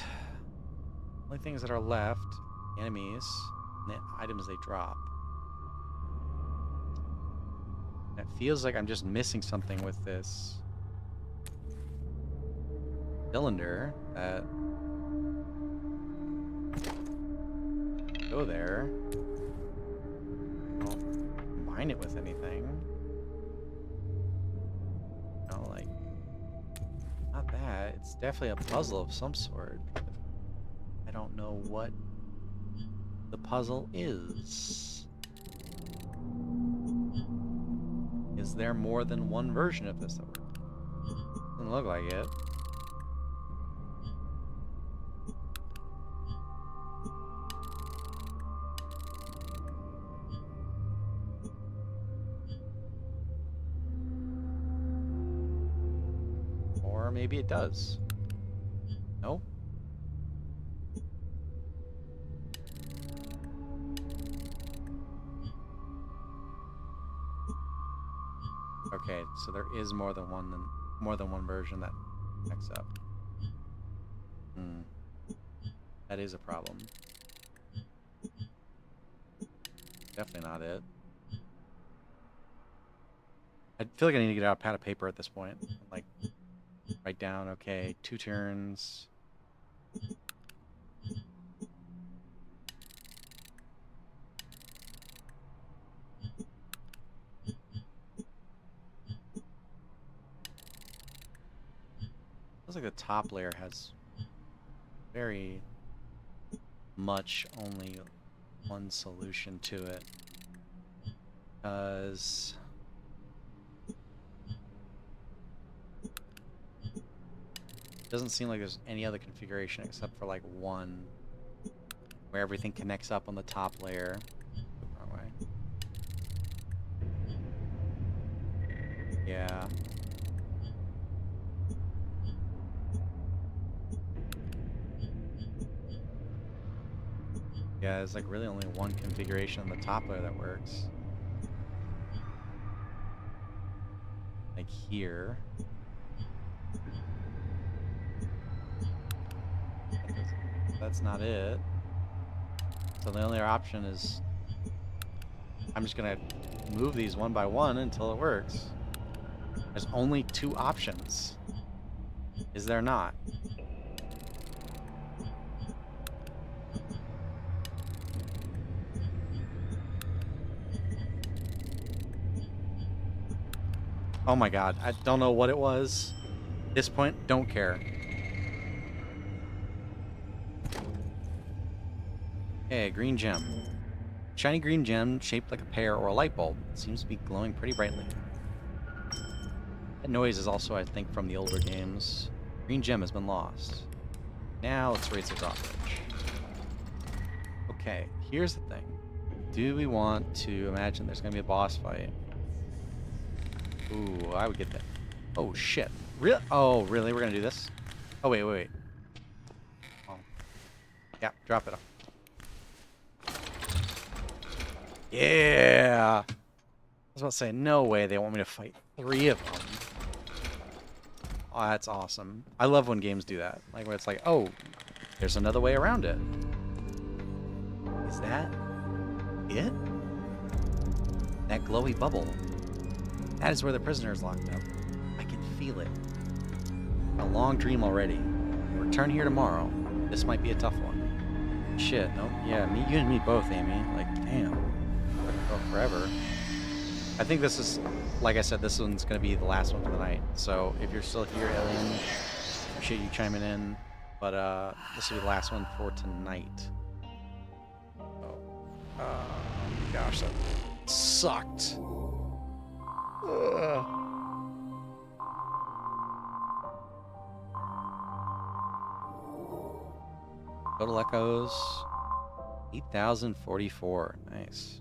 S1: only things that are left, enemies, and the items they drop. And it feels like I'm just missing something with this cylinder that go there. I don't combine it with anything. No, like not that. It's definitely a puzzle of some sort. I don't know what the puzzle is. Is there more than one version of this that works? Doesn't look like it. Or maybe it does. No? Okay, so there is more than one version that connects up. That is a problem. Definitely not it. I feel like I need to get out a pad of paper at this point. Like, write down, okay, 2 turns. Feels like the top layer has very much only one solution to it. Because it doesn't seem like there's any other configuration except for like one where everything connects up on the top layer. Wrong way. Yeah. Yeah, there's like really only one configuration on the top layer that works. Like here. That's not it. So the only option is I'm just gonna move these one by one until it works. There's only 2 options. Is there not? Oh my god, I don't know what it was. At this point, don't care. Okay, green gem. Shiny green gem shaped like a pear or a light bulb. It seems to be glowing pretty brightly. That noise is also, I think, from the older games. Green gem has been lost. Now let's raise the drawbridge. Okay, here's the thing. Do we want to imagine there's going to be a boss fight? Ooh, I would get that. Oh, shit. Oh, really? We're going to do this? Oh, wait. Oh. Yeah, drop it off. Yeah! I was about to say, no way they want me to fight 3 of them. Oh, that's awesome. I love when games do that. Like, where it's like, oh, there's another way around it. Is that it? That glowy bubble. That is where the prisoner is locked up. I can feel it. A long dream already. Return here tomorrow. This might be a tough one. Shit, nope. Yeah, you and me both, Amy. Like, damn. Go forever. I think this is, like I said, this one's going to be the last one for the night. So if you're still here, Alien, appreciate you chiming in. But this will be the last one for tonight. Oh, gosh, that sucked. Ugh. Total echoes, 8,044. Nice.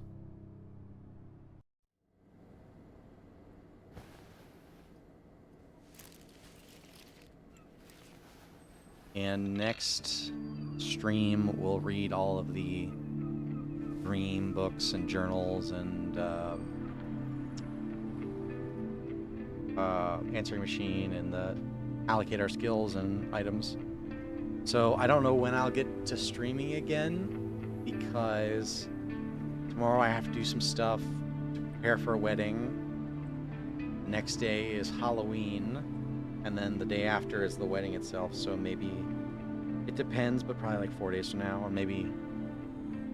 S1: And next stream, we'll read all of the dream books and journals and answering machine and allocate our skills and items. So I don't know when I'll get to streaming again because tomorrow I have to do some stuff to prepare for a wedding. The next day is Halloween, and then the day after is the wedding itself. So maybe it depends, but probably like 4 days from now, or maybe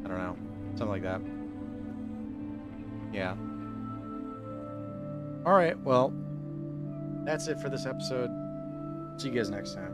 S1: I don't know, something like that. Yeah. All right. Well, that's it for this episode. See you guys next time.